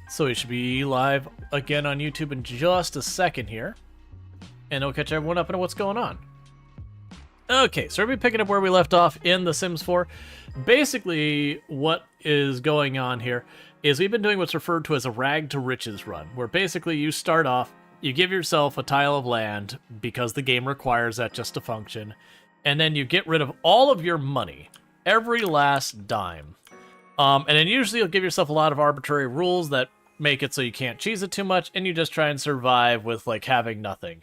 So we should be live again on YouTube in just a second here. And I'll catch everyone up on what's going on. Okay, so we'll be picking up where we left off in The Sims 4. Basically, what is going on here is we've been doing what's referred to as a rag to riches run, where basically you start off, you give yourself a tile of land because the game requires that just to function, and then you get rid of all of your money, every last dime. And then usually you'll give yourself a lot of arbitrary rules that make it so you can't cheese it too much, and you just try and survive with like having nothing.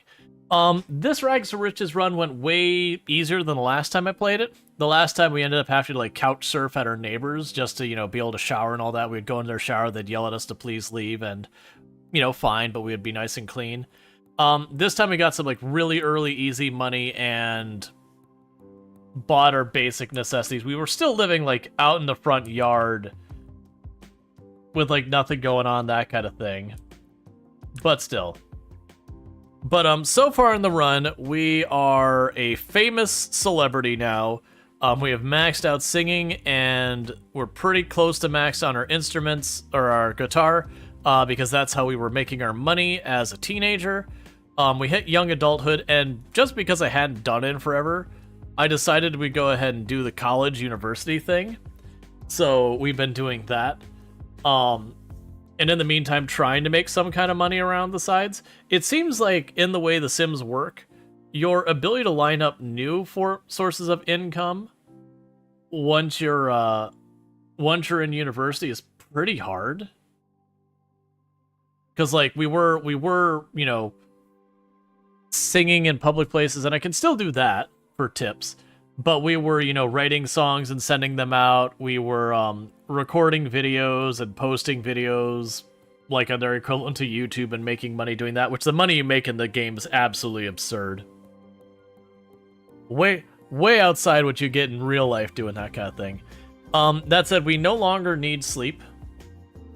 This Rags to Riches run went way easier than the last time I played it. The last time we ended up having to like couch surf at our neighbors just to, you know, be able to shower and all that. We'd go in their shower, they'd yell at us to please leave, and, you know, fine, but we would be nice and clean. This time we got some like really early easy money and bought our basic necessities. We were still living like out in the front yard with like nothing going on, that kind of thing. But still. But so far in the run, we are a famous celebrity now. We have maxed out singing, and we're pretty close to maxed on our instruments, or our guitar, because that's how we were making our money as a teenager. We hit young adulthood, and just because I hadn't done it in forever, I decided we'd go ahead and do the college university thing. So we've been doing that. And in the meantime, trying to make some kind of money around the sides. It seems like in the way the Sims work, your ability to line up new sources of income once you're in university is pretty hard. Because like we were, you know, singing in public places, and I can still do that for tips. But we were, you know, writing songs and sending them out. We were recording videos and posting videos like on their equivalent to YouTube and making money doing that, which the money you make in the game is absolutely absurd. Way outside what you get in real life doing that kind of thing. That said, we no longer need sleep.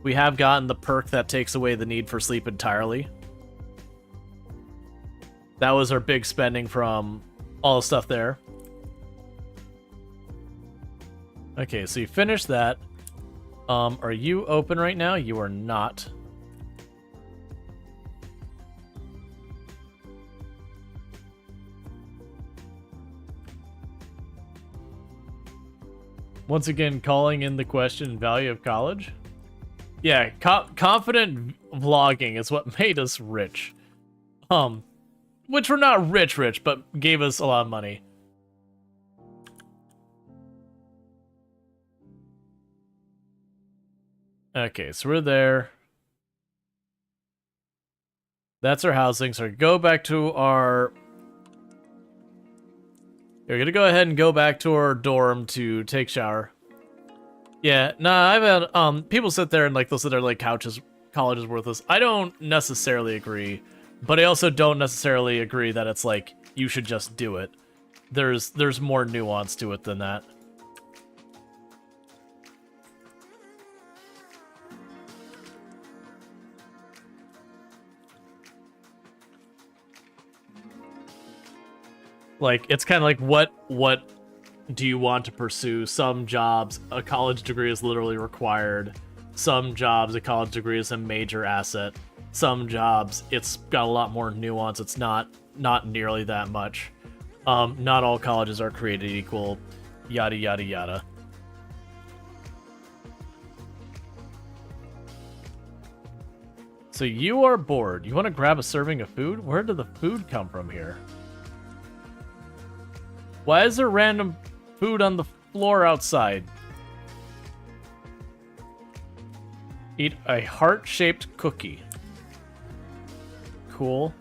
We have gotten the perk that takes away the need for sleep entirely. That was our big spending from all the stuff there. Okay, so you finished that. Are you open right now? You are not. Once again, calling in the question, value of college? Yeah, confident vlogging is what made us rich. Which we're not rich, but gave us a lot of money. Okay, so we're there. That's our housing. So we go back to our... We're gonna go ahead and go back to our dorm to take shower. Yeah, nah, I've had people sit there and like they'll sit there like couches, college is worthless. I don't necessarily agree, but I also don't necessarily agree that it's like you should just do it. There's more nuance to it than that. Like, it's kind of like, what do you want to pursue? Some jobs, a college degree is literally required. Some jobs, a college degree is a major asset. Some jobs, it's got a lot more nuance. It's not nearly that much. Not all colleges are created equal. Yada, yada, yada. So you are bored. You want to grab a serving of food? Where did the food come from here? Why is there random food on the floor outside? Eat a heart-shaped cookie. Cool.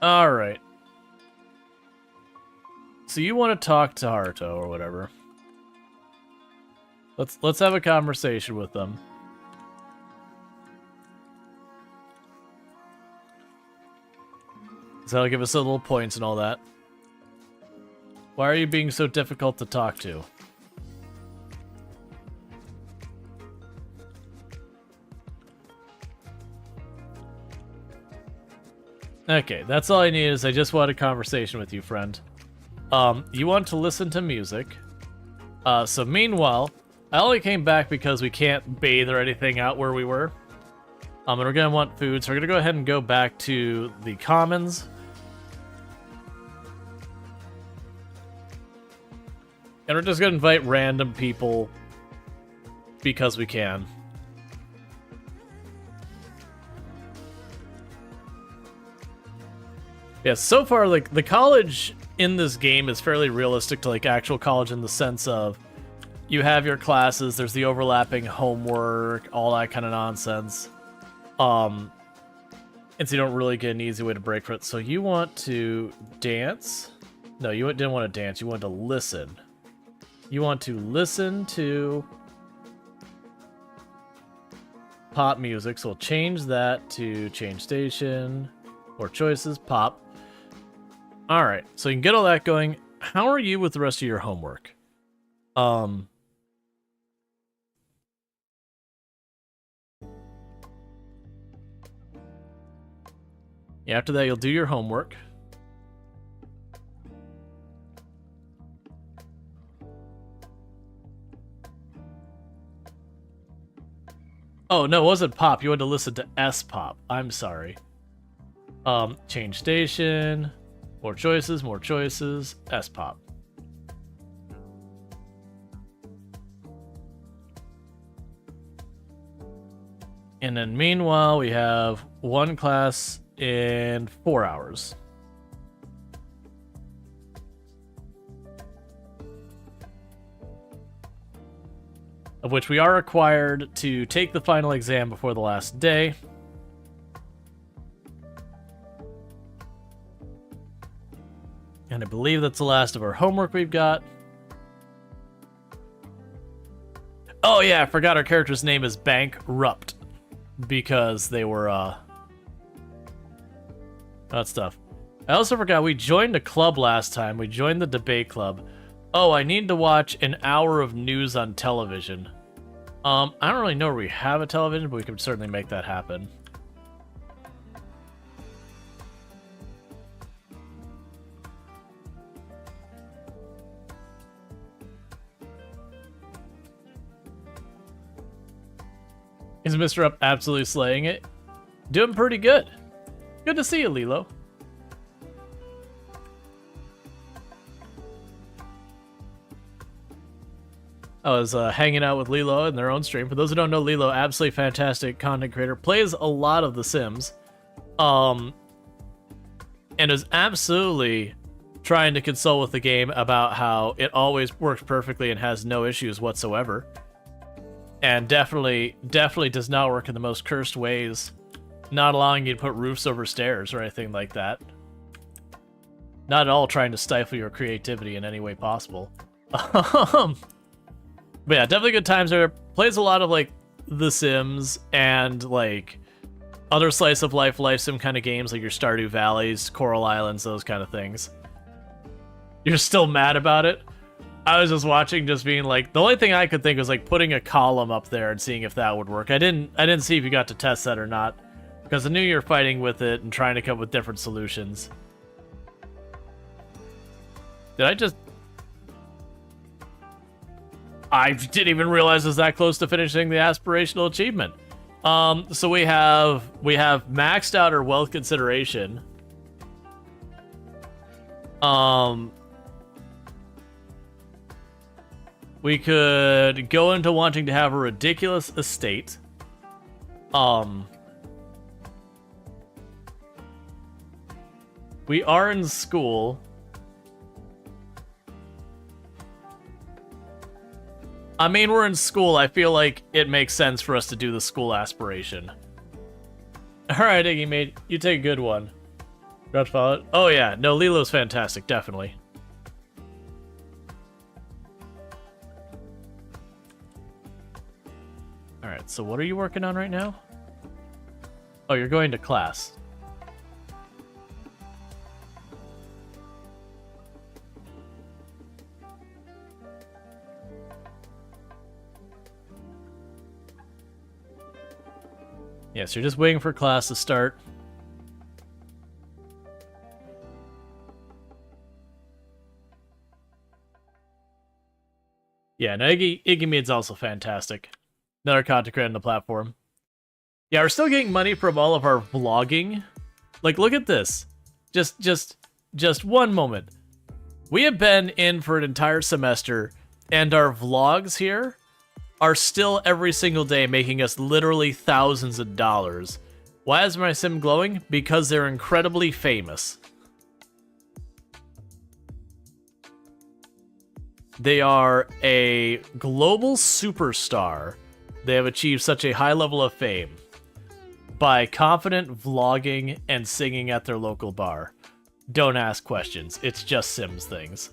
All right. So you want to talk to Haruto or whatever. Let's have a conversation with them. So that'll give us a little points and all that. Why are you being so difficult to talk to? Okay, that's all I need is I just want a conversation with you, friend. You want to listen to music. So meanwhile, I only came back because we can't bathe or anything out where we were. And we're gonna want food, so we're gonna go ahead and go back to the commons. And we're just gonna invite random people because we can. Yeah, so far, like, the college in this game is fairly realistic to, like, actual college in the sense of you have your classes, there's the overlapping homework, all that kind of nonsense. And so you don't really get an easy way to break for it. So you want to dance? No, you didn't want to dance, you want to listen. You want to listen to pop music, so we'll change that to change station, or choices, pop. Alright, so you can get all that going. How are you with the rest of your homework? Yeah, after that, you'll do your homework. Oh, no, it wasn't pop. You had to listen to S-pop. I'm sorry. Change station. More choices, S-pop. And then meanwhile, we have one class in 4 hours. Of which we are required to take the final exam before the last day. And I believe that's the last of our homework we've got. Oh yeah, I forgot our character's name is Bankrupt. Because they were, that stuff. I also forgot we joined a club last time. We joined the debate club. Oh, I need to watch an hour of news on television. I don't really know where we have a television, but we can certainly make that happen. Is Mr. Up absolutely slaying it? Doing pretty good. Good to see you, Lilo. I was hanging out with Lilo in their own stream. For those who don't know, Lilo, absolutely fantastic content creator, plays a lot of The Sims, and is absolutely trying to console with the game about how it always works perfectly and has no issues whatsoever. And definitely does not work in the most cursed ways, not allowing you to put roofs over stairs or anything like that. Not at all trying to stifle your creativity in any way possible. But yeah, definitely good times there. Plays a lot of, like, The Sims and, like, other slice of life sim kind of games, like your Stardew Valleys, Coral Islands, those kind of things. You're still mad about it? I was just watching, just being like, the only thing I could think was, like, putting a column up there and seeing if that would work. I didn't see if you got to test that or not, because I knew you were fighting with it and trying to come up with different solutions. Did I just... I didn't even realize I was that close to finishing the aspirational achievement. So we have maxed out our wealth consideration. We could go into wanting to have a ridiculous estate. We are in school. I mean, we're in school. I feel like it makes sense for us to do the school aspiration. Alright, Iggy, mate. You take a good one. Got to follow it? Oh, yeah. No, Lilo's fantastic. Definitely. Alright, so what are you working on right now? Oh, you're going to class. Yes, you're just waiting for class to start. Yeah, no, Iggy Mead's also fantastic. Another content creator on the platform. Yeah, we're still getting money from all of our vlogging. Like, look at this. Just one moment. We have been in for an entire semester, and our vlogs here are still every single day making us literally thousands of dollars. Why is my sim glowing? Because they're incredibly famous. They are a global superstar. They have achieved such a high level of fame by confident vlogging and singing at their local bar. Don't ask questions. It's just Sims things.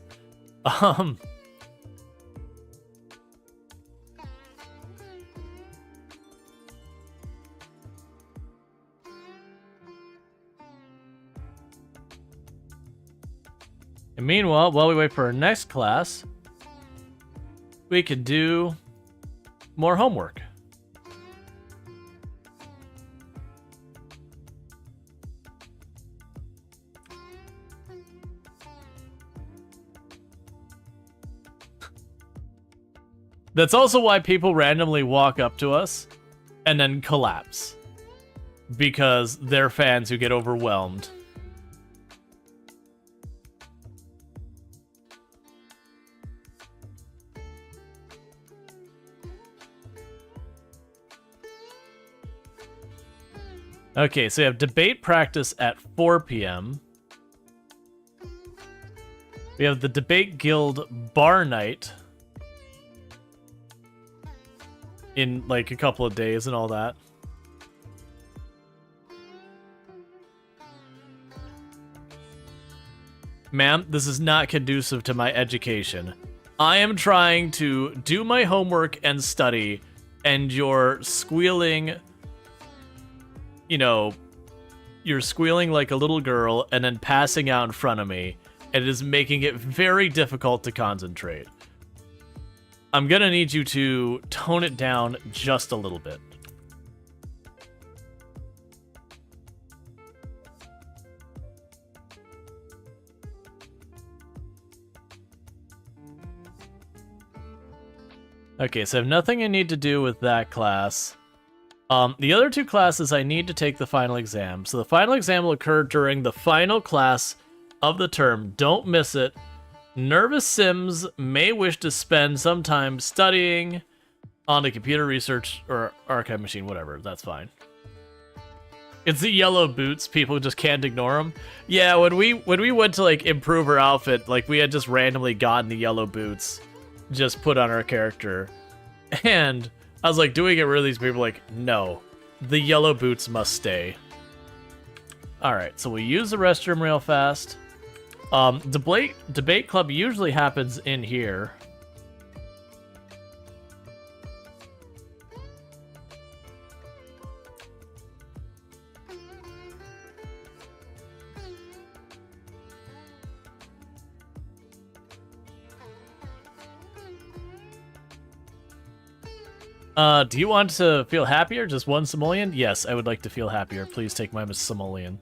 And meanwhile, while we wait for our next class, we could do more homework. That's also why people randomly walk up to us and then collapse. Because they're fans who get overwhelmed. Okay, so we have debate practice at 4 p.m. We have the Debate Guild bar night in like a couple of days and all that. Ma'am, this is not conducive to my education. I am trying to do my homework and study, and you're squealing, you know, you're squealing like a little girl and then passing out in front of me. And it is making it very difficult to concentrate. I'm gonna need you to tone it down just a little bit. Okay, so I have nothing I need to do with that class. The other two classes I need to take the final exam. So the final exam will occur during the final class of the term. Don't miss it. Nervous Sims may wish to spend some time studying on a computer research or archive machine, whatever. That's fine. It's the yellow boots. People just can't ignore them. Yeah, when we went to like improve her outfit, like we had just randomly gotten the yellow boots just put on our character, and I was like, doing it with these people, like, no, the yellow boots must stay. All right, so we use the restroom real fast. Debate club usually happens in here. Do you want to feel happier? Just one simoleon? Yes, I would like to feel happier. Please take my simoleon.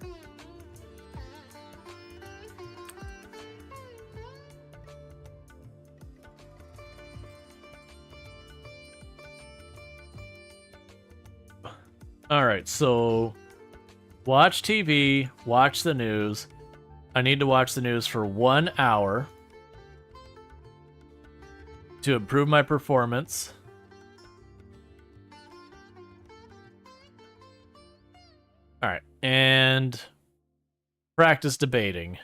Alright, so watch TV, watch the news. I need to watch the news for 1 hour to improve my performance. Alright, and practice debating.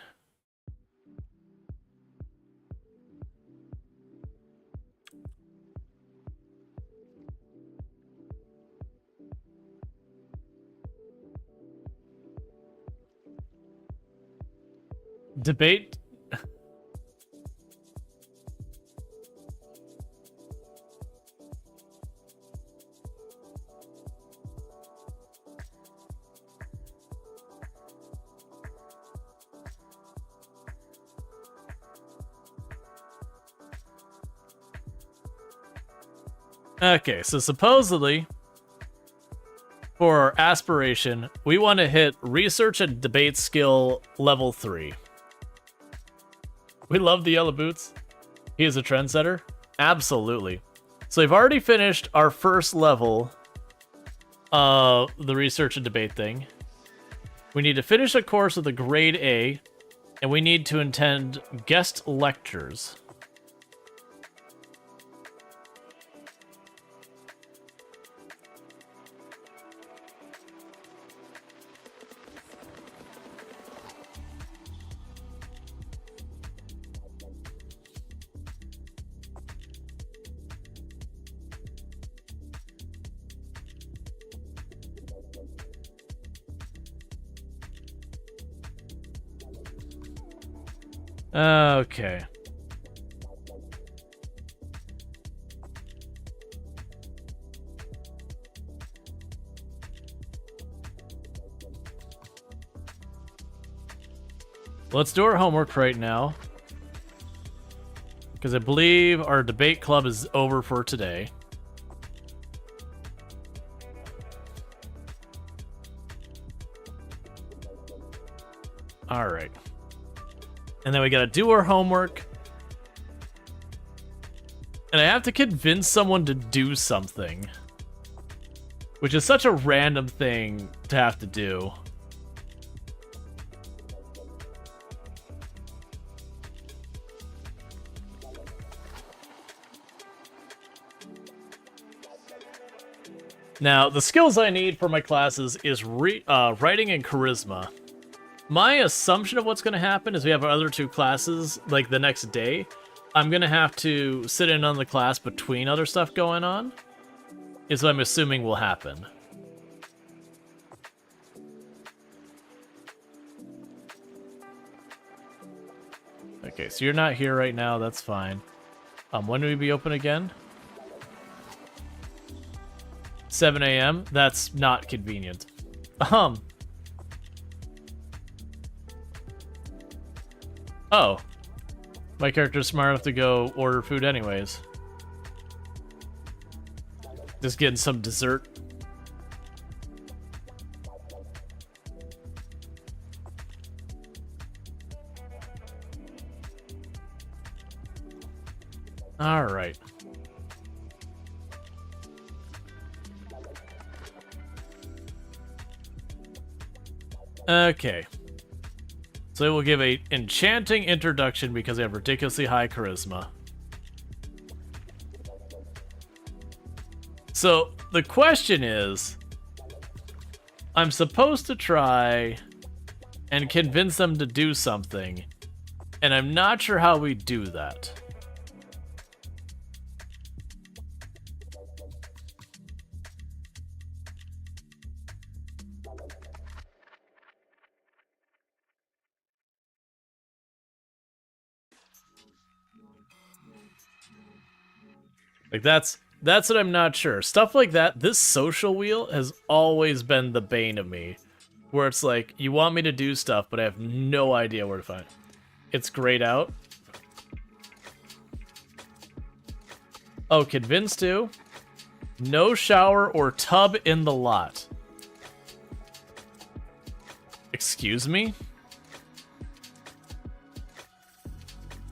Debate. Okay, so supposedly, for our aspiration, we want to hit research and debate skill level 3. We love the yellow boots. He is a trendsetter. Absolutely. So we've already finished our first level of the research and debate thing. We need to finish a course with a grade A, and we need to attend guest lectures. Okay. Let's do our homework right now, because I believe our debate club is over for today. All right. And then we gotta do our homework. And I have to convince someone to do something, which is such a random thing to have to do. Now, the skills I need for my classes is writing and charisma. My assumption of what's going to happen is we have our other two classes, like, the next day. I'm going to have to sit in on the class between other stuff going on, is what I'm assuming will happen. Okay, so you're not here right now, that's fine. When will we be open again? 7 a.m.? That's not convenient. Oh. My character's smart enough to go order food anyways. Just getting some dessert. Alright. Okay. So it will give a enchanting introduction because they have ridiculously high charisma. So the question is, I'm supposed to try and convince them to do something, and I'm not sure how we do that. Like, that's what I'm not sure. Stuff like that, this social wheel has always been the bane of me. Where it's like, you want me to do stuff, but I have no idea where to find it. It's grayed out. Oh, convince to. No shower or tub in the lot. Excuse me?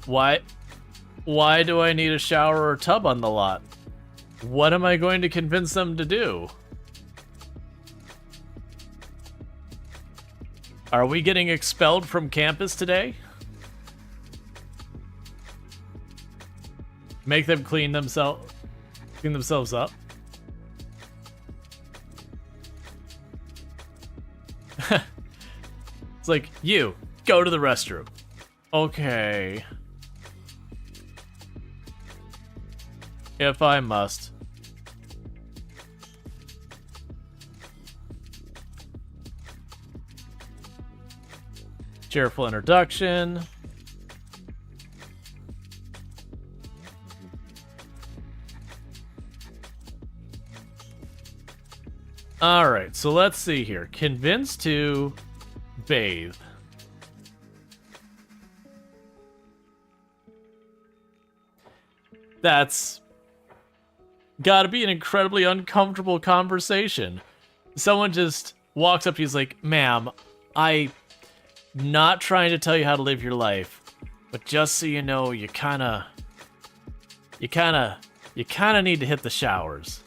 Why do I need a shower or tub on the lot? What am I going to convince them to do? Are we getting expelled from campus today? Make them clean themselves up. It's like, you, go to the restroom. Okay. If I must. Cheerful introduction. Alright, so let's see here. Convince to bathe. That's gotta be an incredibly uncomfortable conversation. Someone just walks up to you, he's like, ma'am, I'm not trying to tell you how to live your life, but just so you know, you kinda you kind of need to hit the showers.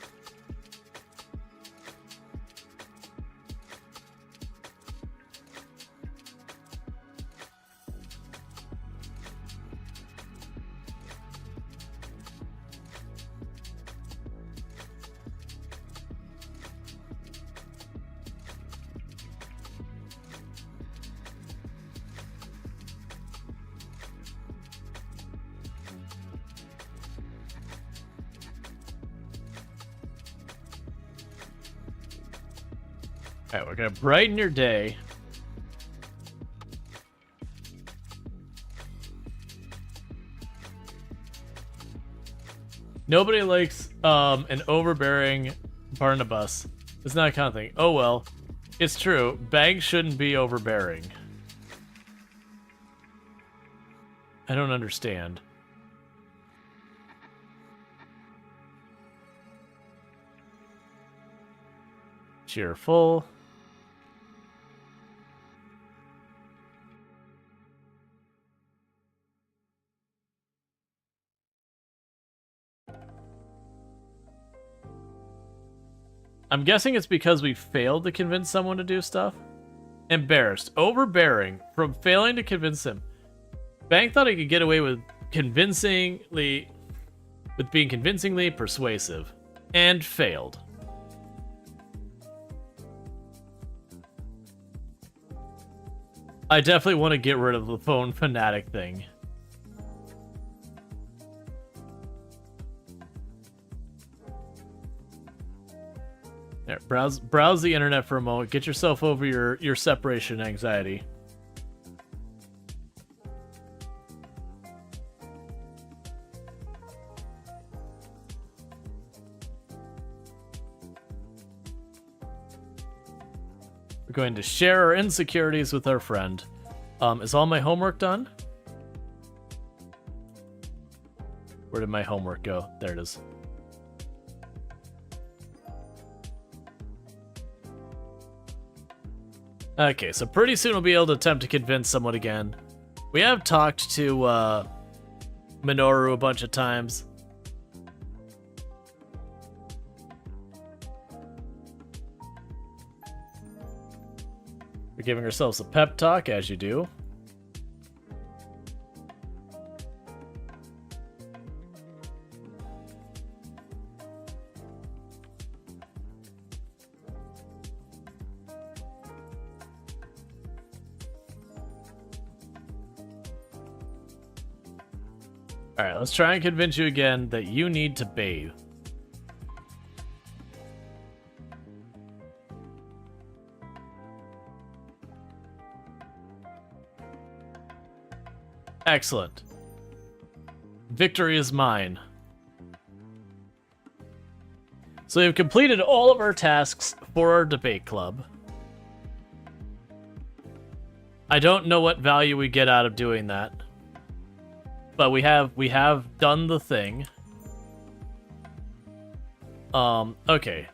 Alright, we're gonna brighten your day. Nobody likes an overbearing Barnabas. It's not a kind of thing. Oh well. It's true. Bags shouldn't be overbearing. I don't understand. Cheerful. I'm guessing it's because we failed to convince someone to do stuff. Embarrassed. Overbearing. From failing to convince him. Bang thought he could get away with being convincingly persuasive. And failed. I definitely want to get rid of the phone fanatic thing. There, browse the internet for a moment. Get yourself over your separation anxiety. We're going to share our insecurities with our friend. Is all my homework done? Where did my homework go? There it is. Okay, so pretty soon we'll be able to attempt to convince someone again. We have talked to Minoru a bunch of times. We're giving ourselves a pep talk, as you do. Alright, let's try and convince you again that you need to bathe. Excellent. Victory is mine. So we've completed all of our tasks for our debate club. I don't know what value we get out of doing that. But we have done the thing. Okay.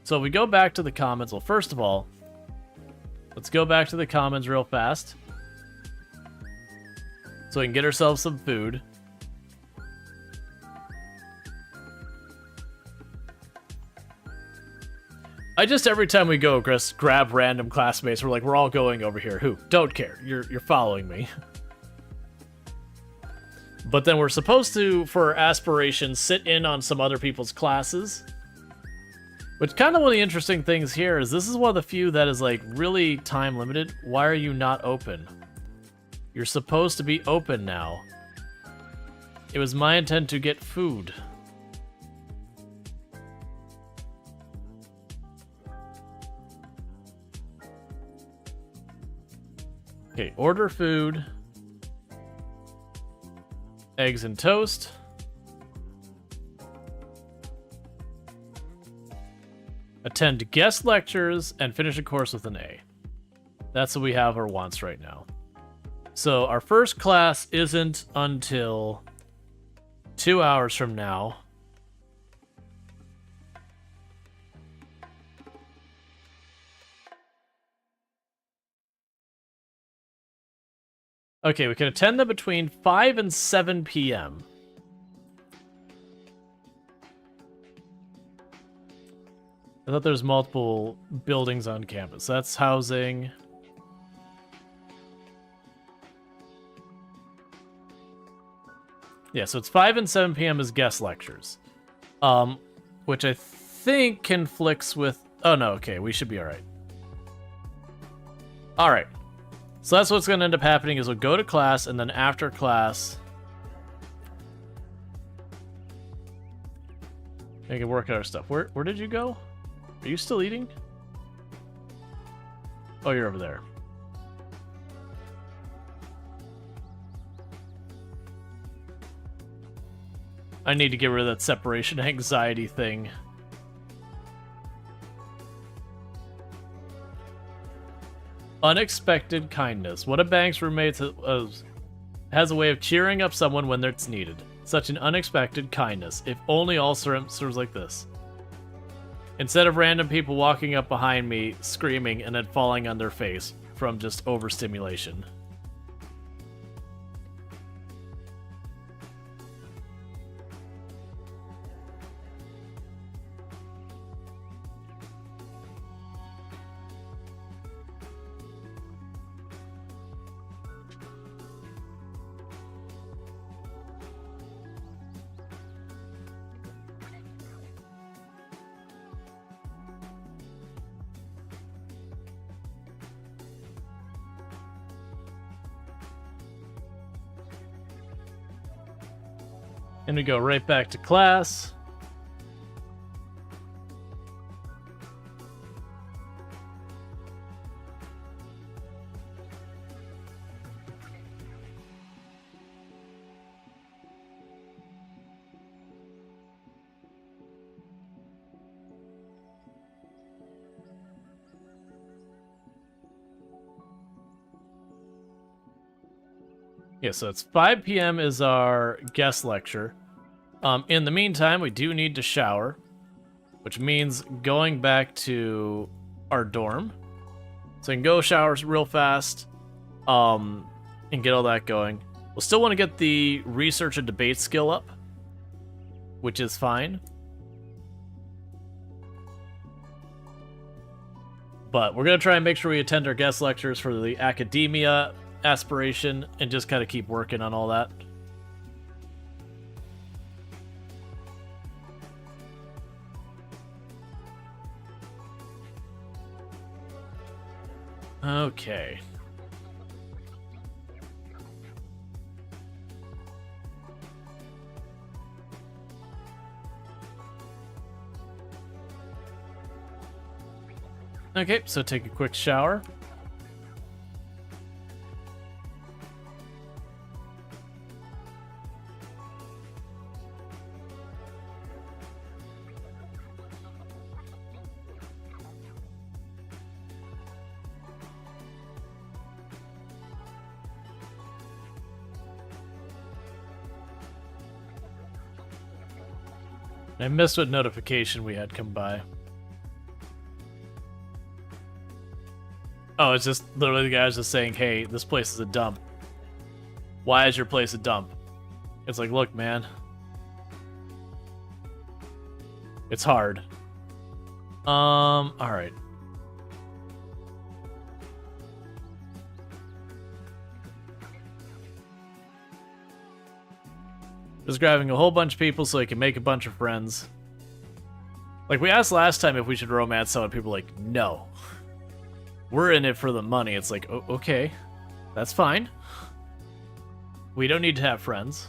So we go back to the comments. Well, first of all, let's go back to the comments real fast. So we can get ourselves some food. I just, every time we go, grab random classmates. We're like, we're all going over here. Who? Don't care. You're following me. But then we're supposed to, for our aspirations, sit in on some other people's classes. Which kind of one of the interesting things here is this is one of the few that is like really time limited. Why are you not open? You're supposed to be open now. It was my intent to get food. Okay, order food. Eggs and toast. Attend guest lectures and finish a course with an A. That's what we have our wants right now. So our first class isn't until 2 hours from now. Okay, we can attend them between 5 and 7 p.m. I thought there's multiple buildings on campus. That's housing. Yeah, so it's 5 and 7 p.m. is guest lectures. Which I think conflicts with... Oh, no, okay, we should be alright. Alright. So that's what's going to end up happening is we'll go to class, and then after class... we can work out our stuff. Where did you go? Are you still eating? Oh, you're over there. I need to get rid of that separation anxiety thing. Unexpected kindness. One of Bank's roommates has a way of cheering up someone when it's needed. Such an unexpected kindness. If only all serves like this. Instead of random people walking up behind me, screaming, and then falling on their face from just overstimulation. And we go right back to class. Yeah, so it's 5 p.m. is our guest lecture. In the meantime, we do need to shower, which means going back to our dorm. So we can go shower real fast, and get all that going. We'll still want to get the research and debate skill up, which is fine. But we're going to try and make sure we attend our guest lectures for the academia aspiration and just kind of keep working on all that. Okay. Okay, so take a quick shower. I missed what notification we had come by. Oh, it's just literally the guys just saying, hey, this place is a dump. Why is your place a dump? It's like, look, man. It's hard. Alright. Just grabbing a whole bunch of people so he can make a bunch of friends. Like, we asked last time if we should romance someone, people were like, no. We're in it for the money. It's like, okay, that's fine. We don't need to have friends.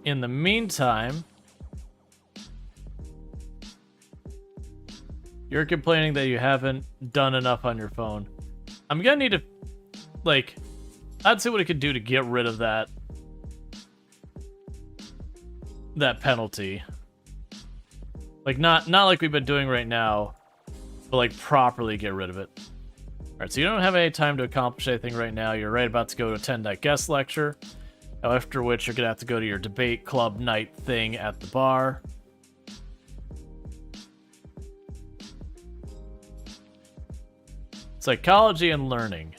In the meantime, you're complaining that you haven't done enough on your phone. I'm gonna need to, like, I'd see what it could do to get rid of that penalty. Like, not like we've been doing right now, but like properly get rid of it. Alright, so you don't have any time to accomplish anything right now. You're right about to go to attend that guest lecture, after which you're gonna have to go to your debate club night thing at the bar. Psychology and learning.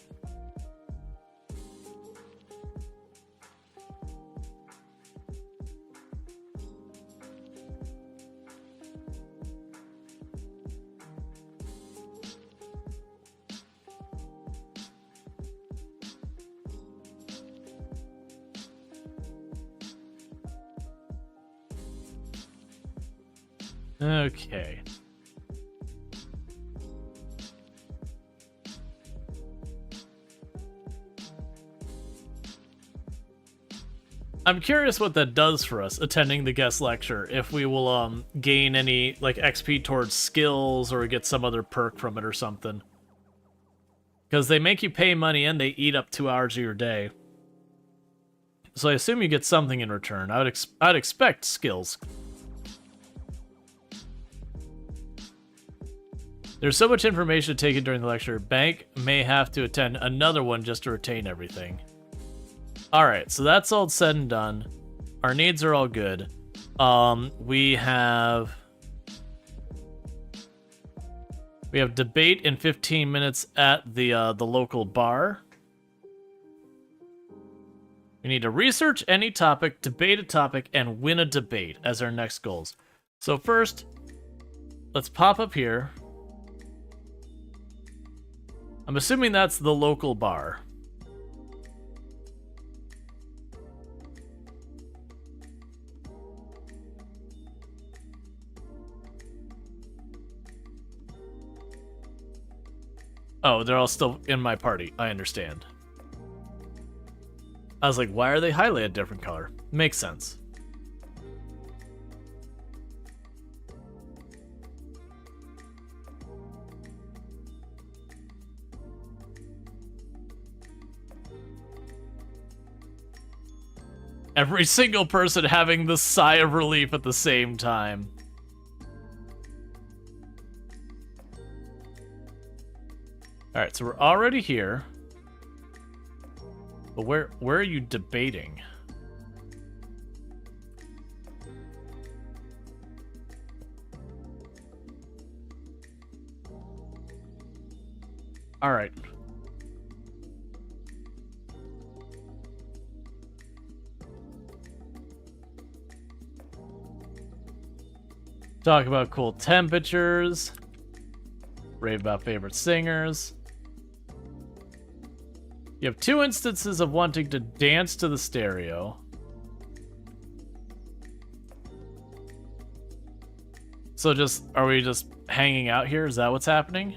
Okay. I'm curious what that does for us, attending the guest lecture, if we will gain any like XP towards skills or get some other perk from it or something. Because they make you pay money and they eat up 2 hours of your day. So I assume you get something in return. I'd expect skills. There's so much information to take in during the lecture, Bank may have to attend another one just to retain everything. Alright, so that's all said and done. Our needs are all good. We have debate in 15 minutes at the local bar. We need to research any topic, debate a topic, and win a debate as our next goals. So first, let's pop up here. I'm assuming that's the local bar. Oh, they're all still in my party. I understand. I was like, why are they highlighted a different color? Makes sense. Every single person having the sigh of relief at the same time. Alright, so we're already here. But where are you debating? Alright. Talk about cool temperatures. Rave about favorite singers. You have 2 instances of wanting to dance to the stereo. So are we just hanging out here? Is that what's happening?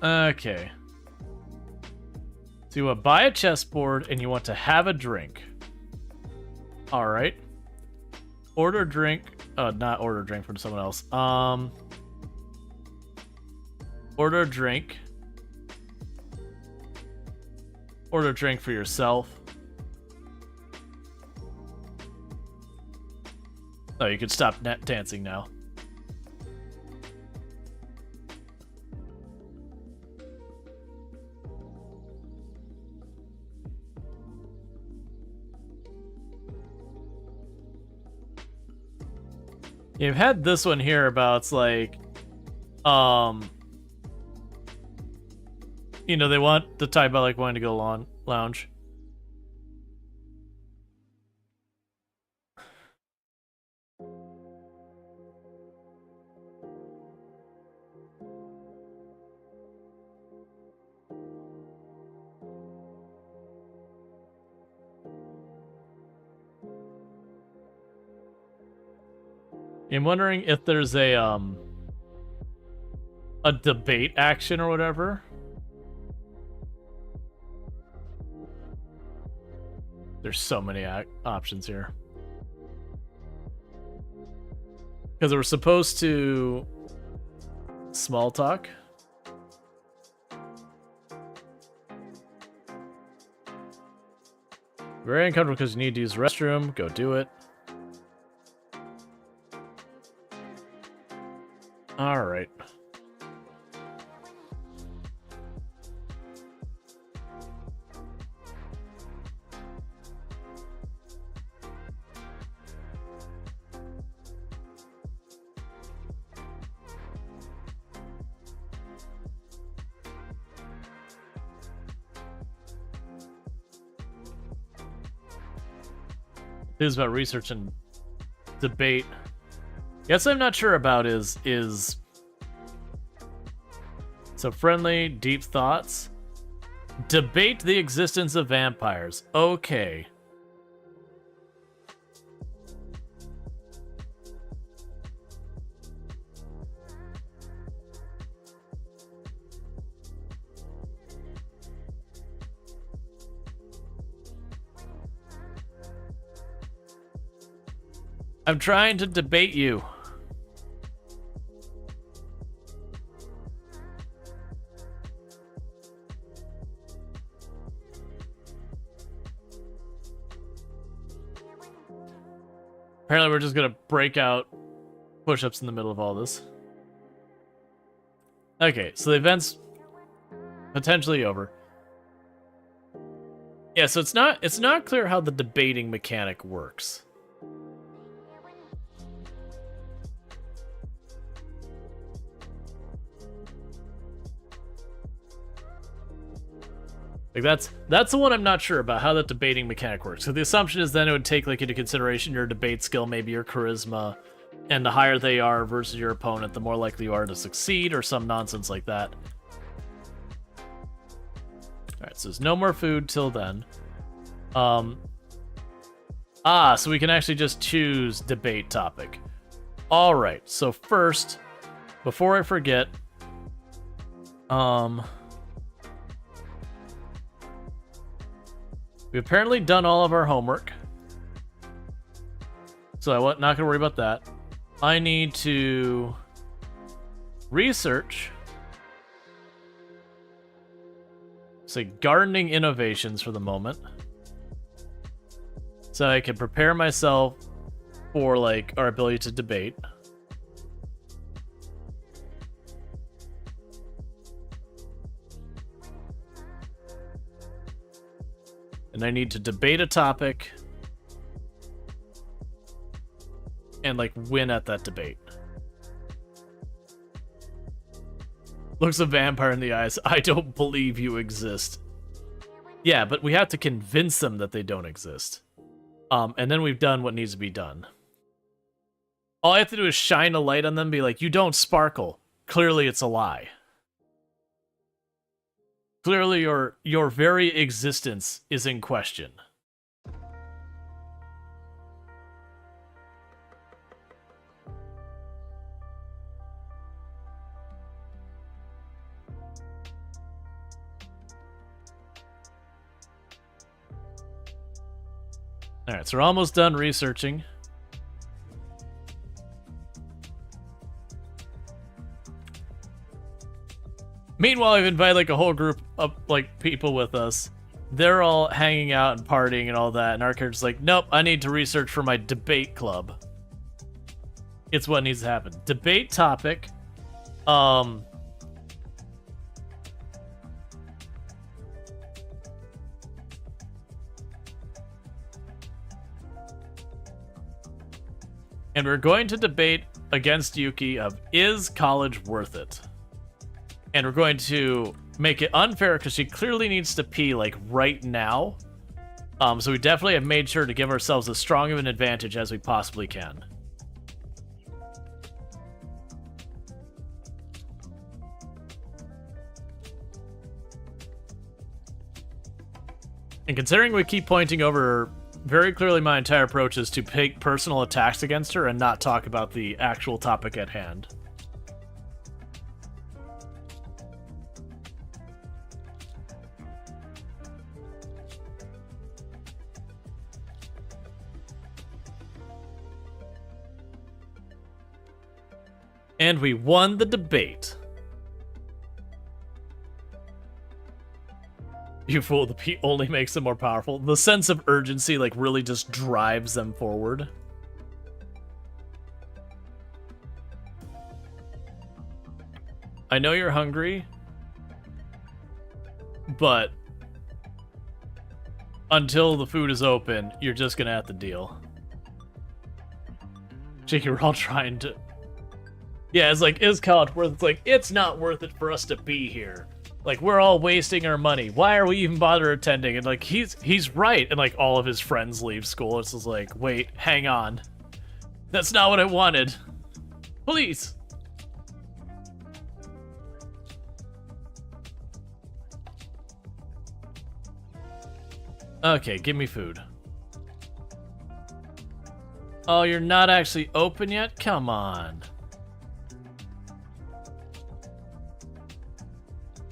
Okay. So you want to buy a chessboard and you want to have a drink. Alright. Order drink. Not order drink from someone else. Order drink. Order drink for yourself. Oh, you can stop dancing now. You've had this one here about, like, you know, they want to type about, like, wanting to go lounge. I'm wondering if there's a debate action or whatever. There's so many options here. Because we're supposed to small talk. Very uncomfortable because you need to use the restroom. Go do it. Alright. News about research and debate. Yes, I'm not sure about is so friendly, deep thoughts. Debate the existence of vampires. Okay. I'm trying to debate you. Apparently we're just gonna break out push-ups in the middle of all this. Okay, so the event's potentially over. Yeah, so it's not clear how the debating mechanic works. Like that's the one I'm not sure about, how that debating mechanic works. So the assumption is then it would take like into consideration your debate skill, maybe your charisma, and the higher they are versus your opponent, the more likely you are to succeed, or some nonsense like that. Alright, so there's no more food till then. So we can actually just choose debate topic. Alright, so first, before I forget, we've apparently done all of our homework. So I'm not going to worry about that. I need to research, say, gardening innovations for the moment. So I can prepare myself for, like, our ability to debate. And I need to debate a topic and, like, win at that debate. Looks a vampire in the eyes. I don't believe you exist. Yeah, but we have to convince them that they don't exist. And then we've done what needs to be done. All I have to do is shine a light on them and be like, you don't sparkle. Clearly it's a lie. Clearly your very existence is in question. Alright, so we're almost done researching. Meanwhile, I've invited like a whole group of like people with us. They're all hanging out and partying and all that, and our character's like, nope, I need to research for my debate club. It's what needs to happen. Debate topic. And we're going to debate against Yuki of, is college worth it? And we're going to make it unfair because she clearly needs to pee, like, right now. So we definitely have made sure to give ourselves as strong of an advantage as we possibly can. And considering we keep pointing over, very clearly my entire approach is to take personal attacks against her and not talk about the actual topic at hand. And we won the debate. You fool, the pee only makes them more powerful. The sense of urgency, like, really just drives them forward. I know you're hungry, but until the food is open, you're just gonna have to deal. Jakey, we're all trying to... Yeah, it's like, is college worth it? It's like, it's not worth it for us to be here. Like, we're all wasting our money. Why are we even bother attending? And like, he's right. And like, all of his friends leave school. It's just like, wait, hang on. That's not what I wanted. Please. Okay, give me food. Oh, you're not actually open yet? Come on.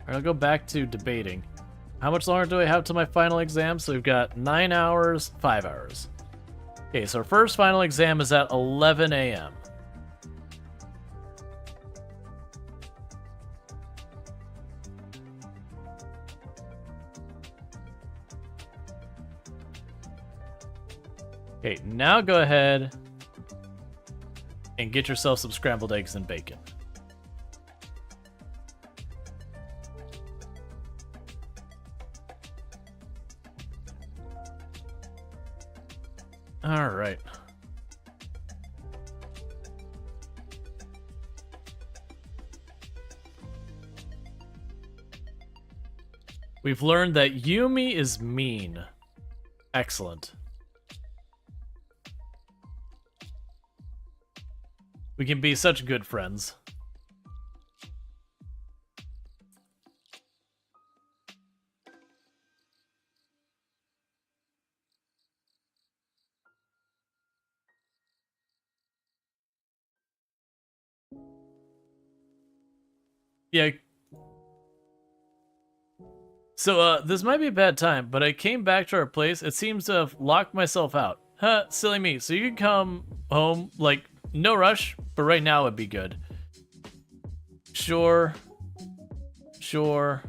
Alright, I'll go back to debating. How much longer do I have till my final exam? So we've got 9 hours, 5 hours. Okay, so our first final exam is at 11 a.m. Okay, now go ahead and get yourself some scrambled eggs and bacon. All right. We've learned that Yumi is mean. Excellent. We can be such good friends. Yeah. So, this might be a bad time, but I came back to our place. It seems to have locked myself out. Huh, silly me. So you can come home, like, no rush, but right now would be good. Sure. Sure.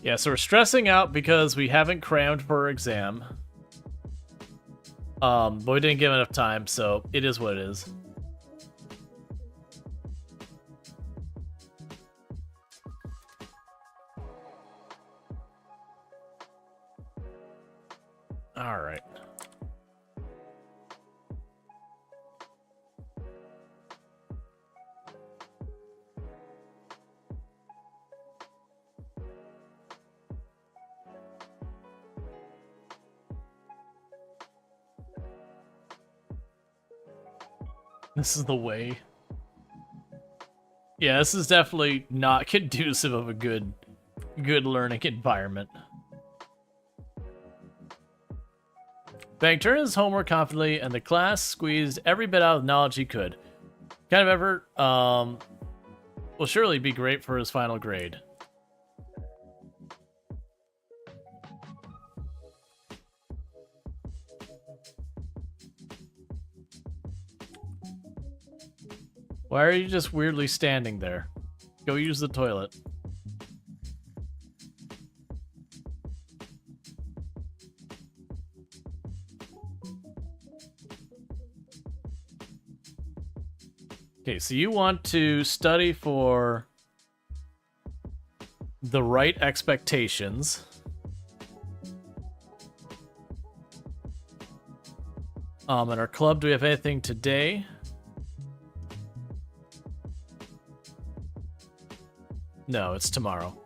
Yeah, so we're stressing out because we haven't crammed for our exam. But we didn't give enough time, so it is what it is. All right. This is the way. Yeah, this is definitely not conducive of a good learning environment. Bang turned his homework confidently, and the class squeezed every bit out of knowledge he could. Kind of effort will surely be great for his final grade. Why are you just weirdly standing there? Go use the toilet. Okay, so you want to study for the right expectations. At our club, do we have anything today? No, it's tomorrow.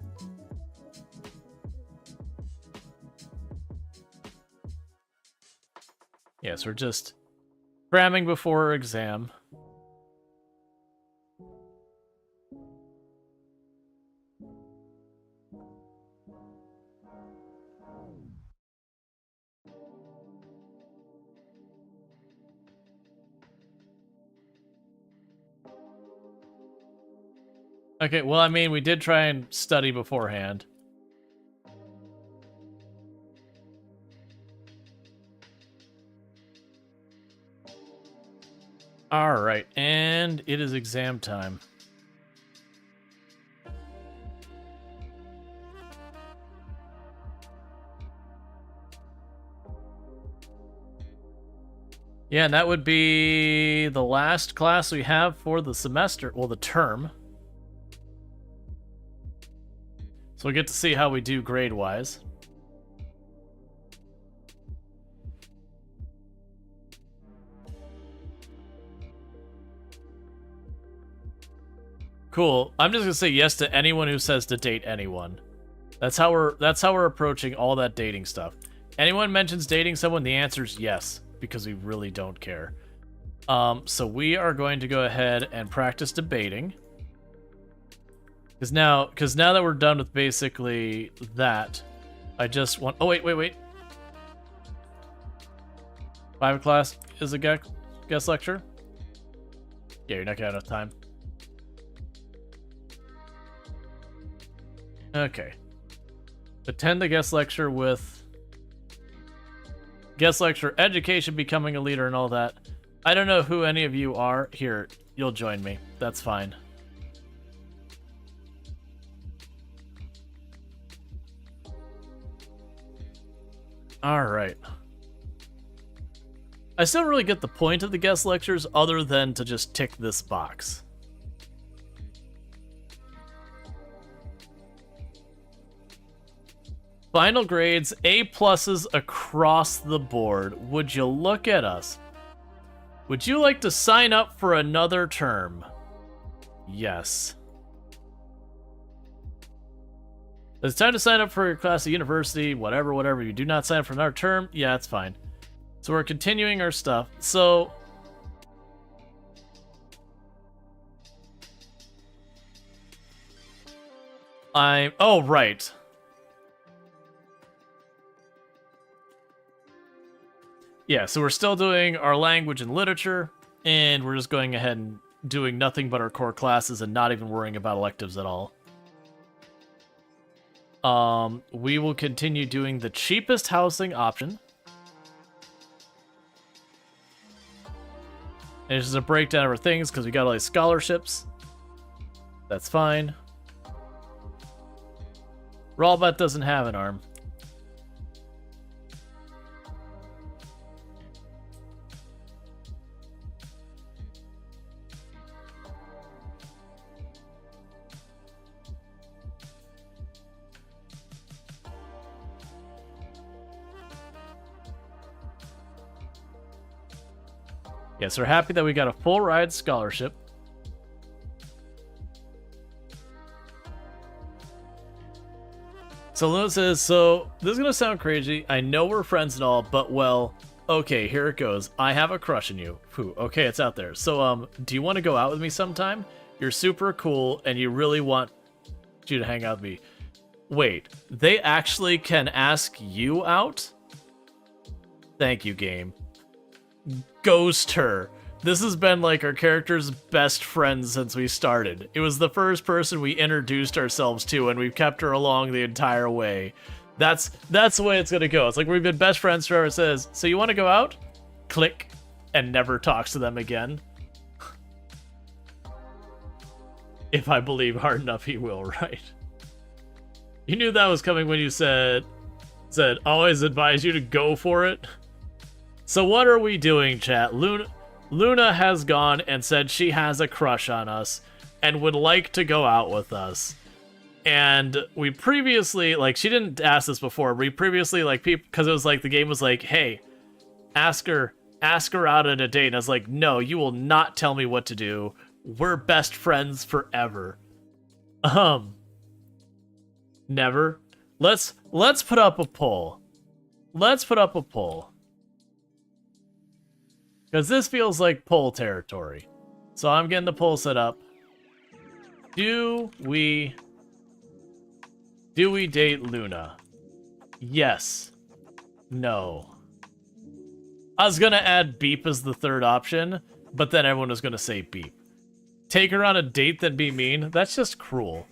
Yes, we're just cramming before our exam. Okay, well, I mean, we did try and study beforehand. All right, and it is exam time. Yeah, and that would be the last class we have for the semester, well, the term. So we get to see how we do grade-wise. Cool. I'm just gonna say yes to anyone who says to date anyone. That's how we're approaching all that dating stuff. Anyone mentions dating someone, the answer is yes, because we really don't care. So we are going to go ahead and practice debating. Because now that we're done with basically that, I just want... Oh, wait. 5 class is a guest lecture? Yeah, you're not gonna have enough time. Okay. Attend the guest lecture with... Guest lecture, education, becoming a leader, and all that. I don't know who any of you are. Here, you'll join me. That's fine. Alright. I still don't really get the point of the guest lectures other than to just tick this box. Final grades, A+ across the board. Would you look at us? Would you like to sign up for another term? Yes. It's time to sign up for your class at university, whatever. You do not sign up for another term? Yeah, it's fine. So we're continuing our stuff. So... Oh, right. Yeah, so we're still doing our language and literature, and we're just going ahead and doing nothing but our core classes and not even worrying about electives at all. We will continue doing the cheapest housing option. And it's just a breakdown of our things because we got all these scholarships. That's fine. Rual doesn't have an arm. Yes, we're happy that we got a full ride scholarship. So Luna says, so this is going to sound crazy. I know we're friends and all, but well, okay, here it goes. I have a crush on you. Phew, okay, it's out there. So, do you want to go out with me sometime? You're super cool and you really want you to hang out with me. Wait, they actually can ask you out? Thank you, game. Ghost her. This has been like our character's best friend since we started. It was the first person we introduced ourselves to, and we've kept her along the entire way. That's the way it's gonna go. It's like we've been best friends forever. It says, so you want to go out? Click, and never talks to them again. If I believe hard enough, he will, right? You knew that was coming when you said always advise you to go for it. So what are we doing, chat? Luna has gone and said she has a crush on us and would like to go out with us. And we previously, like, she didn't ask this before. We previously, like, because it was like the game was like, hey, ask her out at a date. And I was like, no, you will not tell me what to do. We're best friends forever. Never. Let's put up a poll. Let's put up a poll. Because this feels like poll territory. So I'm getting the poll set up. Do we date Luna? Yes. No. I was going to add beep as the third option, but then everyone was going to say beep. Take her on a date, then be mean? That's just cruel.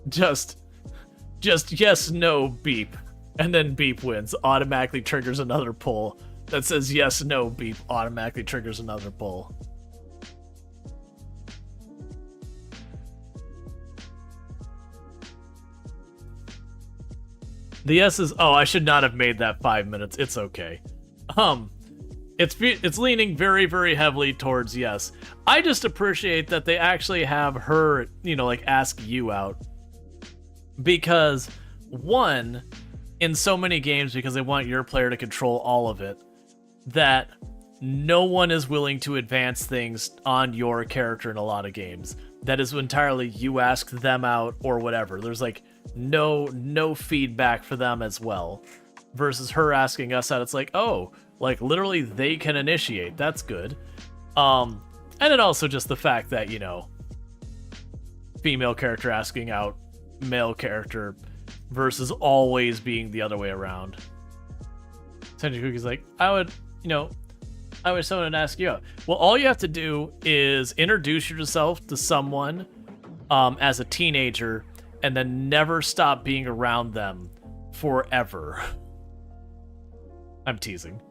Just yes, no, beep. And then beep wins. Automatically triggers another poll that says yes, no, beep. Automatically triggers another poll. The S is, oh, I should not have made that 5 minutes. It's okay. It's leaning very, very heavily towards yes. I just appreciate that they actually have her, you know, like, ask you out. Because, one, in so many games, because they want your player to control all of it, that no one is willing to advance things on your character in a lot of games. That is entirely you ask them out or whatever. There's like no feedback for them as well. Versus her asking us out, it's like, oh, like literally they can initiate. That's good. And then also just the fact that, you know, female character asking out male character versus always being the other way around. Senju Cookie's like, I would someone ask you out. Well, all you have to do is introduce yourself to someone as a teenager and then never stop being around them forever. I'm teasing.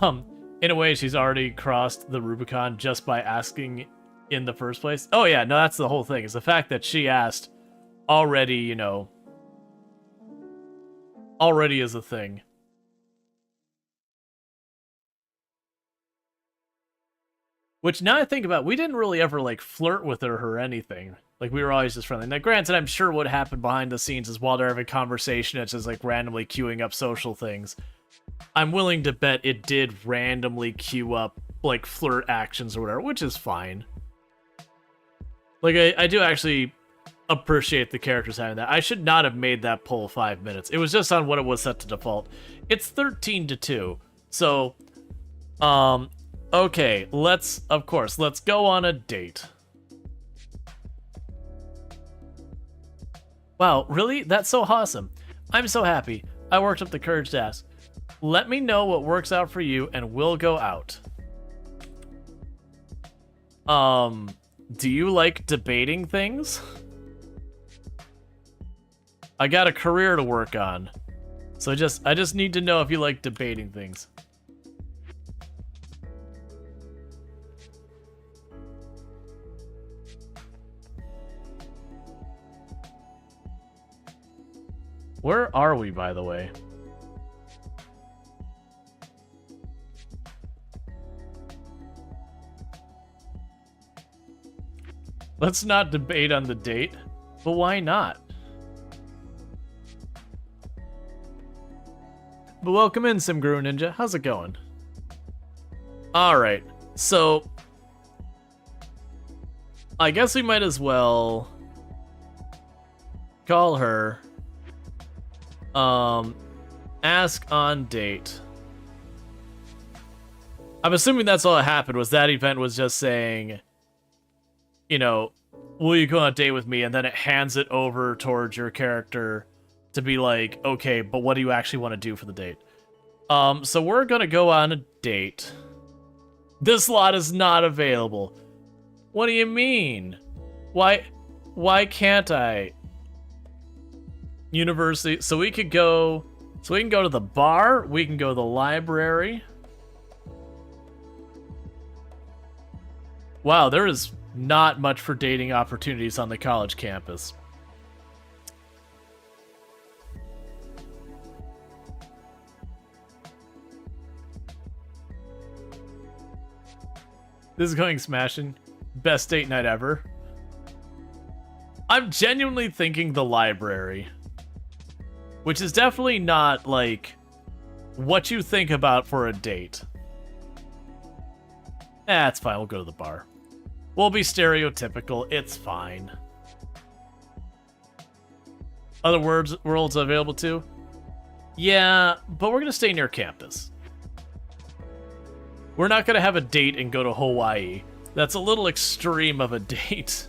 In a way, she's already crossed the Rubicon just by asking in the first place. Oh yeah, no, that's the whole thing. Is the fact that she asked already, you know, already is a thing. Which, now I think about, we didn't really ever, like, flirt with her or anything. Like, we were always just friendly. Now, granted, I'm sure what happened behind the scenes is while they're having a conversation, it's just, like, randomly queuing up social things. I'm willing to bet it did randomly queue up, like, flirt actions or whatever, which is fine. Like, I do actually appreciate the characters having that. I should not have made that poll 5 minutes. It was just on what it was set to default. It's 13-2. So, okay, let's go on a date. Wow, really? That's so awesome. I'm so happy. I worked up the courage to ask. Let me know what works out for you and we'll go out. Do you like debating things? I got a career to work on. So I just need to know if you like debating things. Where are we, by the way? Let's not debate on the date. But why not? But welcome in, Simguru Ninja. How's it going? Alright, so I guess we might as well call her. Ask on date. I'm assuming that's all that happened, was that event was just saying, you know, will you go on a date with me? And then it hands it over towards your character to be like, okay, but what do you actually want to do for the date? So we're gonna go on a date. This slot is not available. What do you mean? Why can't I? University, so we can go to the bar, we can go to the library. Wow, there is not much for dating opportunities on the college campus. This is going smashing. Best date night ever. I'm genuinely thinking the library. Which is definitely not, like, what you think about for a date. It's fine, we'll go to the bar. We'll be stereotypical, it's fine. Other worlds available too? Yeah, but we're gonna stay near campus. We're not gonna have a date and go to Hawaii. That's a little extreme of a date.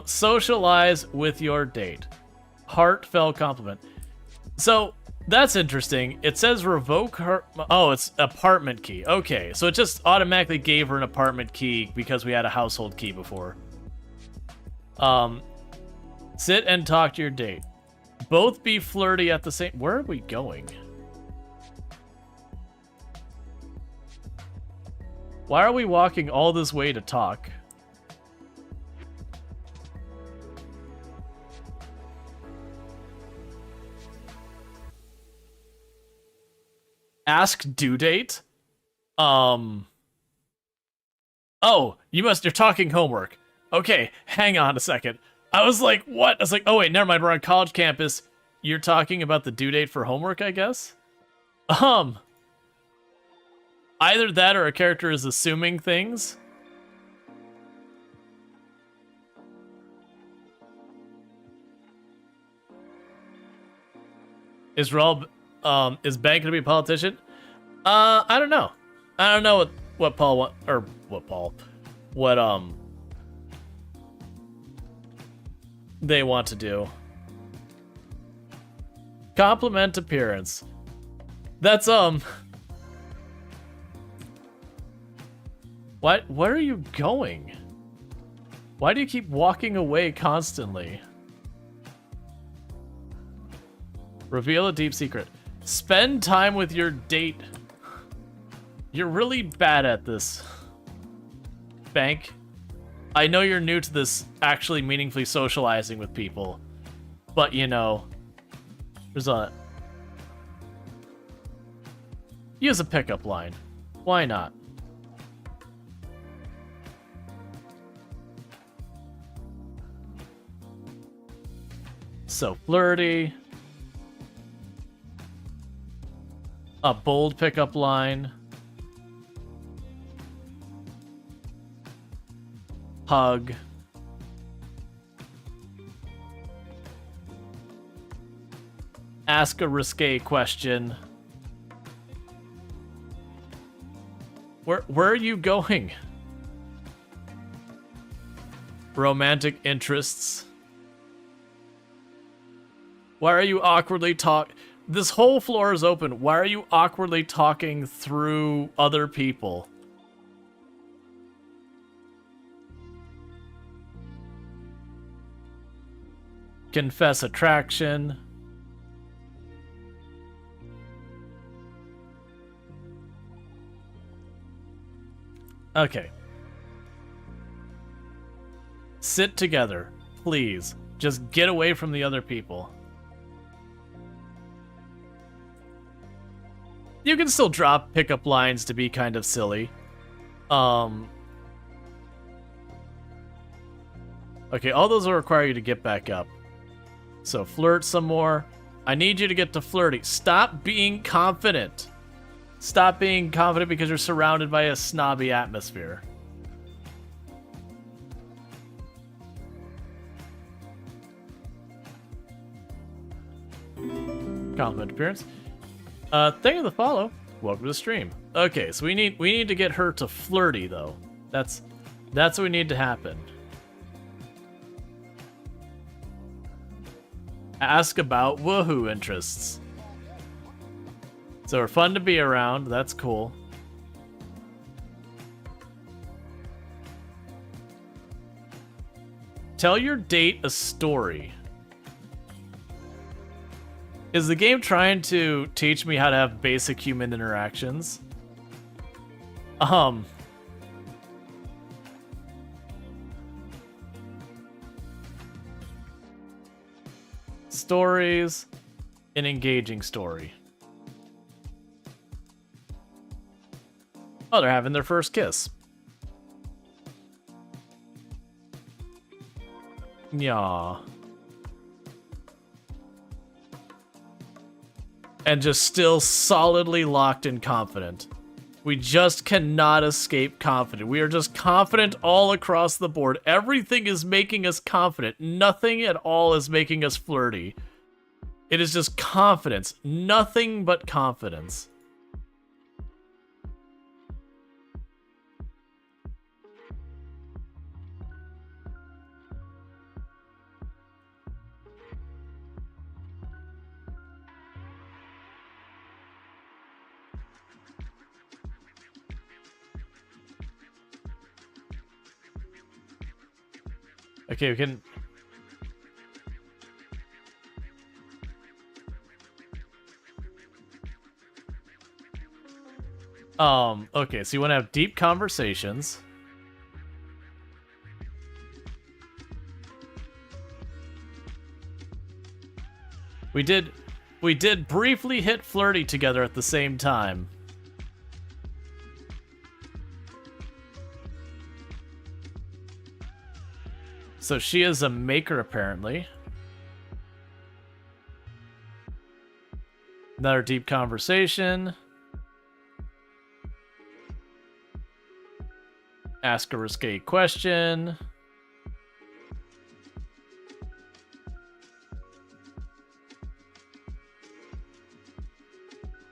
Socialize with your date. Heartfelt compliment. So, that's interesting. It says revoke her... Oh, it's apartment key. Okay, so it just automatically gave her an apartment key because we had a household key before. Sit and talk to your date. Both be flirty at the same... Where are we going? Why are we walking all this way to talk? Ask due date? Oh, you're talking homework. Okay, hang on a second. I was like, what? I was like, oh wait, never mind, we're on college campus. You're talking about the due date for homework, I guess? Either that or a character is assuming things. Is Rual, is Ben gonna be a politician? I don't know. I don't know what Paul want, or what they want to do. Compliment appearance. That's What? Where are you going? Why do you keep walking away constantly? Reveal a deep secret. Spend time with your date. You're really bad at this. Bank. I know you're new to this actually meaningfully socializing with people. But, you know, there's a... Use a pickup line. Why not? So flirty. A bold pickup line. Hug. Ask a risque question. Where are you going? Romantic interests. Why are you awkwardly This whole floor is open. Why are you awkwardly talking through other people? Confess attraction. Okay. Sit together, please. Just get away from the other people. You can still drop pickup lines to be kind of silly. Okay, all those will require you to get back up. So flirt some more. I need you to get to flirty. Stop being confident. Stop being confident because you're surrounded by a snobby atmosphere. Compliment appearance. Thank you for the follow. Welcome to the stream. Okay, so we need to get her to flirty though. That's what we need to happen. Ask about woohoo interests. So we're fun to be around. That's cool. Tell your date a story. Is the game trying to teach me how to have basic human interactions? Stories. An engaging story. Oh, they're having their first kiss. Yeah. And just still solidly locked and confident. We just cannot escape confident. We are just confident all across the board. Everything is making us confident. Nothing at all is making us flirty. It is just confidence. Nothing but confidence. Okay, we can... Okay, so you want to have deep conversations. We did We did briefly hit flirty together at the same time. So she is a maker, apparently. Another deep conversation. Ask a risque question.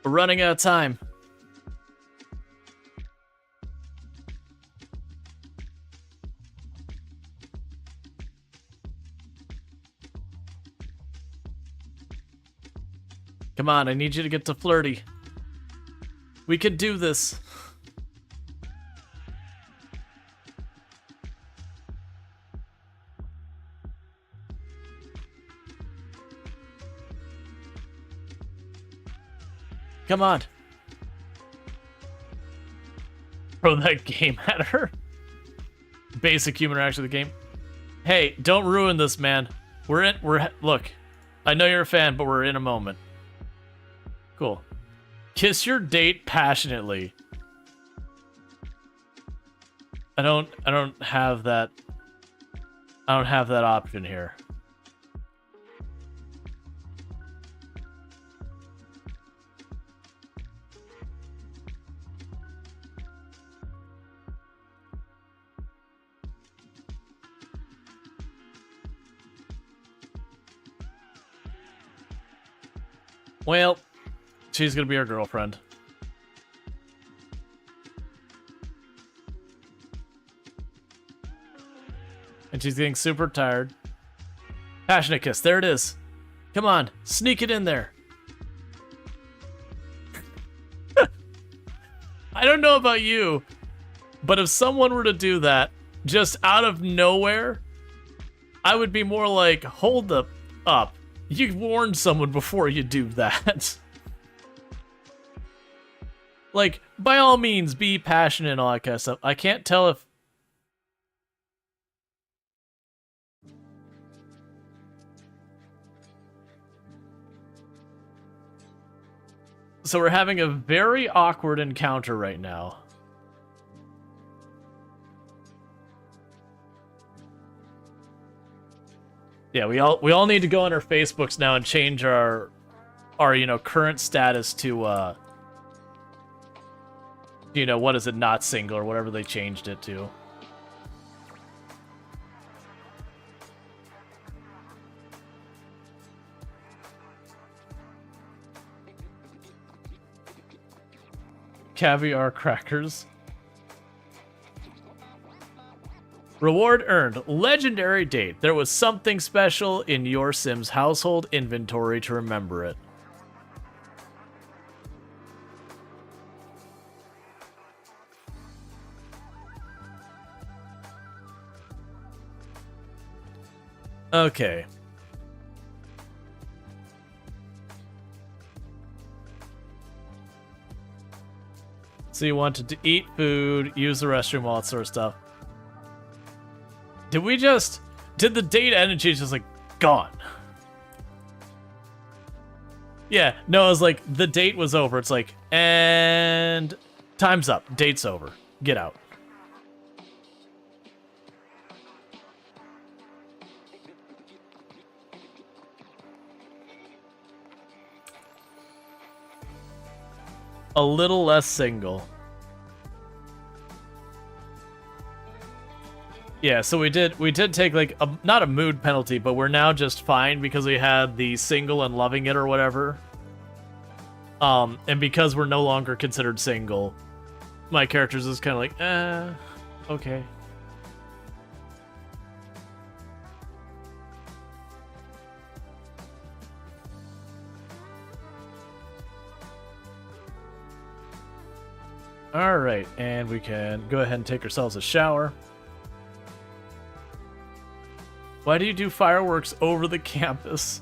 We're running out of time. Come on, I need you to get to flirty. We could do this. Come on. Throw that game at her. Basic human reaction to the game. Hey, don't ruin this, man. Look. I know you're a fan, but we're in a moment. Cool. Kiss your date passionately. I don't have that. I don't have that option here. Well, she's gonna be our girlfriend. And she's getting super tired. Passionate kiss, there it is. Come on, sneak it in there. I don't know about you, but if someone were to do that, just out of nowhere, I would be more like, hold up. You warned someone before you do that. Like, by all means, be passionate and all that kind of stuff. I can't tell if... So we're having a very awkward encounter right now. Yeah, we all need to go on our Facebooks now and change our current status to what is it, not single or whatever they changed it to. Caviar crackers. Reward earned. Legendary date. There was something special in your Sims household inventory to remember it. Okay. So you wanted to eat food, use the restroom, all that sort of stuff. Did the date end and she's just like, gone? Yeah, no, it was like, the date was over. It's like, and time's up. Date's over. Get out. A little less single. Yeah, so we did take like not a mood penalty, but we're now just fine because we had the single and loving it or whatever. And because we're no longer considered single, my character's just kind of like, okay. All right, and we can go ahead and take ourselves a shower. Why do you do fireworks over the campus?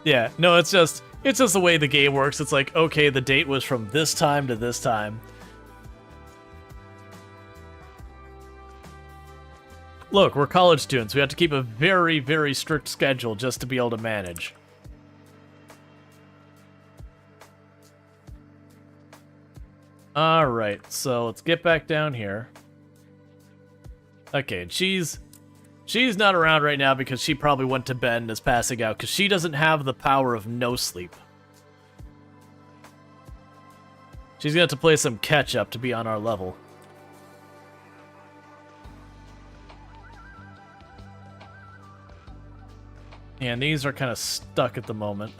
Yeah, no, it's just the way the game works. It's like, okay, the date was from this time to this time. Look, we're college students. We have to keep a very, very strict schedule just to be able to manage. Alright, so let's get back down here. Okay, she's not around right now because she probably went to bed and is passing out because she doesn't have the power of no sleep. She's gonna have to play some catch up to be on our level. And these are kind of stuck at the moment.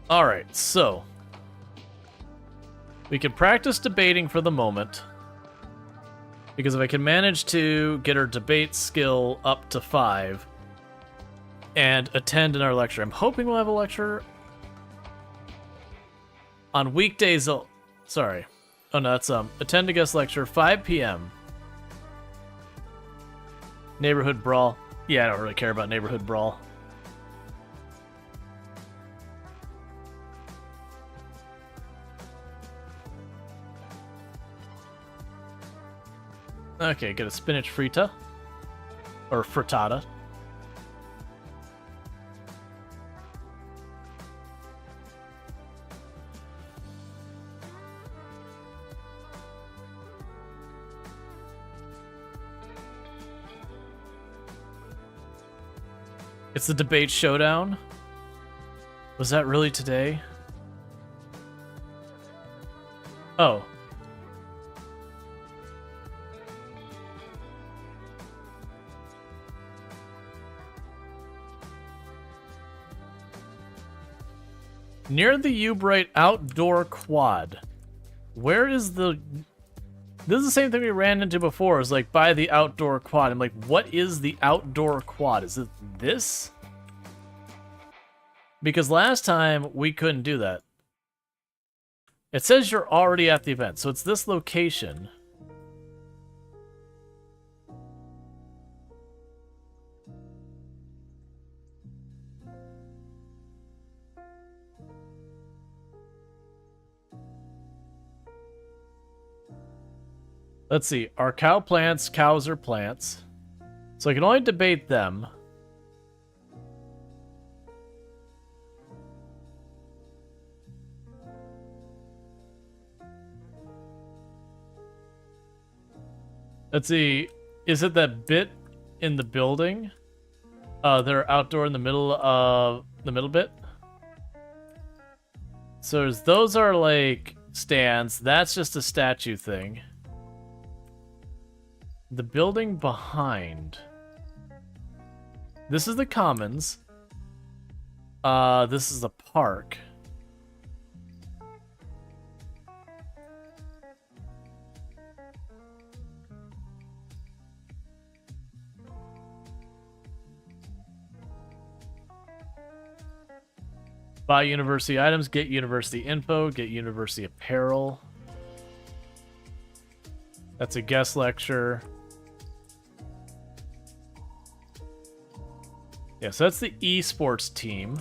Alright, so we can practice debating for the moment. Because if I can manage to get her debate skill up to 5 and attend in our lecture, I'm hoping we'll have a lecture on weekdays. Sorry. Oh no, that's attend a guest lecture 5 p.m. Neighborhood Brawl. Yeah, I don't really care about Neighborhood Brawl. Okay, get a spinach frita. Or frittata. It's the debate showdown. Was that really today? Oh. Near the U-Bright outdoor quad. Where is the... This is the same thing we ran into before. Is like by the outdoor quad. I'm like, what is the outdoor quad? Is it this? Because last time we couldn't do that. It says you're already at the event, so it's this location. Let's see. Are cow plants? Cows are plants. So I can only debate them. Let's see. Is it that bit in the building? They're outdoor in the middle of the middle bit. So those are like stands. That's just a statue thing. The building behind. This is the commons. This is the park. Buy university items, get university info, get university apparel. That's a guest lecture. Yeah, so that's the esports team.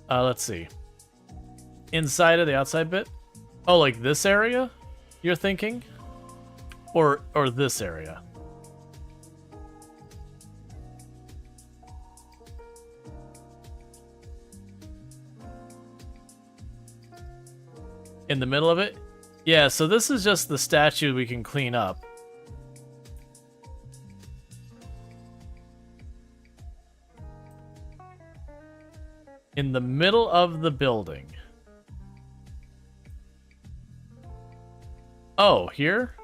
Let's see. Inside of the outside bit? Oh, like this area? You're thinking? Or this area? In the middle of it? Yeah, so this is just the statue we can clean up. In the middle of the building. Oh, here?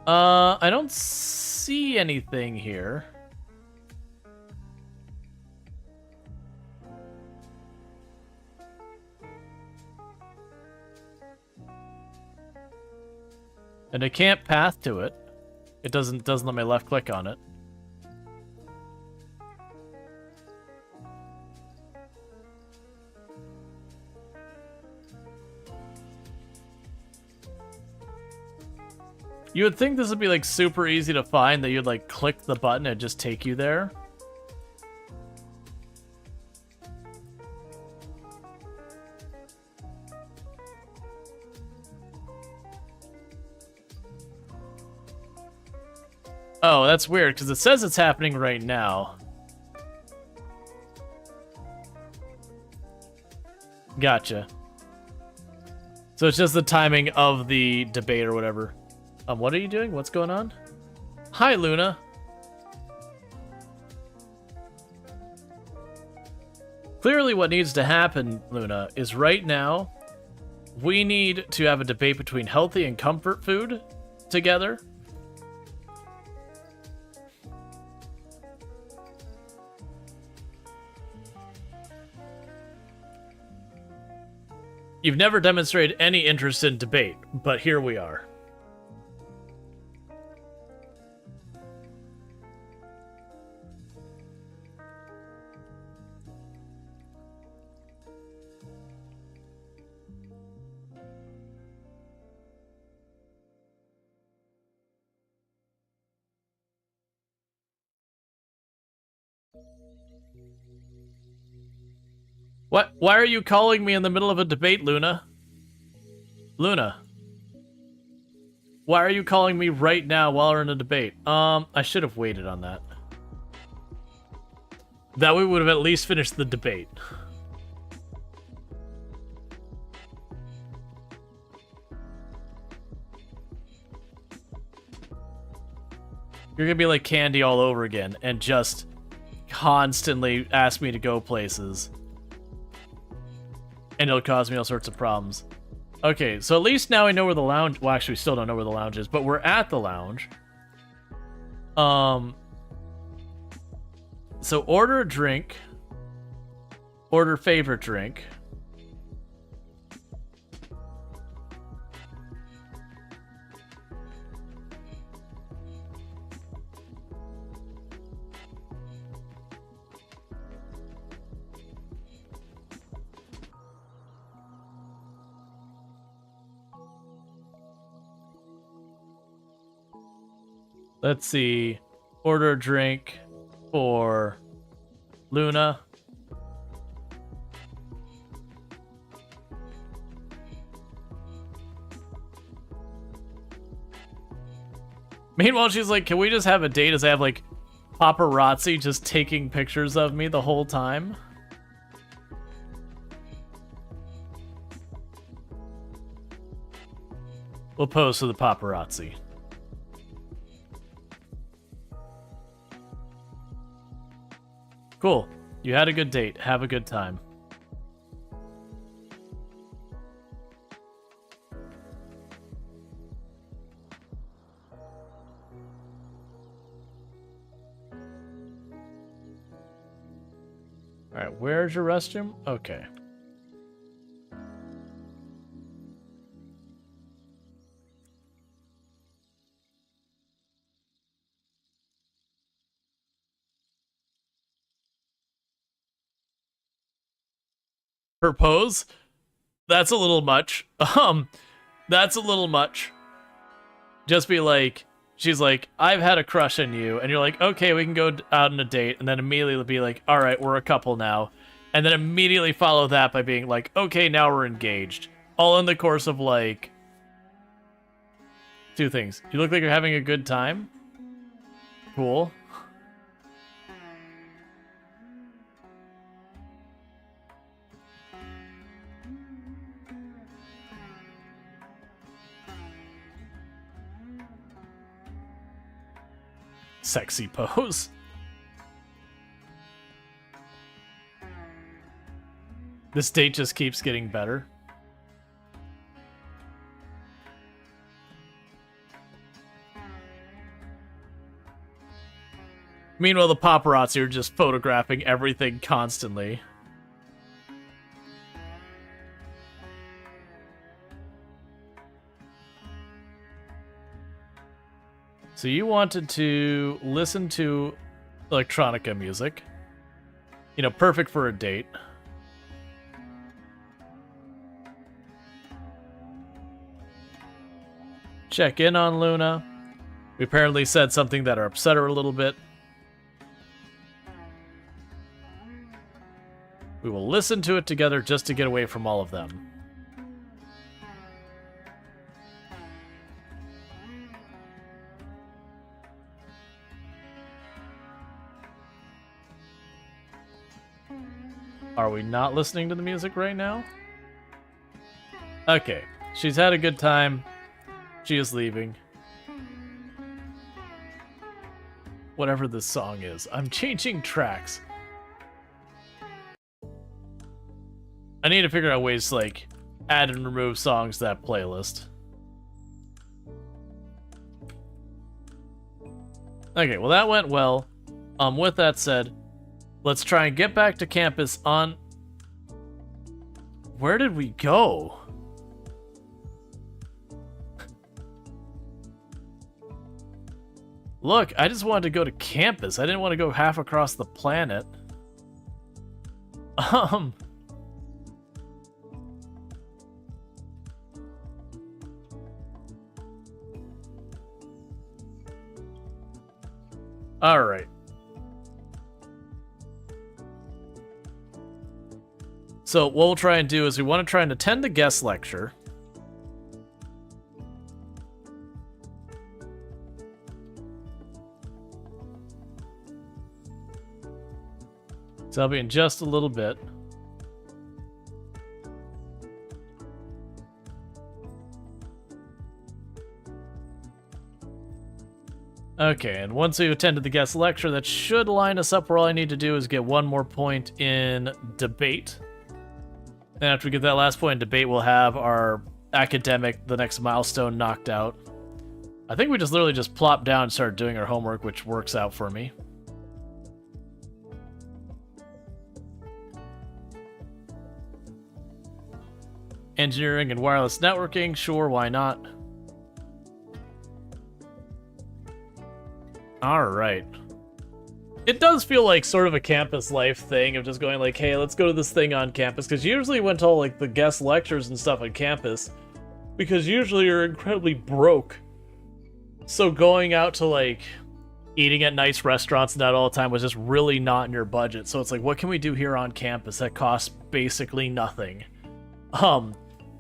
I don't see anything here. And I can't path to it. It doesn't let me left click on it. You would think this would be like super easy to find, that you'd like click the button and just take you there. Oh, that's weird, because it says it's happening right now. Gotcha. So it's just the timing of the debate or whatever. What are you doing? What's going on? Hi, Luna. Clearly what needs to happen, Luna, is right now we need to have a debate between healthy and comfort food together. You've never demonstrated any interest in debate, but here we are. What? Why are you calling me in the middle of a debate, Luna? Luna. Why are you calling me right now while we're in a debate? I should have waited on that. That way we would have at least finished the debate. You're gonna be like Candy all over again and just constantly ask me to go places. And it'll cause me all sorts of problems. Okay, so at least now I know where the lounge... Well, actually, we still don't know where the lounge is, but we're at the lounge. So order a drink. Order favorite drink. Let's see. Order a drink for Luna. Meanwhile, she's like, can we just have a date as I have, like, paparazzi just taking pictures of me the whole time? We'll pose for the paparazzi. Cool. You had a good date. Have a good time. Alright, where's your restroom? Okay. Her pose? That's a little much. That's a little much. Just be like, she's like, I've had a crush on you, and you're like, okay, we can go out on a date, and then immediately be like, all right, we're a couple now, and then immediately follow that by being like, okay, now we're engaged. All in the course of, like, 2 things. You look like you're having a good time. Cool. Sexy pose. This date just keeps getting better. Meanwhile, the paparazzi are just photographing everything constantly. So you wanted to listen to electronica music. You know, perfect for a date. Check in on Luna. We apparently said something that upset her a little bit. We will listen to it together just to get away from all of them. Are we not listening to the music right now? Okay, she's had a good time. She is leaving. Whatever this song is. I'm changing tracks. I need to figure out ways to, like, add and remove songs to that playlist. Okay, well that went well. With that said, let's try and get back to campus on... Where did we go? Look, I just wanted to go to campus. I didn't want to go half across the planet. Alright. So what we'll try and do is we want to try and attend the guest lecture. So I'll be in just a little bit. Okay, and once we attended the guest lecture, that should line us up where all I need to do is get one more point in debate. And after we get that last point in debate, we'll have our academic, the next milestone, knocked out. I think we just literally just plop down and start doing our homework, which works out for me. Engineering and wireless networking, sure, why not? Alright. It does feel like sort of a campus life thing of just going like, hey, let's go to this thing on campus, because you usually went to all like the guest lectures and stuff on campus, because usually you're incredibly broke. So going out to like eating at nice restaurants and that all the time was just really not in your budget. So it's like, what can we do here on campus that costs basically nothing?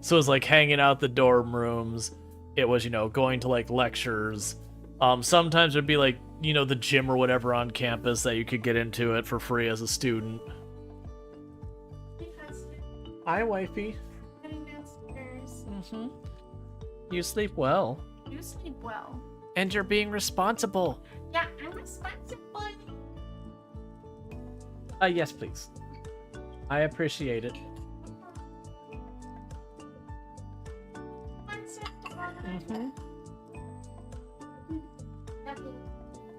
So it was like hanging out the dorm rooms. It was, you know, going to like lectures. Sometimes it'd be like, you know, the gym or whatever on campus that you could get into it for free as a student. Hi, wifey. Heading downstairs. Mm-hmm. You sleep well. You sleep well. And you're being responsible. Yeah, I'm responsible. Yes, please. I appreciate it. Mm-hmm.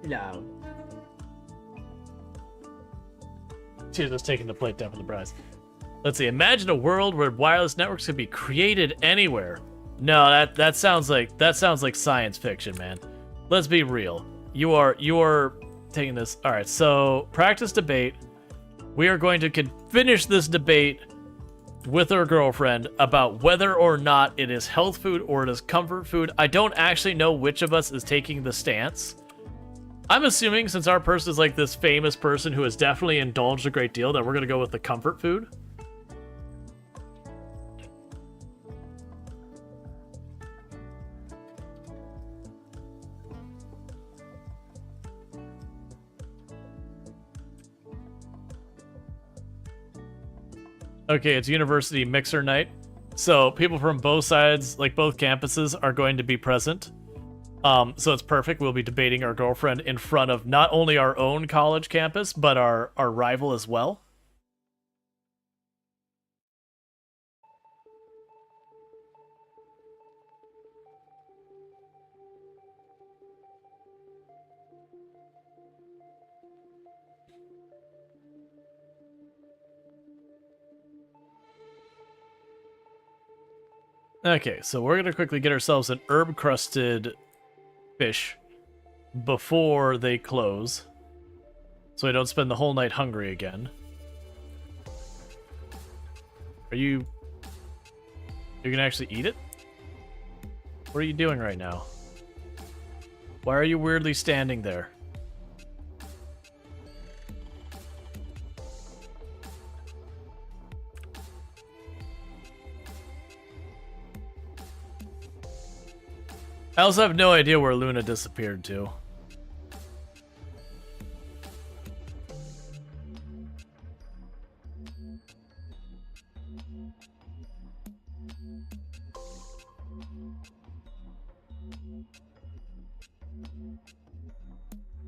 No. She's just taking the plate down for the prize. Let's see. Imagine a world where wireless networks could be created anywhere. No, that sounds like science fiction, man. Let's be real. You are taking this. All right. So practice debate. We are going to finish this debate with our girlfriend about whether or not it is health food or it is comfort food. I don't actually know which of us is taking the stance. I'm assuming since our person is like this famous person who has definitely indulged a great deal that we're going to go with the comfort food. Okay, it's university mixer night. So people from both sides, like both campuses, are going to be present. So it's perfect. We'll be debating our girlfriend in front of not only our own college campus, but our rival as well. Okay, so we're going to quickly get ourselves an herb-crusted fish before they close, so I don't spend the whole night hungry again. You're gonna actually eat it? What are you doing right now? Why are you weirdly standing there? I also have no idea where Luna disappeared to.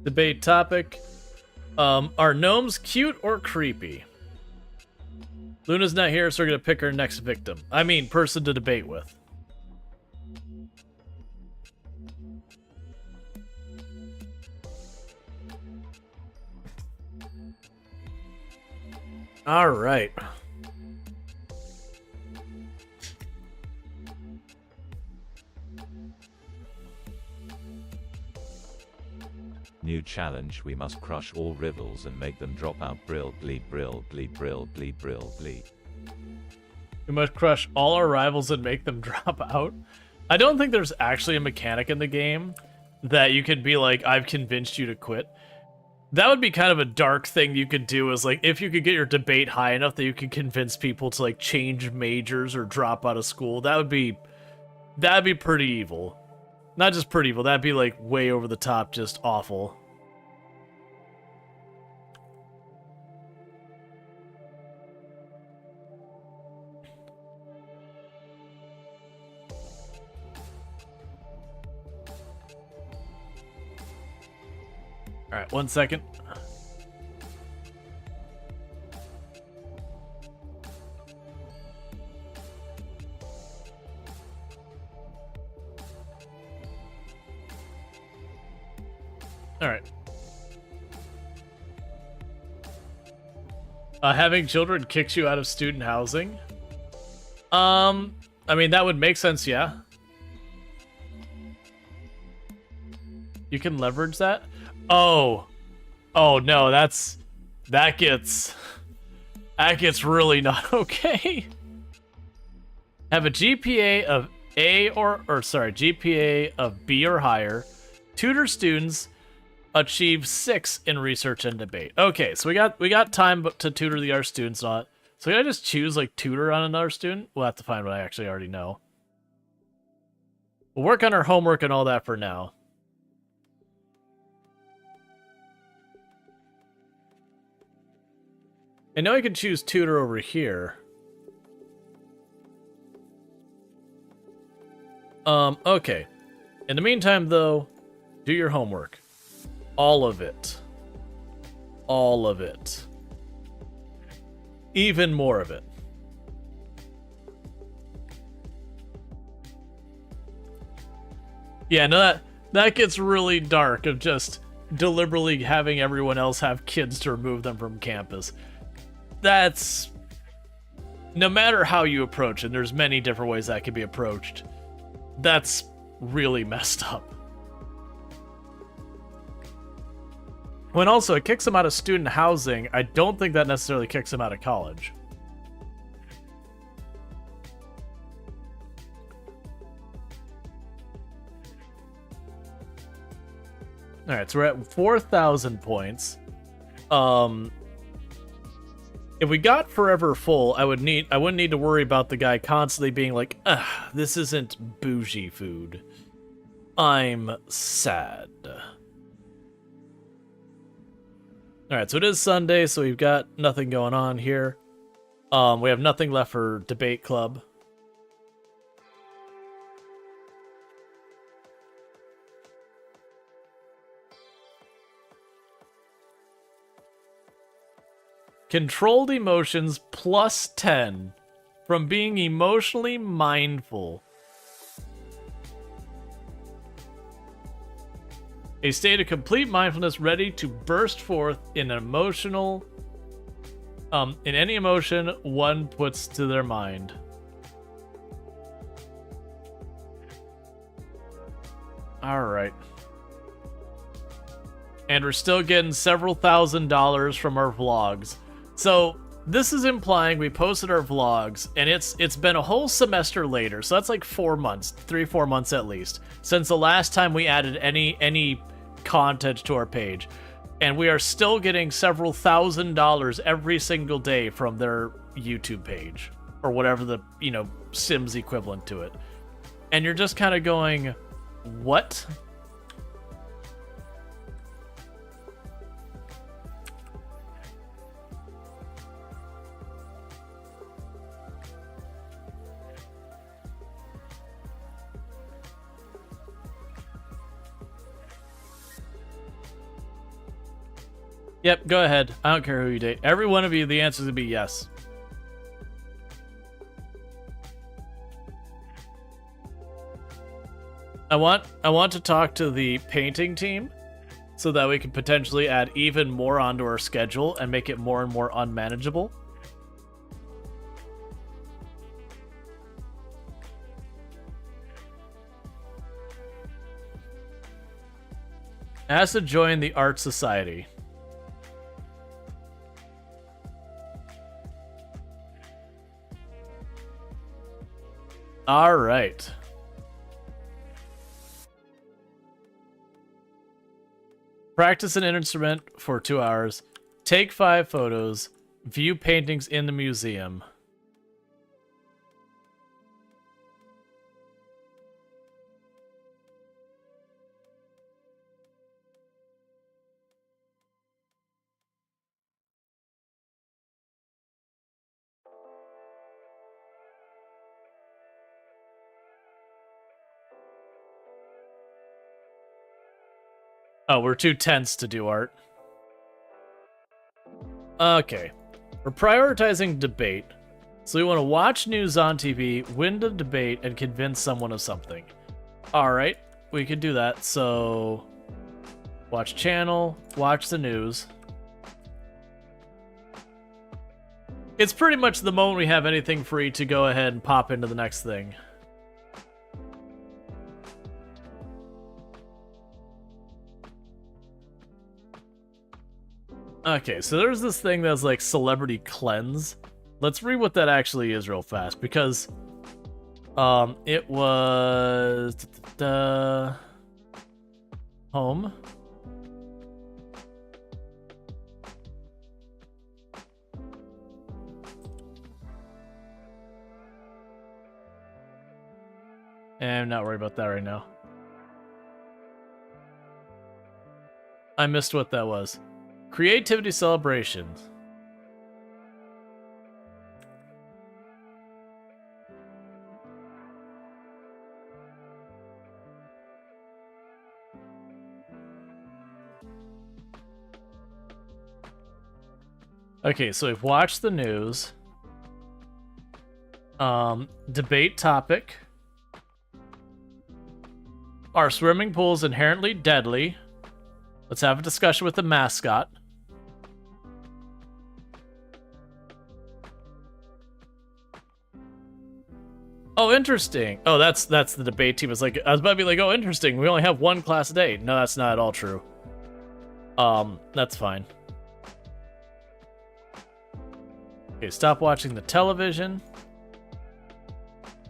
Debate topic. Are gnomes cute or creepy? Luna's not here, so we're gonna pick her next victim. I mean, person to debate with. All right. New challenge: we must crush all rivals and make them drop out. Brill, bleed, brill, bleed, brill, bleed, brill, bleed. We must crush all our rivals and make them drop out. I don't think there's actually a mechanic in the game that you could be like, I've convinced you to quit. That would be kind of a dark thing you could do, is like, if you could get your debate high enough that you could convince people to like change majors or drop out of school, that'd be pretty evil. Not just pretty evil, that'd be like way over the top, just awful. All right, 1 second. All right. Having children kicks you out of student housing. I mean, that would make sense, yeah. You can leverage that? Oh no, that gets really not okay. Have a GPA of A GPA of B or higher. Tutor students achieve 6 in research and debate. Okay, so we got time to tutor our students on it. So can I just choose like tutor on another student? We'll have to find what I actually already know. We'll work on our homework and all that for now. I know I can choose tutor over here. Okay. In the meantime, though, do your homework. All of it. All of it. Even more of it. Yeah, no, that gets really dark, of just deliberately having everyone else have kids to remove them from campus. That's... no matter how you approach it, there's many different ways that could be approached. That's really messed up. When also, it kicks them out of student housing, I don't think that necessarily kicks them out of college. Alright, so we're at 4,000 points. If we got forever full, I wouldn't need to worry about the guy constantly being like, ugh, this isn't bougie food. I'm sad. Alright, so it is Sunday, so we've got nothing going on here. We have nothing left for debate club. Controlled emotions plus 10 from being emotionally mindful. A state of complete mindfulness ready to burst forth in an emotional, in any emotion one puts to their mind. All right. And we're still getting several $1,000s from our vlogs. So this is implying we posted our vlogs, and it's been a whole semester later, so that's like 4 months, 3-4 months at least, since the last time we added any content to our page, and we are still getting several $1,000s every single day from their YouTube page, or whatever the, Sims equivalent to it. And you're just kind of going, what? Yep, go ahead. I don't care who you date. Every one of you, the answer's gonna be yes. I want to talk to the painting team so that we can potentially add even more onto our schedule and make it more and more unmanageable. Has to join the art society. All right. Practice an instrument for 2 hours. Take 5 photos. View paintings in the museum. Oh, we're too tense to do art. Okay. We're prioritizing debate. So we want to watch news on TV, win the debate, and convince someone of something. Alright, we could do that. So, watch channel, watch the news. It's pretty much the moment we have anything free to go ahead and pop into the next thing. Okay, so there's this thing that's like celebrity cleanse. Let's read what that actually is real fast, because it was home. And I'm not worried about that right now. I missed what that was. Creativity celebrations. Okay, so we've watched the news. Debate topic. Are swimming pools inherently deadly? Let's have a discussion with the mascot. Oh, interesting. Oh, that's the debate team. It's like, I was about to be like, oh, interesting. We only have one class a day. No, that's not at all true. That's fine. Okay, stop watching the television.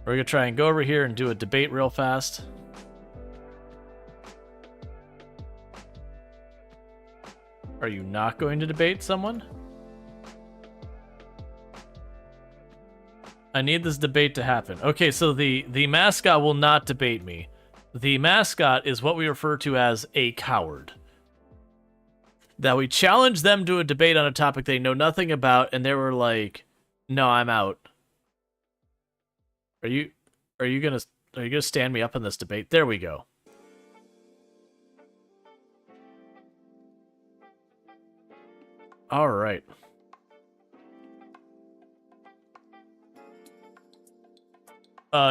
We're gonna try and go over here and do a debate real fast. Are you not going to debate someone? I need this debate to happen. Okay, so the mascot will not debate me. The mascot is what we refer to as a coward. That we challenged them to a debate on a topic they know nothing about, and they were like, "No, I'm out." Are you gonna stand me up in this debate? There we go. All right.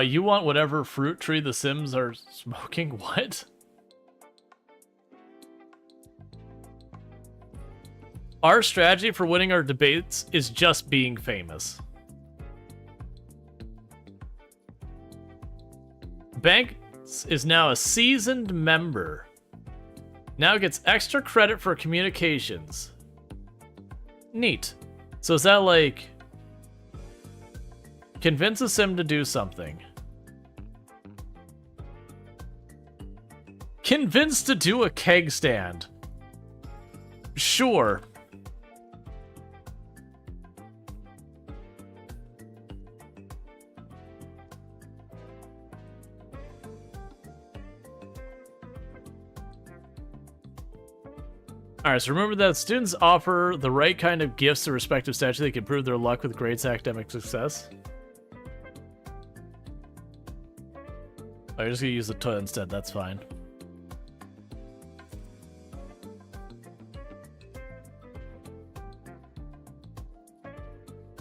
You want whatever fruit tree the Sims are smoking? What? Our strategy for winning our debates is just being famous. Banks is now a seasoned member. Now gets extra credit for communications. Neat. So is that like... Convince a sim to do something. Convince to do a keg stand. Sure. Alright, so remember that students offer the right kind of gifts to respective statue. They can prove their luck with grades academic success. Oh, you're just gonna use the toilet instead, that's fine.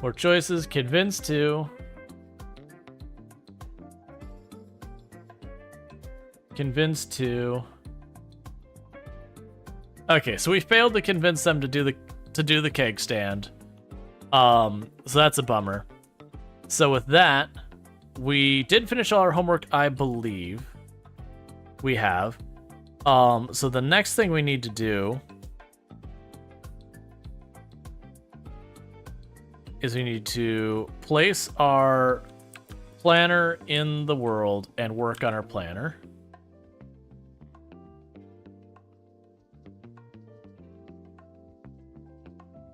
More choices. Convince to. Convince to. Okay, so we failed to convince them to do the keg stand. So that's a bummer. So with that, we did finish all our homework, I believe. We have. So the next thing we need to do is we need to place our planner in the world and work on our planner.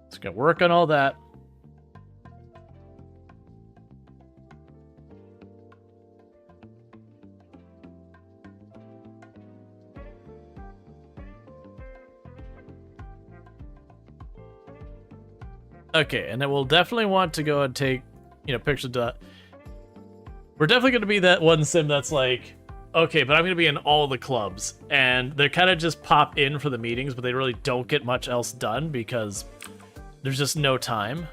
So gonna work on all that. Okay, and then we'll definitely want to go and take, pictures of that. We're definitely going to be that one sim that's like, okay, but I'm going to be in all the clubs. And they kind of just pop in for the meetings, but they really don't get much else done because there's just no time.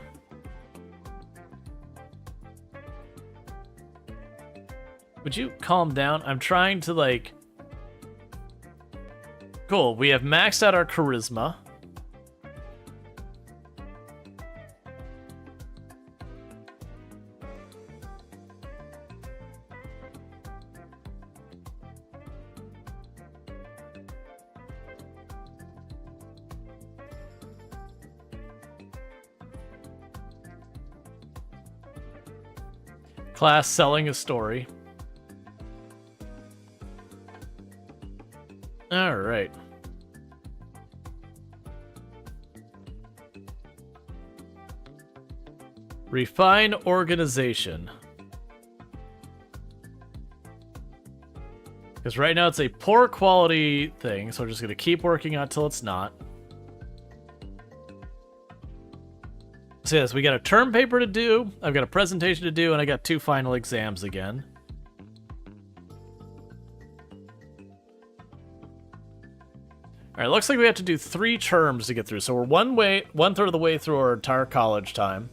Would you calm down? I'm trying to, like... Cool, we have maxed out our charisma. Class selling a story. All right. Refine organization. Because right now it's a poor quality thing, so we're just going to keep working on it till it's not. So yes, we got a term paper to do, I've got a presentation to do, and I got 2 final exams again. Alright, looks like we have to do 3 terms to get through, so we're one third of the way through our entire college time.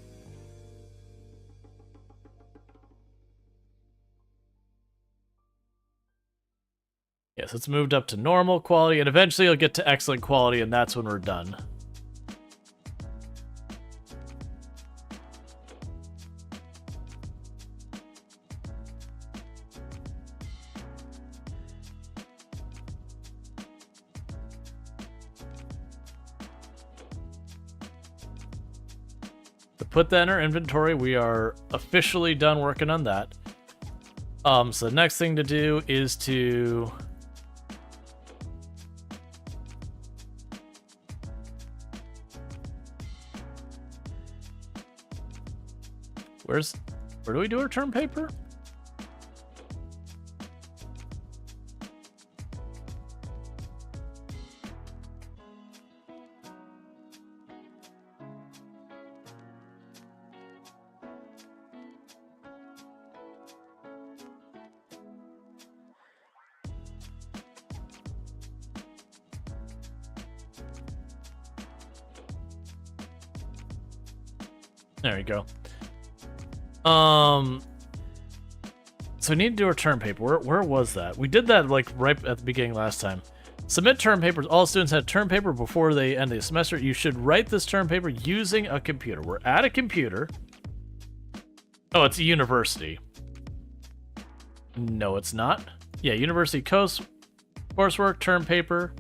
Yes, it's moved up to normal quality, and eventually it'll get to excellent quality, and that's when we're done. Put that in our inventory. We are officially done working on that. So the next thing to do is to... Where do we do our term paper? There we go. So we need to do our term paper. Where was that? We did that like right at the beginning last time. Submit term papers. All students have term paper before they end the semester. You should write this term paper using a computer. We're at a computer. Oh, it's a university. No, it's not. Yeah, university coursework, term paper.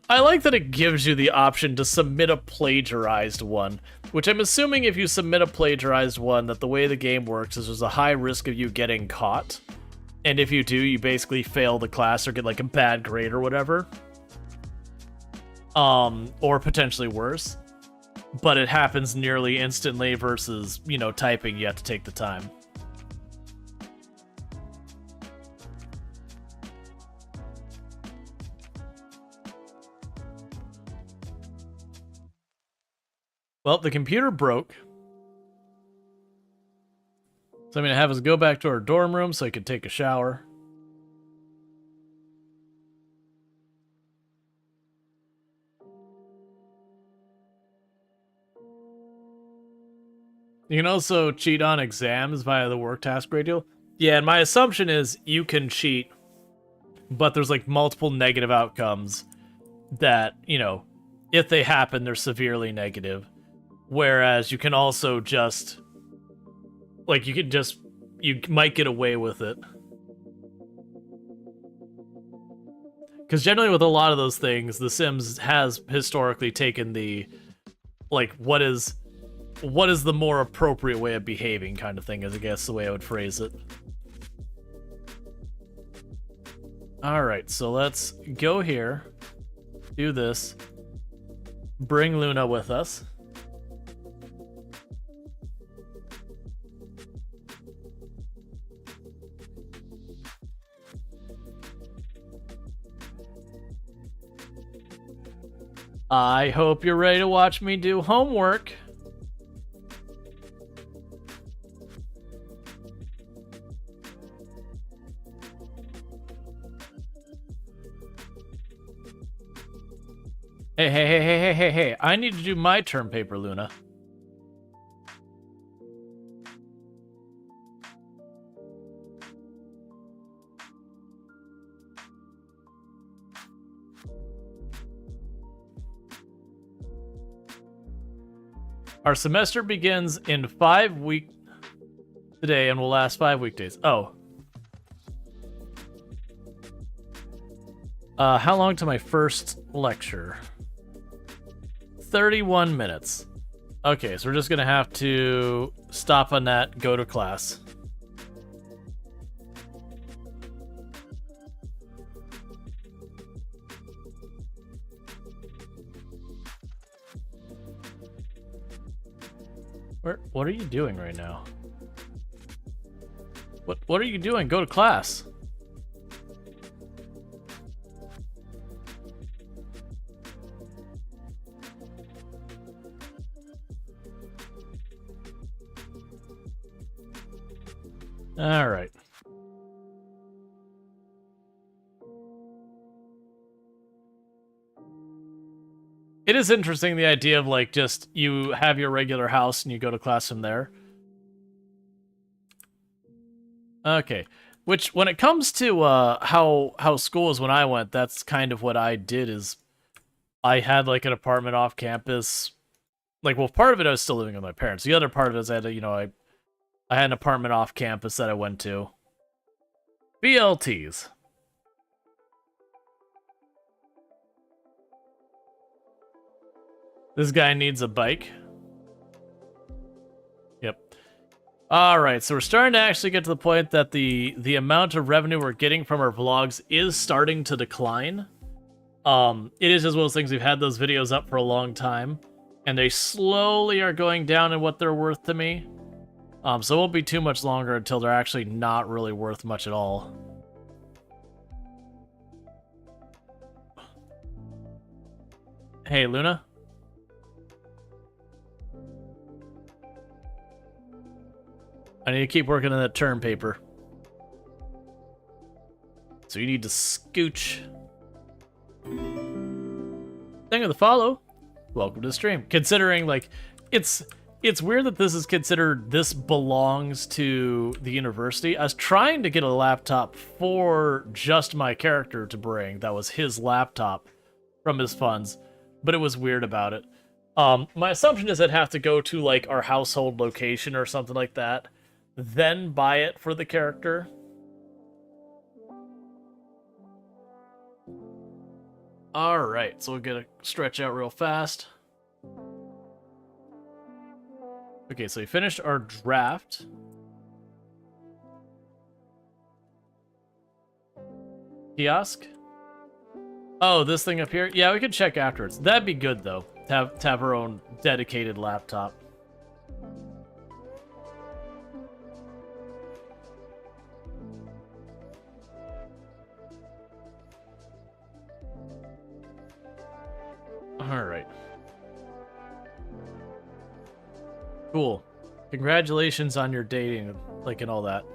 I like that it gives you the option to submit a plagiarized one, which I'm assuming if you submit a plagiarized one, that the way the game works is there's a high risk of you getting caught. And if you do, you basically fail the class or get like a bad grade or whatever. Or potentially worse. But it happens nearly instantly versus, typing, you have to take the time. Well, the computer broke. So I'm going to have us go back to our dorm room so I can take a shower. You can also cheat on exams via the work task radial. Yeah, and my assumption is you can cheat, but there's like multiple negative outcomes that, you know, if they happen, they're severely negative. Whereas you can also just, like, you might get away with it. Because generally with a lot of those things, The Sims has historically taken the, like, what is the more appropriate way of behaving kind of thing, is I guess the way I would phrase it. Alright, so let's go here, do this, bring Luna with us. I hope you're ready to watch me do homework. Hey, I need to do my term paper, Luna. Our semester begins in 5 weeks today and will last 5 weekdays. Oh. How long to my first lecture? 31 minutes. Okay, so we're just gonna have to stop on that, go to class. What are you doing right now? What are you doing? Go to class. All right. It is interesting, the idea of, like, just you have your regular house and you go to class from there. Okay. Which, when it comes to how school is when I went, that's kind of what I did. Is I had, like, an apartment off campus. Like, well, part of it I was still living with my parents. The other part of it is I had I had an apartment off campus that I went to. BLTs. This guy needs a bike. Yep. Alright, so we're starting to actually get to the point that the amount of revenue we're getting from our vlogs is starting to decline. It is just one of those things, we've had those videos up for a long time, and they slowly are going down in what they're worth to me. So it won't be too much longer until they're actually not really worth much at all. Hey, Luna? I need to keep working on that term paper. So you need to scooch. Thank you for the follow. Welcome to the stream. Considering, like, it's weird that this is considered, this belongs to the university. I was trying to get a laptop for just my character to bring. That was his laptop from his funds, but it was weird about it. My assumption is I'd have to go to, like, our household location or something like that, then buy it for the character. Alright, so we'll get a stretch out real fast. Okay, so we finished our draft. Kiosk? Oh, this thing up here? Yeah, we could check afterwards. That'd be good, though, to have our own dedicated laptop. Alright. Cool. Congratulations on your dating, like, and all that.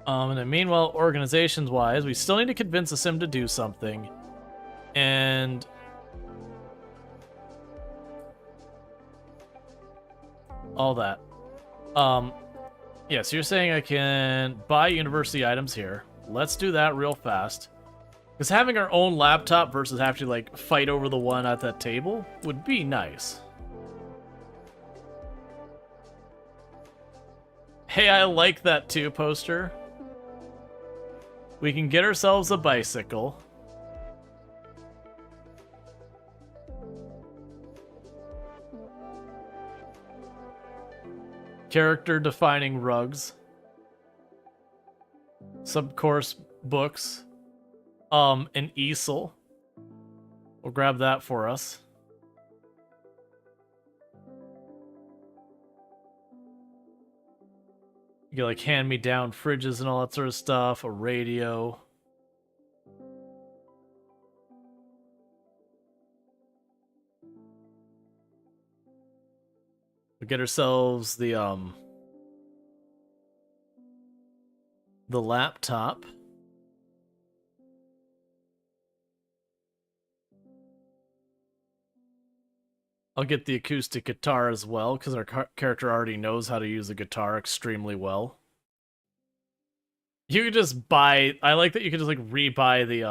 And then meanwhile, organizations-wise, we still need to convince the sim to do something. And all that. Yeah, so you're saying I can buy university items here. Let's do that real fast. Because having our own laptop versus having to, like, fight over the one at that table would be nice. Hey, I like that too, poster. We can get ourselves a bicycle. Character-defining rugs. Subcourse books. An easel. We'll grab that for us. You get, like, hand-me-down fridges and all that sort of stuff. A radio. We get ourselves the laptop. I'll get the acoustic guitar as well, because our character already knows how to use a guitar extremely well. You could just buy... I like that you could just, like, rebuy the,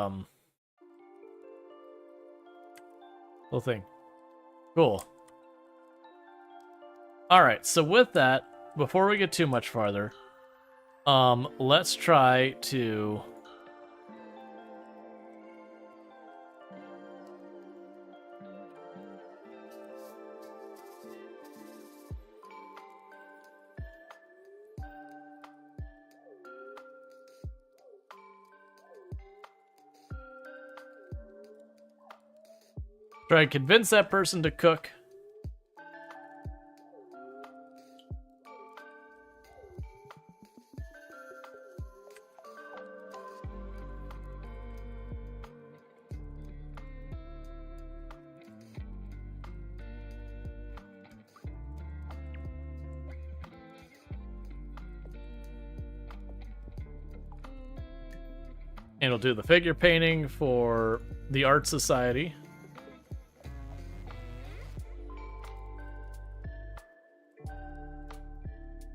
whole thing. Cool. Alright, so with that, before we get too much farther, let's try to... try and convince that person to cook. And we'll do the figure painting for the Art Society.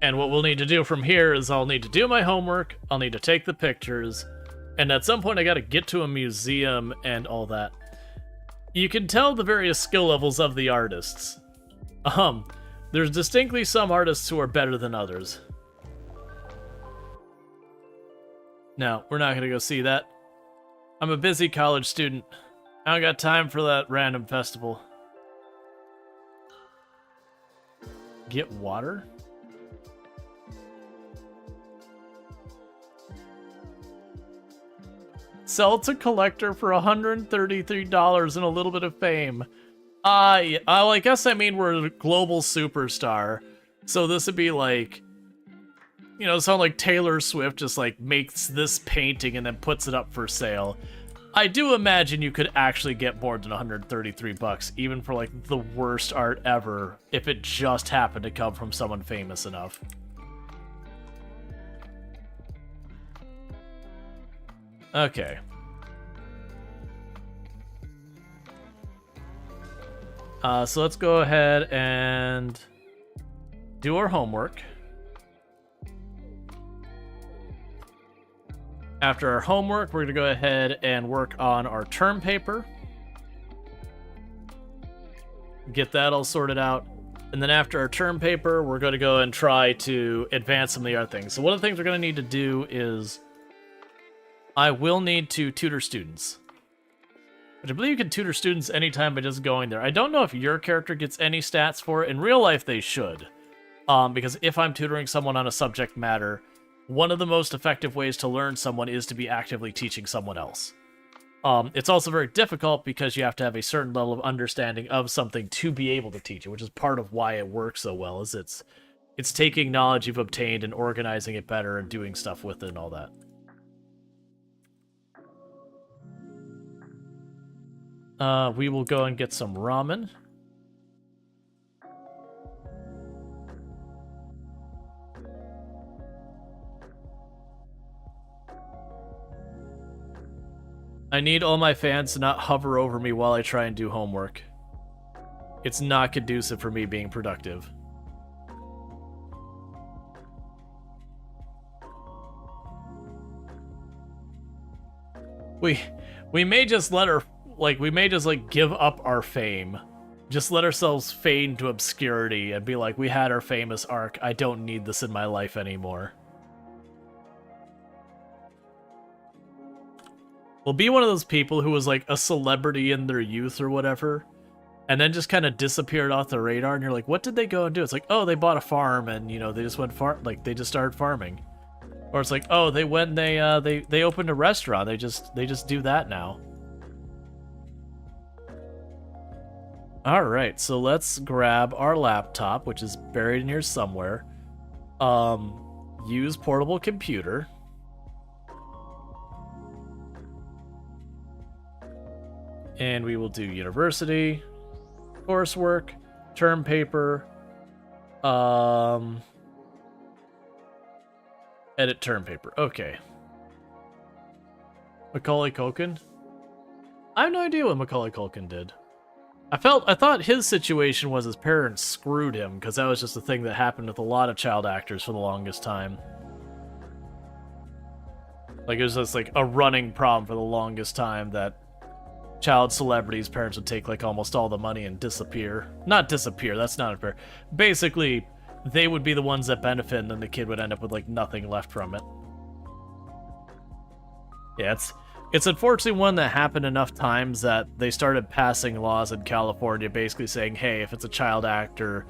And what we'll need to do from here is I'll need to do my homework, I'll need to take the pictures, and at some point I gotta get to a museum and all that. You can tell the various skill levels of the artists. There's distinctly some artists who are better than others. No, we're not gonna go see that. I'm a busy college student. I don't got time for that random festival. Get water? Sell to collector for $133 and a little bit of fame. Yeah, well, I guess I mean we're a global superstar. So this would be like, you know, sound like Taylor Swift just like makes this painting and then puts it up for sale. I do imagine you could actually get more than 133 bucks, even for like the worst art ever, if it just happened to come from someone famous enough. Okay. So let's go ahead and do our homework. After our homework, we're going to go ahead and work on our term paper. Get that all sorted out. And then after our term paper, we're going to go and try to advance some of the other things. So one of the things we're going to need to do is I will need to tutor students. Which I believe you can tutor students anytime by just going there. I don't know if your character gets any stats for it. In real life, they should. Because if I'm tutoring someone on a subject matter, one of the most effective ways to learn someone is to be actively teaching someone else. It's also very difficult because you have to have a certain level of understanding of something to be able to teach it, which is part of why it works so well, is it's taking knowledge you've obtained and organizing it better and doing stuff with it and all that. We will go and get some ramen. I need all my fans to not hover over me while I try and do homework. It's not conducive for me being productive. we may just let her, like, we may just, like, give up our fame. Just let ourselves fade into obscurity and be like, we had our famous arc. I don't need this in my life anymore. We'll be one of those people who was, like, a celebrity in their youth or whatever, and then just kind of disappeared off the radar, and you're like, what did they go and do? It's like, oh, they bought a farm, and, you know, they just went like, they just started farming. Or it's like, oh, they went and they opened a restaurant. They just do that now. All right, so let's grab our laptop, which is buried in here somewhere. Use portable computer. And we will do university, coursework, term paper, edit term paper. Okay. Macaulay Culkin? I have no idea what Macaulay Culkin did. I thought his situation was his parents screwed him, because that was just a thing that happened with a lot of child actors for the longest time. Like, it was just, like, a running problem for the longest time that child celebrities' parents would take, like, almost all the money and disappear. Not disappear, that's not fair. Basically, they would be the ones that benefit, and then the kid would end up with, like, nothing left from it. Yeah, it's unfortunately one that happened enough times that they started passing laws in California basically saying, hey, if it's a child actor,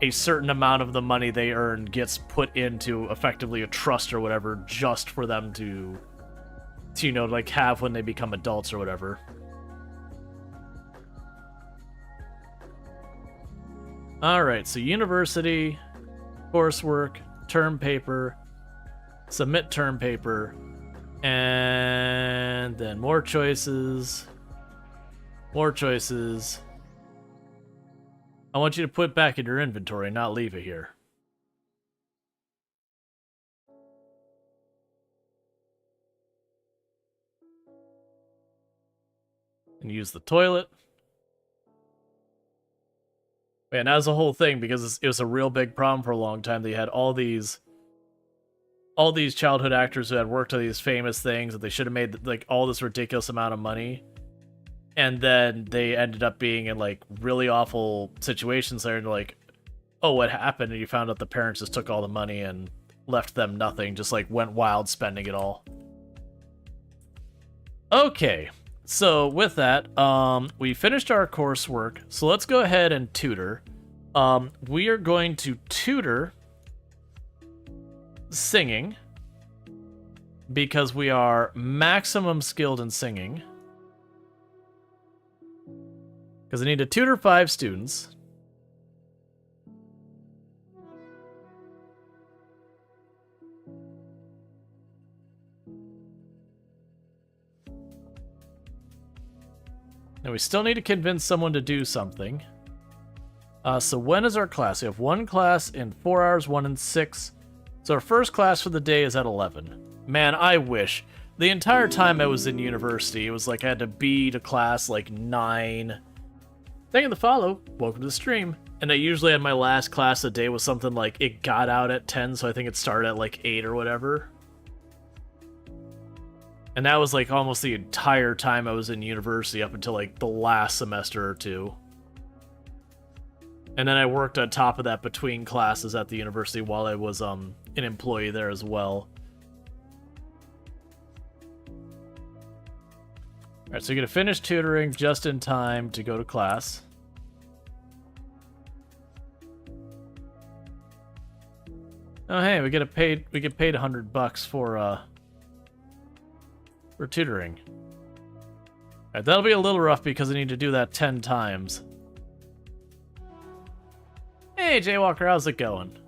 a certain amount of the money they earn gets put into effectively a trust or whatever just for them to you know, like, have when they become adults or whatever. Alright, so university, coursework, term paper, submit term paper, and then more choices. More choices. I want you to put it back in your inventory, not leave it here. And use the toilet. Man, that was the whole thing, because it was a real big problem for a long time. They had all these childhood actors who had worked on these famous things that they should have made, like, all this ridiculous amount of money, and then they ended up being in, like, really awful situations there, and like, oh, what happened? And you found out the parents just took all the money and left them nothing, just, like, went wild spending it all. Okay, so with that, we finished our coursework, so let's go ahead and tutor. We are going to tutor singing, because we are maximum skilled in singing. Because I need to tutor 5 students. And we still need to convince someone to do something. So when is our class? We have 1 class in 4 hours, 1 in 6. So our first class for the day is at 11. Man, I wish. The entire time I was in university, it was like I had to be to class like 9. Thank you for the follow. Welcome to the stream. And I usually had my last class of the day was something like it got out at 10, so I think it started at like 8 or whatever. And that was like almost the entire time I was in university up until like the last semester or 2. And then I worked on top of that between classes at the university while I was an employee there as well. Alright, so you're going to finish tutoring just in time to go to class. Oh hey, we get paid $100 for tutoring. Alright, that'll be a little rough because I need to do that 10 times. Hey, Jaywalker, how's it going?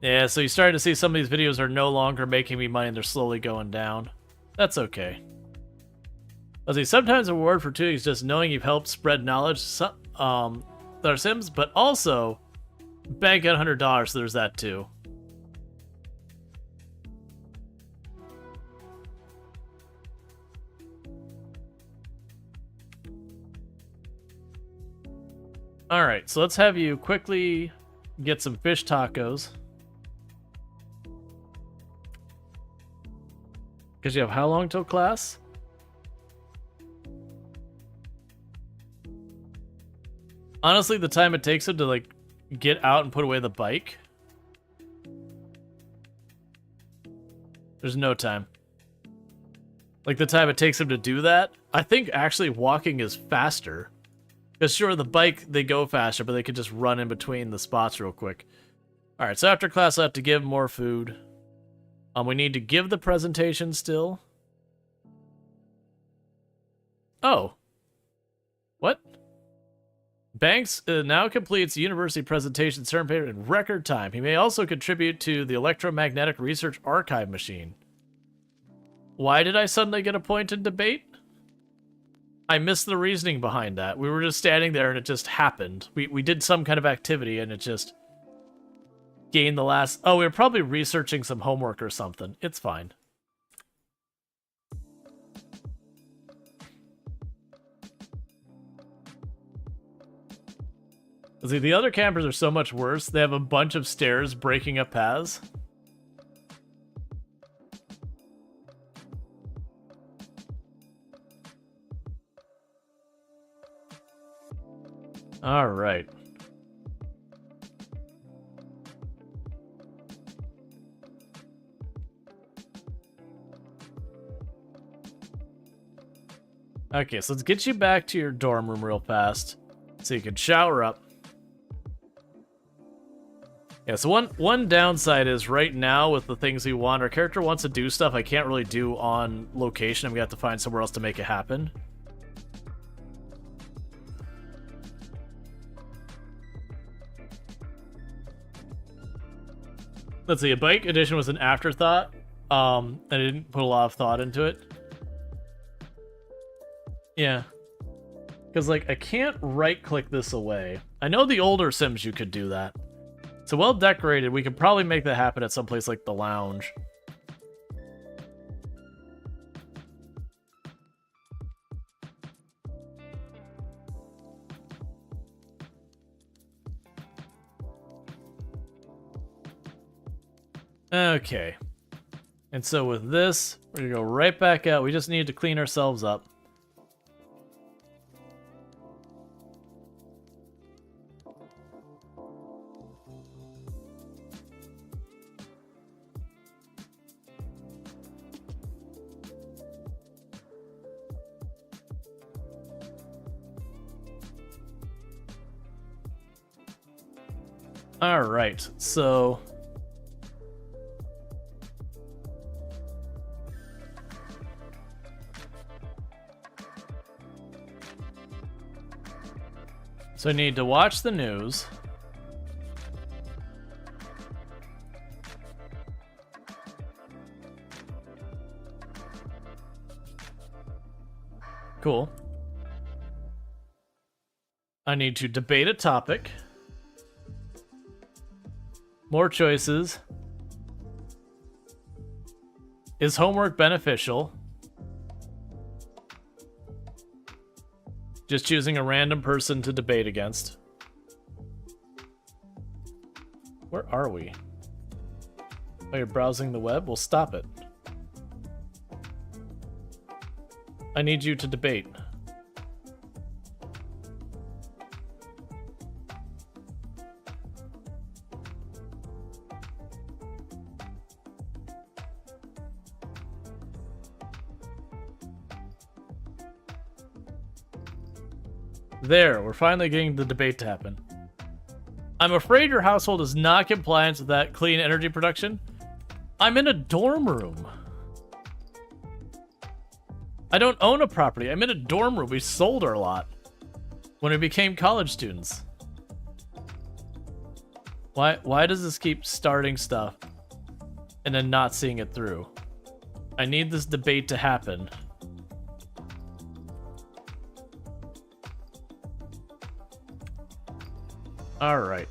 Yeah, so you started to see some of these videos are no longer making me money and they're slowly going down. That's okay. Let's see, sometimes a reward for tutoring is just knowing you've helped spread knowledge with our Sims, but also bank at $100, so there's that too. Alright, so let's have you quickly get some fish tacos. Because you have how long till class? Honestly, the time it takes him to, like, get out and put away the bike. There's no time. Like, the time it takes him to do that, I think actually walking is faster. Because sure, the bike, they go faster, but they can just run in between the spots real quick. Alright, so after class I have to give more food. We need to give the presentation still. Oh. What? Banks now completes university presentation certificate in record time. He may also contribute to the electromagnetic research archive machine. Why did I suddenly get a point in debate? I missed the reasoning behind that. We were just standing there and it just happened. We did some kind of activity and it just gained the last... Oh, we were probably researching some homework or something. It's fine. See, the other campers are so much worse. They have a bunch of stairs breaking up paths. All right. Okay, so let's get you back to your dorm room real fast so you can shower up. Yeah, so one downside is right now with the things we want, our character wants to do stuff I can't really do on location. I'm gonna have to find somewhere else to make it happen. Let's see, a bike edition was an afterthought. I didn't put a lot of thought into it. Yeah. Because, like, I can't right-click this away. I know the older Sims you could do that. So well decorated, we could probably make that happen at some place like the lounge. Okay. And so with this, we're gonna go right back out. We just need to clean ourselves up. All right, so I need to watch the news. Cool. I need to debate a topic. More choices. Is homework beneficial? Just choosing a random person to debate against. Where are we? Oh, you're browsing the web? Well, stop it. I need you to debate. There, we're finally getting the debate to happen. I'm afraid your household is not compliant with that clean energy production. I'm in a dorm room. I don't own a property. I'm in a dorm room. We sold our lot when we became college students. Why does this keep starting stuff and then not seeing it through? I need this debate to happen. All right.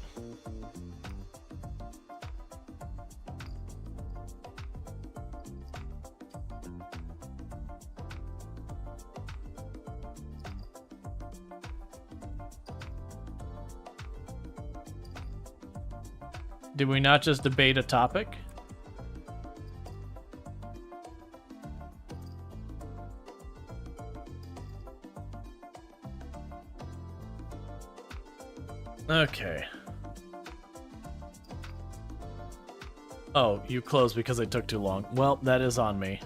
Did we not just debate a topic? Okay. Oh, you closed because they took too long. Well, that is on me.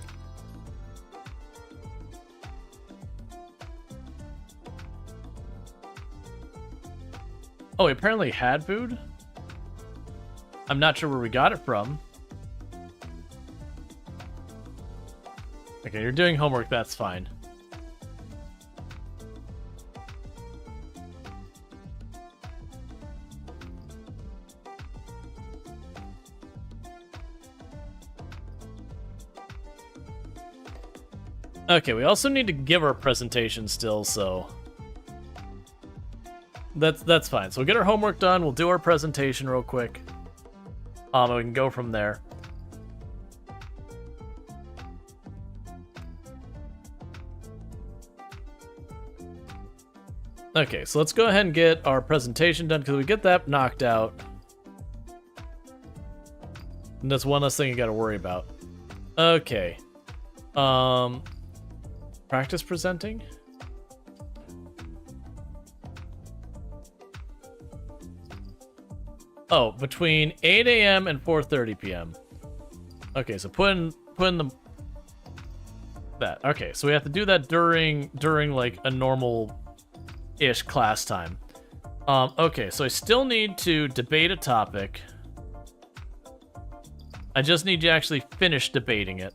Oh, we apparently had food? I'm not sure where we got it from. Okay, you're doing homework, that's fine. Okay, we also need to give our presentation still, so that's fine. So we'll get our homework done, we'll do our presentation real quick. And we can go from there. Okay, so let's go ahead and get our presentation done, because we get that knocked out. And that's one less thing you gotta worry about. Okay. Practice presenting? Oh, between 8 a.m. and 4:30 p.m. Okay, so put in the that. Okay, so we have to do that during like a normal-ish class time. Okay, so I still need to debate a topic. I just need to actually finish debating it.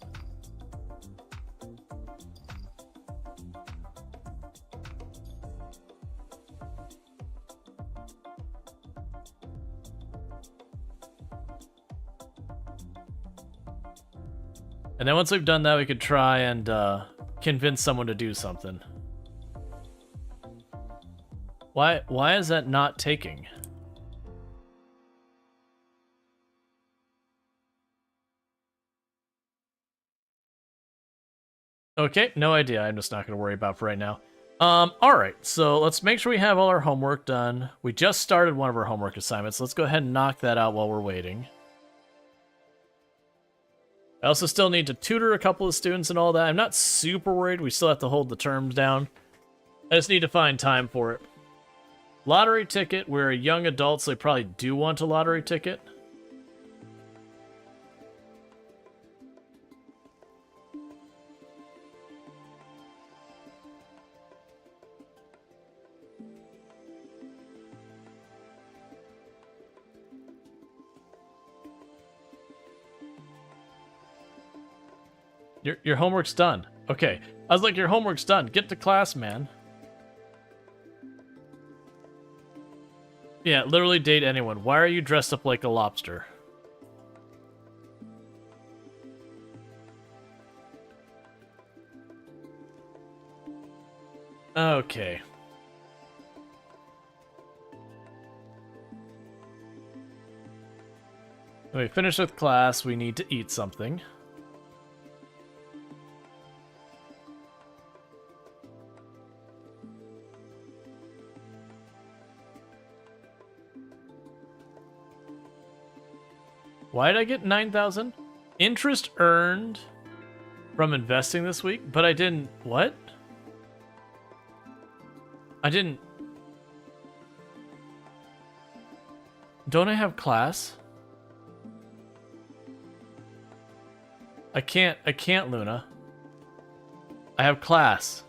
And then once we've done that, we could try and convince someone to do something. Why is that not taking? Okay, no idea. I'm just not going to worry about for right now. Alright, so let's make sure we have all our homework done. We just started one of our homework assignments. Let's go ahead and knock that out while we're waiting. I also still need to tutor a couple of students and all that. I'm not super worried. We still have to hold the terms down. I just need to find time for it. Lottery ticket. We're a young adult, so they probably do want a lottery ticket. Your homework's done. Okay. I was like, your homework's done. Get to class, man. Yeah, literally date anyone. Why are you dressed up like a lobster? Okay. When we finish with class, we need to eat something. Why did I get 9,000? Interest earned from investing this week, but I didn't... What? I didn't... Don't I have class? I can't, Luna. I have class.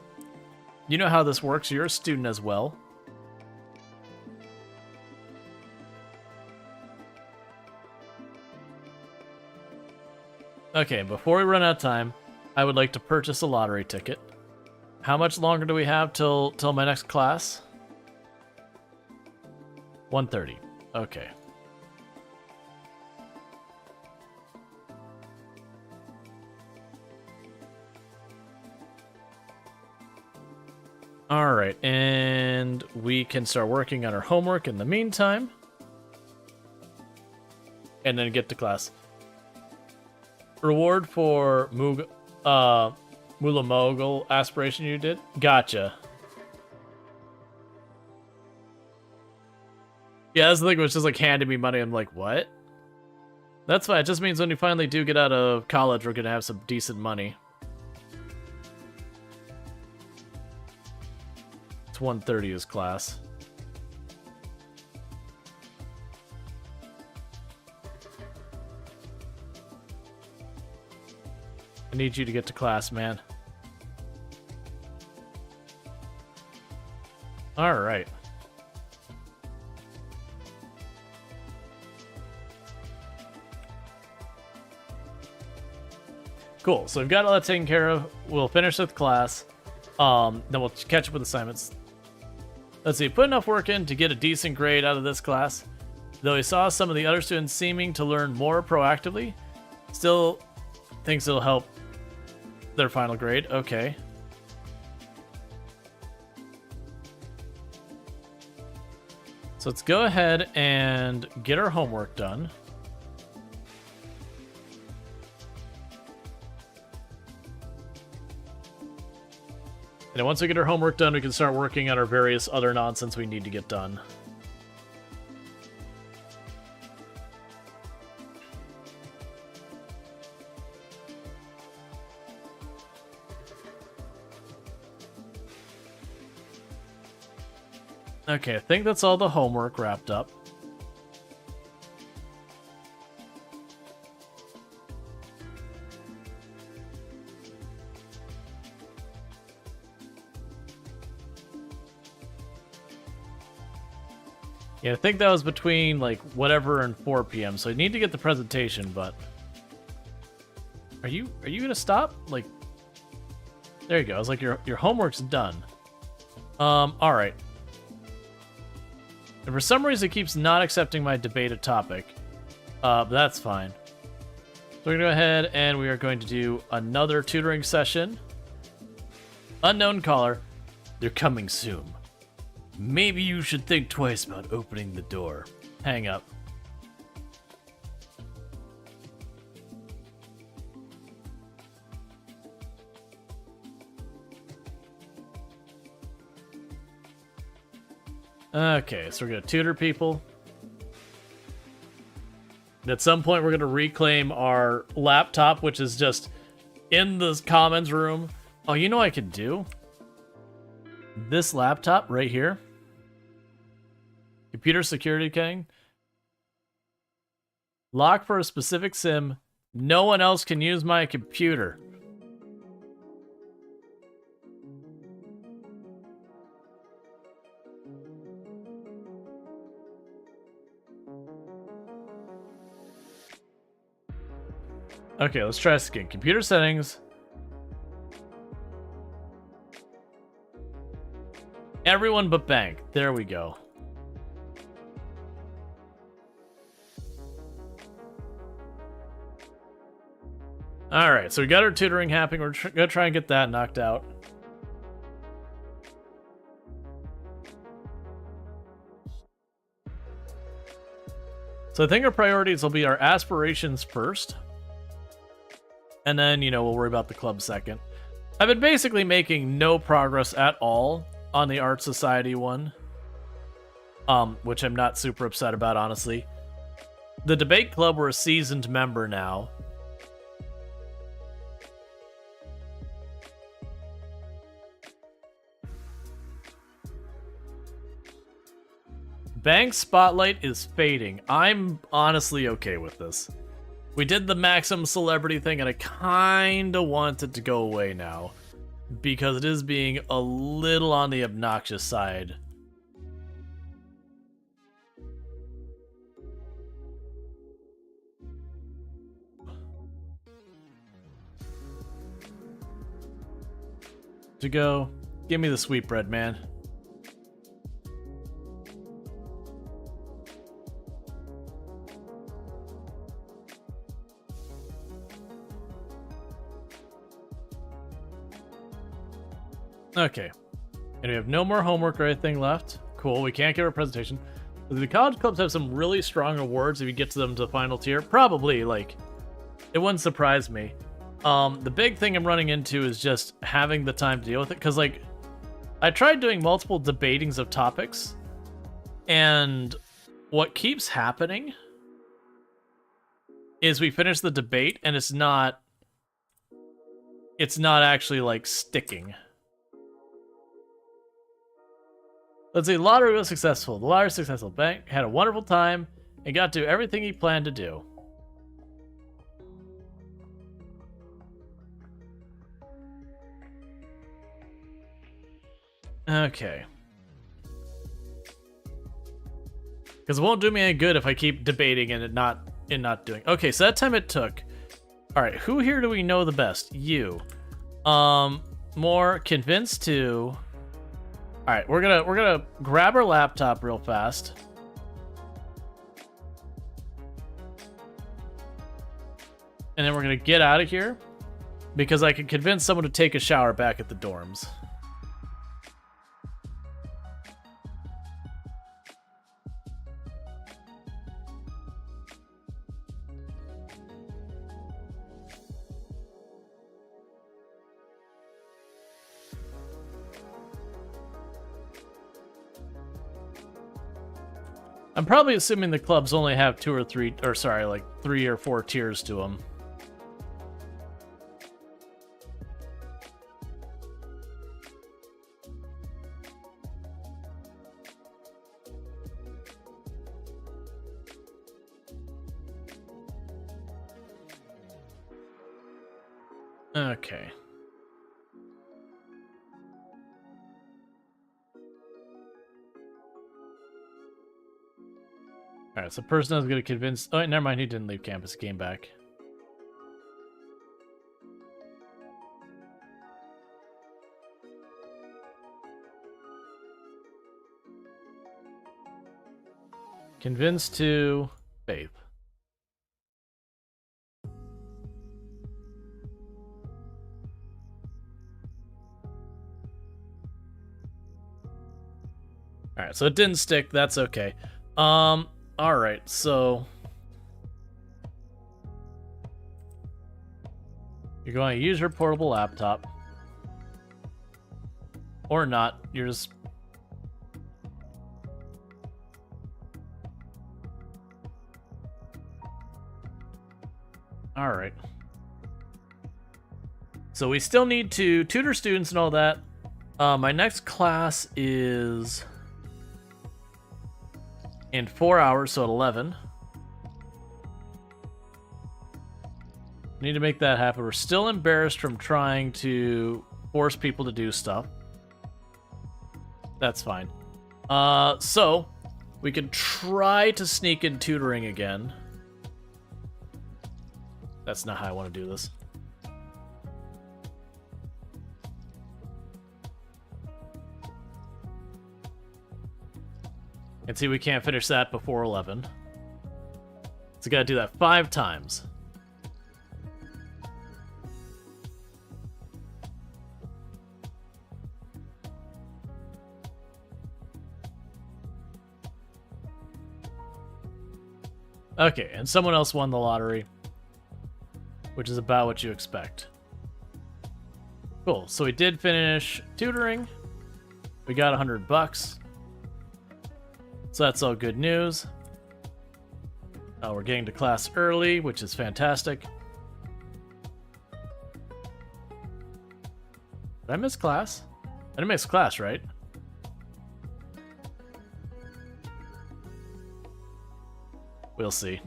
You know how this works. You're a student as well. Okay, before we run out of time, I would like to purchase a lottery ticket. How much longer do we have till my next class? 1:30. Okay. Alright, and we can start working on our homework in the meantime. And then get to class. Reward for Mula Mogul aspiration you did? Gotcha. Yeah, that's the thing, it was just like handing me money. I'm like, what? That's fine. It just means when we finally do get out of college, we're gonna have some decent money. It's 1:30 is class. I need you to get to class, man. Alright. Cool, so we've got all that taken care of. We'll finish with class. Then we'll catch up with assignments. Let's see, put enough work in to get a decent grade out of this class. Though he saw some of the other students seeming to learn more proactively, still thinks it'll help their final grade. Okay. So let's go ahead and get our homework done. And then once we get our homework done, we can start working on our various other nonsense we need to get done. Okay, I think that's all the homework wrapped up. Yeah, I think that was between, like, whatever and 4 p.m., so I need to get the presentation, but... Are you gonna stop? Like... There you go, it's like your homework's done. Alright. And for some reason it keeps not accepting my debated topic. But that's fine. So we're gonna go ahead and we are going to do another tutoring session. Unknown caller. They're coming soon. Maybe you should think twice about opening the door. Hang up. Okay, so we're gonna tutor people. At some point, we're gonna reclaim our laptop, which is just in the commons room. Oh, you know what I could do? This laptop right here. Computer security king. Lock for a specific sim. No one else can use my computer. Okay, let's try this again. Computer settings. Everyone but bank. There we go. Alright, so we got our tutoring happening. We're gonna try and get that knocked out. So I think our priorities will be our aspirations first. And then, you know, we'll worry about the club second. I've been basically making no progress at all on the Art Society one. Which I'm not super upset about, honestly. The Debate Club, we're a seasoned member now. Bank's spotlight is fading. I'm honestly okay with this. We did the maximum celebrity thing, and I kinda want it to go away now. Because it is being a little on the obnoxious side. To go, give me the sweetbread, man. Okay. And we have no more homework or anything left. Cool, we can't give a presentation. The college clubs have some really strong awards if you get to them to the final tier. Probably, like, it wouldn't surprise me. The big thing I'm running into is just having the time to deal with it. Because, like, I tried doing multiple debatings of topics. And what keeps happening is we finish the debate and it's not actually, like, sticking. Let's see, lottery was successful. The lottery was successful. Bank had a wonderful time and got to do everything he planned to do. Okay. Because it won't do me any good if I keep debating and not doing. Okay, so that time it took. All right, who here do we know the best? You. More convinced to. All right, we're gonna grab our laptop real fast. And then we're gonna get out of here because I can convince someone to take a shower back at the dorms. I'm probably assuming the clubs only have 2 or 3, or sorry, like 3 or 4 tiers to them. Okay. Alright, so the person I was going to convince... Oh, never mind, he didn't leave campus, he came back. Convince to Faith. Alright, so it didn't stick, that's okay. Alright, so... You're going to use her portable laptop. Or not, you're just... Alright. So we still need to tutor students and all that. My next class is... in 4 hours, so at 11. Need to make that happen. We're still embarrassed from trying to force people to do stuff. That's fine. So, we can try to sneak in tutoring again. That's not how I want to do this. And see, we can't finish that before 11. So we gotta do that 5 times. Okay, and someone else won the lottery, which is about what you expect. Cool, so we did finish tutoring. We got $100. So that's all good news. We're getting to class early, which is fantastic. Did I miss class? I didn't miss class, right? We'll see.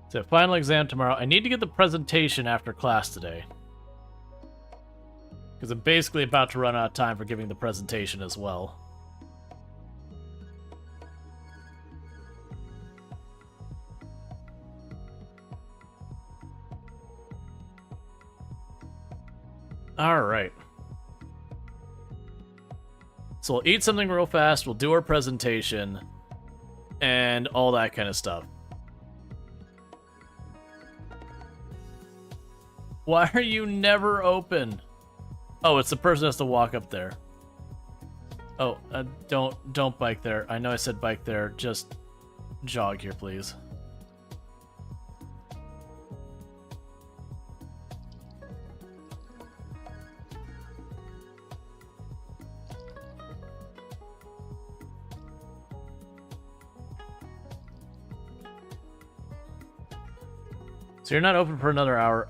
So final exam tomorrow. I need to get the presentation after class today. Because I'm basically about to run out of time for giving the presentation as well. Alright. So we'll eat something real fast, we'll do our presentation, and all that kind of stuff. Why are you never open? Oh, it's the person who has to walk up there. Oh, don't bike there. I know I said bike there. Just jog here, please. So you're not open for another hour.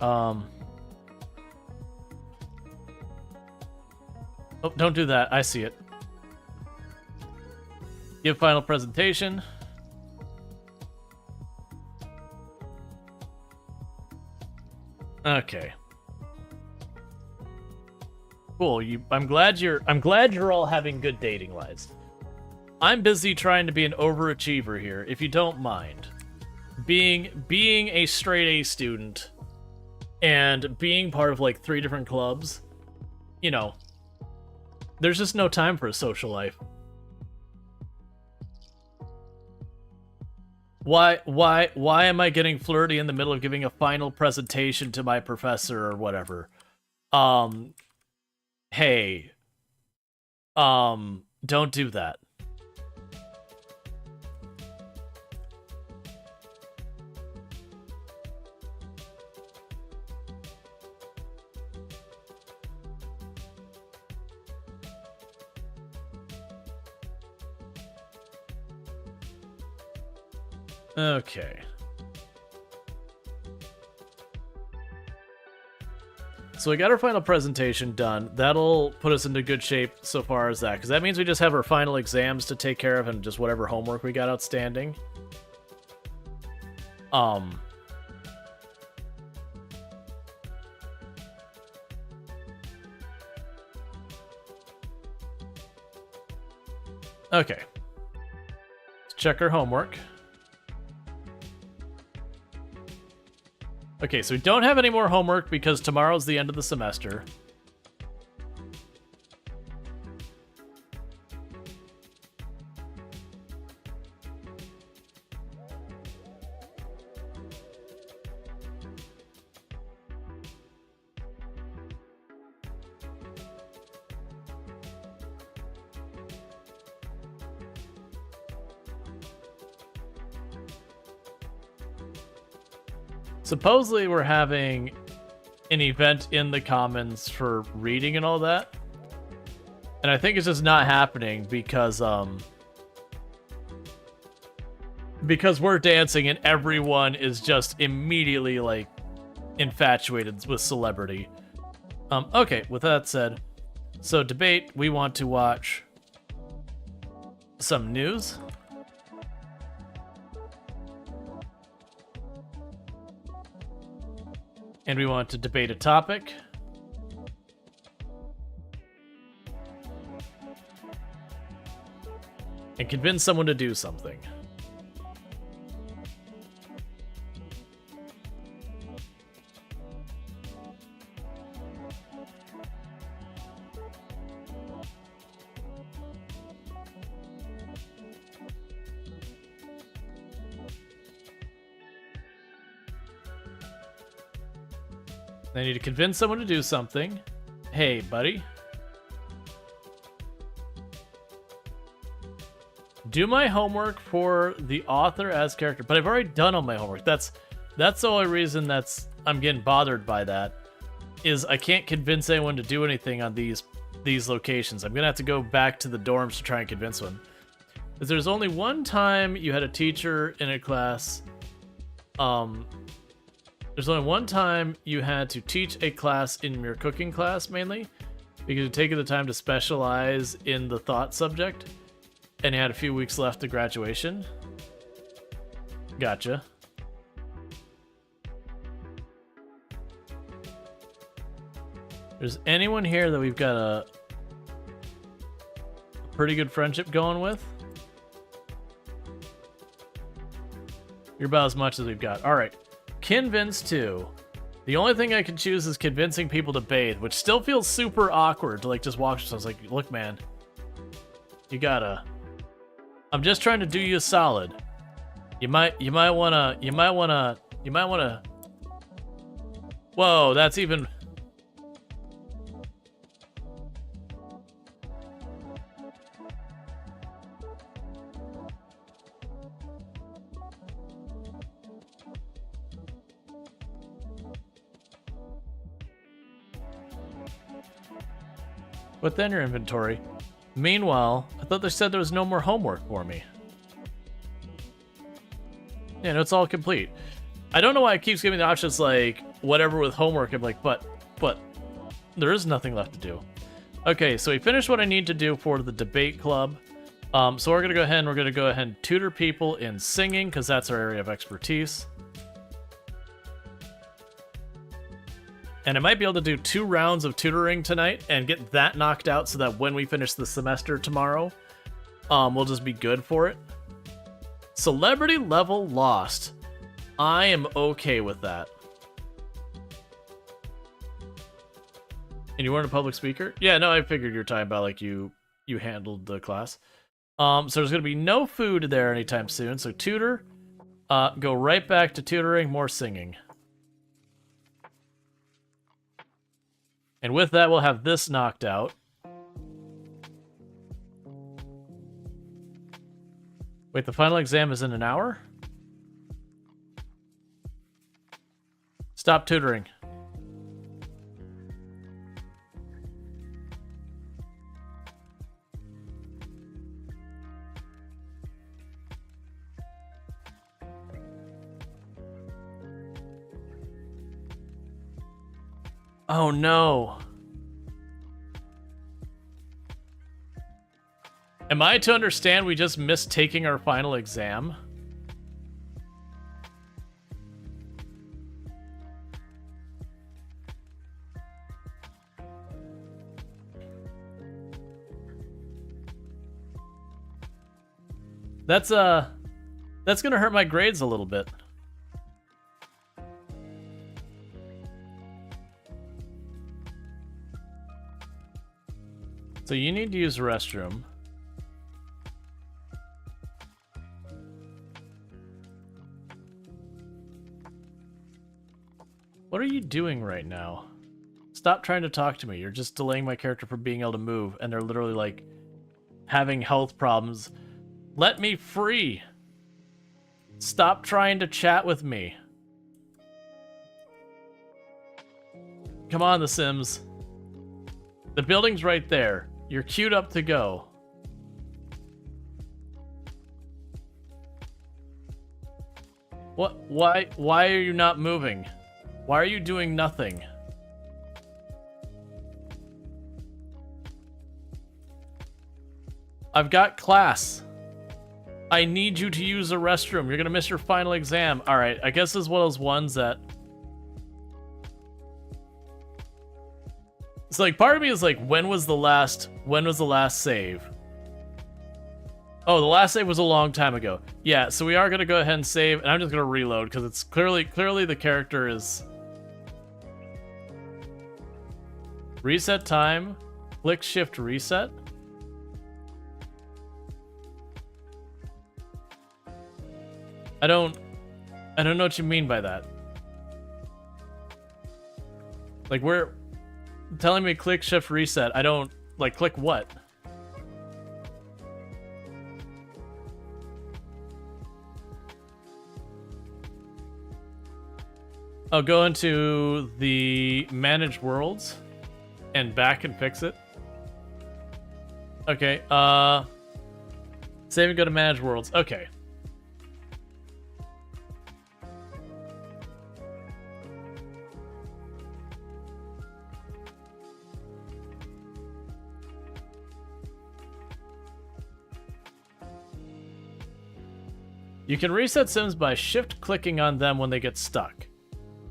Oh, don't do that. I see it. Give final presentation. Okay. Cool. I'm glad you're all having good dating lives. I'm busy trying to be an overachiever here, if you don't mind. Being a straight A student and being part of like 3 different clubs, you know, there's just no time for a social life. Why am I getting flirty in the middle of giving a final presentation to my professor or whatever? Hey. Don't do that. Okay. So we got our final presentation done. That'll put us into good shape so far as that, because that means we just have our final exams to take care of and just whatever homework we got outstanding. Okay. Let's check our homework. Okay, so we don't have any more homework because tomorrow's the end of the semester. Supposedly we're having an event in the commons for reading and all that. And I think it's just not happening because we're dancing and everyone is just immediately like infatuated with celebrity. Okay, with that said, so debate, we want to watch some news. And we want to debate a topic. And convince someone to do something. I need to convince someone to do something. Hey, buddy. Do my homework for the author as character. But I've already done all my homework. That's the only reason I'm getting bothered by that. Is I can't convince anyone to do anything on these locations. I'm gonna have to go back to the dorms to try and convince one. Because there's only one time you had a teacher in a class. There's only one time you had to teach a class in your cooking class, mainly, because you'd taken the time to specialize in the thought subject, and you had a few weeks left to graduation. Gotcha. There's anyone here that we've got a pretty good friendship going with? You're about as much as we've got. All right. Convince 2. The only thing I can choose is convincing people to bathe, which still feels super awkward to like just walk. So I was like, look, man, you gotta. I'm just trying to do you a solid. You might wanna. Whoa, that's even. Put that in your inventory. Meanwhile, I thought they said there was no more homework for me. Yeah, no, it's all complete. I don't know why it keeps giving the options like whatever with homework. I'm like, but there is nothing left to do. Okay, so we finished what I need to do for the debate club. So we're gonna go ahead and tutor people in singing because that's our area of expertise. And I might be able to do 2 rounds of tutoring tonight and get that knocked out so that when we finish the semester tomorrow, we'll just be good for it. Celebrity level lost. I am okay with that. And you weren't a public speaker? Yeah, no, I figured you were talking about like you handled the class. So there's gonna be no food there anytime soon. So tutor, go right back to tutoring, more singing. And with that, we'll have this knocked out. Wait, the final exam is in an hour? Stop tutoring. Oh no. Am I to understand we just missed taking our final exam? That's gonna hurt my grades a little bit. So you need to use the restroom. What are you doing right now? Stop trying to talk to me. You're just delaying my character from being able to move, and they're literally like having health problems. Let me free. Stop trying to chat with me. Come on, The Sims. The building's right there. You're queued up to go. What? Why are you not moving? Why are you doing nothing? I've got class. I need you to use the restroom. You're gonna miss your final exam. Alright, I guess this is one of those ones that... It's like, part of me is like, when was the last save? Oh, the last save was a long time ago. Yeah, so we are gonna go ahead and save, and I'm just gonna reload, because it's clearly the character is... Reset time. Click shift reset. I don't know what you mean by that. Like, we're telling me click shift reset. I don't, like, click what? Oh, go into the manage worlds and back and fix it. Okay, save and go to manage worlds. Okay. You can reset Sims by shift-clicking on them when they get stuck.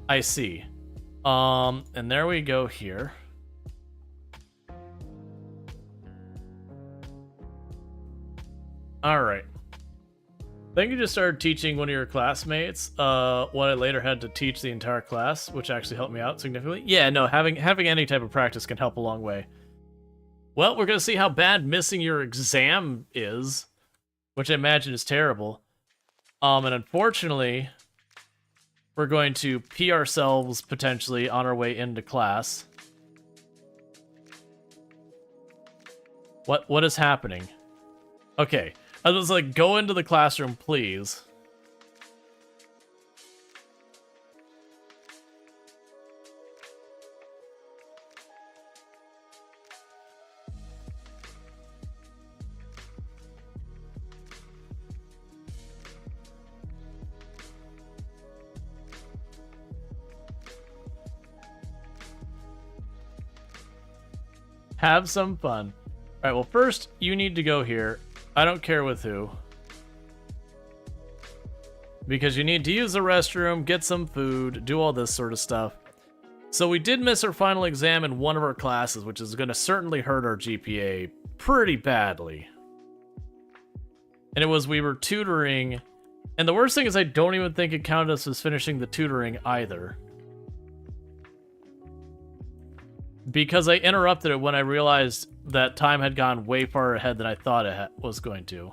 I see. And there we go here. Alright. I think you just started teaching one of your classmates what I later had to teach the entire class, which actually helped me out significantly. Yeah, no, having any type of practice can help a long way. Well, we're going to see how bad missing your exam is, which I imagine is terrible. And unfortunately, we're going to pee ourselves potentially on our way into class. What is happening? Okay. I was like, go into the classroom, please. Have some fun. Alright, well first, you need to go here. I don't care with who. Because you need to use the restroom, get some food, do all this sort of stuff. So we did miss our final exam in one of our classes, which is going to certainly hurt our GPA pretty badly. And it was we were tutoring, and the worst thing is I don't even think it counted us as finishing the tutoring either. Because I interrupted it when I realized that time had gone way far ahead than I thought it was going to.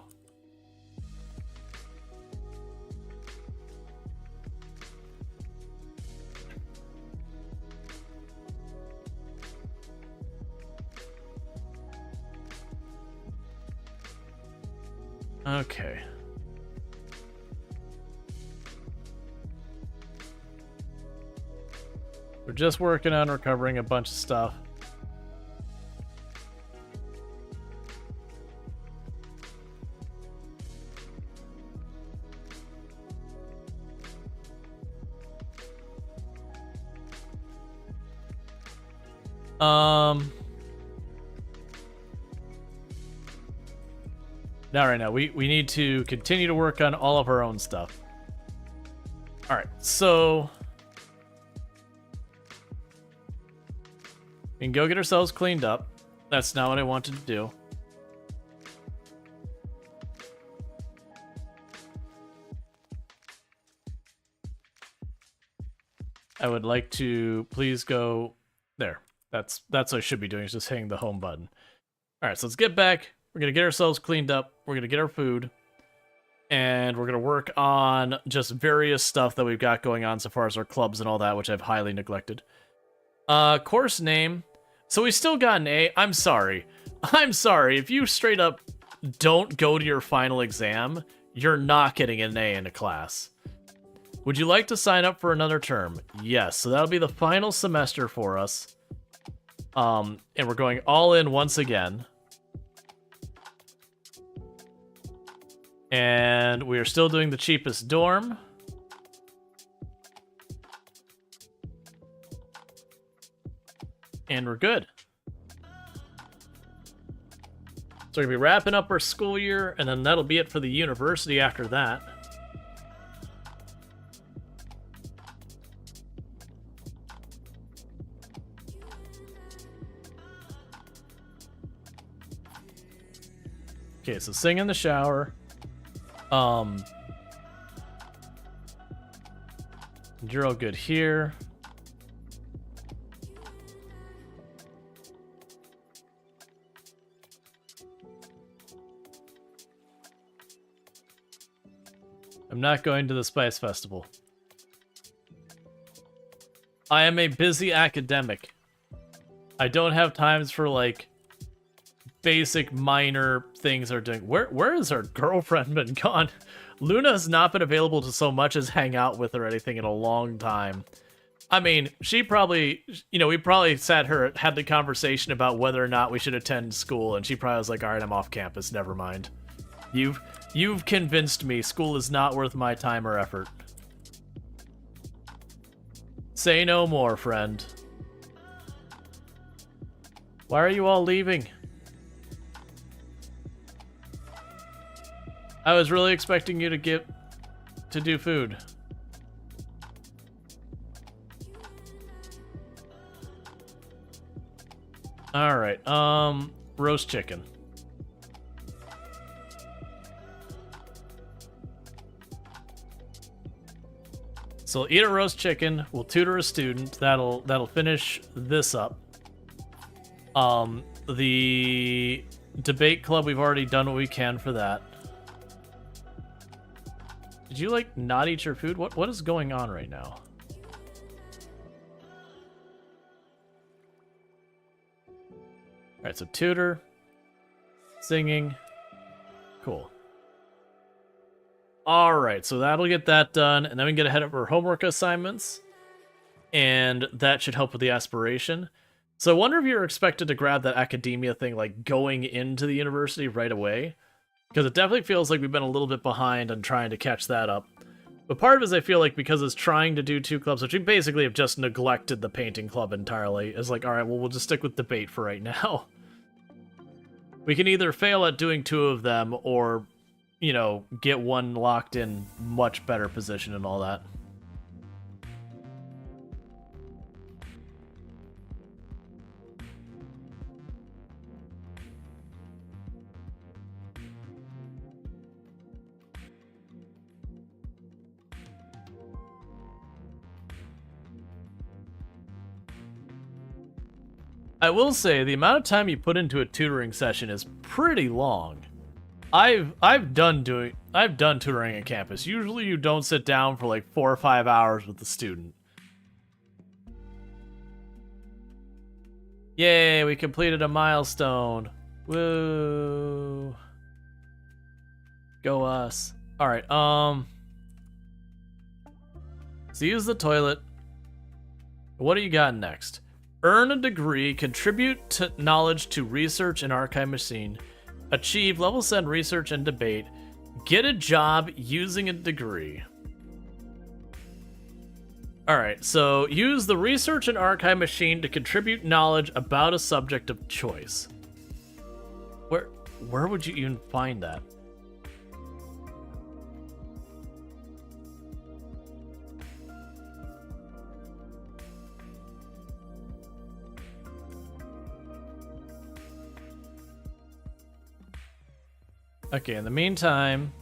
Okay. We're just working on recovering a bunch of stuff. Not right now. We need to continue to work on all of our own stuff. Alright, so we can go get ourselves cleaned up. That's not what I wanted to do. I would like to please go there. That's what I should be doing, is just hitting the home button. Alright, so let's get back. We're going to get ourselves cleaned up. We're going to get our food. And we're going to work on just various stuff that we've got going on so far as our clubs and all that, which I've highly neglected. Course name. So we still got an A. I'm sorry. I'm sorry. If you straight up don't go to your final exam, you're not getting an A in a class. Would you like to sign up for another term? Yes. So that'll be the final semester for us. And we're going all in once again. And we are still doing the cheapest dorm. And we're good. So we're going to be wrapping up our school year, and then that'll be it for the university after that. Okay, so sing in the shower. You're all good here. I'm not going to the Spice Festival. I am a busy academic. I don't have times for, like, basic minor things are doing. Where has our girlfriend been gone? Luna's not been available to so much as hang out with or anything in a long time. I mean, she probably, you know, we probably had the conversation about whether or not we should attend school, and she probably was like, all right, I'm off campus, never mind. You've convinced me school is not worth my time or effort. Say no more, friend. Why are you all leaving? I was really expecting you to do food. Alright, roast chicken. So we'll eat a roast chicken, we'll tutor a student, that'll finish this up. The debate club, we've already done what we can for that. Did you, like, not eat your food? What is going on right now? Alright, so tutor. Singing. Cool. Alright, so that'll get that done, and then we can get ahead of our homework assignments. And that should help with the aspiration. So I wonder if you're expected to grab that academia thing, like, going into the university right away. Because it definitely feels like we've been a little bit behind on trying to catch that up. But part of it is I feel like because it's trying to do two clubs, which we basically have just neglected the painting club entirely, is like, alright, well, we'll just stick with debate for right now. We can either fail at doing two of them, or, you know, get one locked in much better position and all that. I will say the amount of time you put into a tutoring session is pretty long. I've done tutoring at campus. Usually you don't sit down for like 4 or 5 hours with the student. Yay, we completed a milestone. Woo. Go us. All right, so use the toilet. What do you got next? Earn a degree, contribute to knowledge to research and archive machine, achieve level 7 research and debate, get a job using a degree. Alright, so use the research and archive machine to contribute knowledge about a subject of choice. Where would you even find that? Okay, in the meantime,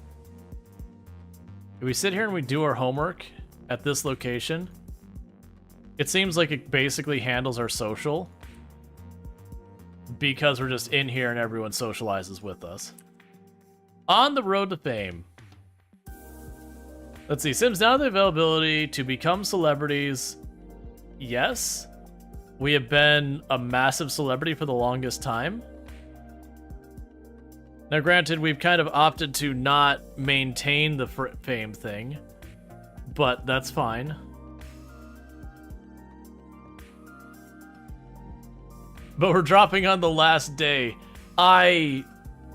if we sit here and we do our homework at this location, it seems like it basically handles our social because we're just in here and everyone socializes with us. On the road to fame. Let's see, Sims now have the availability to become celebrities. Yes, we have been a massive celebrity for the longest time. Now, granted, we've kind of opted to not maintain the fame thing, but that's fine. But we're dropping on the last day. I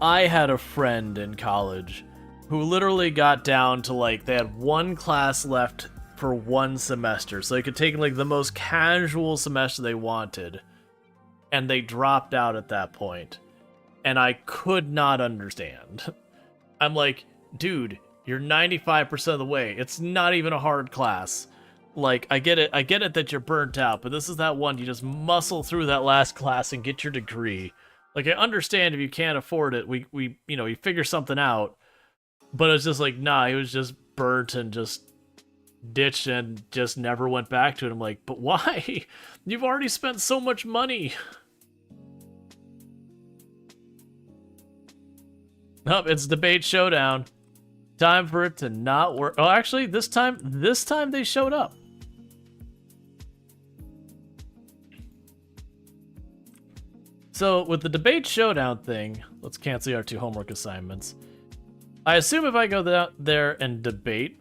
had a friend in college who literally got down to like they had one class left for one semester, so they could take like the most casual semester they wanted, and they dropped out at that point. And I could not understand. I'm like, dude, you're 95% of the way. It's not even a hard class. Like, I get it that you're burnt out, but this is that one you just muscle through that last class and get your degree. Like, I understand if you can't afford it, we you know, you figure something out. But it's just like, nah, he was just burnt and just ditched and just never went back to it. I'm like, but why? You've already spent so much money. Nope, it's debate showdown. Time for it to not work. Oh, actually, this time they showed up. So with the debate showdown thing, let's cancel our 2 homework assignments. I assume if I go there and debate,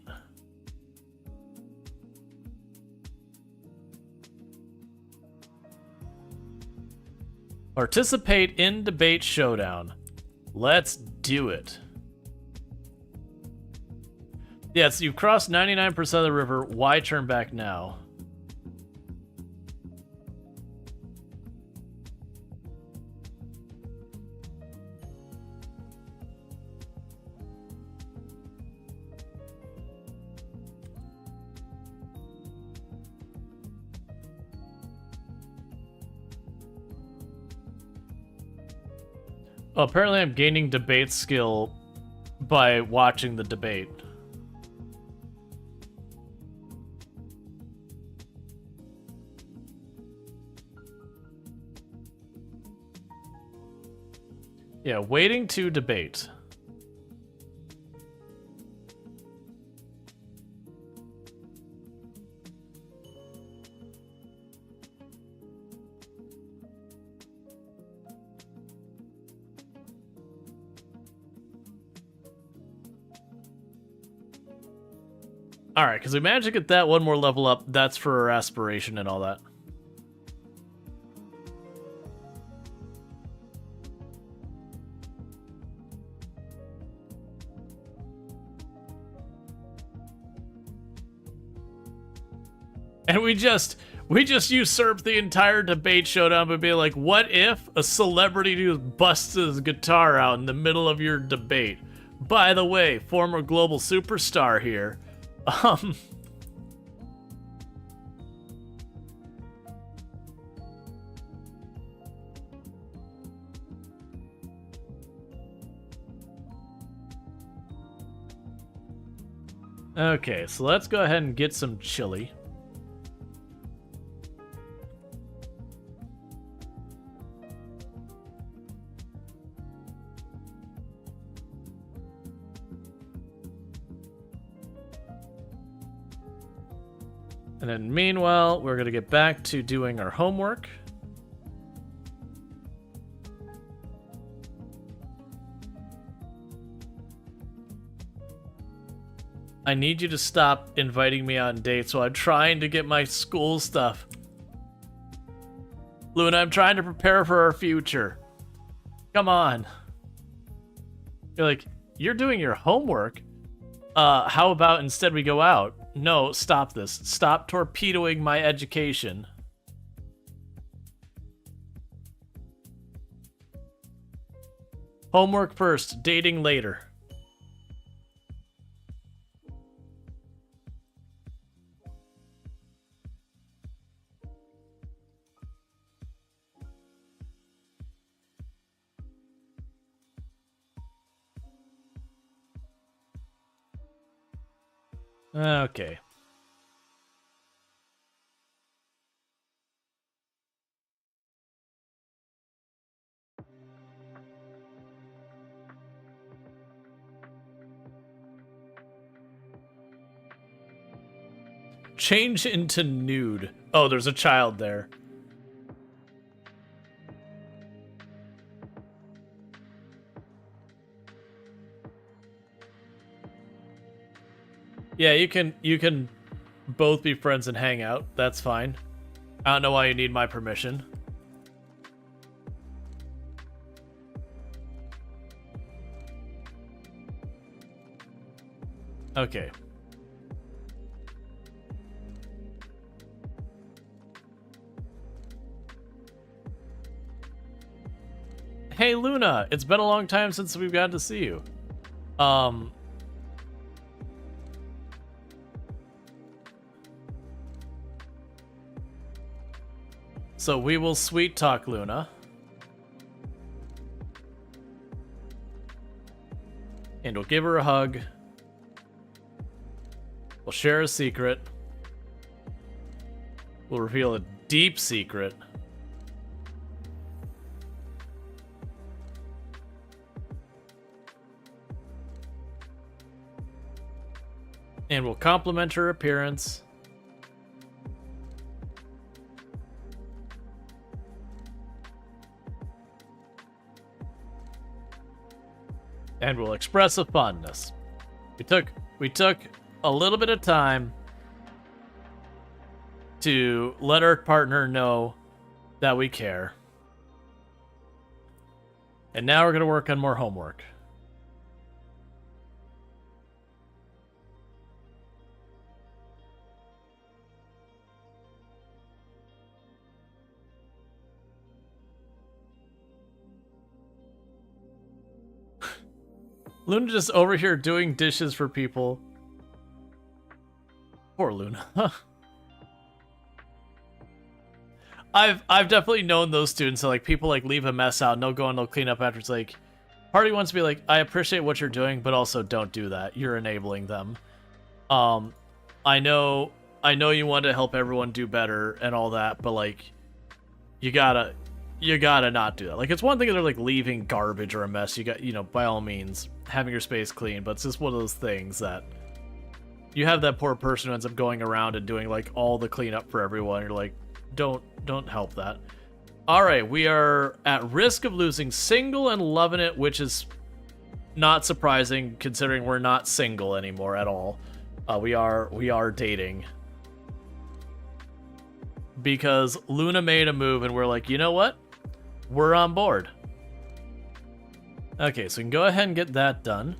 participate in debate showdown. Let's do it. Yeah, so you've crossed 99% of the river. Why turn back now? Oh, apparently I'm gaining debate skill by watching the debate. Yeah, waiting to debate. Alright, because we managed to get that one more level up. That's for our aspiration and all that. And we just usurped the entire debate showdown by being like, what if a celebrity just busts his guitar out in the middle of your debate? By the way, former global superstar here. Okay, so let's go ahead and get some chili. And then meanwhile, we're going to get back to doing our homework. I need you to stop inviting me on dates while I'm trying to get my school stuff. Luna, I'm trying to prepare for our future. Come on. You're like, you're doing your homework? How about instead we go out? No, stop this. Stop torpedoing my education. Homework first, dating later. Okay. Change into nude. Oh, there's a child there. Yeah, you can both be friends and hang out. That's fine. I don't know why you need my permission. Okay. Hey Luna, it's been a long time since we've gotten to see you. So we will sweet talk Luna. And we'll give her a hug. We'll share a secret. We'll reveal a deep secret. And we'll compliment her appearance. And we'll express a fondness. We took a little bit of time to let our partner know that we care. And now we're going to work on more homework. Luna just over here doing dishes for people. Poor Luna. I've definitely known those students that like people like leave a mess out and they'll go and they'll clean up after. It's like part of me wants to be like, I appreciate what you're doing, but also don't do that. You're enabling them. I know you want to help everyone do better and all that, but like you gotta not do that. Like it's one thing if they're like leaving garbage or a mess. You got, you know, by all means having your space clean, but it's just one of those things that you have that poor person who ends up going around and doing like all the cleanup for everyone. You're like, don't help that. All right, we are at risk of losing single and loving it, which is not surprising considering we're not single anymore at all. We are dating because Luna made a move and we're like, you know what? We're on board. Okay, so we can go ahead and get that done.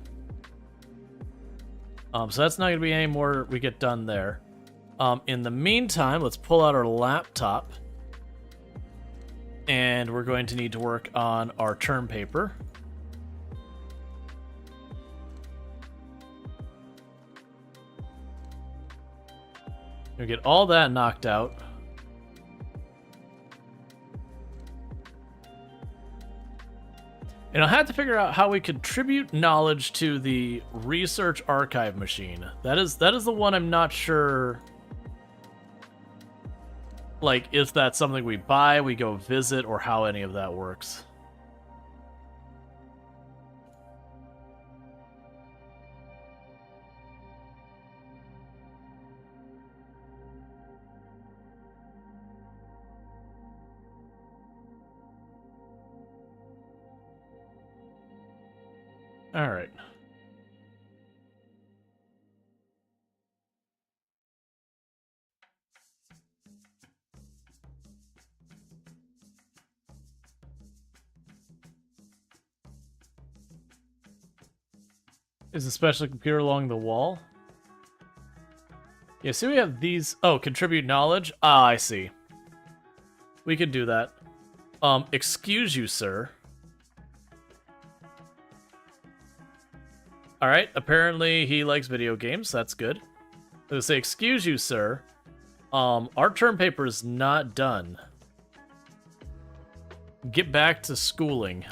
So that's not going to be any more we get done there. In the meantime, let's pull out our laptop. And we're going to need to work on our term paper. We'll get all that knocked out. And I'll have to figure out how we contribute knowledge to the research archive machine. That is the one I'm not sure, like, if that's something we buy, we go visit, or how any of that works. All right. Is a special computer along the wall? Yeah, see we have these... Oh, contribute knowledge? Ah, I see. We could do that. Excuse you, sir. Alright, apparently he likes video games. That's good. They say, excuse you, sir. Our term paper is not done. Get back to schooling.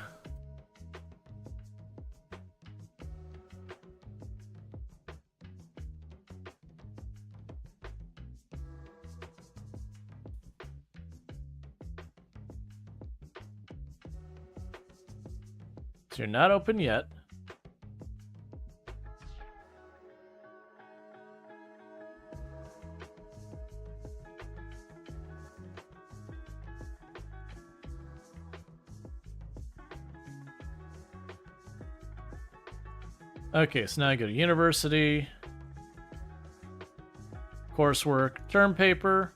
So you're not open yet. Okay, so now I go to university, coursework, term paper.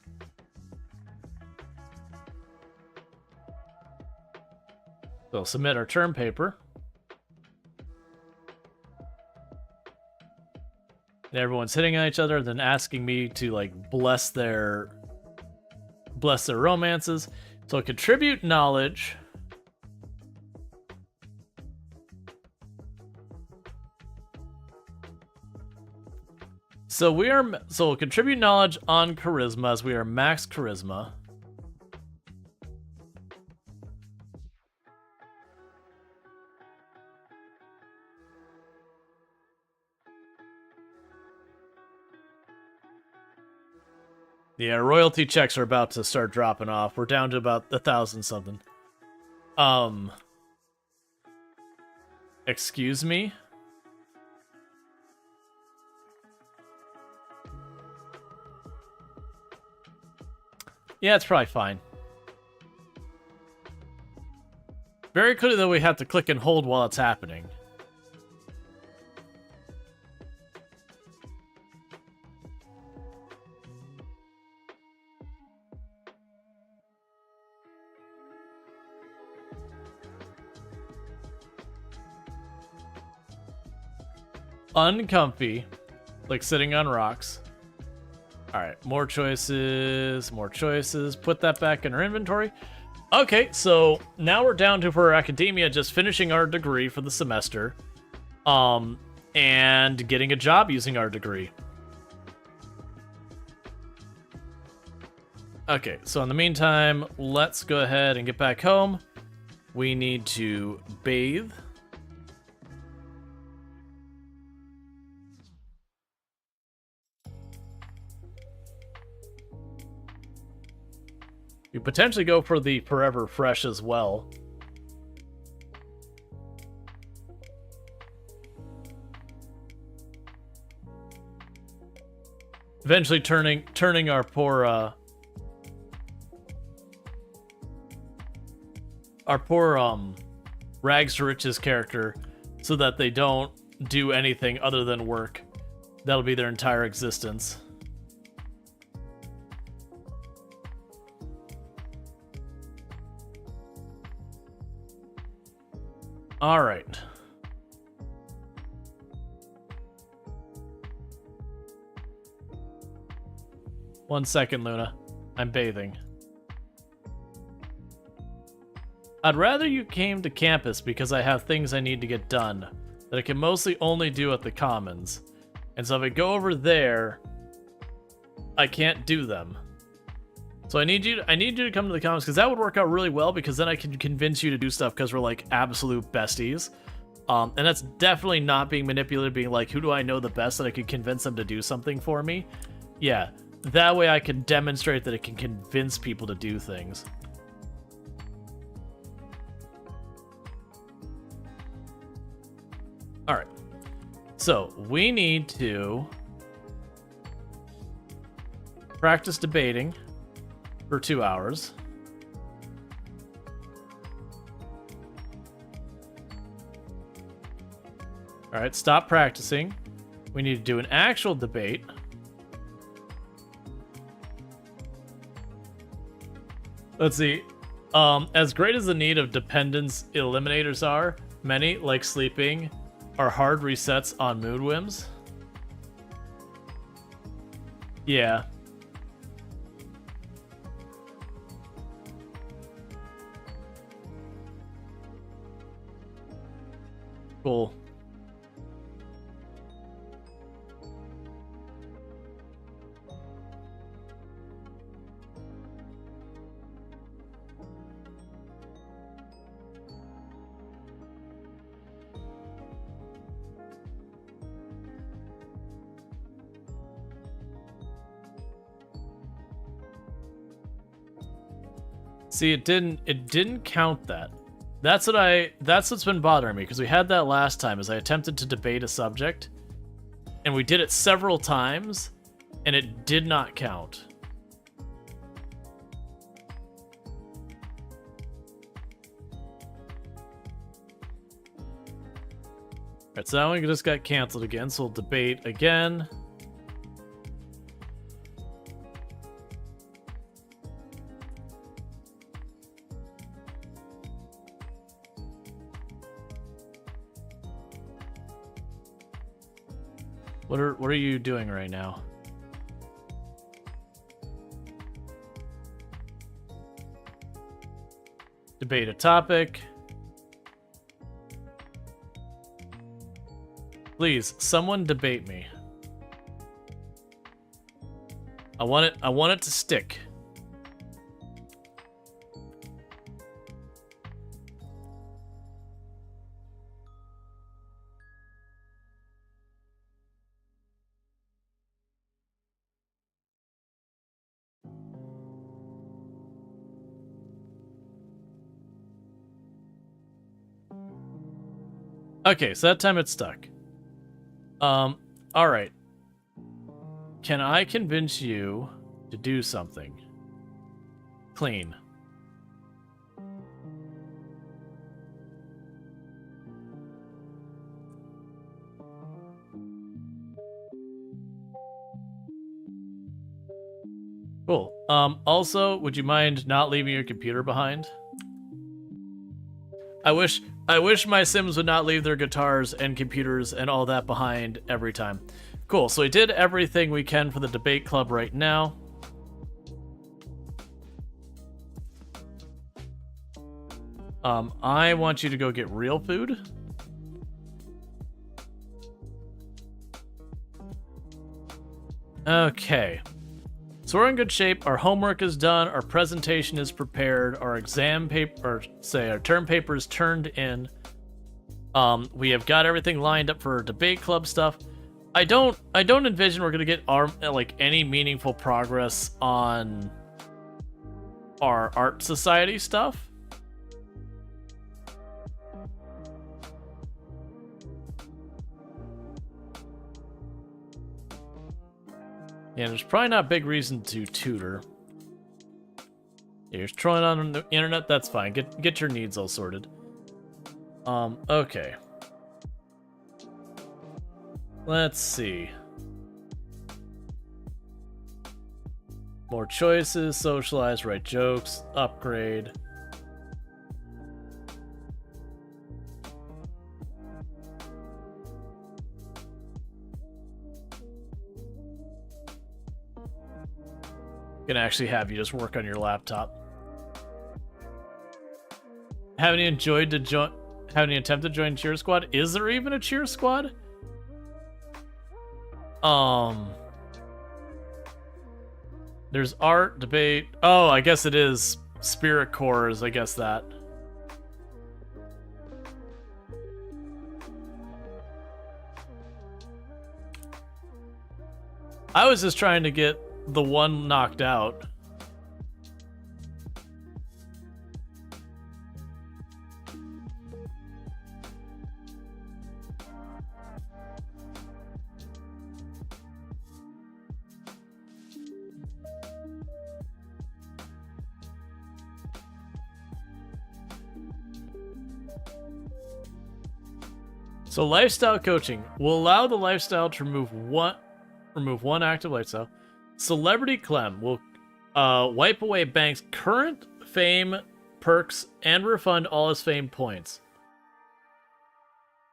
We'll submit our term paper. And everyone's hitting on each other, then asking me to like bless their romances. So contribute knowledge. So we'll contribute knowledge on charisma as we are max charisma. Yeah, royalty checks are about to start dropping off. We're down to about 1,000 something. Excuse me? Yeah, it's probably fine. Very clearly, though, we have to click and hold while it's happening. Uncomfy, like sitting on rocks. Alright, more choices, more choices. Put that back in our inventory. Okay, so now we're down to for academia just finishing our degree for the semester. And getting a job using our degree. Okay, so in the meantime, let's go ahead and get back home. We need to bathe. You potentially go for the Forever Fresh as well. Eventually turning our poor rags to riches character so that they don't do anything other than work. That'll be their entire existence. All right. One second, Luna. I'm bathing. I'd rather you came to campus because I have things I need to get done that I can mostly only do at the Commons. And so if I go over there, I can't do them. So I need you to come to the Commons because that would work out really well because then I can convince you to do stuff because we're like absolute besties. And that's definitely not being manipulated, being like, who do I know the best that I could convince them to do something for me? Yeah, that way I can demonstrate that it can convince people to do things. Alright, so we need to practice debating for 2 hours. All right, stop practicing. We need to do an actual debate. Let's see. As great as the need of dependence eliminators are, many, like sleeping, are hard resets on mood whims. Yeah. Cool. See, it didn't count that. That's what's been bothering me, because we had that last time as I attempted to debate a subject and we did it several times and it did not count. Alright, so that one just got canceled again, so we'll debate again. What are you doing right now? Debate a topic. Please, someone debate me. I want it to stick. Okay, so that time it stuck. Alright. Can I convince you to do something? Clean. Cool. Also, would you mind not leaving your computer behind? I wish my Sims would not leave their guitars and computers and all that behind every time. Cool, so we did everything we can for the debate club right now. I want you to go get real food. Okay. So we're in good shape. Our homework is done. Our presentation is prepared. Our exam paper, our term paper is turned in. We have got everything lined up for debate club stuff. I don't envision we're gonna get any meaningful progress on our art society stuff. Yeah, there's probably not a big reason to tutor. Yeah, you're trolling on the internet, that's fine. Get your needs all sorted. Okay. Let's see. More choices, socialize, write jokes, upgrade. Gonna actually have you just work on your laptop. Haven't you attempted to join cheer squad? Is there even a cheer squad? There's art, debate. Oh, I guess it is spirit cores, I guess that. I was just trying to get the one knocked out. So lifestyle coaching will allow the lifestyle to remove one active lifestyle. Celebrity Clem will wipe away Bank's current fame perks and refund all his fame points.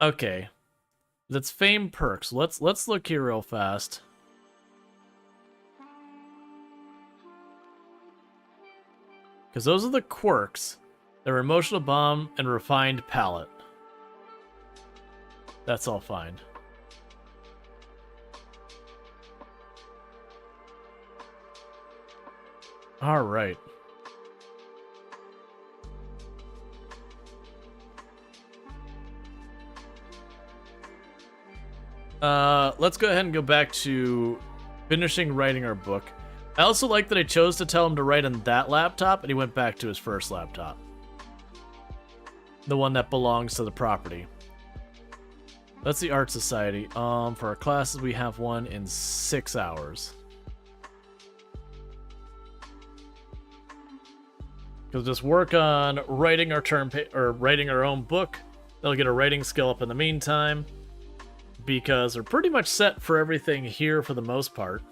Okay, that's fame perks. Let's look here real fast. Because those are the quirks. They're emotional bomb and refined palate. That's all fine. All right. Let's go ahead and go back to finishing writing our book. I also like that I chose to tell him to write on that laptop, and he went back to his first laptop. The one that belongs to the property. That's the Art Society. For our classes, we have one in 6 hours. We'll just work on writing our writing our own book. They'll get a writing skill up in the meantime, because we're pretty much set for everything here for the most part.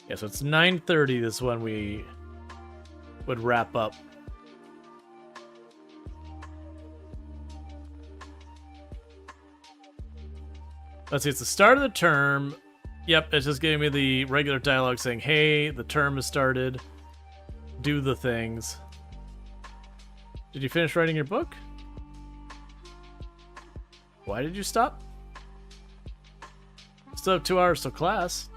Yeah, so it's 9:30 is when we would wrap up. Let's see, it's the start of the term. Yep, it's just giving me the regular dialogue saying, hey, the term has started. Do the things. Did you finish writing your book? Why did you stop? Still have 2 hours till class.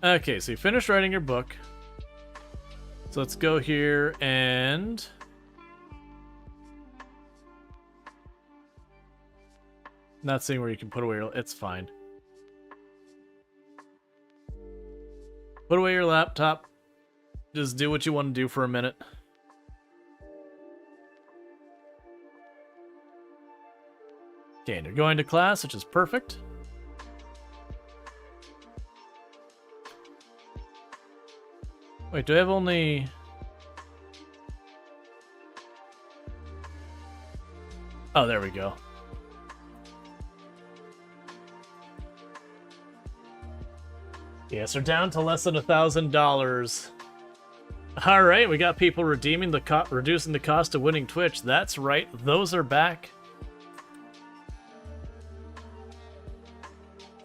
Okay, so you finished writing your book. So let's go here and... Not seeing where you can put away your... It's fine. Put away your laptop. Just do what you want to do for a minute. Okay, and you're going to class, which is perfect. Wait, do I have only... Oh, there we go. Yes, we're down to less than $1,000. All right, we got people redeeming reducing the cost of winning Twitch. That's right, those are back.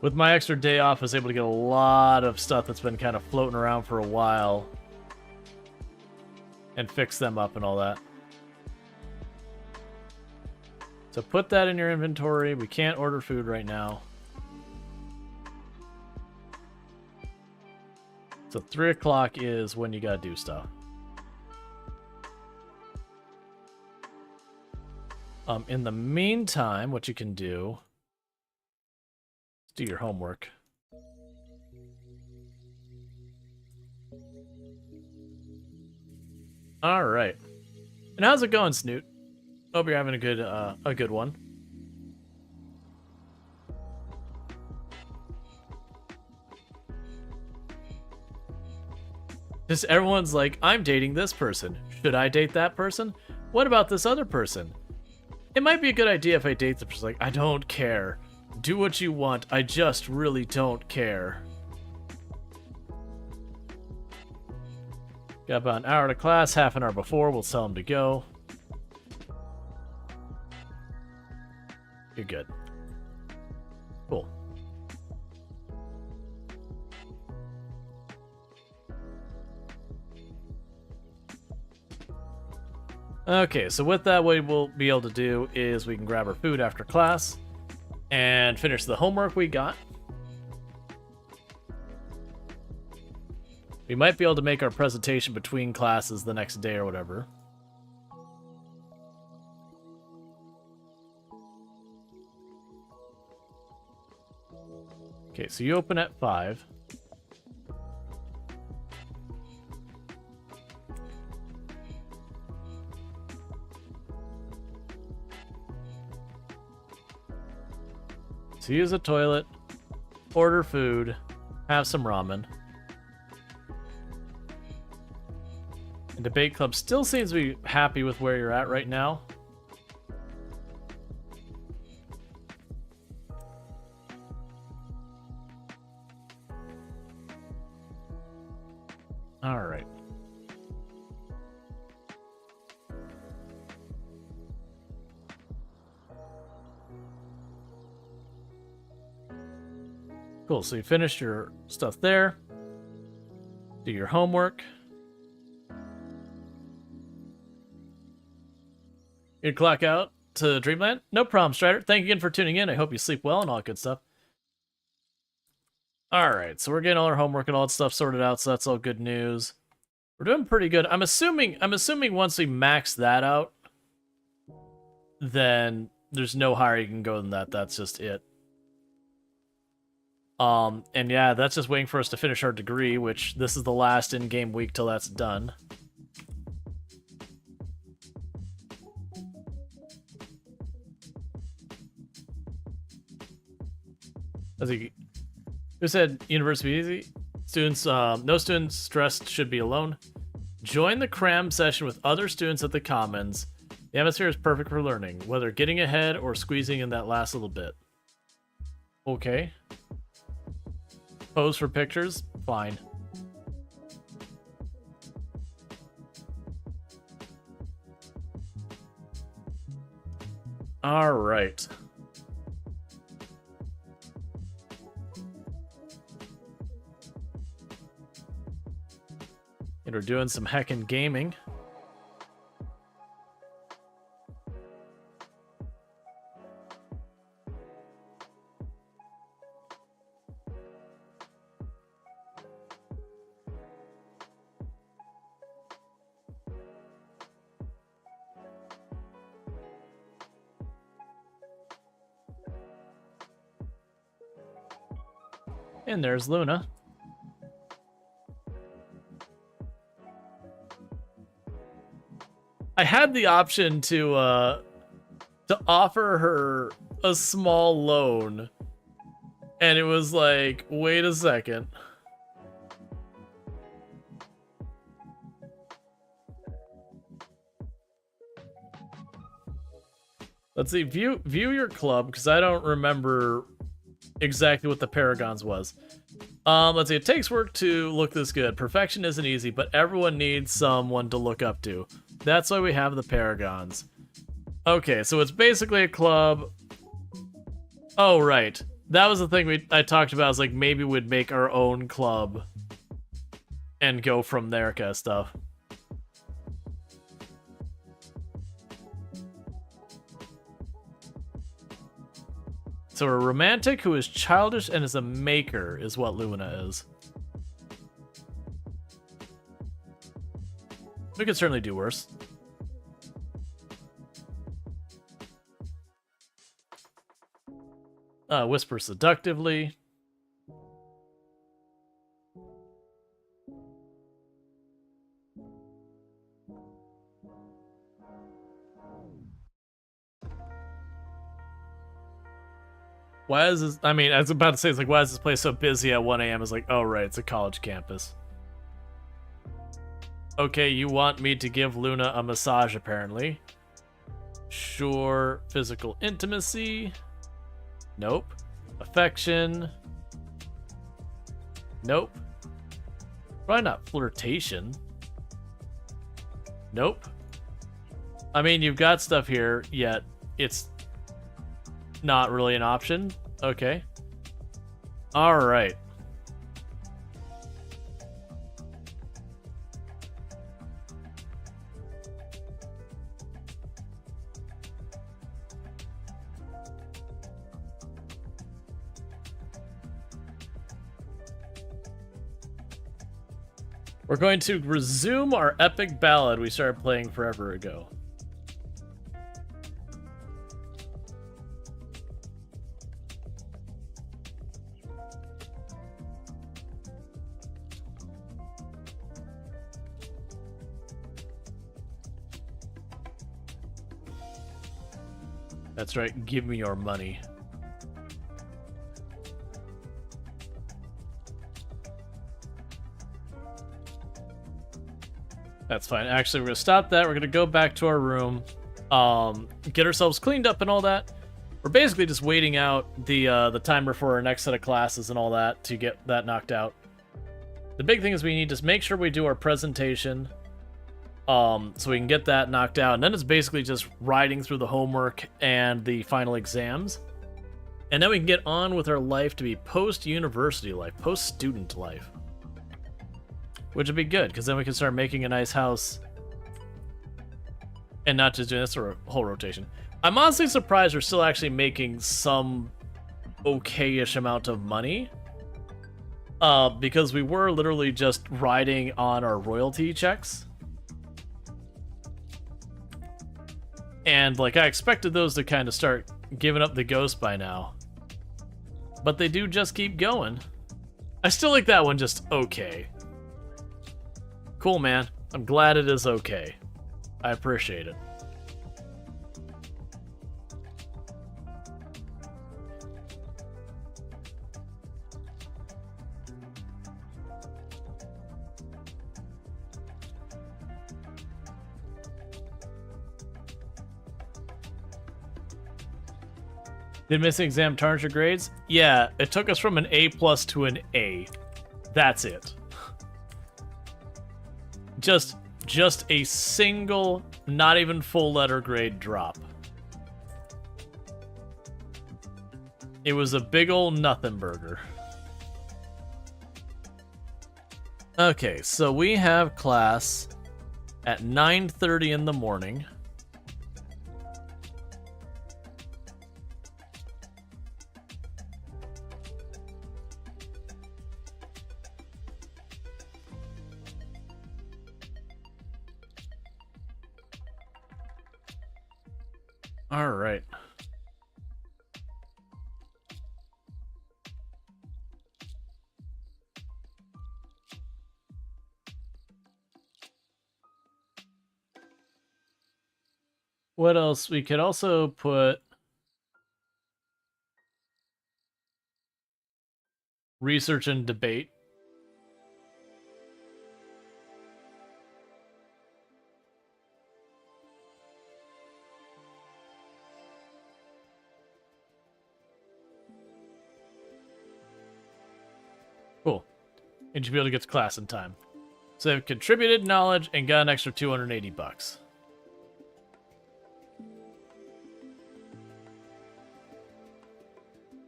With my extra day off, I was able to get a lot of stuff that's been kind of floating around for a while and fix them up and all that. So put that in your inventory. We can't order food right now. So 3 o'clock is when you gotta do stuff. In the meantime, what you can do... Do your homework. All right. And how's it going, Snoot? Hope you're having a good one. Just everyone's like, I'm dating this person. Should I date that person? What about this other person? It might be a good idea if I date the person. Like, I don't care. Do what you want. I just really don't care. Got about an hour to class, half an hour before. We'll tell them to go. You're good. Cool. Okay, so with that, what we'll be able to do is we can grab our food after class and finish the homework we got. We might be able to make our presentation between classes the next day or whatever. Okay, so you open at 5. So use a toilet, order food, have some ramen. And debate club still seems to be happy with where you're at right now. All right. Cool, so you finished your stuff there. Do your homework. You clock out to Dreamland? No problem, Strider. Thank you again for tuning in. I hope you sleep well and all that good stuff. Alright, so we're getting all our homework and all that stuff sorted out, so that's all good news. We're doing pretty good. I'm assuming once we max that out, then there's no higher you can go than that. That's just it. And yeah, that's just waiting for us to finish our degree, which this is the last in-game week till that's done. Who said university easy? Students, no students stressed should be alone. Join the cram session with other students at the Commons. The atmosphere is perfect for learning, whether getting ahead or squeezing in that last little bit. Okay. Pose for pictures? Fine. All right. And we're doing some heckin' gaming. And there's Luna. I had the option to offer her a small loan, and it was like, wait a second. Let's see, view your club, because I don't remember exactly what the Paragons was. Let's see, it takes work to look this good. Perfection isn't easy, but everyone needs someone to look up to. That's why we have the Paragons. Okay, so it's basically a club. Oh, right. That was the thing I talked about, is like maybe we'd make our own club and go from there kind of stuff. So a romantic who is childish and is a maker is what Luna is. We could certainly do worse. Whisper seductively. Why is this? I mean, I was about to say, it's like, why is this place so busy at 1 a.m.? It's like, oh, right, it's a college campus. Okay, you want me to give Luna a massage, apparently. Sure. Physical intimacy. Nope. Affection. Nope. Probably not flirtation. Nope. I mean, you've got stuff here, yet it's not really an option. Okay. All right. We're going to resume our epic ballad we started playing forever ago. That's right, give me your money. That's fine. Actually, we're gonna stop that. We're gonna go back to our room, get ourselves cleaned up and all that. We're basically just waiting out the timer for our next set of classes and all that to get that knocked out. The big thing is we need to make sure we do our presentation, so we can get that knocked out. And then it's basically just riding through the homework and the final exams. And then we can get on with our life to be post-university life, post-student life. Which would be good, because then we can start making a nice house. And not just doing this or a whole rotation. I'm honestly surprised we're still actually making some okay-ish amount of money. Because we were literally just riding on our royalty checks. And, like, I expected those to kind of start giving up the ghost by now. But they do just keep going. I still like that one just okay. Cool, man. I'm glad it is okay. I appreciate it. Did missing exam tarnish your grades? Yeah, it took us from an A+ to an A. That's it. Just a single, not even full letter grade drop. It was a big ol' nothing burger. Okay, so we have class at 9:30 in the morning. All right. What else? We could also put research and debate. Cool. And you'll be able to get to class in time. So they've contributed knowledge and got an extra 280 bucks.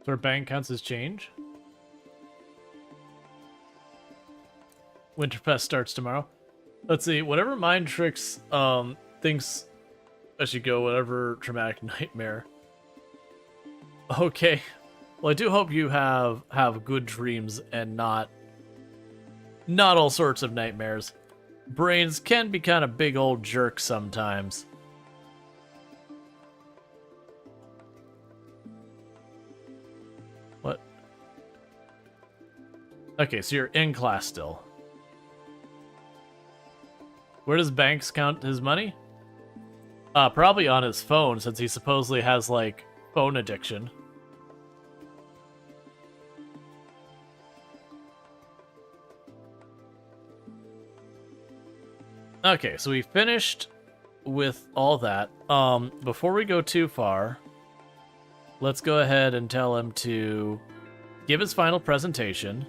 So our bank counts as change. Winterfest starts tomorrow. Let's see, whatever Mind Tricks thinks I should go, whatever traumatic nightmare. Okay. Well, I do hope you have good dreams and not all sorts of nightmares. Brains can be kind of big old jerks sometimes. What? Okay, so you're in class still. Where does Banks count his money? Probably on his phone, since he supposedly has, like, phone addiction. Okay, so we finished with all that. Before we go too far, let's go ahead and tell him to give his final presentation.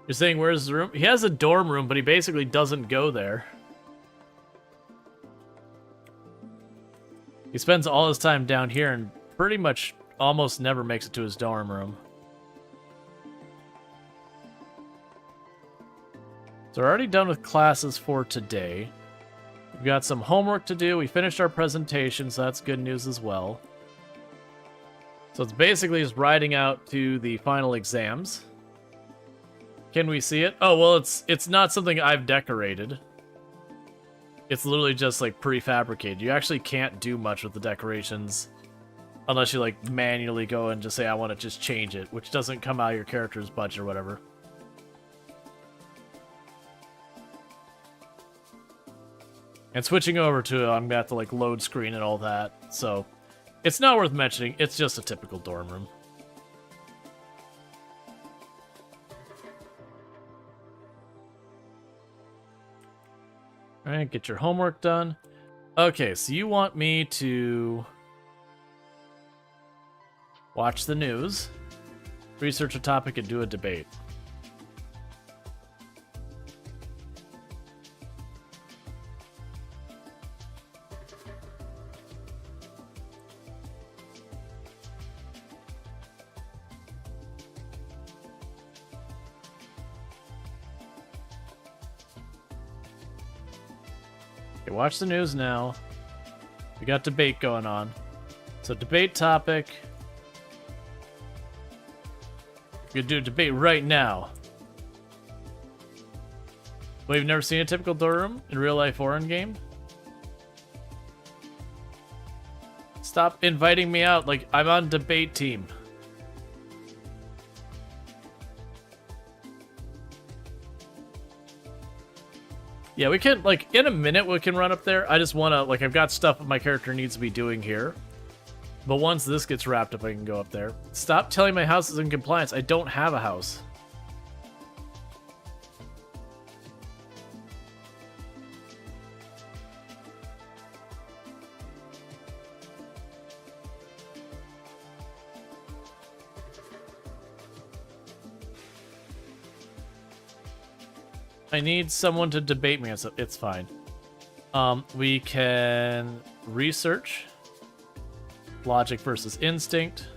You're saying where's his room? He has a dorm room, but he basically doesn't go there. He spends all his time down here and pretty much almost never makes it to his dorm room. So we're already done with classes for today. We've got some homework to do. We finished our presentation, so that's good news as well. So it's basically just riding out to the final exams. Can we see it? Oh, well, it's not something I've decorated. It's literally just, like, prefabricated. You actually can't do much with the decorations unless you, like, manually go and just say, I want to just change it, which doesn't come out of your character's budget or whatever. And switching over to, I'm gonna have to, like, load screen and all that, so it's not worth mentioning. It's just a typical dorm room. Alright, get your homework done. Okay, so you want me to watch the news, research a topic, and do a debate. Okay, watch the news now. We got debate going on. So debate topic. We're gonna do a debate right now. Well, you've never seen a typical door room in real life or in game? Stop inviting me out like I'm on debate team. Yeah, we can, like, in a minute we can run up there. I just want to, like, I've got stuff my character needs to be doing here. But once this gets wrapped up, I can go up there. Stop telling my house is in compliance. I don't have a house. I need someone to debate me. It's fine. We can research logic versus instinct,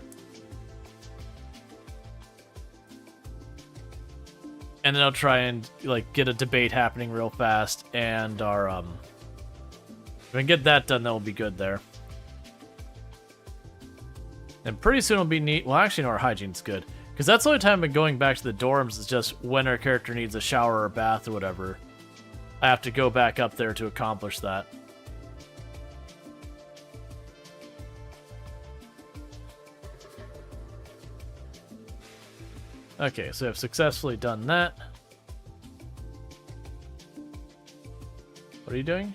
and then I'll try and like get a debate happening real fast. And our if we can get that done, that will be good there. And pretty soon it'll be neat. Well, actually, no, our hygiene's good. Because that's the only time I've been going back to the dorms is just when our character needs a shower or a bath or whatever. I have to go back up there to accomplish that. Okay, so I've successfully done that. What are you doing?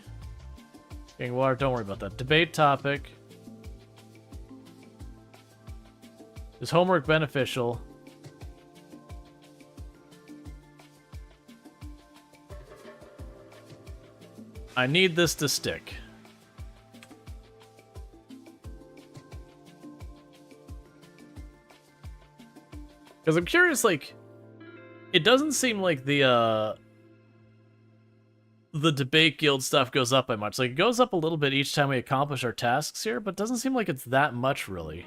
Getting water, don't worry about that. Debate topic. Is homework beneficial? I need this to stick. Because I'm curious, like, it doesn't seem like the debate guild stuff goes up by much. Like, it goes up a little bit each time we accomplish our tasks here, but it doesn't seem like it's that much, really.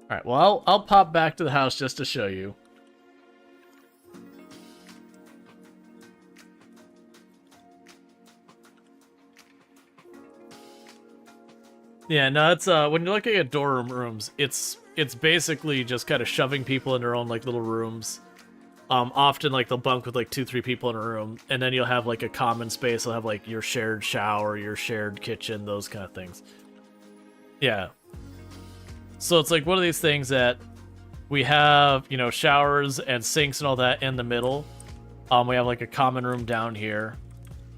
Alright, well, I'll pop back to the house just to show you. Yeah, no, it's when you're looking at dorm rooms, it's basically just kind of shoving people in their own like little rooms. Often like they'll bunk with like 2-3 people in a room, and then you'll have like a common space. You'll have like your shared shower, your shared kitchen, those kind of things. Yeah. So it's like one of these things that we have, you know, showers and sinks and all that in the middle. We have like a common room down here.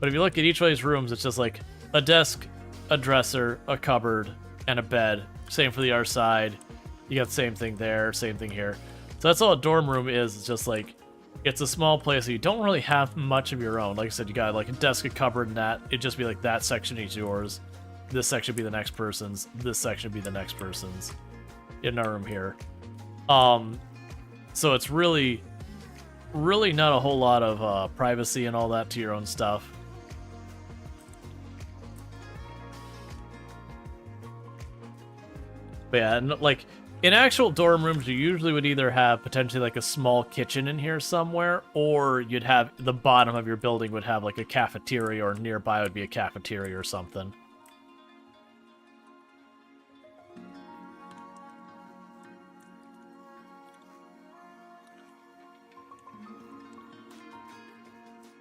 But if you look at each one of these rooms, it's just like a desk, a dresser, a cupboard, and a bed. Same for the other side. You got the same thing there, same thing here. So that's all a dorm room is. It's just like, it's a small place so you don't really have much of your own. Like I said, you got like a desk, a cupboard, and that. It'd just be like that section is yours. This section would be the next person's. This section would be the next person's. In our room here. So it's really not a whole lot of privacy and all that to your own stuff. But yeah, and like in actual dorm rooms, you usually would either have potentially like a small kitchen in here somewhere, or you'd have the bottom of your building would have like a cafeteria, or nearby would be a cafeteria or something.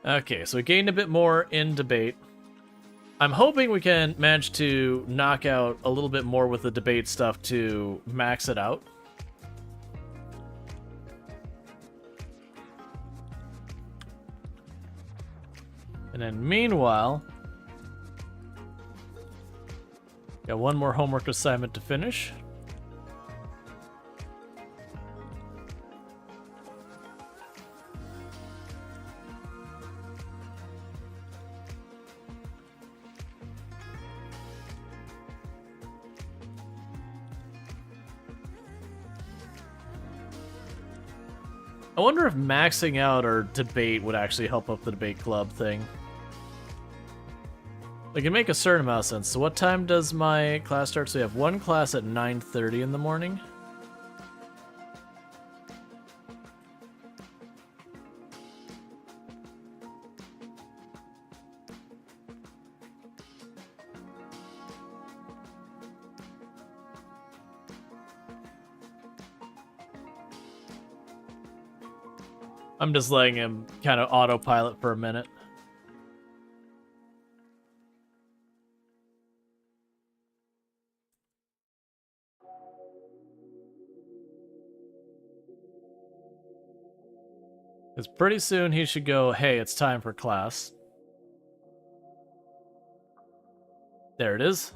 Okay, so we gained a bit more in debate. I'm hoping we can manage to knock out a little bit more with the debate stuff to max it out. And then meanwhile, got one more homework assignment to finish. I wonder if maxing out our debate would actually help up the debate club thing. It can make a certain amount of sense. So what time does my class start? So we have one class at 9:30 in the morning. I'm just letting him kind of autopilot for a minute. Because pretty soon he should go, hey, it's time for class. There it is.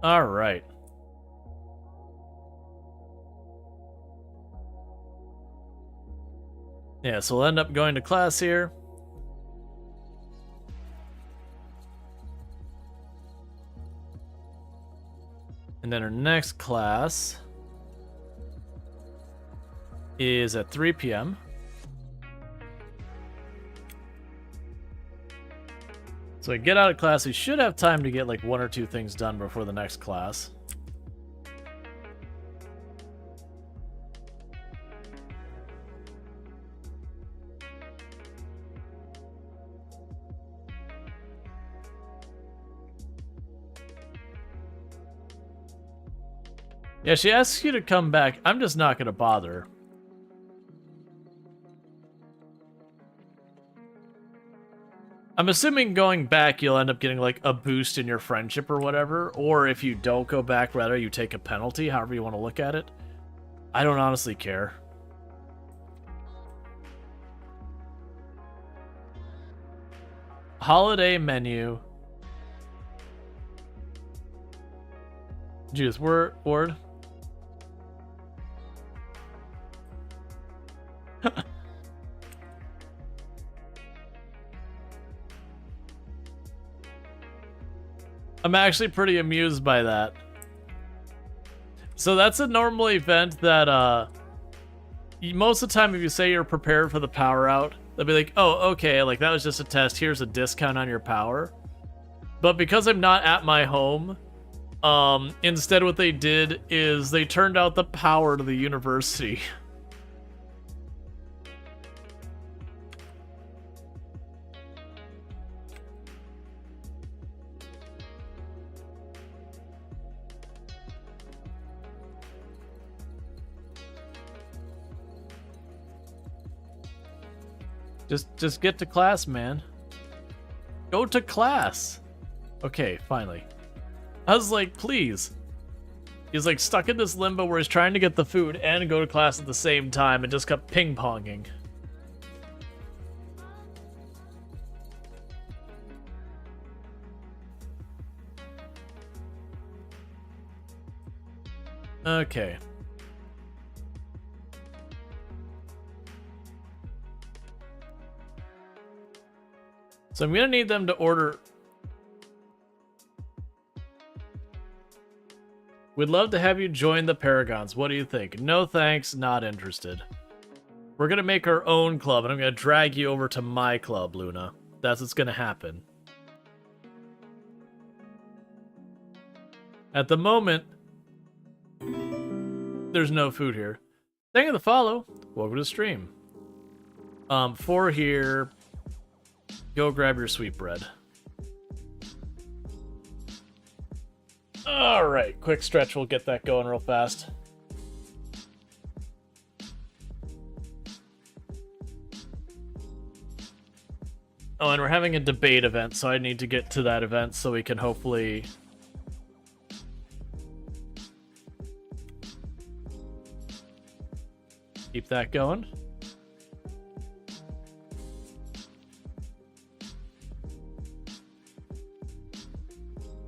All right. Yeah, so we'll end up going to class here. And then our next class is at 3 p.m. So we get out of class, we should have time to get like 1 or 2 things done before the next class. Yeah, she asks you to come back. I'm just not going to bother. I'm assuming going back, you'll end up getting like a boost in your friendship or whatever. Or if you don't go back, rather, you take a penalty, however you want to look at it. I don't honestly care. Holiday menu. Judith Ward. I'm actually pretty amused by that. So that's a normal event that, most of the time if you say you're prepared for the power out, they'll be like, oh, okay, like that was just a test, here's a discount on your power. But because I'm not at my home, instead what they did is they turned out the power to the university. Just get to class, man. Go to class. Okay, finally. I was like, please. He's like stuck in this limbo where he's trying to get the food and go to class at the same time and just kept ping-ponging. Okay. So I'm gonna need them to order. We'd love to have you join the Paragons. What do you think? No thanks, not interested. We're gonna make our own club, and I'm gonna drag you over to my club, Luna. That's what's gonna happen. At the moment, there's no food here. Thank you for the follow. Welcome to the stream. For here, go grab your sweetbread. Alright, quick stretch, we'll get that going real fast. Oh, and we're having a debate event, so I need to get to that event so we can hopefully... keep that going.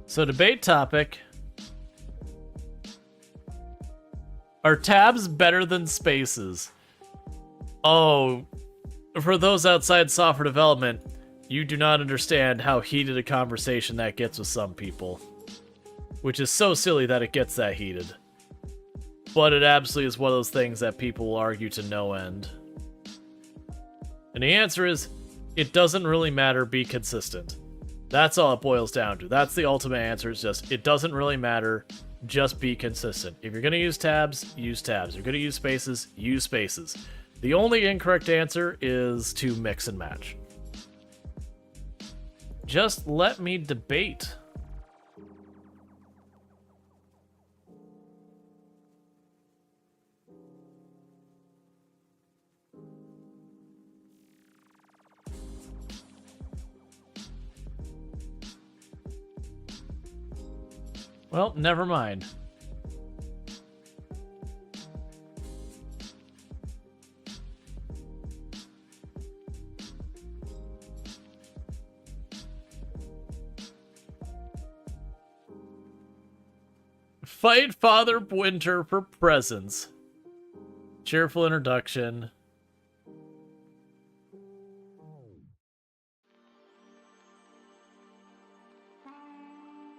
So debate topic. Are tabs better than spaces? Oh, for those outside software development, you do not understand how heated a conversation that gets with some people. Which is so silly that it gets that heated. but it absolutely is one of those things that people will argue to no end. And the answer is, it doesn't really matter, be consistent. That's all it boils down to. That's the ultimate answer, is just, it doesn't really matter, just be consistent. If you're going to use tabs, use tabs. If you're going to use spaces, use spaces. The only incorrect answer is to mix and match. Just let me debate. Well, never mind. Fight Father Winter for presents. Cheerful introduction.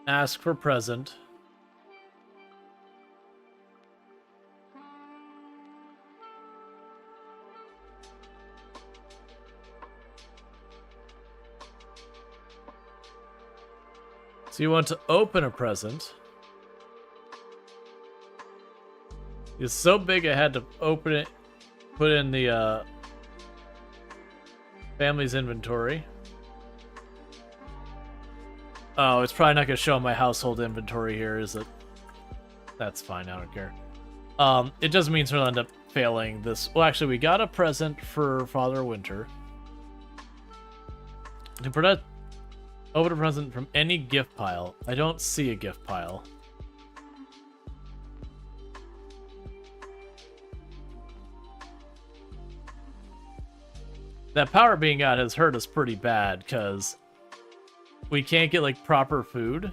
Ask for present. So you want to open a present. It's so big I had to open it, put in the family's inventory. Oh, it's probably not going to show my household inventory here, is it? That's fine, I don't care. It just means we'll end up failing this. Well, actually, we got a present for Father Winter. To protect, open a present from any gift pile. I don't see a gift pile. That power being out has hurt us pretty bad, because we can't get, like, proper food.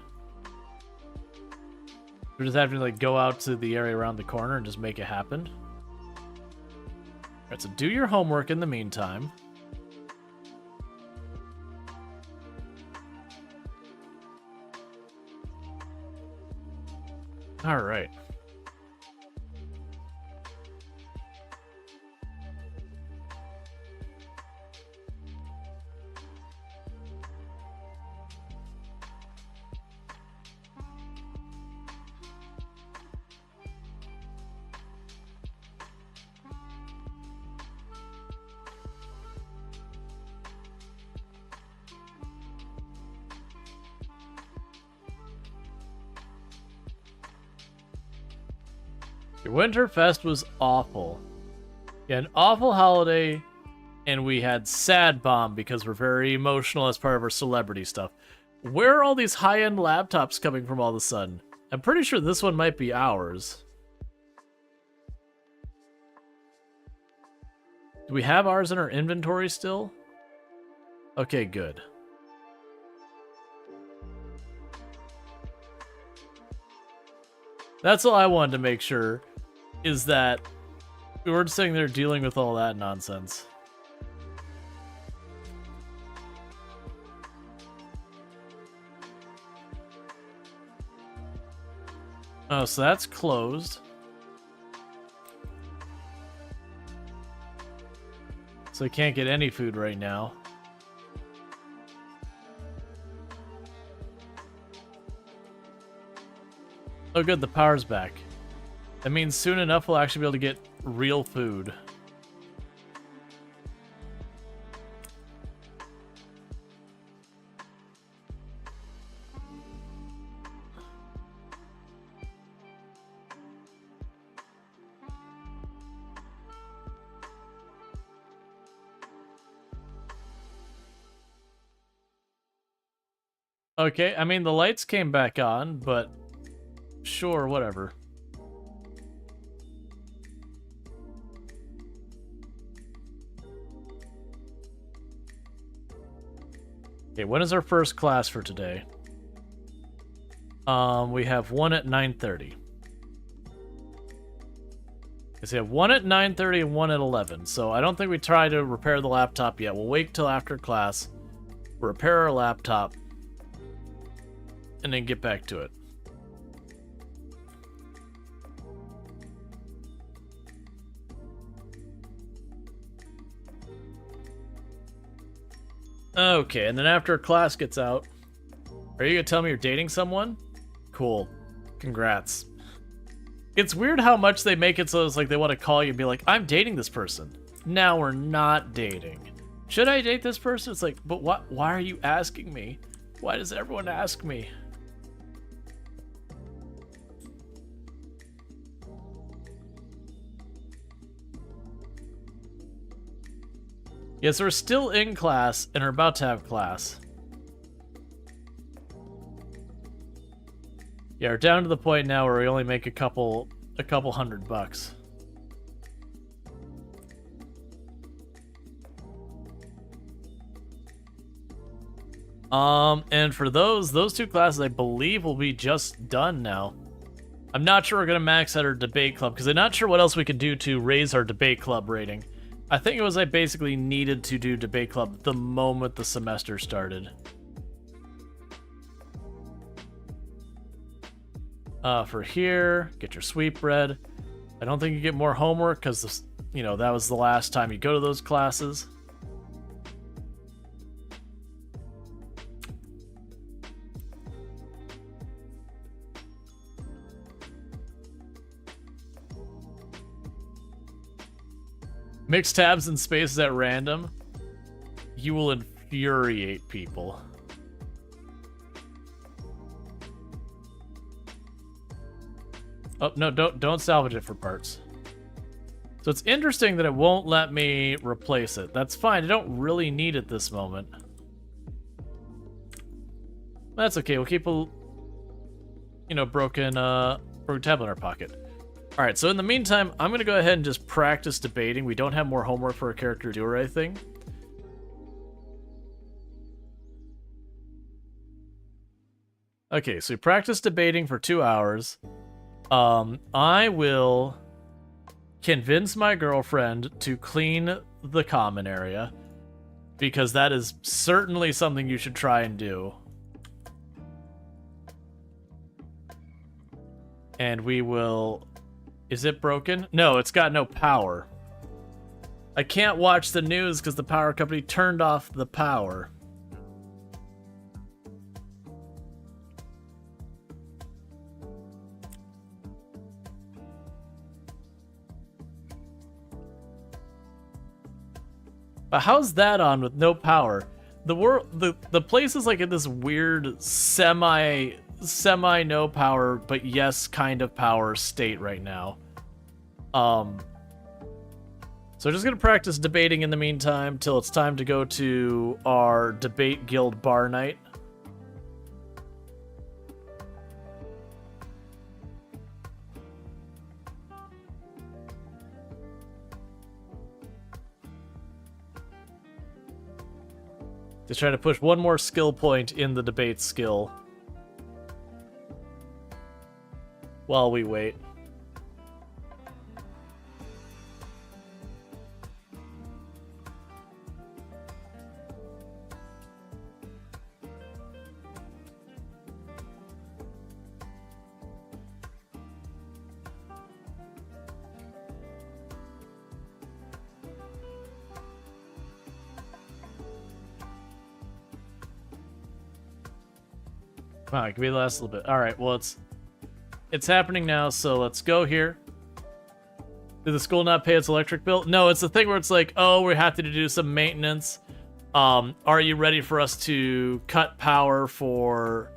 We just have to, like, go out to the area around the corner and just make it happen. Alright, so do your homework in the meantime. Alright. Your Winterfest was awful. Yeah, an awful holiday, and we had Sad Bomb because we're very emotional as part of our celebrity stuff. Where are all these high-end laptops coming from all of a sudden? I'm pretty sure this one might be ours. Do we have ours in our inventory still? Okay, good. That's all I wanted to make sure, is that we weren't sitting there dealing with all that nonsense. Oh, so that's closed. So I can't get any food right now. Oh good, the power's back. That means soon enough we'll actually be able to get real food. Okay, I mean the lights came back on, but sure, whatever. Okay, when is our first class for today? We have one at 9:30. Because we have one at 9:30 and one at 11, so I don't think we try to repair the laptop yet. We'll wait till after class, repair our laptop, and then get back to it. Okay, and then after class gets out, are you gonna tell me you're dating someone? Cool. Congrats. It's weird how much they make it so it's like they want to call you and be like, I'm dating this person. Now we're not dating. Should I date this person? It's like, but what? Why are you asking me? Why does everyone ask me? Yes, we're still in class and are about to have class. Yeah, we're down to the point now where we only make a couple $100. And for those two classes, I believe will be just done now. I'm not sure we're gonna max out our debate club because I'm not sure what else we could do to raise our debate club rating. I think it was I basically needed to do debate club the moment the semester started. For here, get your sweetbread. I don't think you get more homework because, you know, that was the last time you go to those classes. Mix tabs and spaces at random. You will infuriate people. Oh, no, don't salvage it for parts. So it's interesting that it won't let me replace it. That's fine. I don't really need it this moment. That's okay. We'll keep a, you know, broken tablet in our pocket. All right, so in the meantime, I'm going to go ahead and just practice debating. We don't have more homework for a character to do or anything. Okay, so we practice debating for 2 hours. I will convince my girlfriend to clean the common area, because that is certainly something you should try and do. And we will... Is it broken? No, it's got no power. I can't watch the news because the power company turned off the power. But how's that on with no power? The place is like in this weird semi no power, but yes kind of power state right now. So I'm just gonna practice debating in the meantime till it's time to go to our debate guild bar night. Just trying to push one more skill point in the debate skill while we wait. Wow, give me the last little bit. All right, well, it's happening now, so let's go here. Did the school not pay its electric bill? No, it's the thing where it's like, oh, we have to do some maintenance. Are you ready for us to cut power for,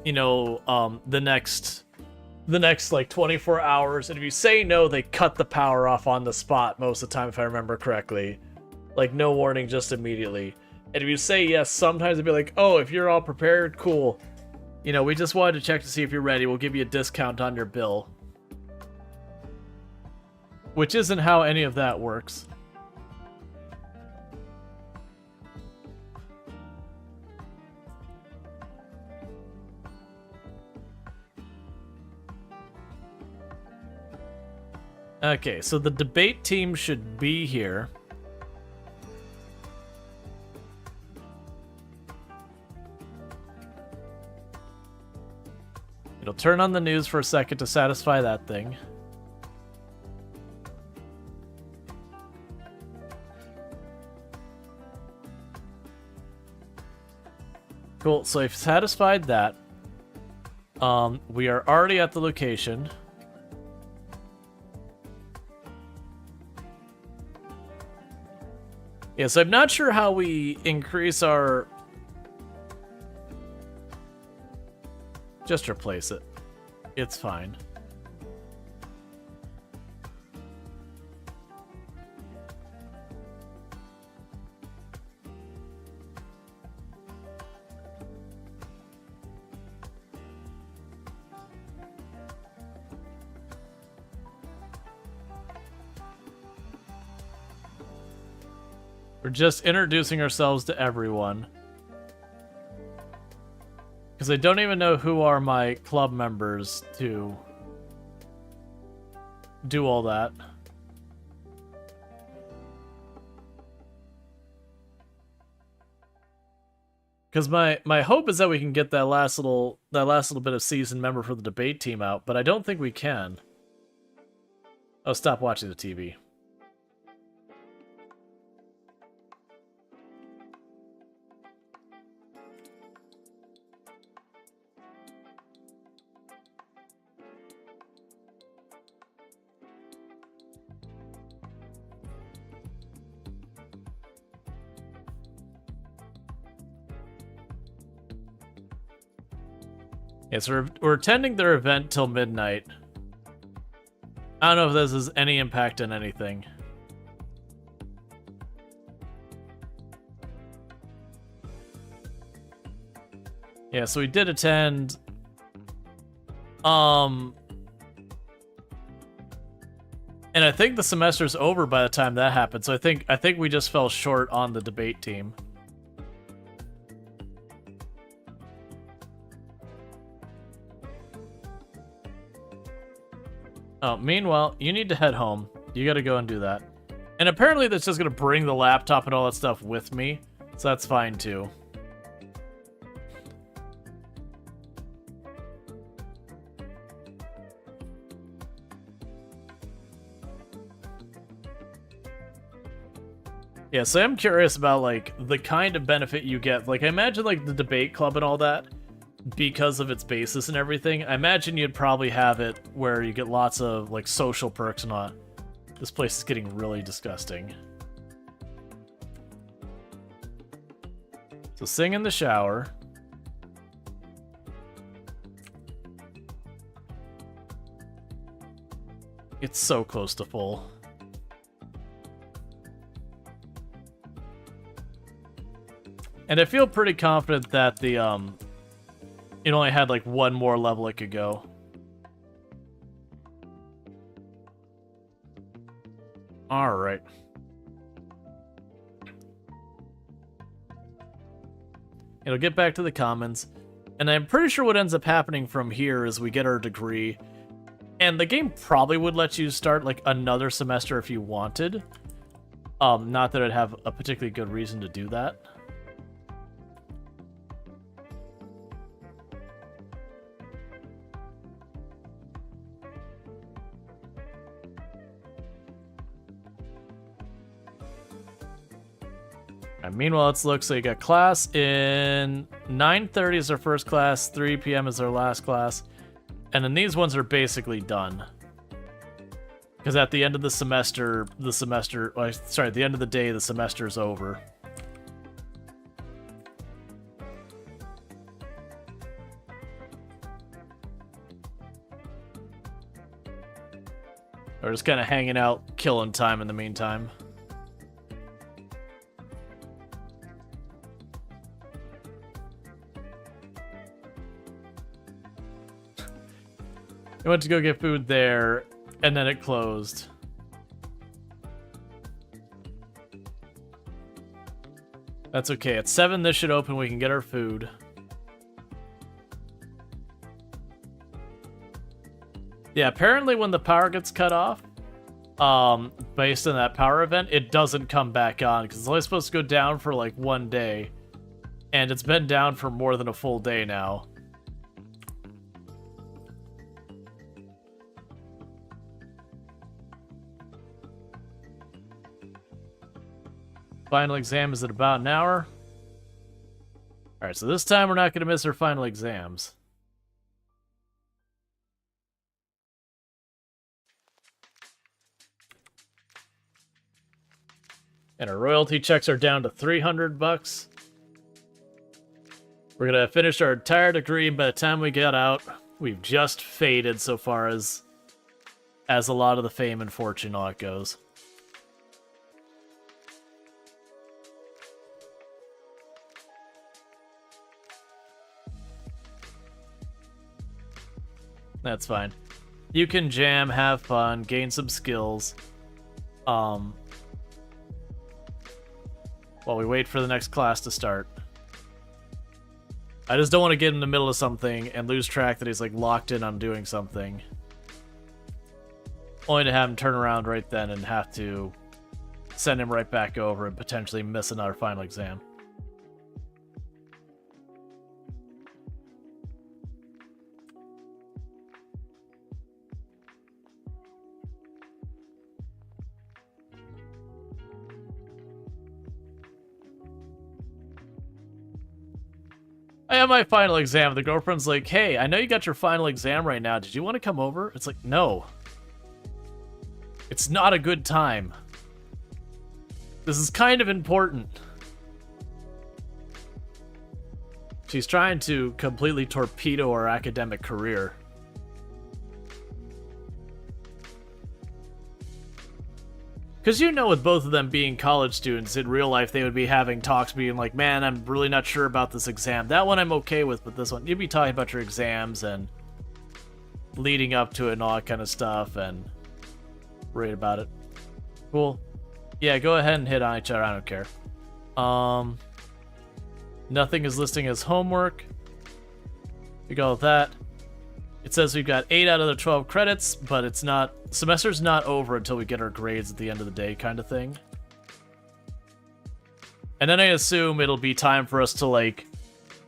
you know, the next like 24 hours? And if you say no, they cut the power off on the spot most of the time, if I remember correctly. Like, no warning, just immediately. And if you say yes, sometimes it'd be like, oh, if you're all prepared, cool. You know, we just wanted to check to see if you're ready. We'll give you a discount on your bill. Which isn't how any of that works. Okay, so the debate team should be here. It'll turn on the news for a second to satisfy that thing. Cool, so I've satisfied that. We are already at the location. Yeah, so I'm not sure how we increase our... Just replace it. It's fine. We're just introducing ourselves to everyone. Because I don't even know who are my club members to do all that. Because my hope is that we can get that last little bit of seasoned member for the debate team out, but I don't think we can. Oh, stop watching the TV. Yeah, so we're attending their event till midnight. I don't know if this has any impact on anything. Yeah, so we did attend. And I think the semester's over by the time that happened. So I think we just fell short on the debate team. Oh, meanwhile, you need to head home. You gotta go and do that. And apparently that's just gonna bring the laptop and all that stuff with me. So that's fine too. Yeah, so I'm curious about, like, the kind of benefit you get. Like, I imagine, like, the debate club and all that, because of its basis and everything, I imagine you'd probably have it where you get lots of, like, social perks and all. This place is getting really disgusting. So sing in the shower. It's so close to full. And I feel pretty confident that the, it only had like one more level it could go. Alright. It'll get back to the commons. And I'm pretty sure what ends up happening from here is we get our degree. And the game probably would let you start like another semester if you wanted. Not that I'd have a particularly good reason to do that. Meanwhile, let's look. So you got class in 9:30 is our first class, 3 p.m. is our last class, and then these ones are basically done. Because at the end of the semester, at the end of the day, the semester is over. We're just kind of hanging out, killing time in the meantime. I went to go get food there, and then it closed. That's okay. At 7, this should open. We can get our food. Yeah, apparently when the power gets cut off, based on that power event, it doesn't come back on, because it's only supposed to go down for like 1 day. And it's been down for more than a full day now. Final exam is at about an hour. Alright, so this time we're not going to miss our final exams. And our royalty checks are down to $300. We're going to finish our entire degree, and by the time we get out, we've just faded so far as a lot of the fame and fortune all it goes. That's fine. You can jam, have fun, gain some skills. While we wait for the next class to start. I just don't want to get in the middle of something and lose track that he's like locked in on doing something. Only to have him turn around right then and have to send him right back over and potentially miss another final exam. I have my final exam. The girlfriend's like, hey, I know you got your final exam right now. Did you want to come over? It's like, no. It's not a good time. This is kind of important. She's trying to completely torpedo our academic career. Because you know with both of them being college students, in real life they would be having talks being like, man, I'm really not sure about this exam. That one I'm okay with, but this one, you'd be talking about your exams and leading up to it and all that kind of stuff and read about it. Cool. Yeah, go ahead and hit on each other, I don't care. Nothing is listing as homework. We go with that. It says we've got 8 out of the 12 credits, but it's not... Semester's not over until we get our grades at the end of the day kind of thing. And then I assume it'll be time for us to, like,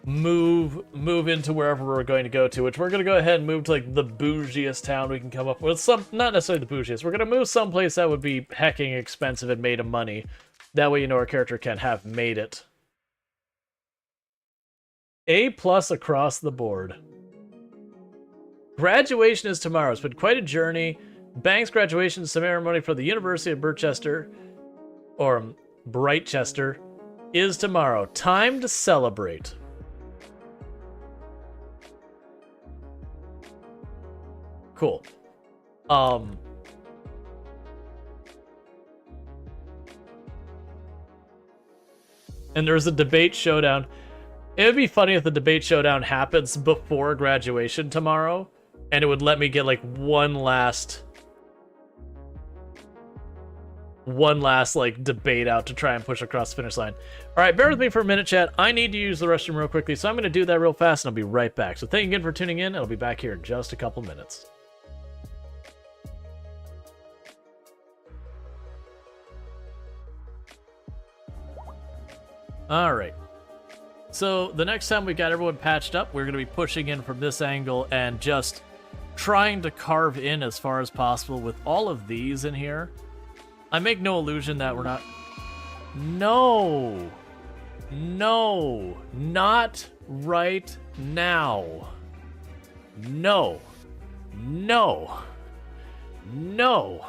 move into wherever we're going to go to, which we're going to go ahead and move to, like, the bougiest town we can come up with. Not necessarily the bougiest. We're going to move someplace that would be hecking expensive and made of money. That way, you know, our character can have made it. A+ across the board. Graduation is tomorrow. It's been quite a journey. Banks graduation ceremony for the University of Birchester, or Brightchester, is tomorrow. Time to celebrate. Cool. And there's a debate showdown. It would be funny if the debate showdown happens before graduation tomorrow, and it would let me get like one last like debate out to try and push across the finish line. All right, bear with me for a minute, chat. I need to use the restroom real quickly, so I'm going to do that real fast, and I'll be right back. So thank you again for tuning in. I'll be back here in just a couple minutes. All right. So the next time we got everyone patched up, we're going to be pushing in from this angle and just trying to carve in as far as possible with all of these in here. I make no illusion that we're not... No! No! Not right now. No. No. No.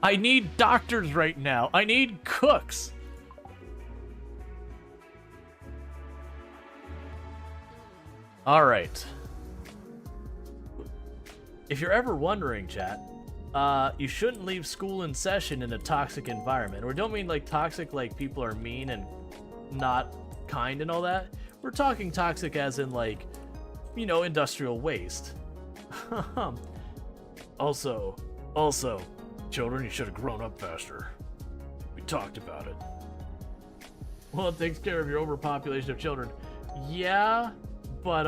I need doctors right now. I need cooks. All right. If you're ever wondering, chat, you shouldn't leave school in session in a toxic environment. Or don't mean like toxic like people are mean and not kind and all that. We're talking toxic as in like, you know, industrial waste. Also, children, you should have grown up faster. We talked about it. Well, it takes care of your overpopulation of children. Yeah, but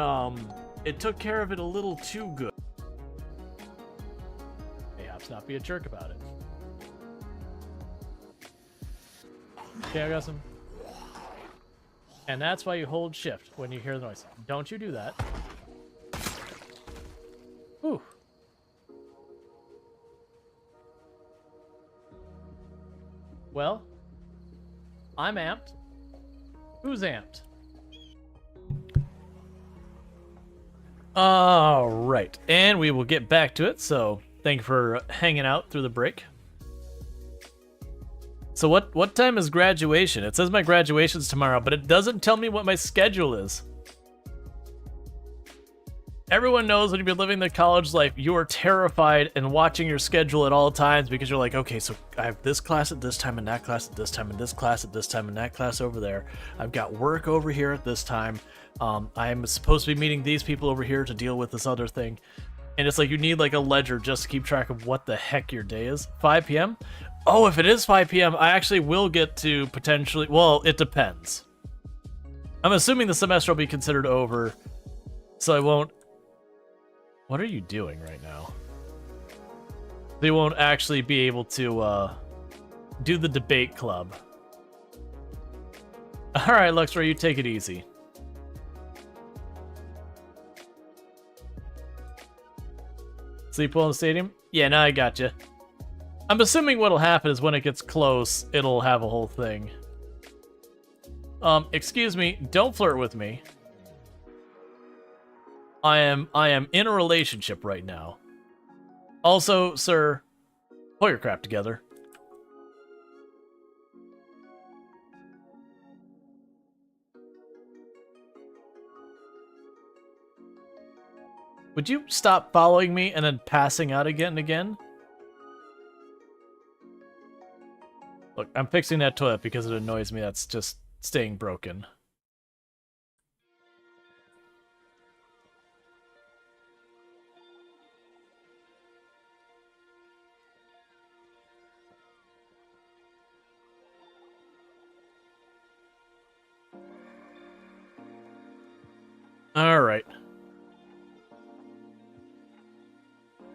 it took care of it a little too good. Perhaps not be a jerk about it. Okay, I got some. And that's why you hold shift when you hear the noise. Don't you do that. Whew. Well, I'm amped. Who's amped? All right, and we will get back to it. So thank you for hanging out through the break. So what time is graduation? It says my graduation's tomorrow, but it doesn't tell me what my schedule is. Everyone knows when you've been living the college life, you are terrified and watching your schedule at all times because you're like, okay, so I have this class at this time and that class at this time and this class at this time and that class over there. I've got work over here at this time. I'm supposed to be meeting these people over here to deal with this other thing. And it's like you need like a ledger just to keep track of what the heck your day is. 5 p.m.? Oh, if it is 5 p.m., I actually will get to potentially... Well, it depends. I'm assuming the semester will be considered over, so I won't... What are you doing right now? They won't actually be able to do the debate club. Alright, Luxray, you take it easy. Sleep well in the stadium? Yeah, now I gotcha. I'm assuming what'll happen is when it gets close, it'll have a whole thing. Excuse me, don't flirt with me. I am in a relationship right now. Also, sir, pull your crap together. Would you stop following me and then passing out again and again? Look, I'm fixing that toilet because it annoys me that's just staying broken. All right.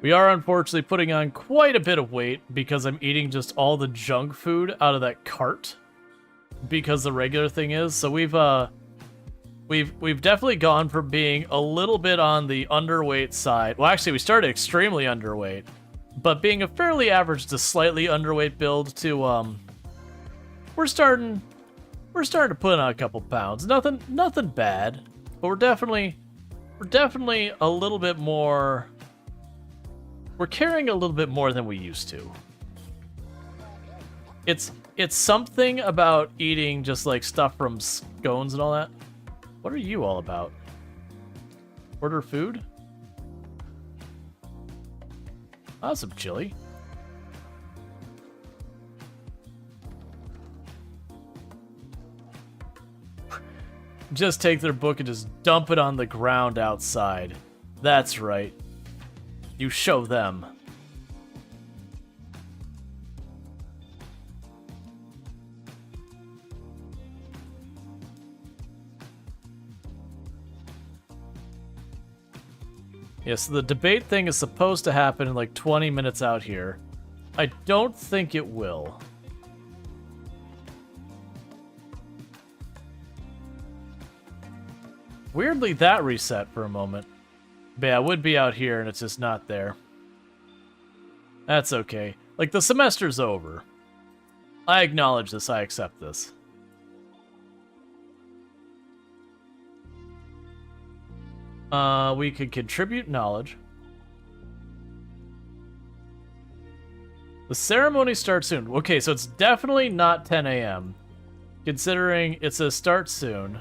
We are unfortunately putting on quite a bit of weight because I'm eating just all the junk food out of that cart because the regular thing is. So we've definitely gone from being a little bit on the underweight side. Well, actually, we started extremely underweight, but being a fairly average to slightly underweight build to we're starting to put on a couple pounds. Nothing bad, but we're definitely a little bit more. We're carrying a little bit more than we used to. It's something about eating just like stuff from scones and all that. What are you all about? Order food? Oh, some chili. Just take their book and just dump it on the ground outside. That's right. You show them. Yeah, so the debate thing is supposed to happen in like 20 minutes out here. I don't think it will. Weirdly, that reset for a moment. But yeah, it would be out here and it's just not there. That's okay. Like, the semester's over. I acknowledge this, I accept this. We could contribute knowledge. The ceremony starts soon. Okay, so it's definitely not 10 a.m. Considering it says start soon.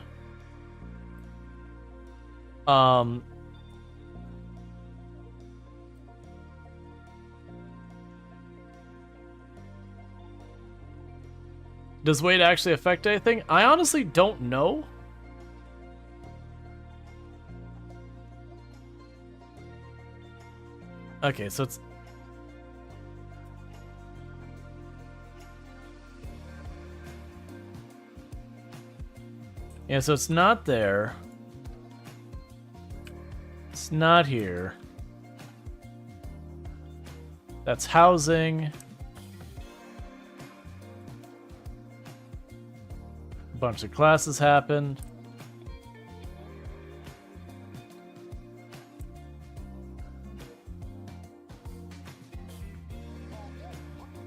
Does weight actually affect anything? I honestly don't know. Okay, so it's... Yeah, so it's not there. It's not here. That's housing. A bunch of classes happened.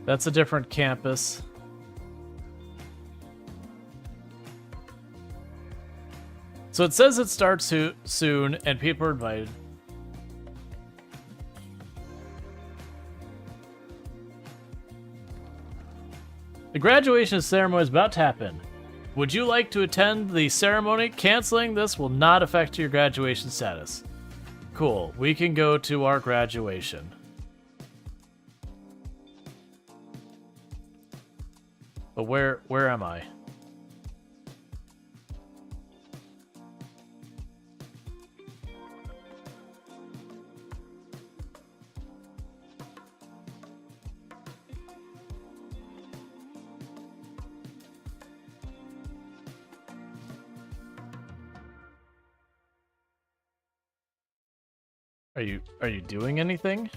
That's a different campus. So it says it starts soon and people are invited. The graduation ceremony is about to happen. Would you like to attend the ceremony? Canceling this will not affect your graduation status. Cool. We can go to our graduation. But where am I? Are you doing anything?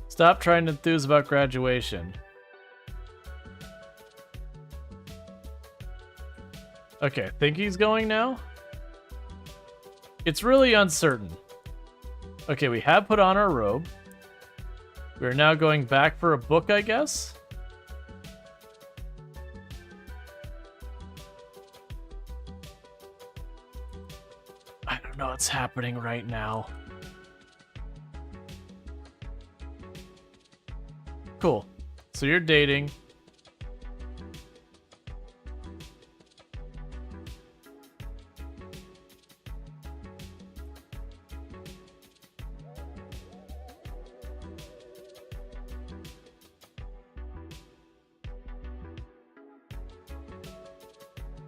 Stop trying to enthuse about graduation. Okay, think he's going now? It's really uncertain. Okay, we have put on our robe. We're now going back for a book, I guess? I don't know what's happening right now. Cool. So you're dating.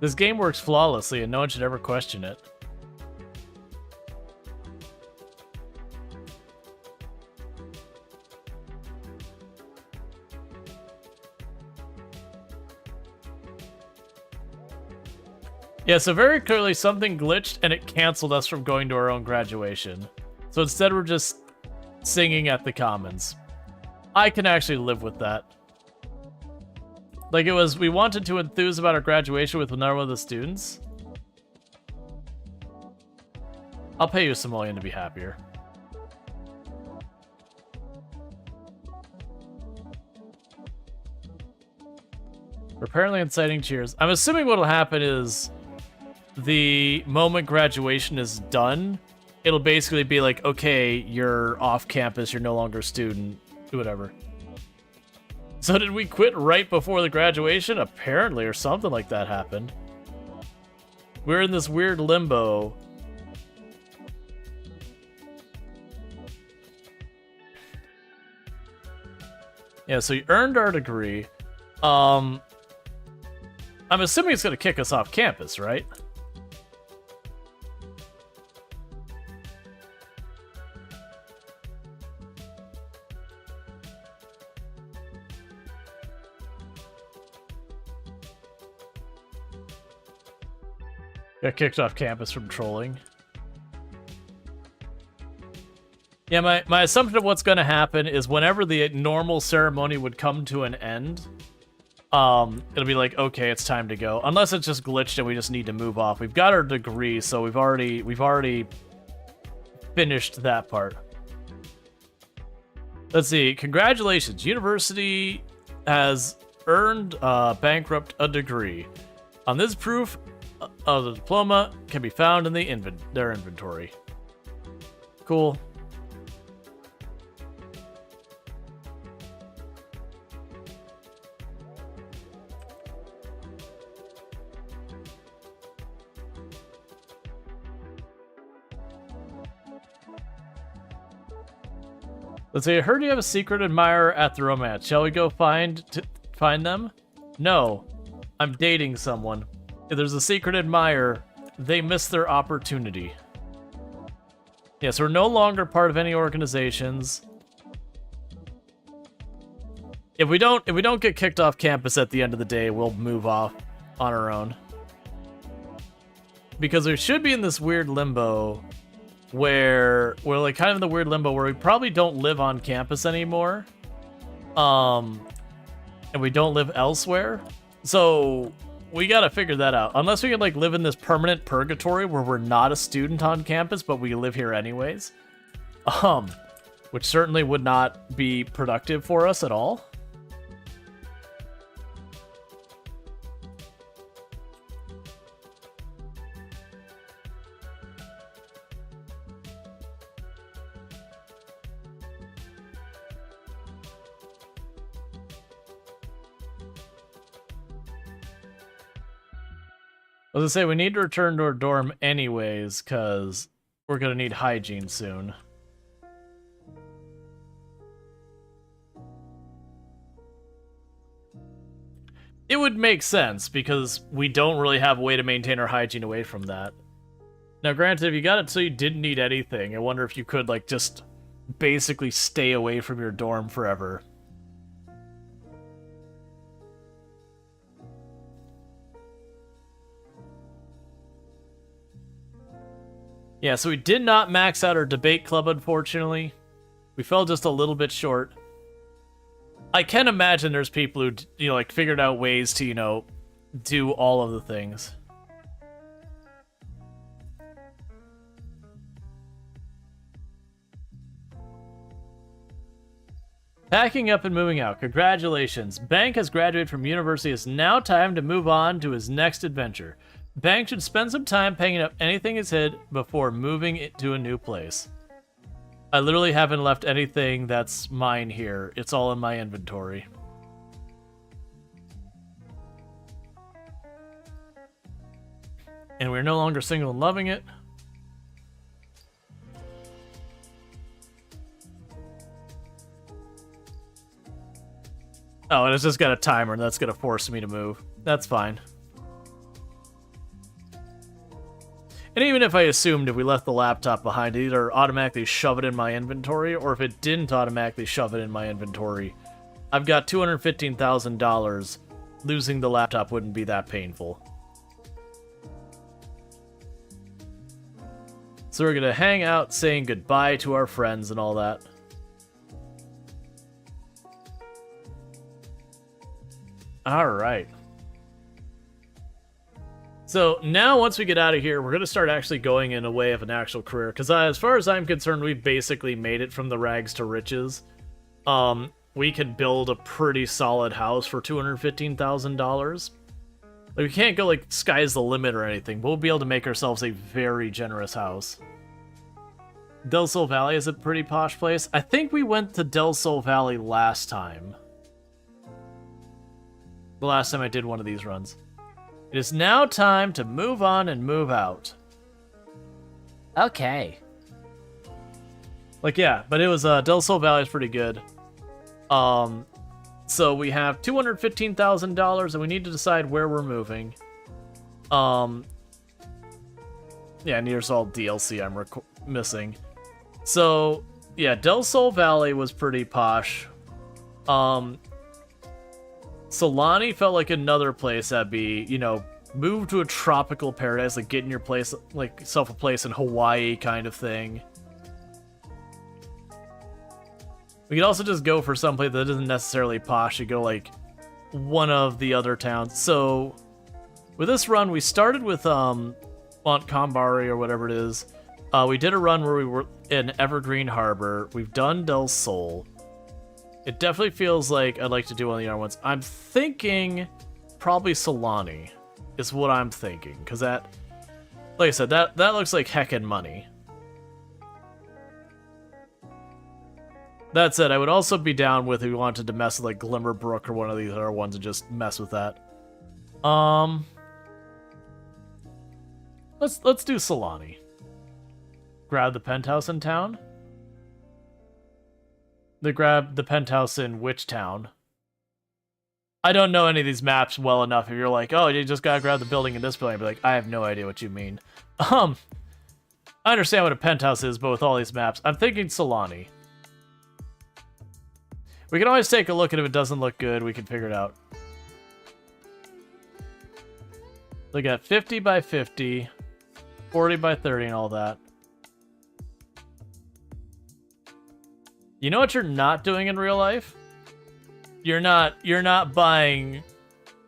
This game works flawlessly and no one should ever question it. Yeah, so very clearly something glitched and it canceled us from going to our own graduation. So instead we're just singing at the Commons. I can actually live with that. Like it was, we wanted to enthuse about our graduation with another one of the students. I'll pay you a simoleon to be happier. We're apparently inciting cheers. I'm assuming what'll happen is the moment graduation is done, it'll basically be like, okay, you're off campus, you're no longer a student, whatever. So did we quit right before the graduation? Apparently, or something like that happened. We're in this weird limbo. Yeah, so you earned our degree. I'm assuming it's gonna kick us off campus, right? Got kicked off campus from trolling. Yeah, my assumption of what's going to happen is whenever the normal ceremony would come to an end, it'll be like, okay, it's time to go. Unless it's just glitched and we just need to move off. We've got our degree, so we've already finished that part. Let's see. Congratulations. University has earned bankrupt a degree. On this proof of the diploma can be found in their inventory. Cool. Let's see, I heard you have a secret admirer at the romance. Shall we go find them? No. I'm dating someone. If there's a secret admirer, they missed their opportunity. Yeah, so we're no longer part of any organizations. If we don't get kicked off campus at the end of the day, we'll move off on our own. Because we should be in this weird limbo where we're like kind of in the weird limbo where we probably don't live on campus anymore. And we don't live elsewhere. So we gotta figure that out. Unless we can like live in this permanent purgatory where we're not a student on campus, but we live here anyways. which certainly would not be productive for us at all. I was gonna say, we need to return to our dorm anyways, because we're gonna need hygiene soon. It would make sense, because we don't really have a way to maintain our hygiene away from that. Now, granted, if you got it so you didn't need anything, I wonder if you could, like, just basically stay away from your dorm forever. Yeah, so we did not max out our debate club, unfortunately. We fell just a little bit short. I can imagine there's people who, you know, like, figured out ways to, you know, do all of the things. Packing up and moving out. Congratulations. Bank has graduated from university. It's now time to move on to his next adventure. Bank should spend some time packing up anything he's hid before moving it to a new place. I literally haven't left anything that's mine here. It's all in my inventory. And we're no longer single and loving it. Oh, and it's just got a timer, and that's going to force me to move. That's fine. And even if I assumed if we left the laptop behind, it either automatically shove it in my inventory, or if it didn't automatically shove it in my inventory, I've got $215,000. Losing the laptop wouldn't be that painful. So we're going to hang out saying goodbye to our friends and all that. Alright. So now once we get out of here, we're going to start actually going in a way of an actual career. Because as far as I'm concerned, we've basically made it from the rags to riches. We could build a pretty solid house for $215,000. Like, we can't go like sky's the limit or anything, but we'll be able to make ourselves a very generous house. Del Sol Valley is a pretty posh place. I think we went to Del Sol Valley last time. The last time I did one of these runs. It is now time to move on and move out. Okay. Like, yeah, but it was, Del Sol Valley is pretty good. So we have $215,000 and we need to decide where we're moving. Yeah, Near's all DLC I'm missing. So, yeah, Del Sol Valley was pretty posh. Solani felt like another place that'd be, you know, move to a tropical paradise, like getting your place, like self a place in Hawaii kind of thing. We could also just go for someplace that isn't necessarily posh. You go like one of the other towns. So with this run, we started with Montgomery or whatever it is. We did a run where we were in Evergreen Harbor. We've done Del Sol. It definitely feels like I'd like to do one of the other ones. I'm thinking probably Solani is what I'm thinking. Because that, like I said, that looks like heckin' money. That said, I would also be down with if we wanted to mess with like Glimmerbrook or one of these other ones and just mess with that. Let's do Solani. Grab the penthouse in town. They grab the penthouse in which town? I don't know any of these maps well enough. If you're like, oh, you just gotta grab the building in this building, I'd be like, I have no idea what you mean. I understand what a penthouse is, but with all these maps, I'm thinking Solani. We can always take a look, and if it doesn't look good, we can figure it out. Look at 50 by 50, 40 by 30, and all that. You know what you're not doing in real life? You're not buying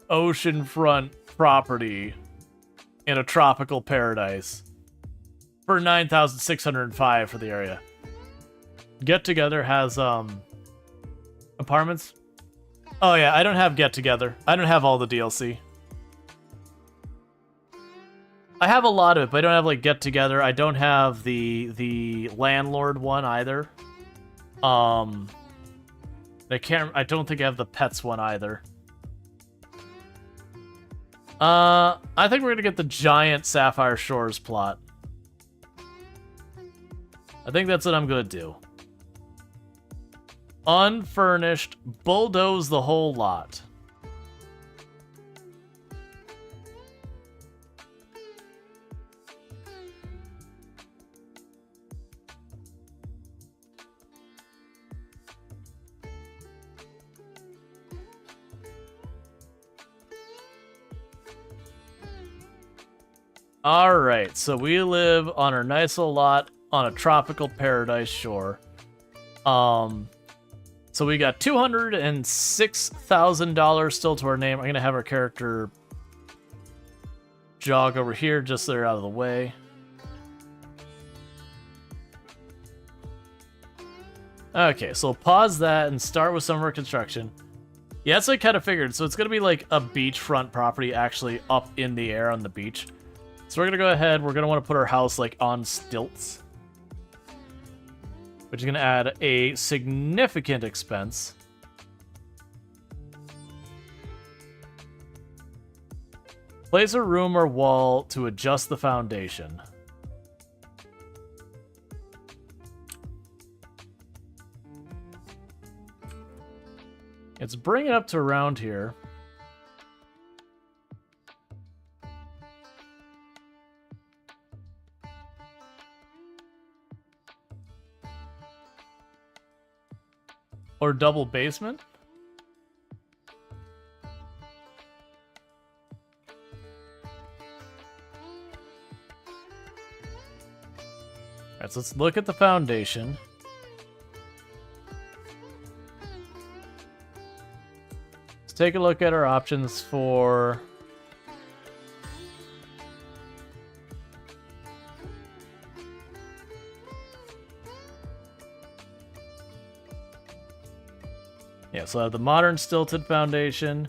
oceanfront property in a tropical paradise for $9,605 for the area. Get Together has apartments. Oh yeah, I don't have Get Together. I don't have all the DLC. I have a lot of it, but I don't have like Get Together. I don't have the landlord one either. I don't think I have the pets one either. I think we're gonna get the giant Sapphire Shores plot. I think that's what I'm gonna do. Unfurnished, bulldoze the whole lot. Alright, so we live on our nice little lot on a tropical paradise shore. So we got $206,000 still to our name. I'm gonna have our character jog over here just so they're out of the way. Okay, so we'll pause that and start with some of our construction. Yeah, that's what I kind of figured. So it's gonna be like a beachfront property actually up in the air on the beach. So we're gonna go ahead, we're gonna want to put our house like on stilts, which is gonna add a significant expense. Place a room or wall to adjust the foundation. Let's bring it up to around here. Or double basement? Alright, so let's look at the foundation. Let's take a look at our options for... Yeah, so I have the modern stilted foundation.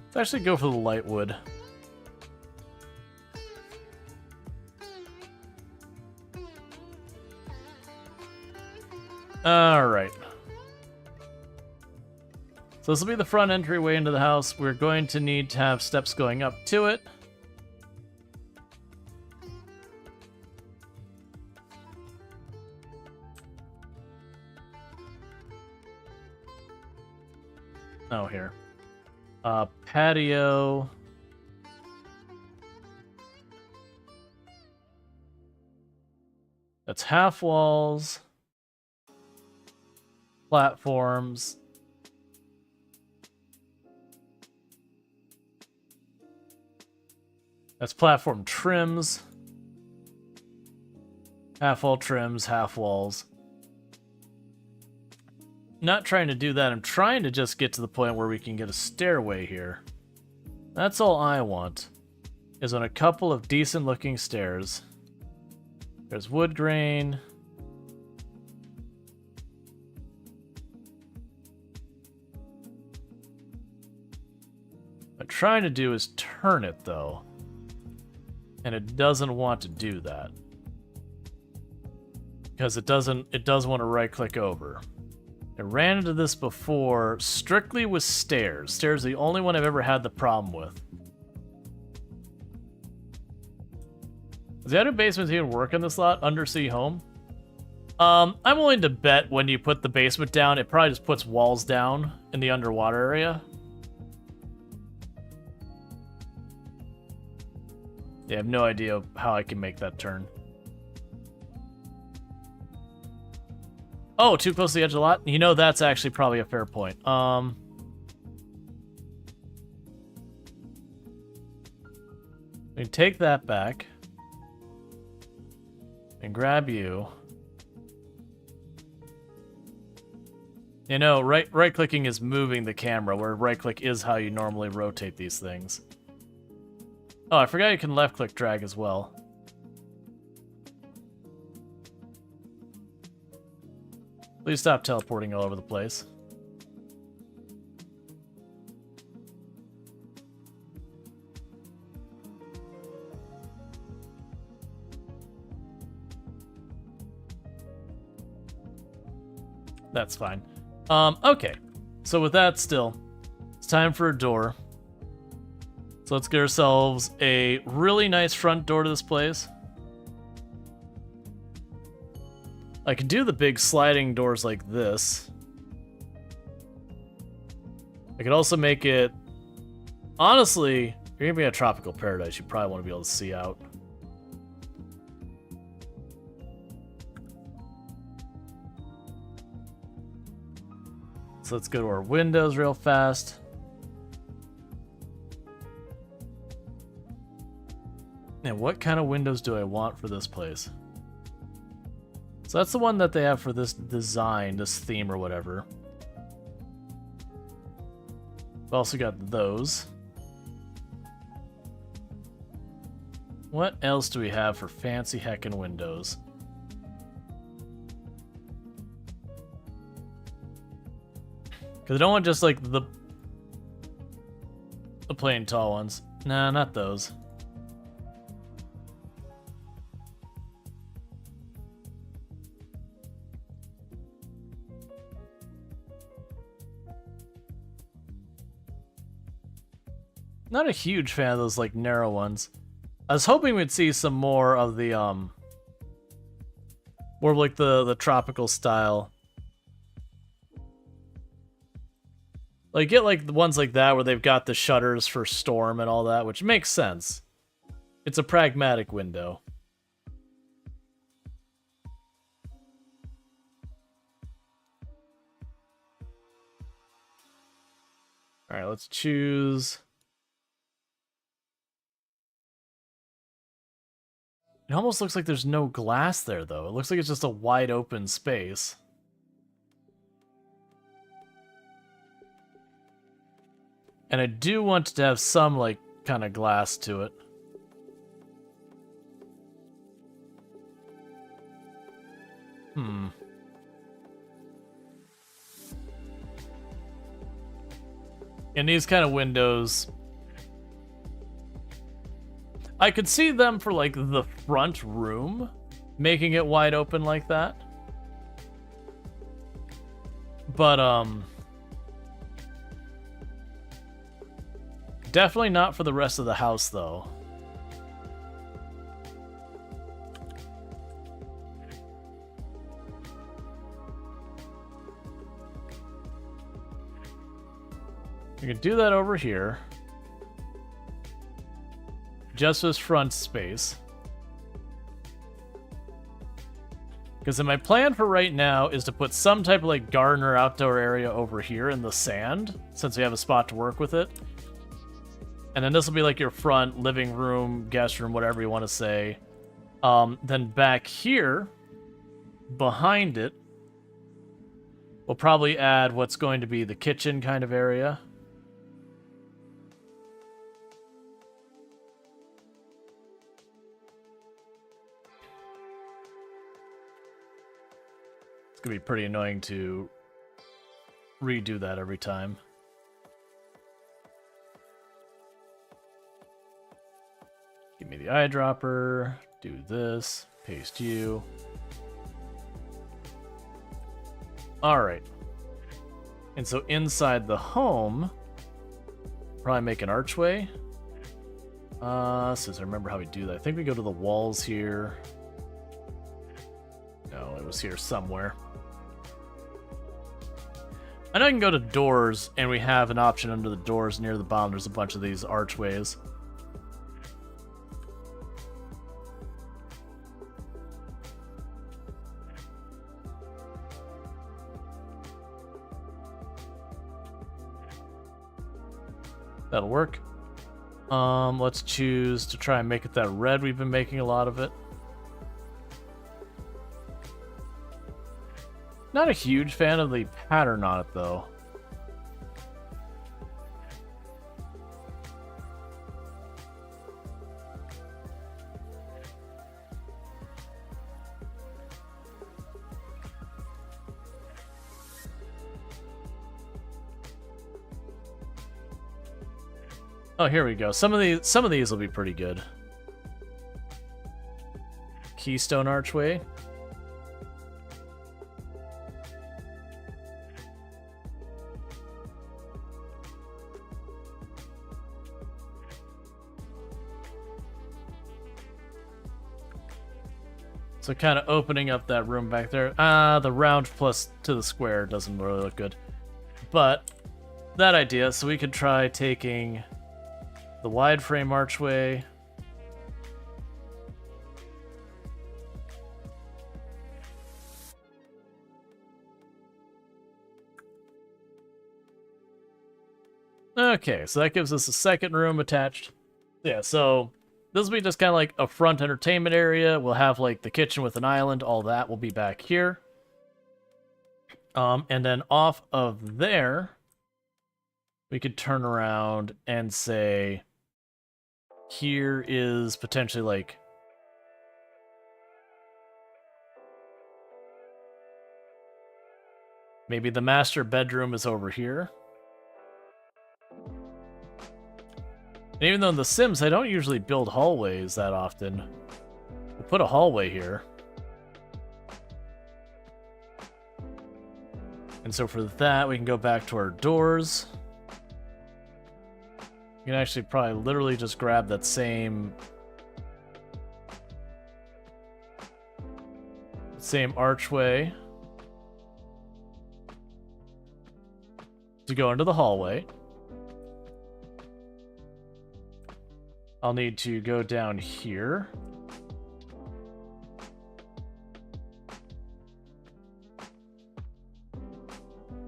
Let's actually go for the light wood. Alright. So this will be the front entryway into the house. We're going to need to have steps going up to it. Oh, here. Patio. That's half walls. Platforms. That's platform trims. Half wall trims, half walls. Not trying to do that. I'm trying to just get to the point where we can get a stairway here. That's all I want, is on a couple of decent looking stairs. There's wood grain. What I'm trying to do is turn it though. And it doesn't want to do that. Because it does want to right click over. I ran into this before, strictly with stairs. Stairs are the only one I've ever had the problem with. Does the other basement even work on this lot? Undersea home? I'm willing to bet when you put the basement down, it probably just puts walls down in the underwater area. Yeah, I have no idea how I can make that turn. Oh, too close to the edge of the lot? You know, that's actually probably a fair point. We take that back. And grab you. You know, right clicking is moving the camera, where right click is how you normally rotate these things. Oh, I forgot you can left click drag as well. Please stop teleporting all over the place. That's fine. Okay. So with that still, it's time for a door. So let's get ourselves a really nice front door to this place. I could do the big sliding doors like this. I could also make it... Honestly, you're gonna be in a tropical paradise. You probably want to be able to see out. So let's go to our windows real fast. And what kind of windows do I want for this place? So that's the one that they have for this design, this theme or whatever. We've also got those. What else do we have for fancy heckin' windows? Because I don't want just like the plain tall ones. Nah, not those. Not a huge fan of those like narrow ones. I was hoping we'd see some more of the more of like the tropical style. Like get like the ones like that where they've got the shutters for storm and all that, which makes sense. It's a pragmatic window. All right, let's choose. It almost looks like there's no glass there, though. It looks like it's just a wide open space. And I do want to have some, like, kind of glass to it. And these kind of windows... I could see them for, like, the front room, making it wide open like that. But, definitely not for the rest of the house, though. We can do that over here. Just this front space. Because my plan for right now is to put some type of like garden or outdoor area over here in the sand, since we have a spot to work with it. And then this will be like your front living room, guest room, whatever you want to say. Then back here, behind it, we'll probably add what's going to be the kitchen kind of area. It's gonna be pretty annoying to redo that every time. Give me the eyedropper, do this, paste you. Alright. And so inside the home, probably make an archway. Since I remember how we do that. I think we go to the walls here. No, it was here somewhere. I know I can go to doors, and we have an option under the doors near the bottom. There's a bunch of these archways. That'll work. Let's choose to try and make it that red. We've been making a lot of it. Not a huge fan of the pattern on it, though. Oh, here we go. Some of these will be pretty good. Keystone archway. So kind of opening up that room back there. The round plus to the square doesn't really look good. But that idea, so we could try taking the wide frame archway. Okay, so that gives us a second room attached. Yeah, so this will be just kind of like a front entertainment area. We'll have like the kitchen with an island. All that will be back here. And then off of there, we could turn around and say, here is potentially like maybe the master bedroom is over here. And even though in The Sims I don't usually build hallways that often, we'll put a hallway here. And so for that, we can go back to our doors. You can actually probably literally just grab that same archway to go into the hallway. I'll need to go down here.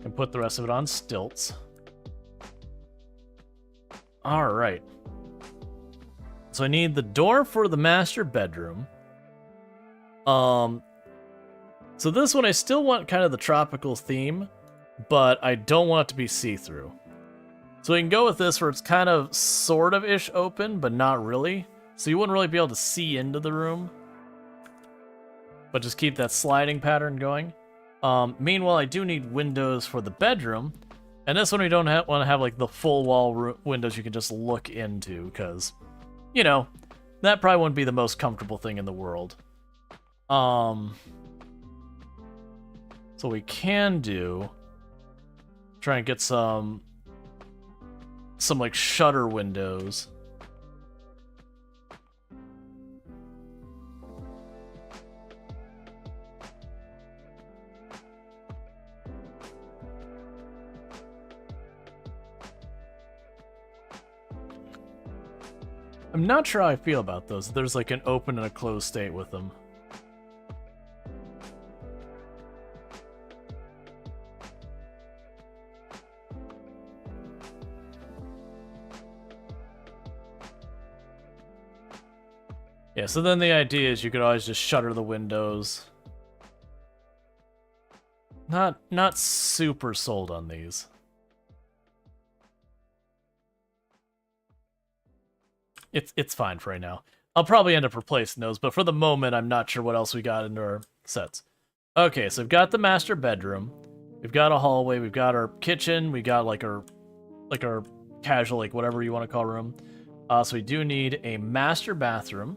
And put the rest of it on stilts. Alright. So I need the door for the master bedroom. So this one I still want kind of the tropical theme, but I don't want it to be see-through. So we can go with this where it's kind of sort of ish open, but not really. So you wouldn't really be able to see into the room. But just keep that sliding pattern going. Meanwhile, I do need windows for the bedroom. And this one we don't want to have like the full wall windows you can just look into, because, you know, that probably wouldn't be the most comfortable thing in the world. So we can do, try and get some like shutter windows. I'm not sure how I feel about those. There's like an open and a closed state with them. Yeah, so then the idea is you could always just shutter the windows. Not super sold on these. It's fine for right now. I'll probably end up replacing those, but for the moment, I'm not sure what else we got into our sets. Okay, so we've got the master bedroom. We've got a hallway. We've got our kitchen. We got like our casual, like whatever you want to call room. So we do need a master bathroom.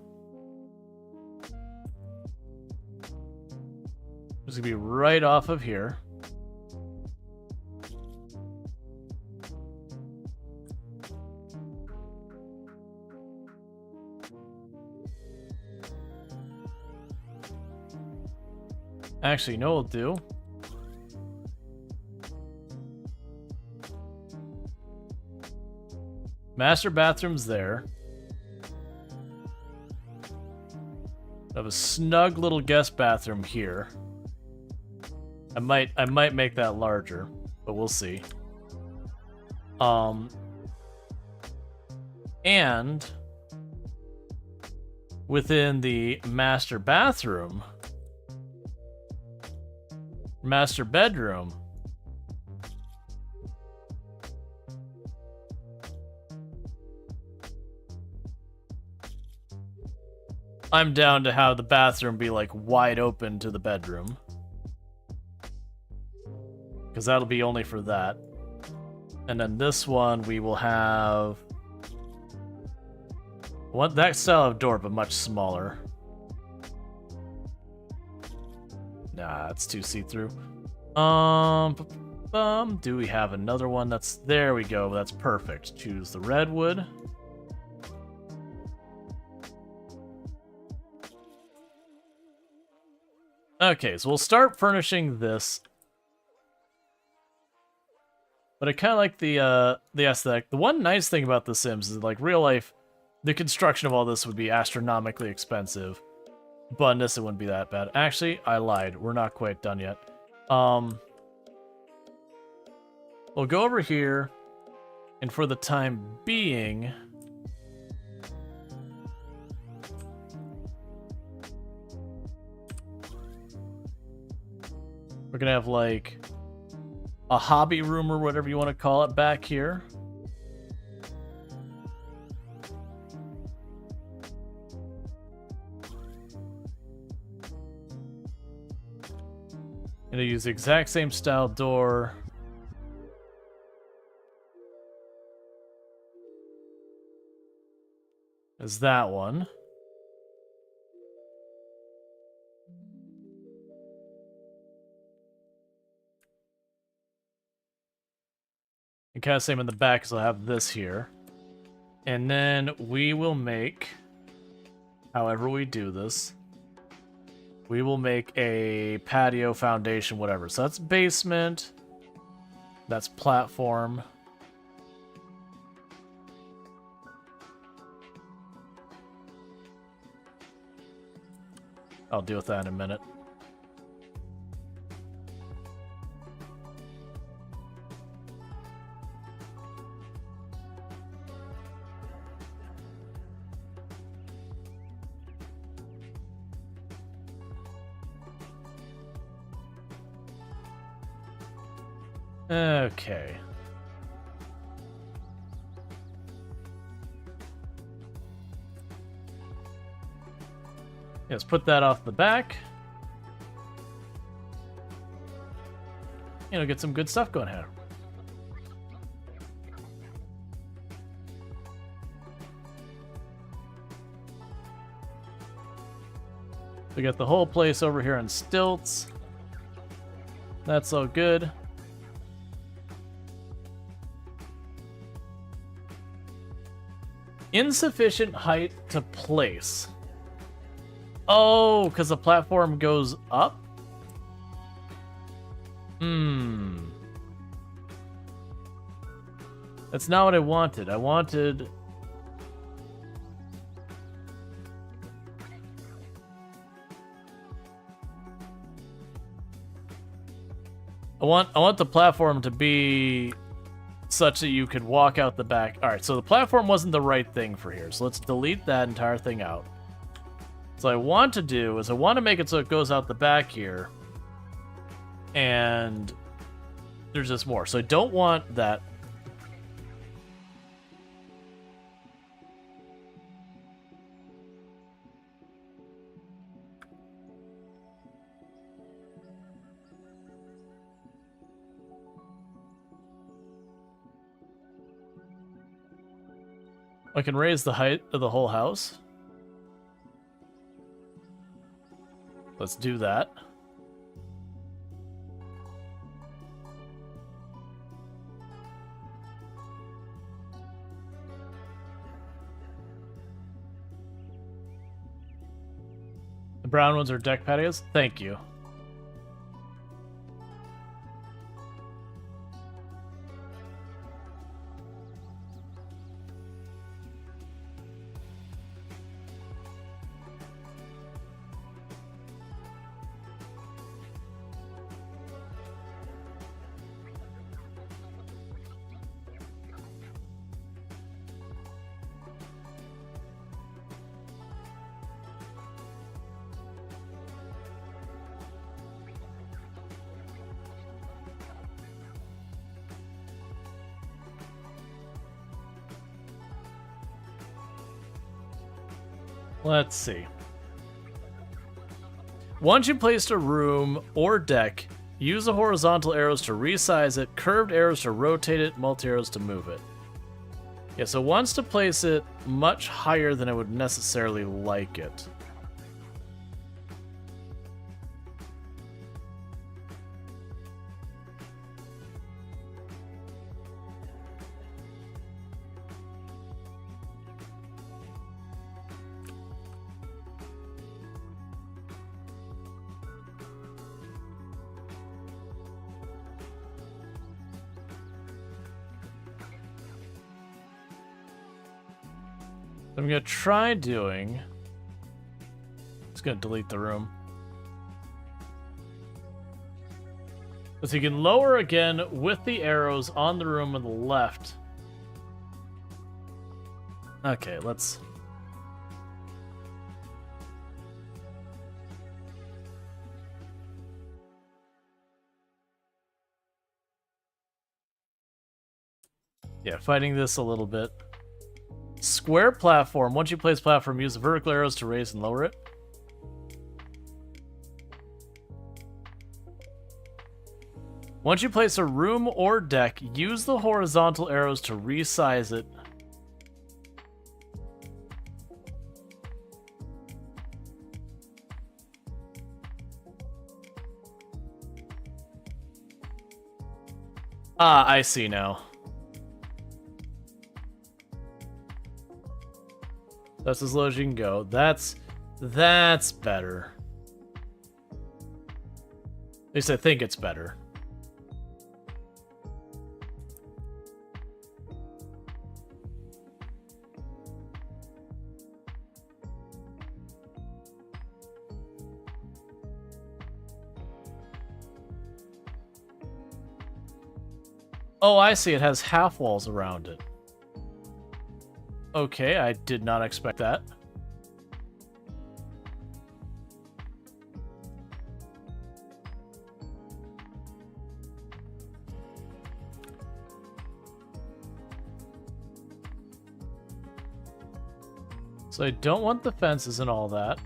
It's gonna be right off of here. Actually, you know what we'll do? Master bathroom's there. I have a snug little guest bathroom here. I might make that larger, but we'll see. And within the master bathroom, Master bedroom. I'm down to have the bathroom be like wide open to the bedroom. Because that'll be only for that. And then this one we will have that style of door, but much smaller. Nah, it's too see-through. Do we have another one that's... There we go, that's perfect. Choose the redwood. Okay, so we'll start furnishing this. But I kind of like the aesthetic. The one nice thing about The Sims is, like, real life, the construction of all this would be astronomically expensive. But in this, it wouldn't be that bad. Actually, I lied. We're not quite done yet. We'll go over here, and for the time being... we're gonna have, like, a hobby room or whatever you want to call it back here. Gonna use the exact same style door. As that one. And kind of same in the back, because I'll have this here. And then we will make, however we do this, we will make a patio foundation, whatever. So that's basement. That's platform. I'll deal with that in a minute. Okay. Let's put that off the back. You know, get some good stuff going here. We got the whole place over here on stilts. That's all good. Insufficient height to place. Oh, because the platform goes up? That's not what I wanted. I wanted... I want the platform to be such that you could walk out the back. All right, so the platform wasn't the right thing for here. So let's delete that entire thing out. So I want to do is I want to make it so it goes out the back here. And there's just more. So I don't want that. I can raise the height of the whole house. Let's do that. The brown ones are deck patios? Thank you. Let's see. Once you placed a room or deck, use the horizontal arrows to resize it, curved arrows to rotate it, multi-arrows to move it. Yeah, so wants to place it much higher than I would necessarily like it. I'm gonna try doing. Just gonna delete the room. So you can lower again with the arrows on the room on the left. Okay, let's. Yeah, fighting this a little bit. Square platform. Once you place platform, use the vertical arrows to raise and lower it. Once you place a room or deck, use the horizontal arrows to resize it. Ah, I see now. That's as low as you can go. That's better. At least I think it's better. Oh, I see. It has half walls around it. Okay, I did not expect that. So I don't want the fences and all that.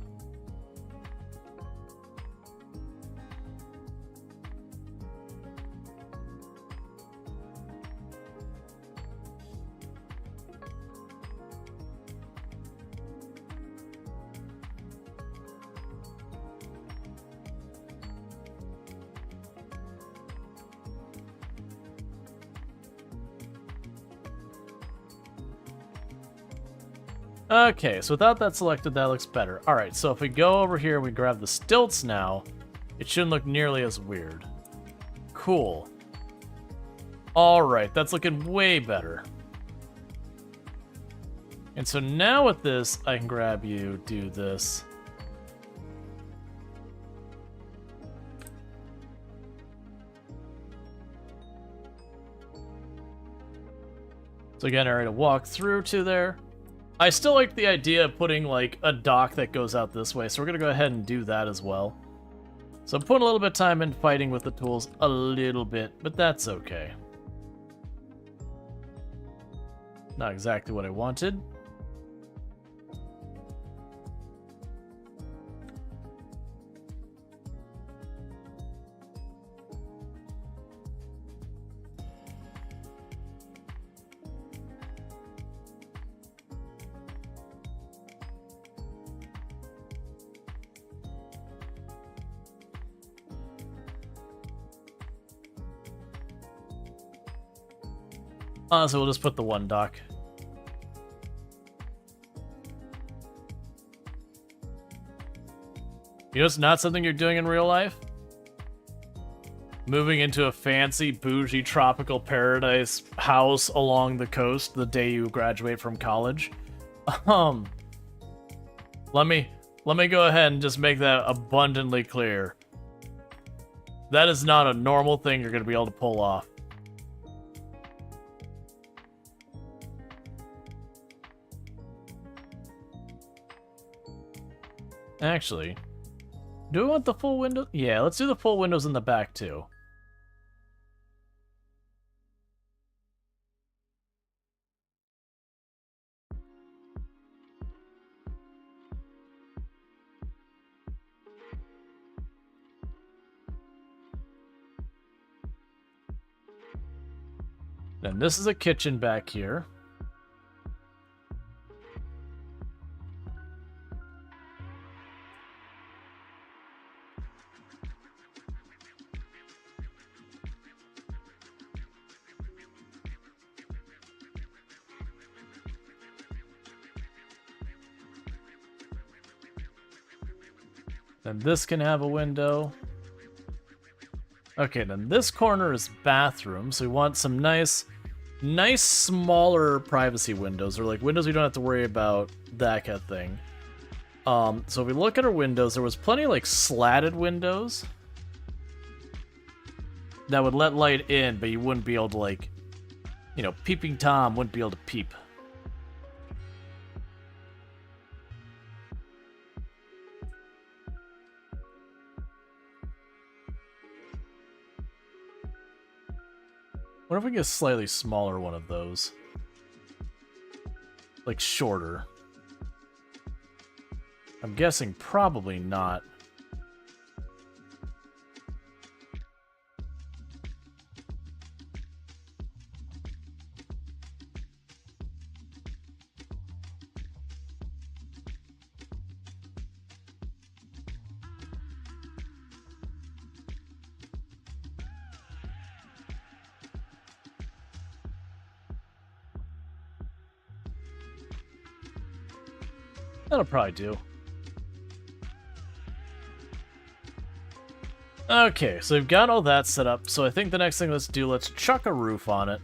Okay, so without that selected, that looks better. Alright, so if we go over here and we grab the stilts now, it shouldn't look nearly as weird. Cool. Alright, that's looking way better. And so now with this, I can grab you, do this. So again, area to walk through to there. I still like the idea of putting, like, a dock that goes out this way, so we're going to go ahead and do that as well. So I'm putting a little bit of time in fighting with the tools, a little bit, but that's okay. Not exactly what I wanted. So we'll just put the one dock. You know it's not something you're doing in real life? Moving into a fancy, bougie, tropical paradise house along the coast the day you graduate from college. Let me go ahead and just make that abundantly clear. That is not a normal thing you're going to be able to pull off. Actually, do we want the full window? Yeah, let's do the full windows in the back too. Then this is a kitchen back here. Then this can have a window. Okay, then this corner is bathroom, so we want some nice smaller privacy windows, or like windows we don't have to worry about, that kind of thing. So if we look at our windows, there was plenty of like slatted windows that would let light in, but you wouldn't be able to, like, you know, peeping Tom wouldn't be able to peep. What if we get a slightly smaller one of those? Like shorter. I'm guessing probably not. That'll probably do. Okay, so we've got all that set up. So I think the next thing let's do, let's chuck a roof on it.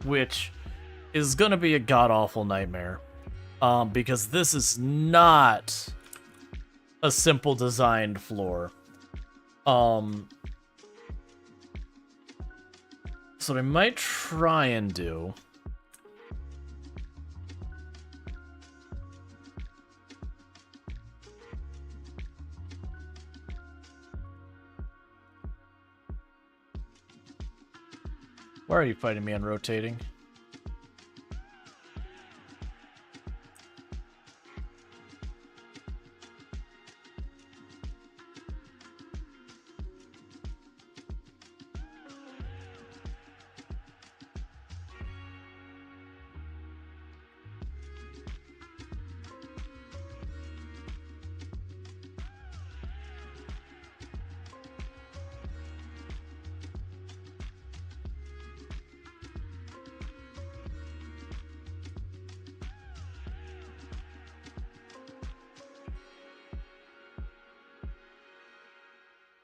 Which is going to be a god-awful nightmare. Because this is not a simple designed floor. So what I might try and do... Why are you fighting me on rotating?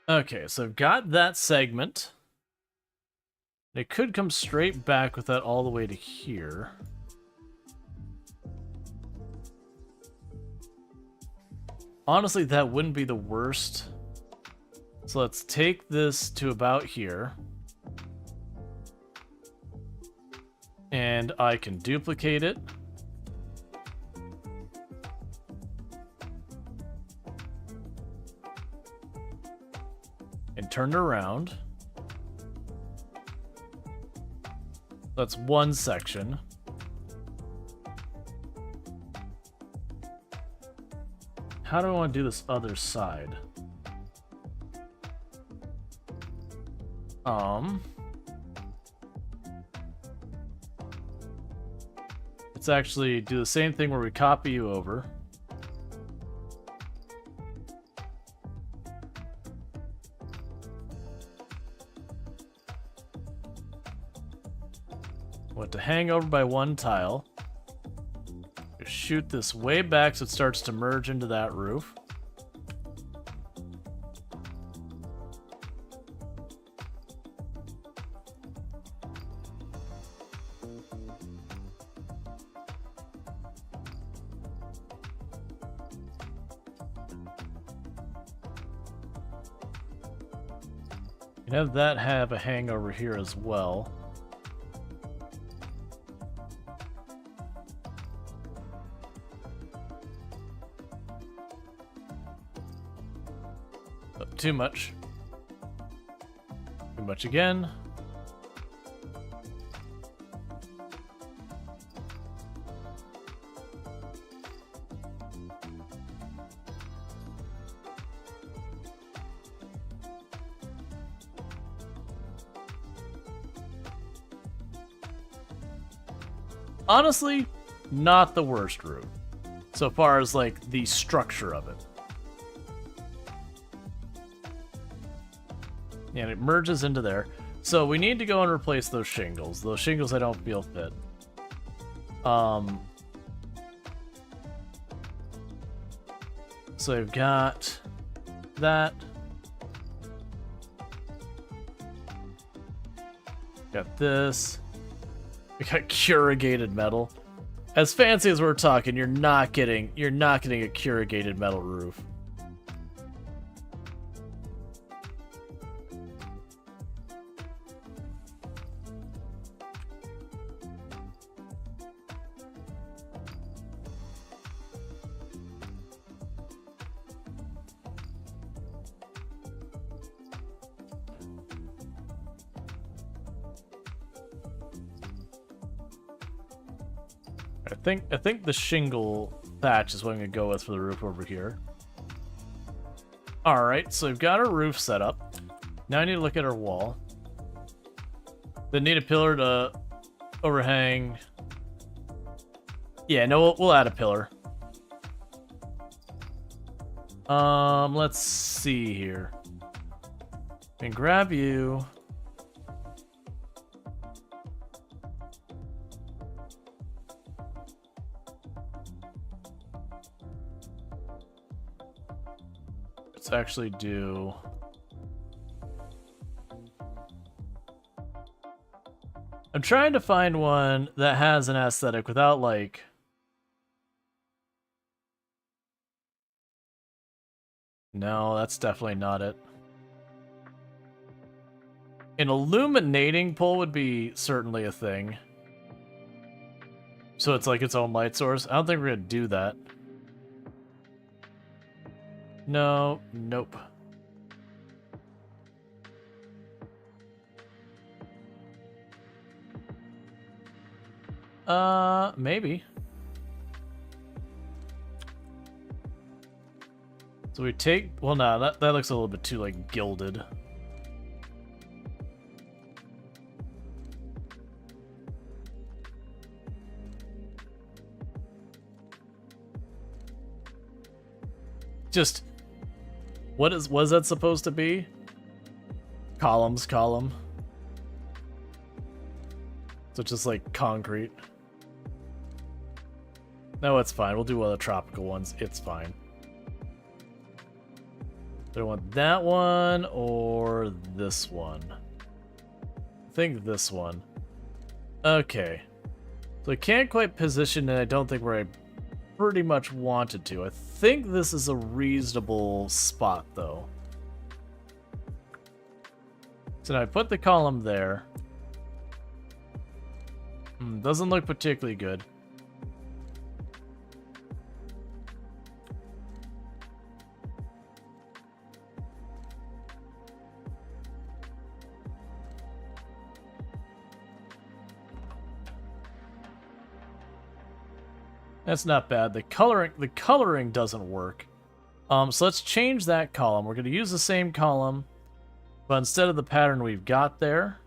Okay, so I've got that segment. It could come straight back with that all the way to here. Honestly, that wouldn't be the worst. So let's take this to about here. And I can duplicate it. And turn it around. That's one section. How do I want to do this other side? Let's actually do the same thing where we copy you over. Want to hang over by one tile. Just shoot this way back so it starts to merge into that roof. You can have that have a hangover here as well. Too much. Too much again. Honestly, not the worst roof. So far as, like, the structure of it. And it merges into there. So we need to go and replace those shingles. Those shingles I don't feel fit. So we've got that. Got this. We got corrugated metal. As fancy as we're talking, you're not getting a corrugated metal roof. I think the shingle thatch is what I'm gonna go with for the roof over here. Alright, so we've got our roof set up. Now I need to look at our wall. Then need a pillar to overhang. Yeah, no, we'll add a pillar. Let's see here. And grab you. Let's actually do... I'm trying to find one that has an aesthetic without, like... No, that's definitely not it. An illuminating pole would be certainly a thing. So it's like its own light source. I don't think we're gonna do that. No, nope. Maybe. So we take... Well, no, that looks a little bit too, like, gilded. Just... What is that supposed to be? Column. So just like concrete. No, it's fine. We'll do one of the tropical ones. It's fine. Do I want that one or this one? I think this one. Okay. So I can't quite position it. I don't think where I pretty much wanted to. I think this is a reasonable spot, though. So now I put the column there. Doesn't look particularly good. That's not bad. The coloring doesn't work. So let's change that column. We're going to use the same column, but instead of the pattern we've got there,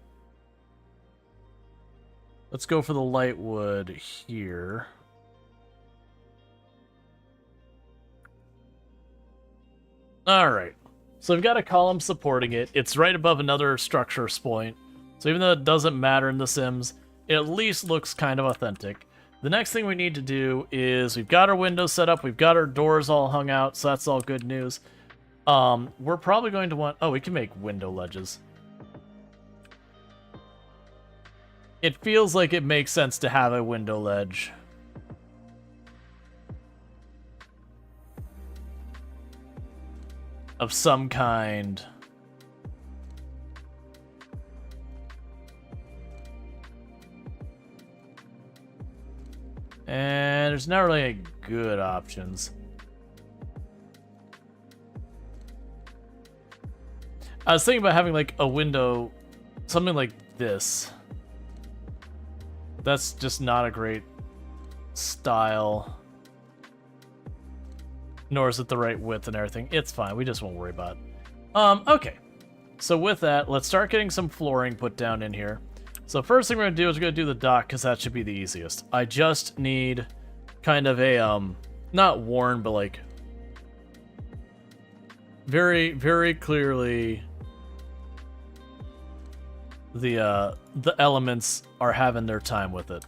let's go for the light wood here. All right. So we've got a column supporting it. It's right above another structure point. So even though it doesn't matter in The Sims, it at least looks kind of authentic. The next thing we need to do is we've got our windows set up, we've got our doors all hung out, so that's all good news. We're probably going to want... Oh, we can make window ledges. It feels like it makes sense to have a window ledge. Of some kind. And there's not really any good options. I was thinking about having like a window, something like this. That's just not a great style. Nor is it the right width and everything. It's fine, we just won't worry about it. Okay. So with that, let's start getting some flooring put down in here. So first thing we're gonna do is we're gonna do the dock because that should be the easiest. I just need kind of a not worn, but like very clearly the elements are having their time with it.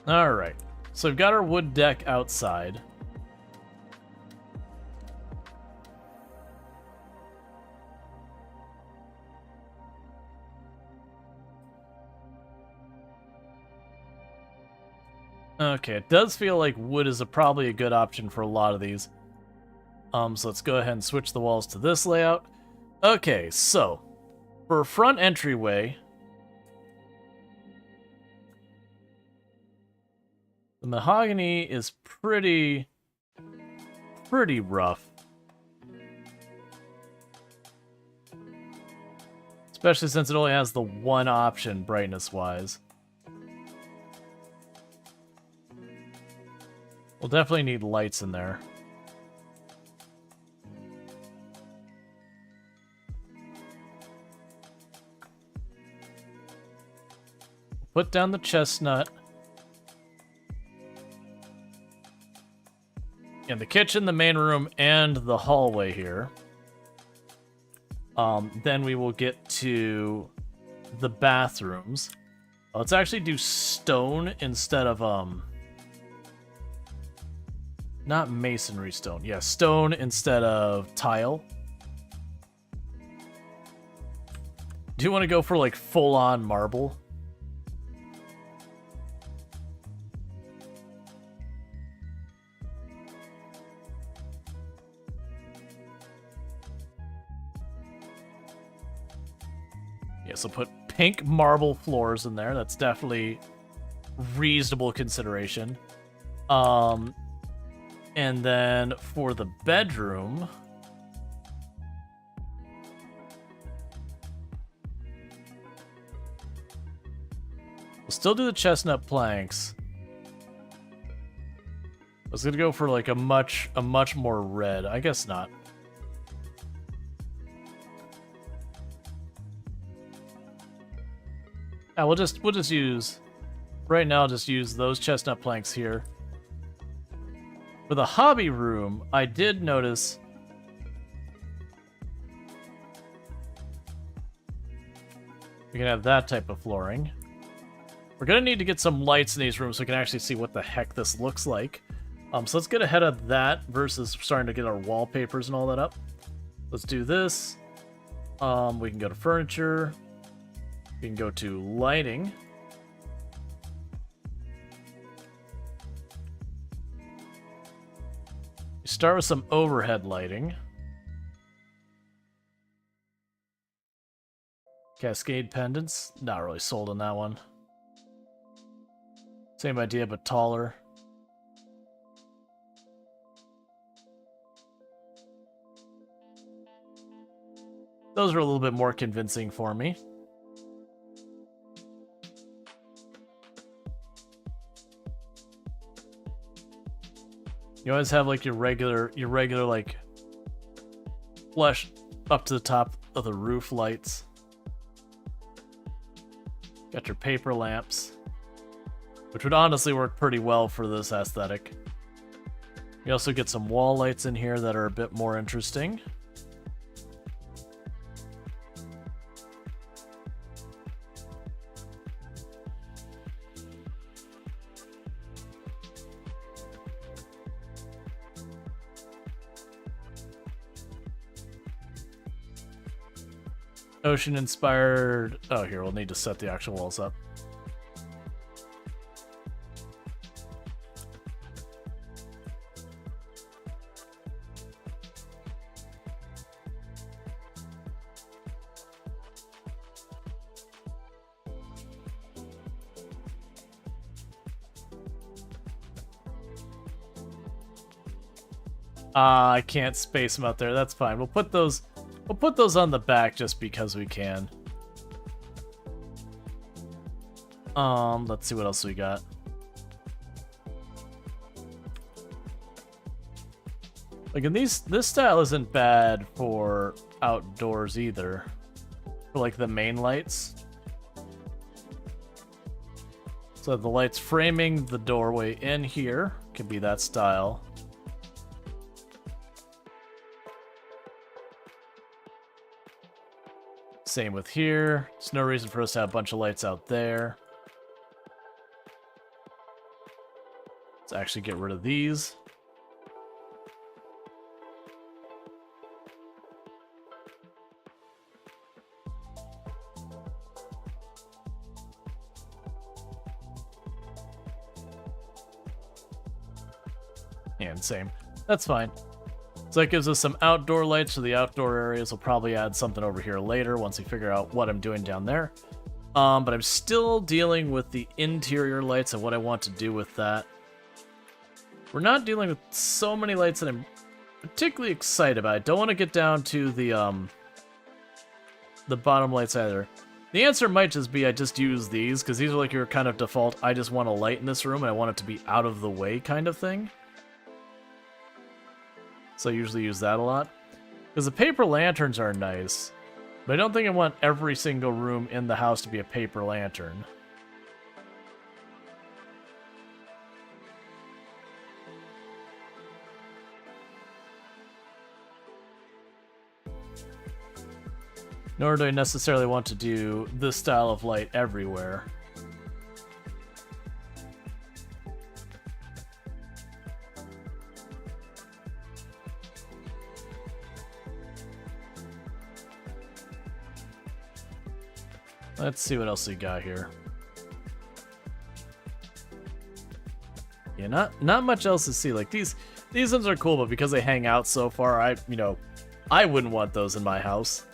Alright, so we've got our wood deck outside. Okay, it does feel like wood is probably a good option for a lot of these. So let's go ahead and switch the walls to this layout. Okay, so for a front entryway, the mahogany is pretty rough. Especially since it only has the one option brightness-wise. We'll definitely need lights in there. Put down the chestnut. In the kitchen, the main room, and the hallway here. Then we will get to the bathrooms. Let's actually do stone instead of, not masonry stone. Yeah, stone instead of tile. Do you want to go for, like, full-on marble? So put pink marble floors in there. That's definitely reasonable consideration. And then for the bedroom, we'll still do the chestnut planks. I was gonna go for like a much more red. I guess not. Yeah, we'll just use, right now, just use those chestnut planks here. For the hobby room, I did notice we can have that type of flooring. We're gonna need to get some lights in these rooms so we can actually see what the heck this looks like. So let's get ahead of that versus starting to get our wallpapers and all that up. Let's do this. We can go to furniture. We can go to lighting. Start with some overhead lighting. Cascade pendants. Not really sold on that one. Same idea, but taller. Those are a little bit more convincing for me. You always have like your regular like flush up to the top of the roof lights. Got your paper lamps, which would honestly work pretty well for this aesthetic. You also get some wall lights in here that are a bit more interesting. Ocean inspired. Oh, here, we'll need to set the actual walls up. I can't space them out there. That's fine. We'll put those on the back just because we can. Let's see what else we got. Like, and this style isn't bad for outdoors either. For, like, the main lights. So the lights framing the doorway in here can be that style. Same with here. There's no reason for us to have a bunch of lights out there. Let's actually get rid of these. And same. That's fine. So that gives us some outdoor lights for the outdoor areas. We'll probably add something over here later once we figure out what I'm doing down there. But I'm still dealing with the interior lights and what I want to do with that. We're not dealing with so many lights that I'm particularly excited about. I don't want to get down to the bottom lights either. The answer might just be I just use these, because these are like your kind of default, I just want a light in this room and I want it to be out of the way kind of thing. So I usually use that a lot. Because the paper lanterns are nice, but I don't think I want every single room in the house to be a paper lantern. Nor do I necessarily want to do this style of light everywhere. Let's see what else we got here. Yeah, not much else to see. Like these ones are cool, but because they hang out so far, I wouldn't want those in my house.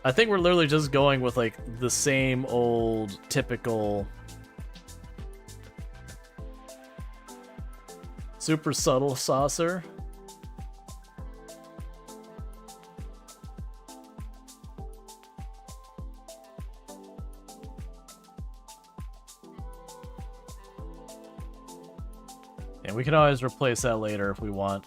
I think we're literally just going with like the same old typical super subtle saucer. And we can always replace that later if we want.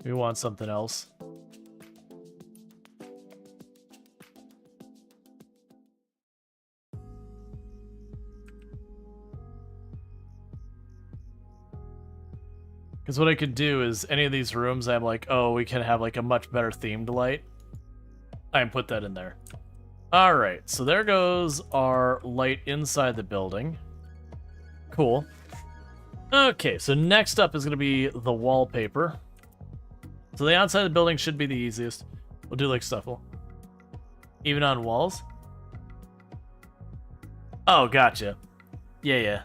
We want something else. Because what I could do is any of these rooms I'm like, oh, we can have like a much better themed light. I can put that in there. Alright, so there goes our light inside the building. Cool. Okay, so next up is going to be the wallpaper. So the outside of the building should be the easiest. We'll do like stuffle. Even on walls? Oh, gotcha. Yeah.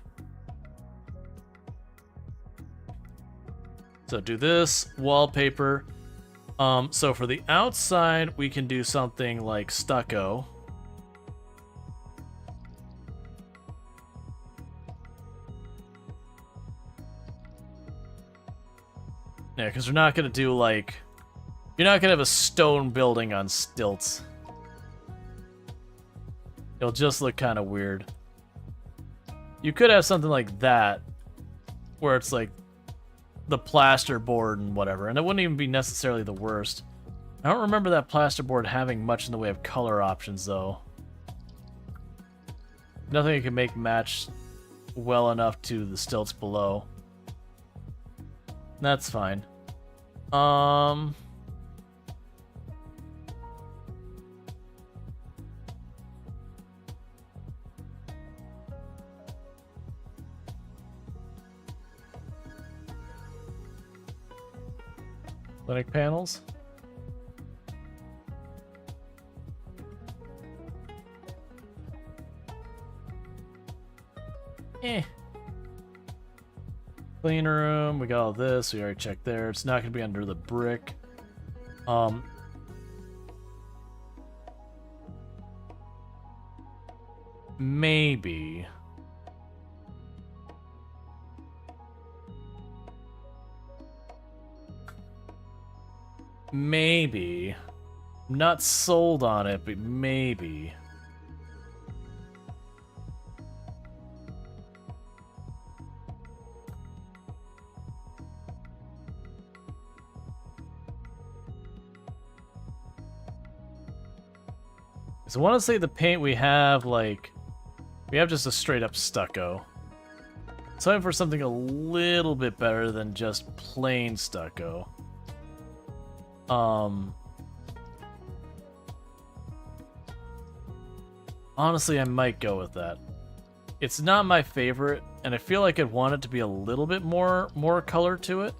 So do this, wallpaper. So for the outside, we can do something like stucco. Yeah, because we're not going to do, like... You're not going to have a stone building on stilts. It'll just look kind of weird. You could have something like that, where it's, like, the plasterboard and whatever, and it wouldn't even be necessarily the worst. I don't remember that plasterboard having much in the way of color options, though. Nothing you can make match well enough to the stilts below. That's fine. Clinic panels. Clean room, we got all this, we already checked there. It's not gonna be under the brick. Maybe. Maybe. Not sold on it, but maybe. So I want to say the paint we have, like, we have just a straight up stucco. So I'm for something a little bit better than just plain stucco. Honestly, I might go with that. It's not my favorite, and I feel like I'd want it to be a little bit more color to it.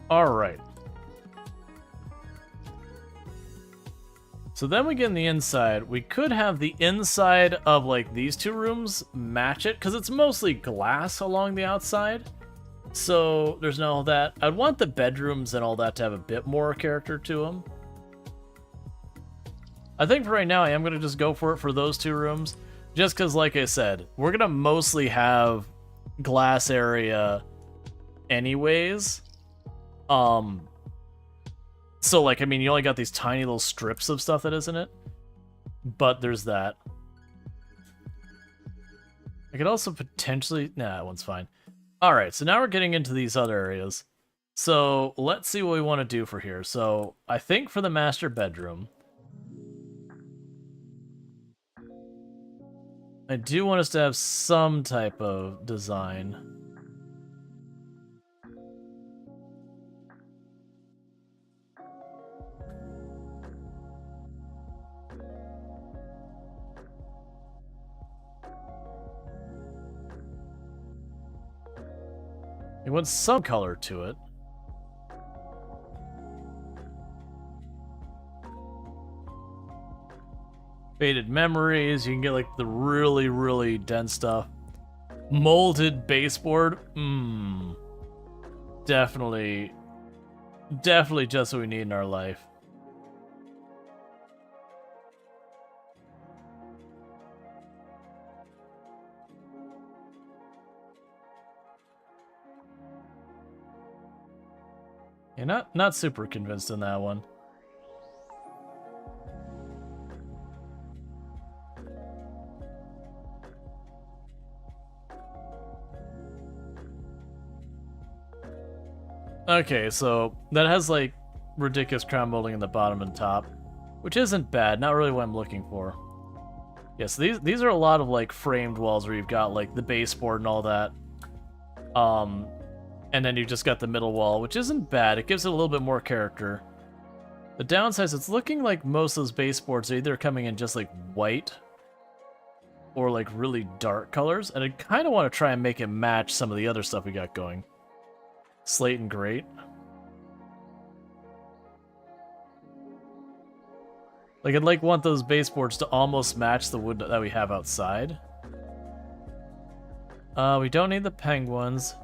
All right. So then we get in the inside. We could have the inside of like these two rooms match it, because it's mostly glass along the outside. So there's no all that. I'd want the bedrooms and all that to have a bit more character to them. I think for right now I am going to just go for it for those two rooms. Just because, like I said, we're going to mostly have glass area anyways. So, like, I mean, you only got these tiny little strips of stuff that isn't it. But there's that. I could also potentially... Nah, that one's fine. Alright, so now we're getting into these other areas. So, let's see what we want to do for here. So, I think for the master bedroom, I do want us to have some type of design. It wants some color to it. Faded memories, you can get like the really, really dense stuff. Molded baseboard, definitely just what we need in our life. Yeah, not super convinced in that one. Okay, so that has like ridiculous crown molding in the bottom and top, which isn't bad. Not really what I'm looking for. Yes, yeah, so these are a lot of like framed walls where you've got like the baseboard and all that. And then you've just got the middle wall, which isn't bad. It gives it a little bit more character. The downside is it's looking like most of those baseboards are either coming in just like white or like really dark colors, and I kind of want to try and make it match some of the other stuff we got going. Slate and grate. Like I'd want those baseboards to almost match the wood that we have outside. We don't need the penguins.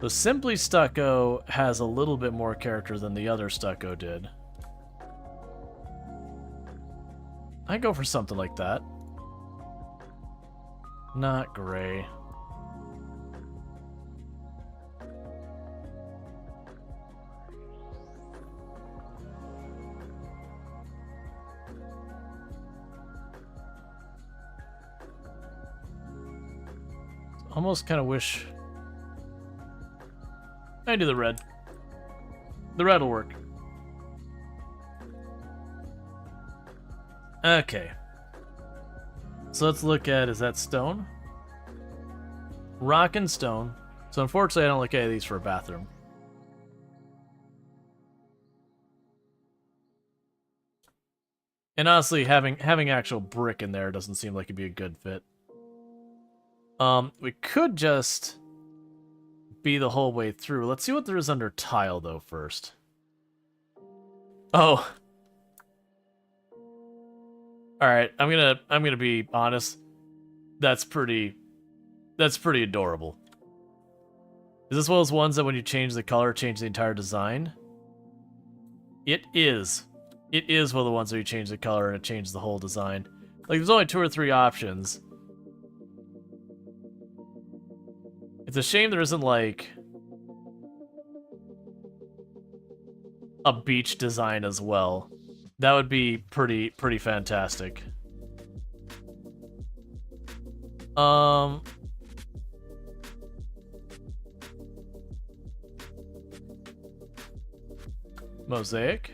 The Simply Stucco has a little bit more character than the other stucco did. I go for something like that. Not gray. Almost kind of wish... I do the red. The red will work. Okay. So let's look at, is that stone? Rock and stone. So unfortunately I don't look at any of these for a bathroom. And honestly, having actual brick in there doesn't seem like it'd be a good fit. We could just be the whole way through. Let's see what there is under tile though first. Oh. Alright, I'm gonna be honest. That's pretty adorable. Is this one of those ones that when you change the color, change the entire design? It is. It is one of the ones where you change the color and it changes the whole design. Like, there's only 2 or 3 options. It's a shame there isn't, like, a beach design as well. That would be pretty fantastic. Mosaic.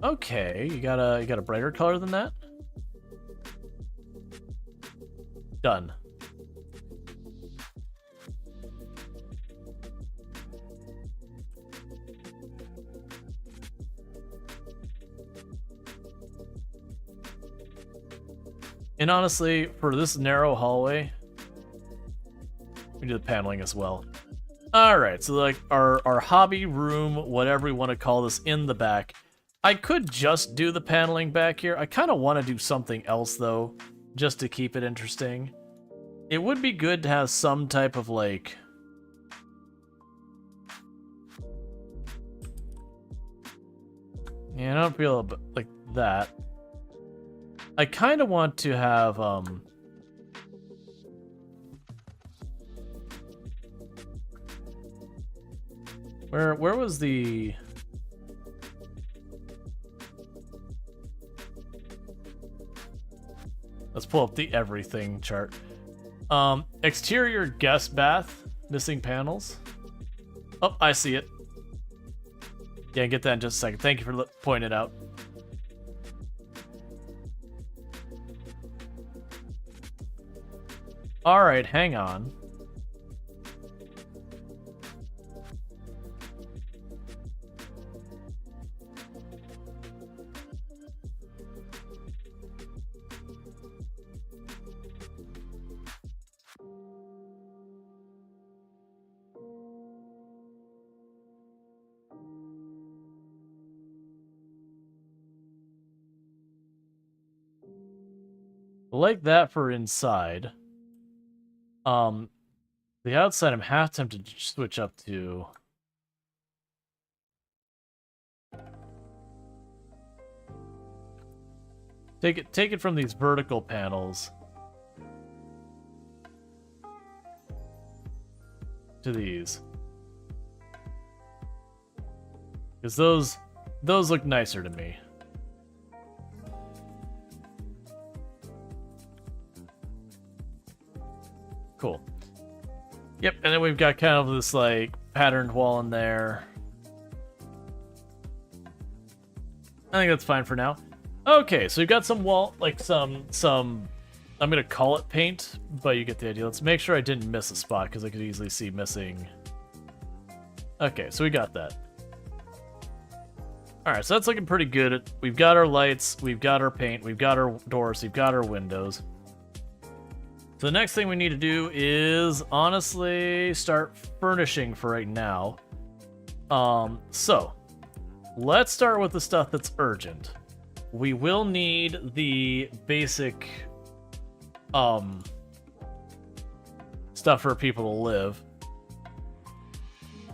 Okay, you got a brighter color than that? Done. And honestly, for this narrow hallway, we do the paneling as well. Alright, so like our hobby room, whatever we want to call this, in the back. I could just do the paneling back here. I kind of want to do something else, though, just to keep it interesting. It would be good to have some type of, like... Yeah, I don't feel like that. I kind of want to have, Where was the... Let's pull up the everything chart. Exterior guest bath, missing panels. Oh, I see it. Yeah, get that in just a second. Thank you for pointing it out. Alright, hang on. Like that for inside. The outside I'm half tempted to switch up to... Take it from these vertical panels to these. Because those look nicer to me. Cool. Yep, and then we've got kind of this, like, patterned wall in there. I think that's fine for now. Okay, so we've got some wall, like, some I'm gonna call it paint, but you get the idea. Let's make sure I didn't miss a spot, because I could easily see missing. Okay, so we got that. Alright, so that's looking pretty good. We've got our lights, we've got our paint, we've got our doors, we've got our windows. So the next thing we need to do is, honestly, start furnishing for right now. So, let's start with the stuff that's urgent. We will need the basic, stuff for people to live.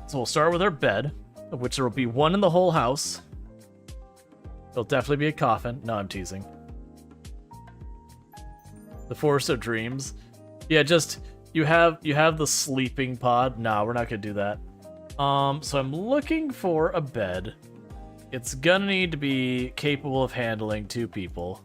So we'll start with our bed, of which there will be one in the whole house. There'll definitely be a coffin. No, I'm teasing. The Forest of Dreams. Yeah, just you have the sleeping pod. No, we're not gonna do that. So I'm looking for a bed. It's gonna need to be capable of handling 2 people.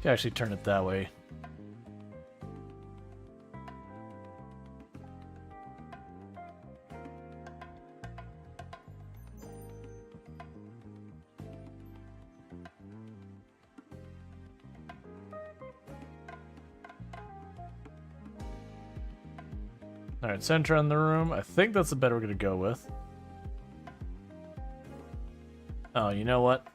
Can actually turn it that way. Alright, center on the room. I think that's the bed we're gonna go with. Oh, you know what?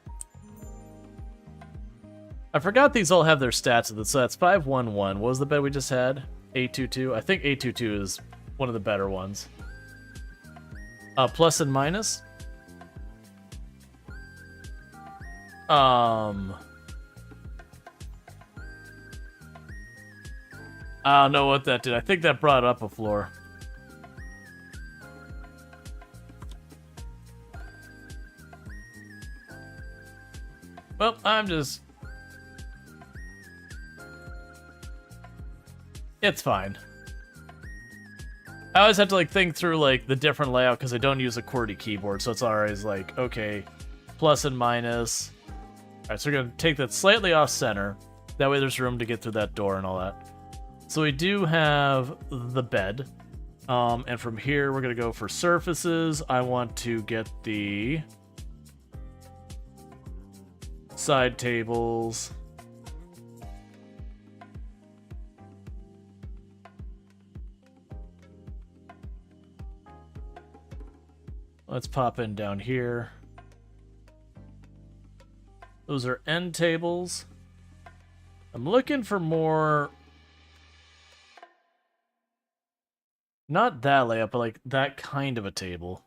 I forgot these all have their stats. So that's 511. What was the bed we just had? 822. I think 822 is one of the better ones. Plus and minus. I don't know what that did. I think that brought up a floor. Well, it's fine. I always have to like think through like the different layout because I don't use a QWERTY keyboard, so it's always like, okay, plus and minus. Alright, so we're gonna take that slightly off center. That way there's room to get through that door and all that. So we do have the bed. And from here we're gonna go for surfaces. I want to get the side tables. Let's pop in down here. Those are end tables. I'm looking for more... Not that layout, but like that kind of a table.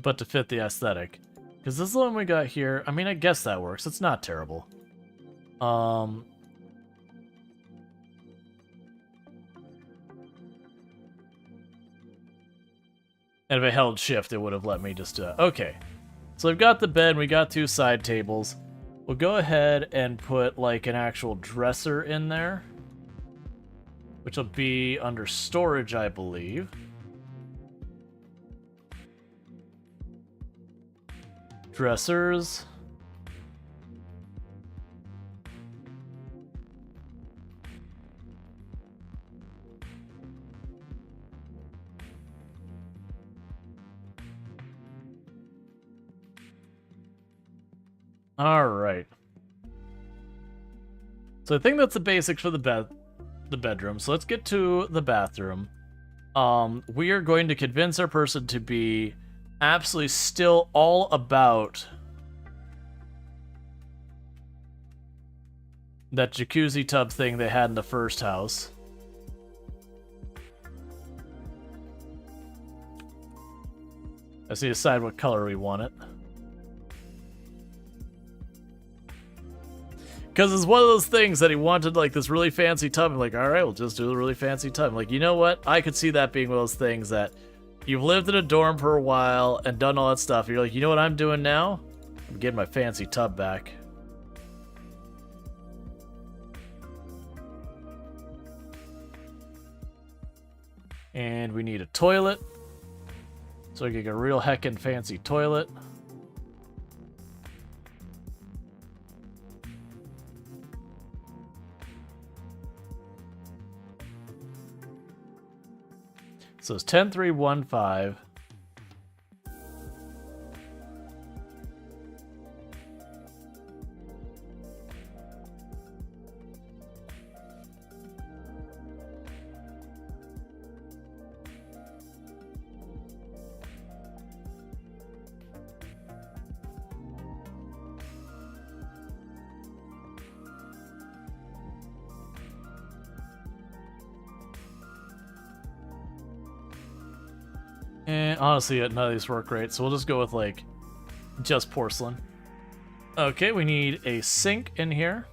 But to fit the aesthetic. Because this is the one we got here. I mean, I guess that works. It's not terrible. And if I held shift, it would have let me just... okay. So we've got the bed, and we got 2 side tables. We'll go ahead and put like an actual dresser in there. Which will be under storage, I believe. Dressers. All right. So I think that's the basics for the bedroom. So let's get to the bathroom. We are going to convince our person to be absolutely still all about that jacuzzi tub thing they had in the first house. Let's see, decide what color we want it. Because it's one of those things that he wanted, like, this really fancy tub. I'm like, all right, we'll just do the really fancy tub. I'm like, you know what? I could see that being one of those things that you've lived in a dorm for a while and done all that stuff. You're like, you know what I'm doing now? I'm getting my fancy tub back. And we need a toilet. So we can get a real heckin' fancy toilet. So it's 10315. And honestly, none of these work great, so we'll just go with, like, just porcelain. Okay, we need a sink in here.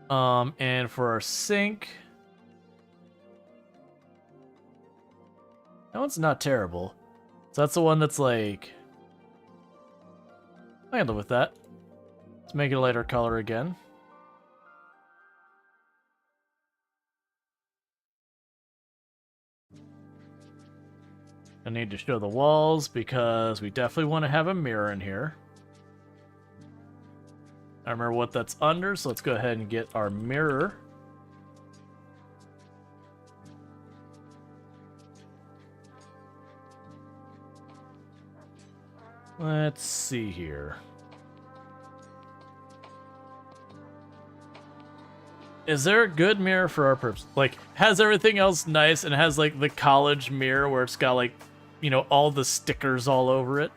And for our sink... that one's not terrible. So that's the one that's, like... I can live with that. Let's make it a lighter color again. I need to show the walls because we definitely want to have a mirror in here. I remember what that's under, so let's go ahead and get our mirror. Let's see here. Is there a good mirror for our purpose? Like, has everything else nice and has, like, the college mirror where it's got, like, you know, all the stickers all over it?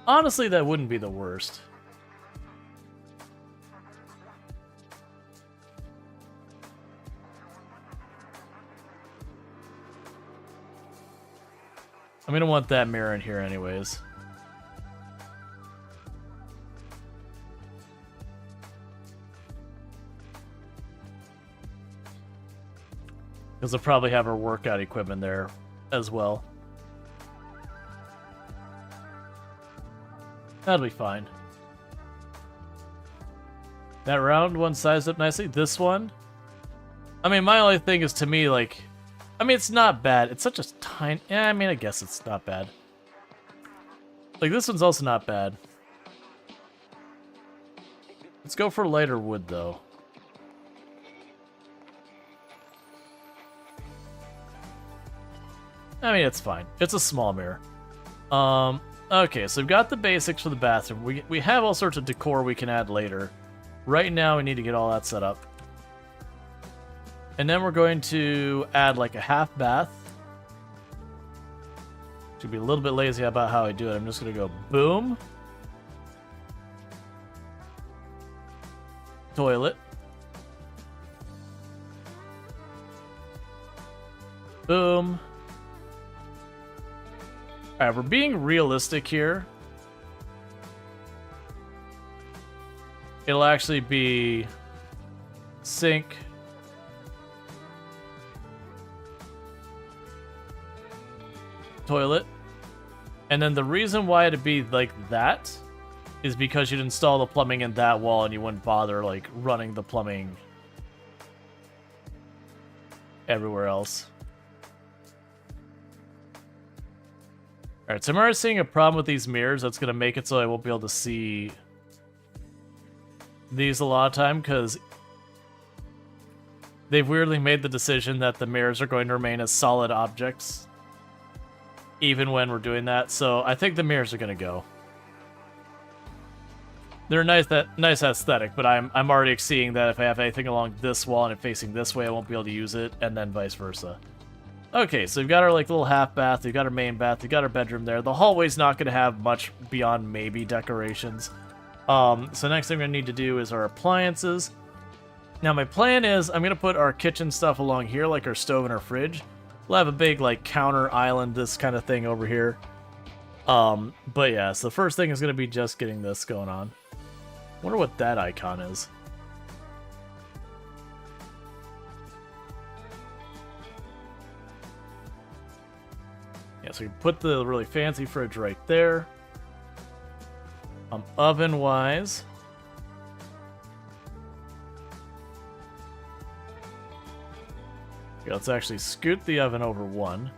Honestly, that wouldn't be the worst. I'm gonna want that mirror in here anyways. Because they'll probably have our workout equipment there as well. That'll be fine. That round one sized up nicely. This one, I mean, my only thing is to me, like, I mean, it's not bad. It's such a tiny, yeah, I mean, I guess it's not bad. Like, this one's also not bad. Let's go for lighter wood, though. I mean, it's fine. It's a small mirror. Okay, so we've got the basics for the bathroom. We have all sorts of decor we can add later. Right now, we need to get all that set up. And then we're going to add like a half bath. Should be a little bit lazy about how I do it. I'm just going to go boom. Toilet. Boom. Alright, we're being realistic here. It'll actually be sink, toilet, and then the reason why it'd be like that is because you'd install the plumbing in that wall and you wouldn't bother like running the plumbing everywhere else. Alright, so I'm already seeing a problem with these mirrors that's going to make it so I won't be able to see these a lot of time, because they've weirdly made the decision that the mirrors are going to remain as solid objects even when we're doing that, so I think the mirrors are going to go. They're a nice aesthetic, but I'm already seeing that if I have anything along this wall and it facing this way, I won't be able to use it, and then vice versa. Okay, so we've got our like little half bath, we've got our main bath, we've got our bedroom there. The hallway's not going to have much beyond maybe decorations. So next thing we're going to need to do is our appliances. Now my plan is I'm going to put our kitchen stuff along here, like our stove and our fridge. We'll have a big like counter island, this kind of thing over here. But yeah, so the first thing is going to be just getting this going on. Wonder what that icon is. Yeah, so we put the really fancy fridge right there. Oven-wise, okay, let's actually scoot the oven over one.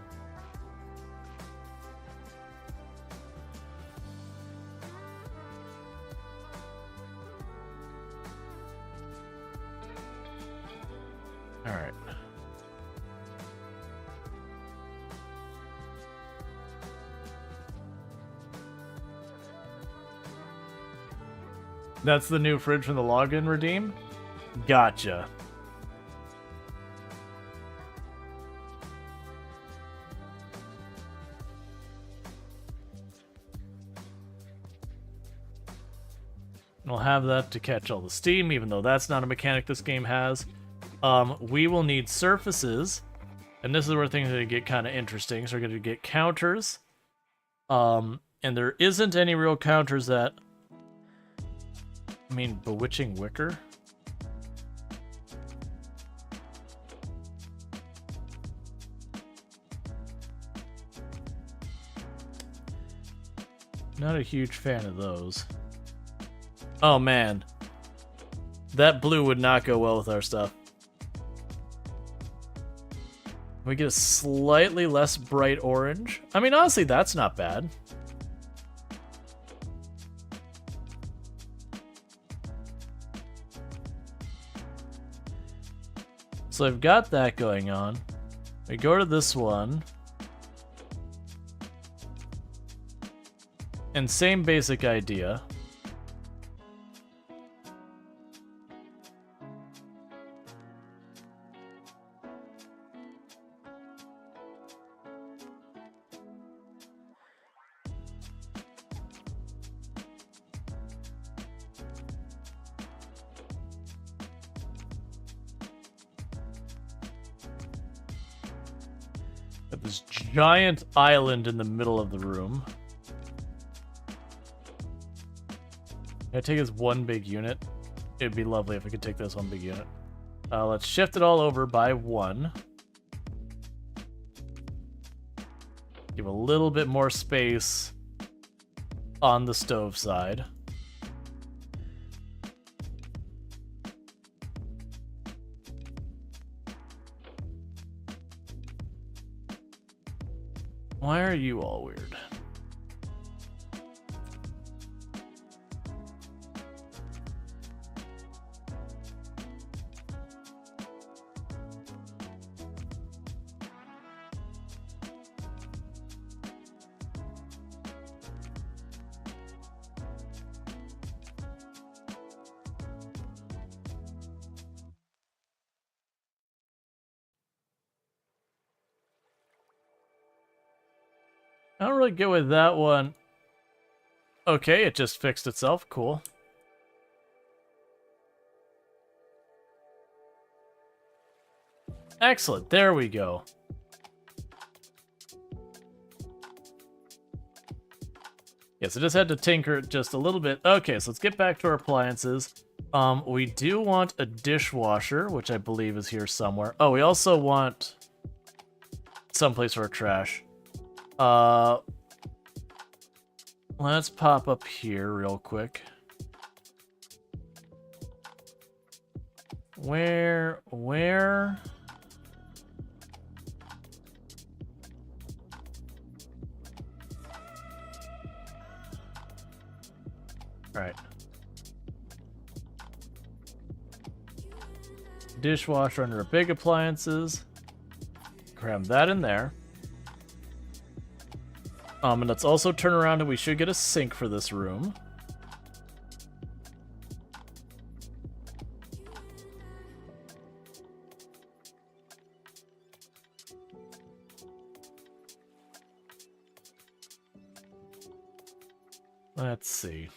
All right. That's the new fridge from the login redeem? Gotcha. We'll have that to catch all the steam, even though that's not a mechanic this game has. We will need surfaces, and this is where things are going to get kind of interesting. So we're going to get counters, and there isn't any real counters that... I mean, bewitching wicker? Not a huge fan of those. Oh man. That blue would not go well with our stuff. We get a slightly less bright orange. I mean, honestly, that's not bad. So I've got that going on. We go to this one. And same basic idea. Got this giant island in the middle of the room. Can I take this one big unit? It'd be lovely if I could take this one big unit. Let's shift it all over by 1. Give a little bit more space on the stove side. Why are you all weird? I don't really get with that one. Okay, it just fixed itself. Cool. Excellent. There we go. Yes, I just had to tinker it just a little bit. Okay, so let's get back to our appliances. We do want a dishwasher, which I believe is here somewhere. Oh, we also want someplace for our trash. Let's pop up here real quick. Where? Alright. Dishwasher under big appliances. Cram that in there. And let's also turn around and we should get a sink for this room. Let's see.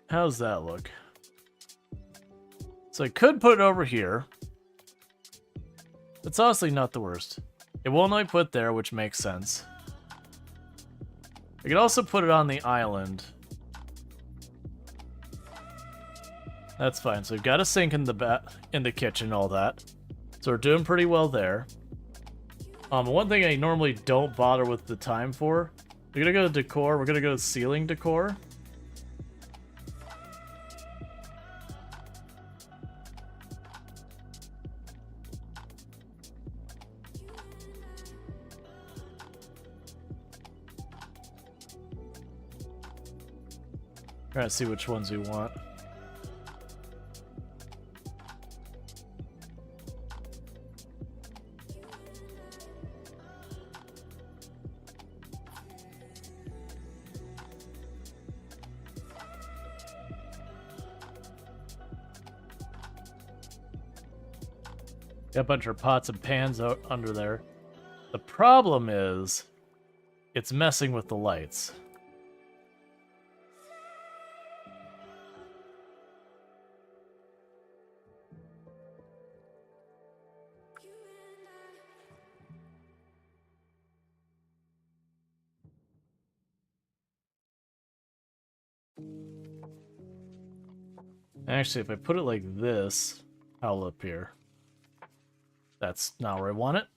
How's that look? So I could put it over here. It's honestly not the worst. It won't let me put there, which makes sense. I could also put it on the island. That's fine. So we've got a sink in the kitchen and all that. So we're doing pretty well there. One thing I normally don't bother with the time for. We're gonna go to decor. We're gonna go to ceiling decor. Trying to see which ones we want. Got a bunch of pots and pans out under there. The problem is, it's messing with the lights. Actually, if I put it like this, I'll up here. That's not where I want it.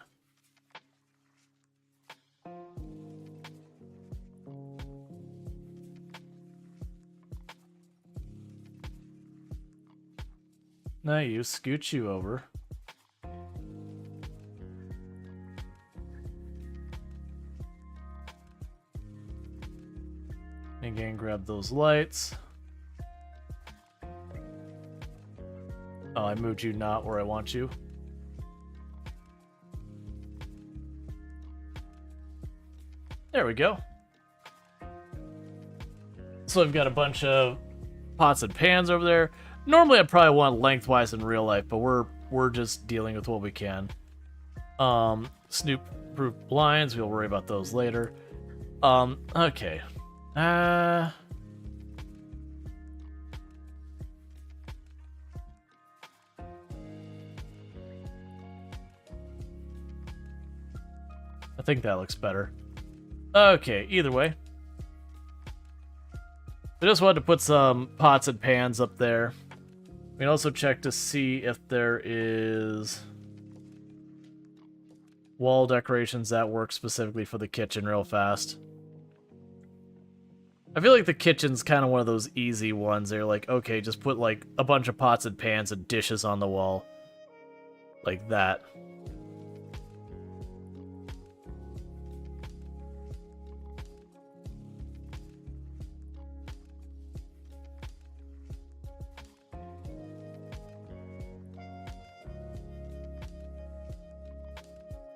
Now you scooch you over. Again, grab those lights. Oh, I moved you not where I want you. There we go. So I've got a bunch of pots and pans over there. Normally I'd probably want lengthwise in real life, but we're just dealing with what we can. Snoop-proof blinds, we'll worry about those later. Okay. I think that looks better. Okay, either way. I just wanted to put some pots and pans up there. We can also check to see if there is wall decorations that work specifically for the kitchen real fast. I feel like the kitchen's kind of one of those easy ones. They're like, okay, just put like a bunch of pots and pans and dishes on the wall. Like that.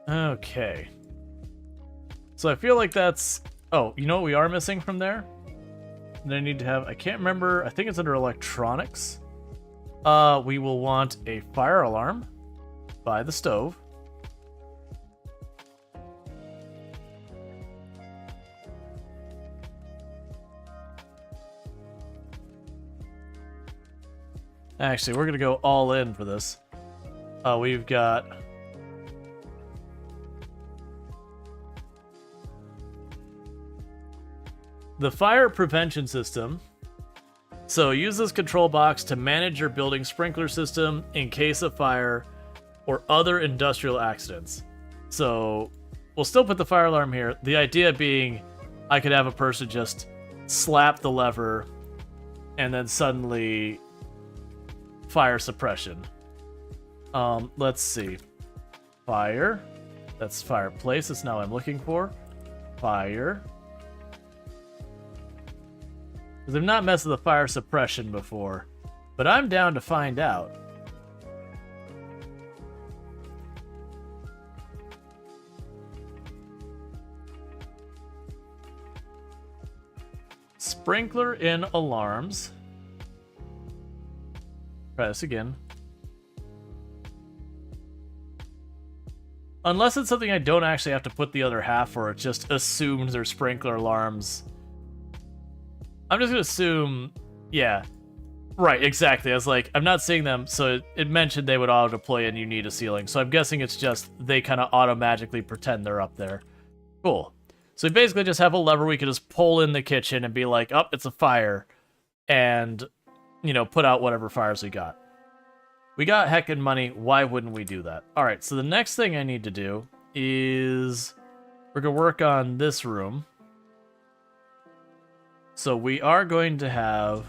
Okay. So I feel like that's... Oh, you know what we are missing from there? And I need to have... I can't remember. I think it's under electronics. We will want a fire alarm by the stove. Actually, we're going to go all in for this. We've got... the fire prevention system. So use this control box to manage your building sprinkler system in case of fire or other industrial accidents. So we'll still put the fire alarm here. The idea being I could have a person just slap the lever and then suddenly fire suppression. Let's see. Fire. That's fireplace. That's now I'm looking for. Fire. Because I've not messed with the fire suppression before, but I'm down to find out. Sprinkler in alarms. Try this again. Unless it's something I don't actually have to put the other half for, it just assumes they're sprinkler alarms. I'm just gonna assume, yeah. Right, exactly. I was like, I'm not seeing them, so it mentioned they would auto-deploy and you need a ceiling. So I'm guessing it's just they kind of auto-magically pretend they're up there. Cool. So we basically just have a lever we can just pull in the kitchen and be like, oh, it's a fire. And, you know, put out whatever fires we got. We got heckin' money. Why wouldn't we do that? All right, so the next thing I need to do is we're gonna work on this room. So we are going to have...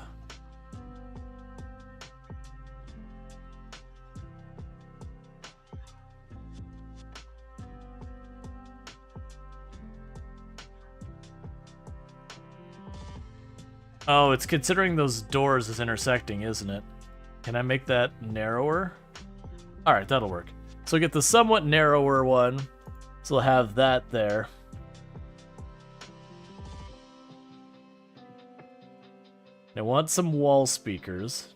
Oh, it's considering those doors as intersecting, isn't it? Can I make that narrower? Alright, that'll work. So get the somewhat narrower one. So we'll have that there. I want some wall speakers.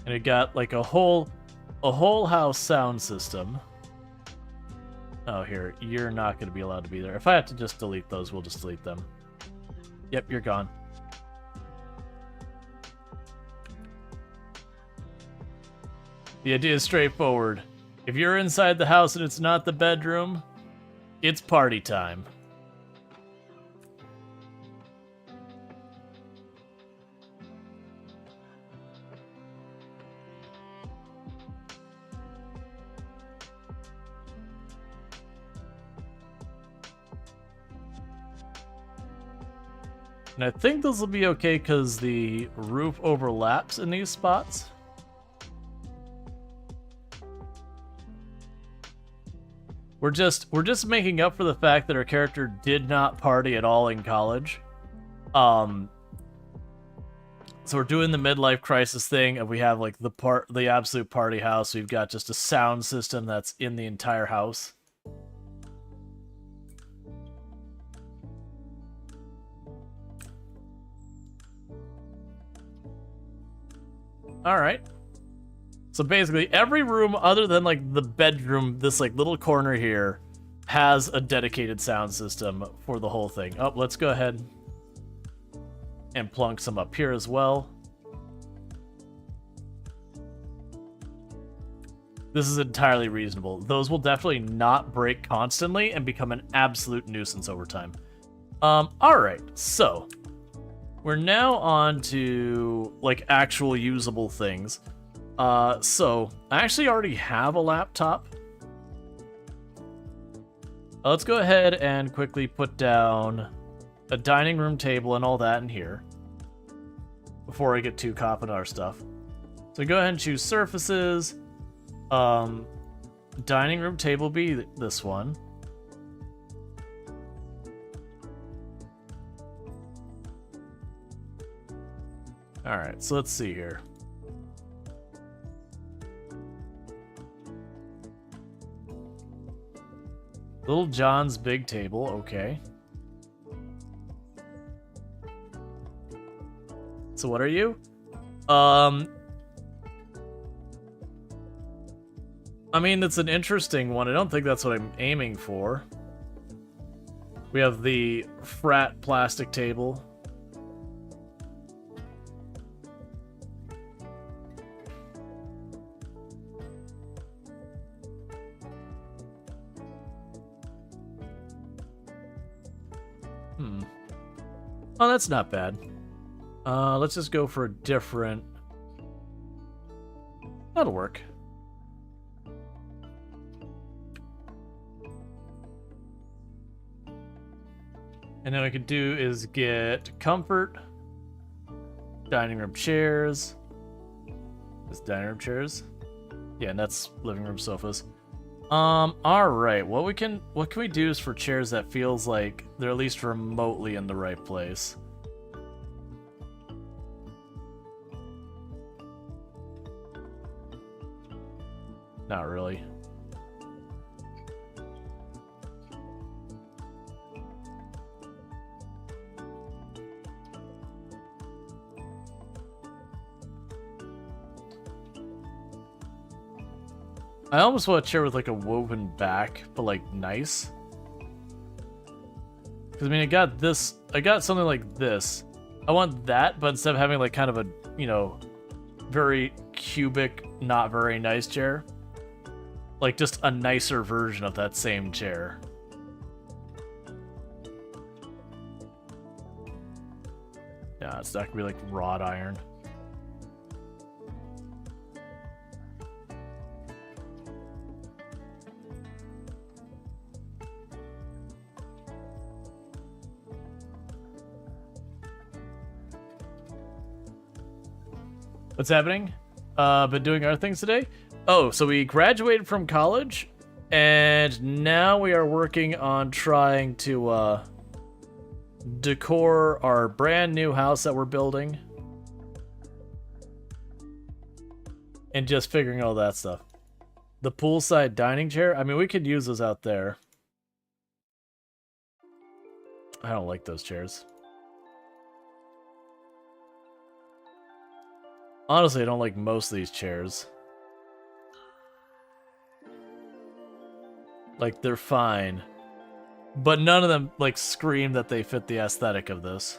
And it got like a whole house sound system. Oh, here, you're not going to be allowed to be there. If I have to just delete those, we'll just delete them. Yep, you're gone. The idea is straightforward. If you're inside the house and it's not the bedroom, it's party time. And I think this will be okay because the roof overlaps in these spots. We're just making up for the fact that our character did not party at all in college. So we're doing the midlife crisis thing, and we have like the absolute party house. We've got just a sound system that's in the entire house. All right. So basically, every room other than like the bedroom, this like little corner here, has a dedicated sound system for the whole thing. Oh, let's go ahead and plunk some up here as well. This is entirely reasonable. Those will definitely not break constantly and become an absolute nuisance over time. Alright, so we're now on to like actual usable things. So I actually already have a laptop. Let's go ahead and quickly put down a dining room table and all that in here before I get too caught in our stuff. So go ahead and choose surfaces. Dining room table be this one. Alright, so let's see here. Little John's big table, okay. So what are you? I mean, it's an interesting one. I don't think that's what I'm aiming for. We have the frat plastic table. Oh, that's not bad. Let's just go for a different... That'll work. And then what I could do is get comfort, dining room chairs. This dining room chairs. Yeah, and that's living room sofas. Alright, what can we do is for chairs that feels like they're at least remotely in the right place. Not really. I almost want a chair with like a woven back, but like nice. Because I mean, I got something like this. I want that, but instead of having like kind of a, you know, very cubic, not very nice chair, like just a nicer version of that same chair. Yeah, it's not gonna be like wrought iron. What's happening? Been doing our things today? Oh, so we graduated from college, and now we are working on trying to decor our brand new house that we're building. And just figuring all that stuff. The poolside dining chair? I mean, we could use those out there. I don't like those chairs. Honestly, I don't like most of these chairs. Like, they're fine. But none of them, like, scream that they fit the aesthetic of this.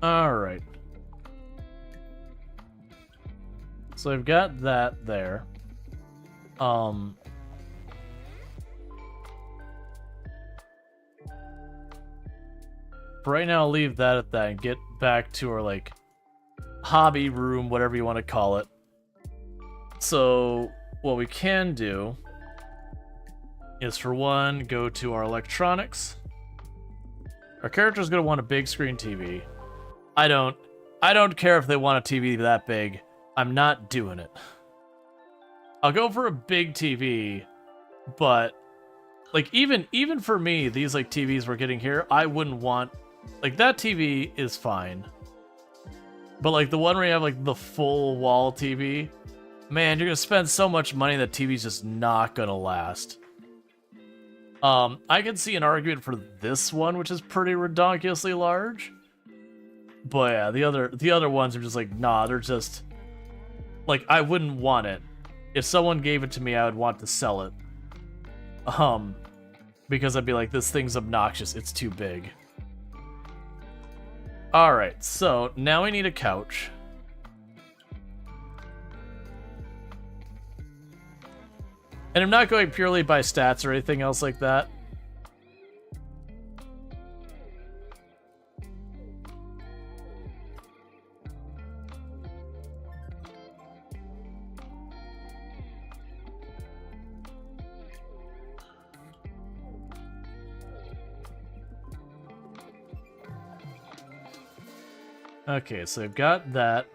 Alright. So I've got that there. For right now, I'll leave that at that and get back to our, like, hobby room, whatever you want to call it. So, what we can do is, for one, go to our electronics. Our character's gonna want a big screen TV. I don't care if they want a TV that big. I'm not doing it. I'll go for a big TV, but like even for me, these like TVs we're getting here, I wouldn't want like that TV is fine. But like the one where you have like the full wall TV, man, you're gonna spend so much money that TV's just not gonna last. I can see an argument for this one, which is pretty ridiculously large. But yeah, the other ones are just like, nah, they're just like I wouldn't want it. If someone gave it to me, I would want to sell it. Because I'd be like, this thing's obnoxious, it's too big. Alright, so now we need a couch. And I'm not going purely by stats or anything else like that. Okay, so I've got that.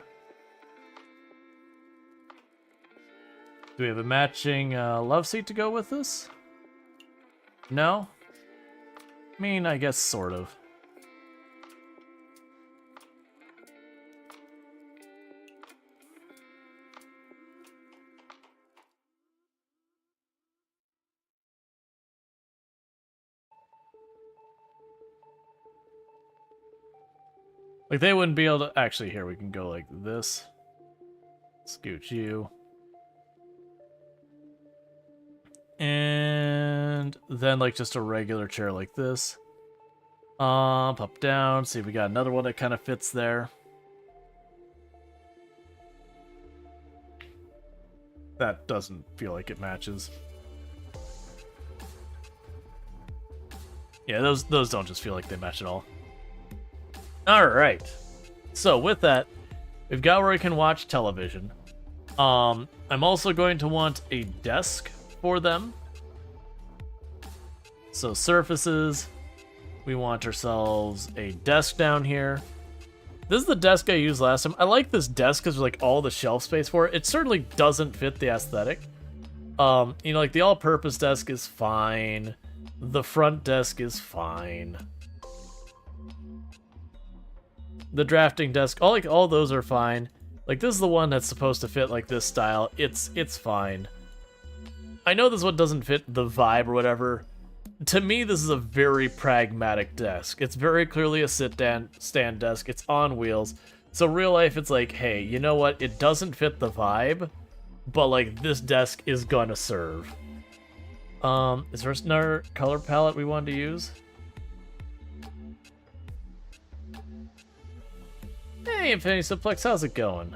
Do we have a matching love seat to go with this? No? I mean, I guess sort of. Like, they wouldn't be able to... Actually, here, we can go like this. Scooch you. And then, like, just a regular chair like this. Up, down. See if we got another one that kind of fits there. That doesn't feel like it matches. Yeah, those don't just feel like they match at all. Alright. So, with that, we've got where we can watch television. I'm also going to want a desk for them. So surfaces, we want ourselves a desk down here. This is the desk I used last time. I like this desk because like all the shelf space for it. It certainly doesn't fit the aesthetic. You know, like the all-purpose desk is fine. The front desk is fine. The drafting desk, all those are fine. Like this is the one that's supposed to fit like this style. It's fine. I know this one doesn't fit the vibe or whatever. To me, this is a very pragmatic desk. It's very clearly a stand desk. It's on wheels. So real life, it's like, hey, you know what? It doesn't fit the vibe, but like this desk is gonna serve. Is there another color palette we wanted to use? Hey, Infinity Suplex, how's it going?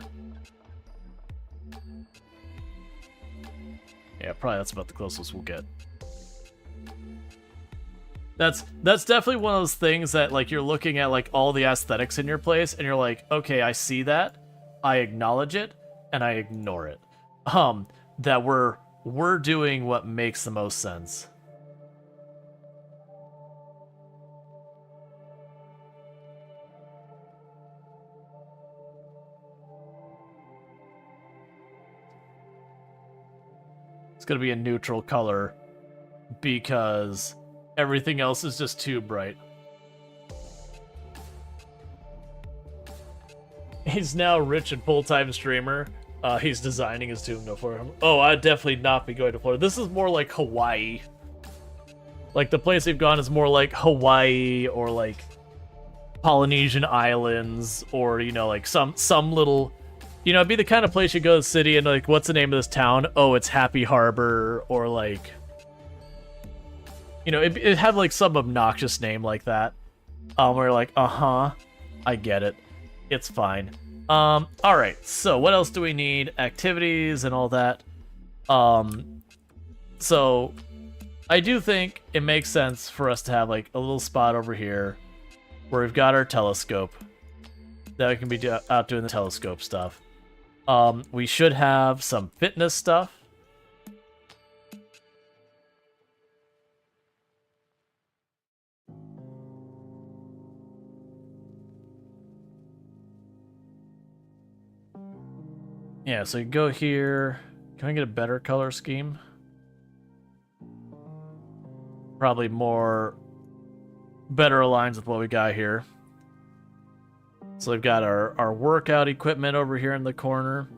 Yeah, probably that's about the closest we'll get. That's definitely one of those things that like you're looking at like all the aesthetics in your place and you're like, okay, I see that, I acknowledge it, and I ignore it. That we're doing what makes the most sense. It's gonna be a neutral color because everything else is just too bright. He's now a rich and full-time streamer. He's designing his tomb for him. Oh, I'd definitely not be going to Florida. This is more like Hawaii. Like, the place they've gone is more like Hawaii or, like, Polynesian Islands or, you know, like, some little... You know, it'd be the kind of place you go to the city and, like, what's the name of this town? Oh, it's Happy Harbor or, like... You know, it'd have, like, some obnoxious name like that. Where you're like, uh-huh, I get it. It's fine. Alright, so what else do we need? Activities and all that. So, I do think it makes sense for us to have, like, a little spot over here where we've got our telescope. That we can be out doing the telescope stuff. We should have some fitness stuff. Yeah, so you go here. Can I get a better color scheme? Probably better aligns with what we got here. So we've got our workout equipment over here in the corner.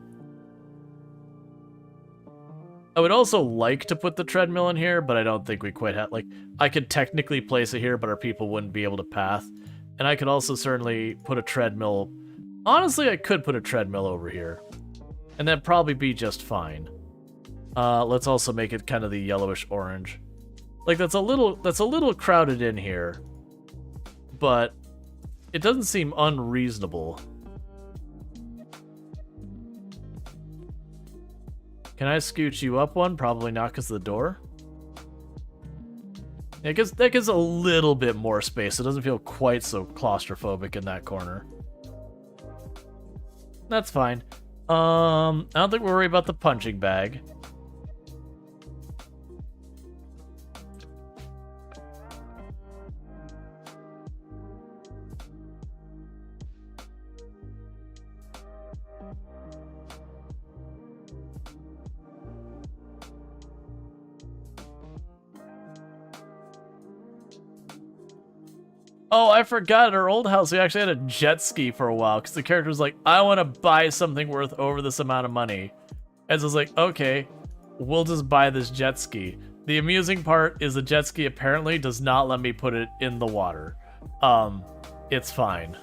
I would also like to put the treadmill in here, but I don't think we quite have... Like, I could technically place it here, but our people wouldn't be able to path. And I could also certainly put a treadmill... Honestly, I could put a treadmill over here. And that'd probably be just fine. Let's also make it kind of the yellowish orange. Like, that's a little crowded in here. But it doesn't seem unreasonable. Can I scooch you up one? Probably not because of the door. Yeah, that gives a little bit more space. It doesn't feel quite so claustrophobic in that corner. That's fine. I don't think we're worried about the punching bag. Oh, I forgot at our old house we actually had a jet ski for a while because the character was like, I want to buy something worth over this amount of money. And so I was like, okay, we'll just buy this jet ski. The amusing part is the jet ski apparently does not let me put it in the water. It's fine.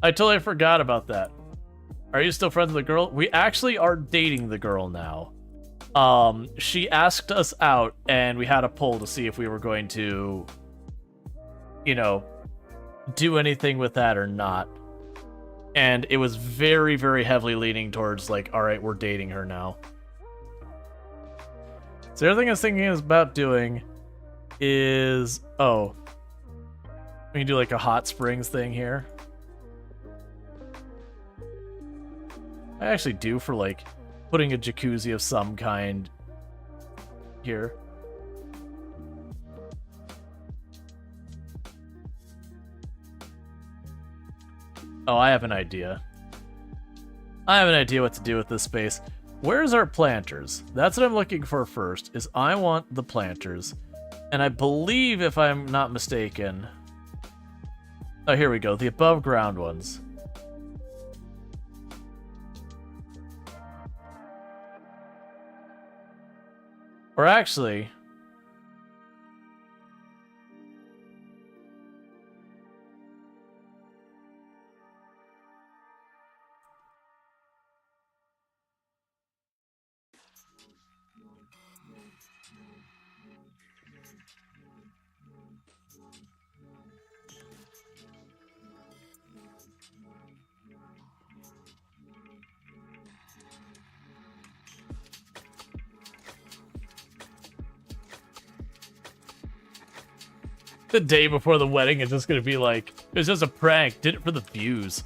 I totally forgot about that. Are you still friends with the girl? We actually are dating the girl now. She asked us out and we had a poll to see if we were going to, you know, do anything with that or not. And it was very, very heavily leaning towards like, all right, we're dating her now. So the other thing I was thinking about doing is, we can do like a hot springs thing here. I actually do for like putting a jacuzzi of some kind here. Oh, I have an idea. I have an idea what to do with this space. Where's our planters? That's what I'm looking for first, is I want the planters. And I believe, if I'm not mistaken... Oh, here we go. The above ground ones. Or actually... the day before the wedding is just gonna be like, it's just a prank, did it for the views.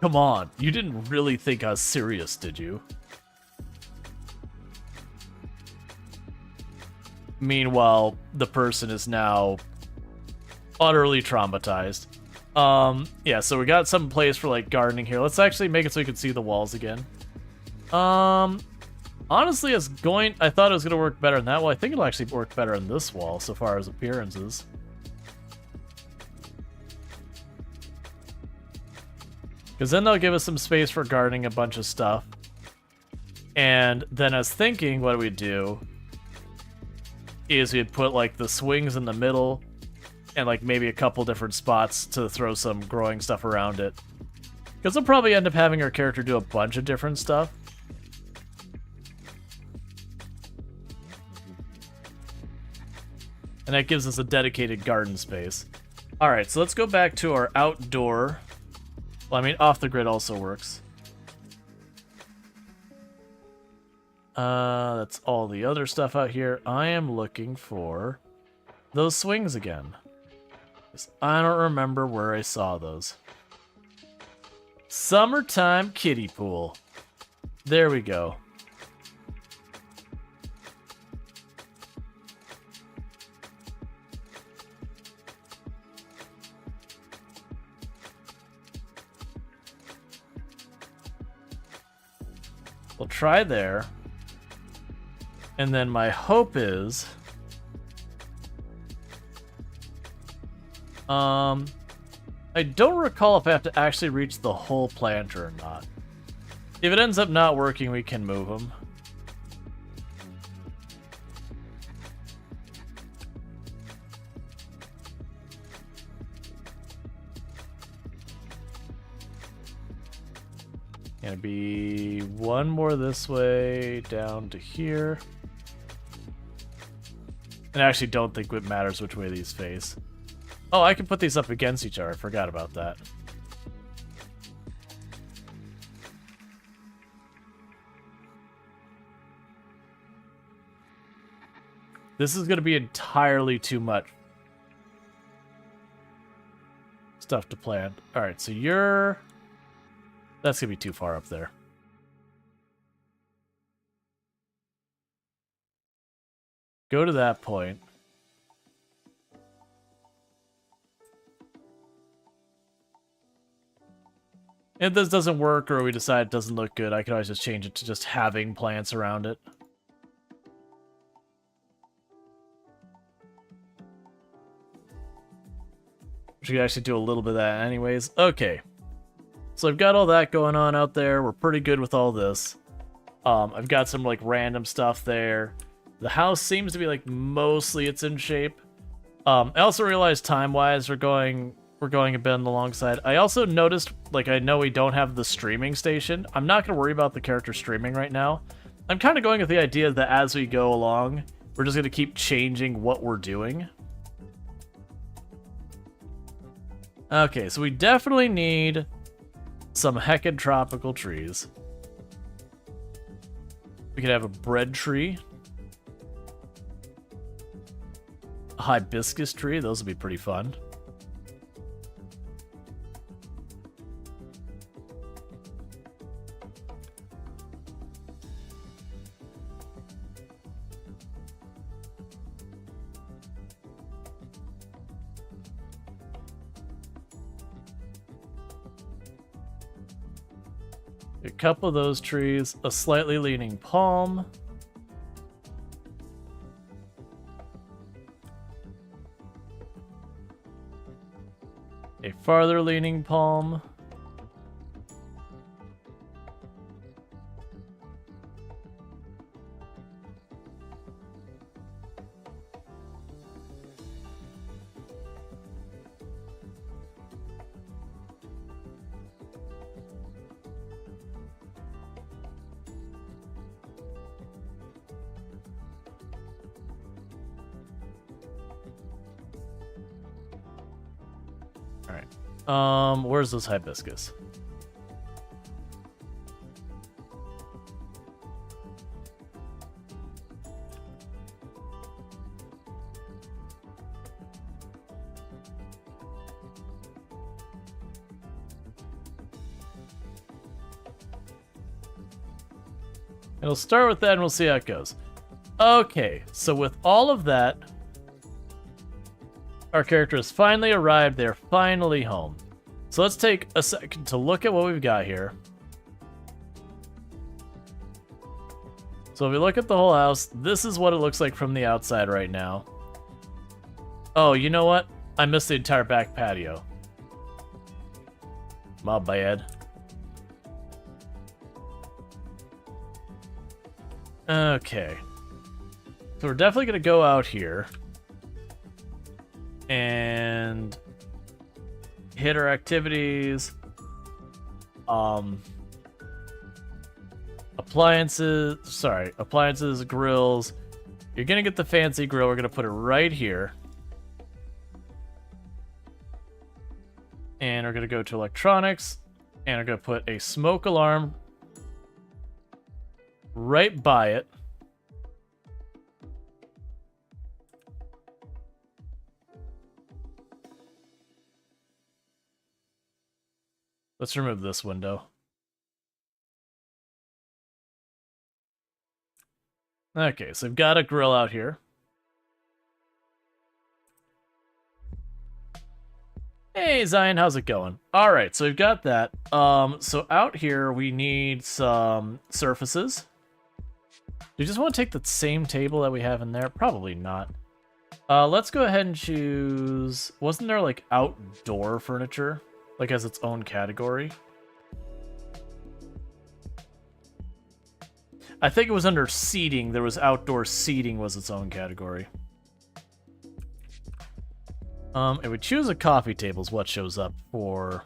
Come on, you didn't really think I was serious, did you? Meanwhile, the person is now utterly traumatized. Yeah, so we got some place for like gardening here. Let's actually make it so we can see the walls again. Honestly, I thought it was gonna work better on that wall. I think it'll actually work better on this wall so far as appearances. Because then they'll give us some space for gardening a bunch of stuff. And then I was thinking what we'd do is we'd put like the swings in the middle and like maybe a couple different spots to throw some growing stuff around it. Because we'll probably end up having our character do a bunch of different stuff. And that gives us a dedicated garden space. Alright, so let's go back to our outdoor. Well, I mean, off the grid also works. That's all the other stuff out here. I am looking for those swings again. 'Cause I don't remember where I saw those. Summertime kiddie pool. There we go. We'll try there. And then my hope is... I don't recall if I have to actually reach the whole planter or not. If it ends up not working, we can move them. Gonna be one more this way, down to here. And I actually don't think it matters which way these face. Oh, I can put these up against each other. I forgot about that. This is going to be entirely too much stuff to plan. All right, so you're... That's going to be too far up there. Go to that point. If this doesn't work or we decide it doesn't look good, I can always just change it to just having plants around it. We should actually do a little bit of that anyways. Okay. So I've got all that going on out there. We're pretty good with all this. I've got some like random stuff there. The house seems to be like mostly it's in shape. I also realized time-wise we're going a bit on the long side. I also noticed, like, I know we don't have the streaming station. I'm not going to worry about the character streaming right now. I'm kind of going with the idea that as we go along, we're just going to keep changing what we're doing. Okay, so we definitely need some heckin' tropical trees. We could have a bread tree. A hibiscus tree, those would be pretty fun. A couple of those trees, a slightly leaning palm. A farther leaning palm. Where's this hibiscus? It'll start with that and we'll see how it goes. Okay, so with all of that, our character has finally arrived. They're finally home. So let's take a second to look at what we've got here. So if we look at the whole house, this is what it looks like from the outside right now. Oh, you know what? I missed the entire back patio. My bad. Okay. So we're definitely going to go out here and hit our activities. Appliances, grills. You're gonna get the fancy grill. We're gonna put it right here. And we're gonna go to electronics, and we're gonna put a smoke alarm right by it. Let's remove this window. Okay, so we've got a grill out here. Hey Zion, how's it going? All right, so we've got that. So out here we need some surfaces. Do you just want to take the same table that we have in there? Probably not. Let's go ahead and choose... Wasn't there, like, outdoor furniture? Like, as its own category? I think it was under seating. There was outdoor seating was its own category. If we choose a coffee table is what shows up for...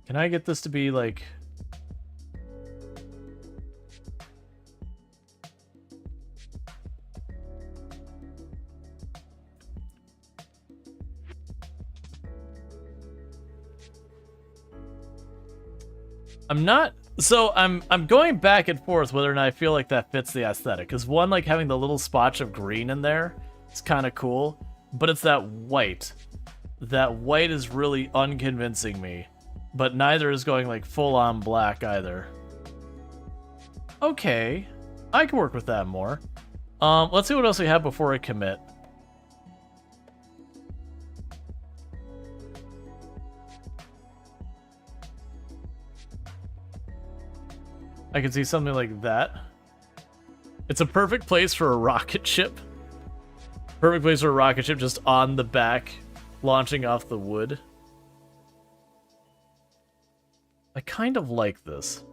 Can I get this to be, like... I'm not... So, I'm going back and forth whether or not I feel like that fits the aesthetic. Because one, like, having the little spotch of green in there is kind of cool. But it's that white. That white is really unconvincing me. But neither is going, like, full-on black either. Okay. I can work with that more. Let's see what else we have before I commit. I can see something like that. It's a perfect place for a rocket ship. Perfect place for a rocket ship just on the back, launching off the wood. I kind of like this.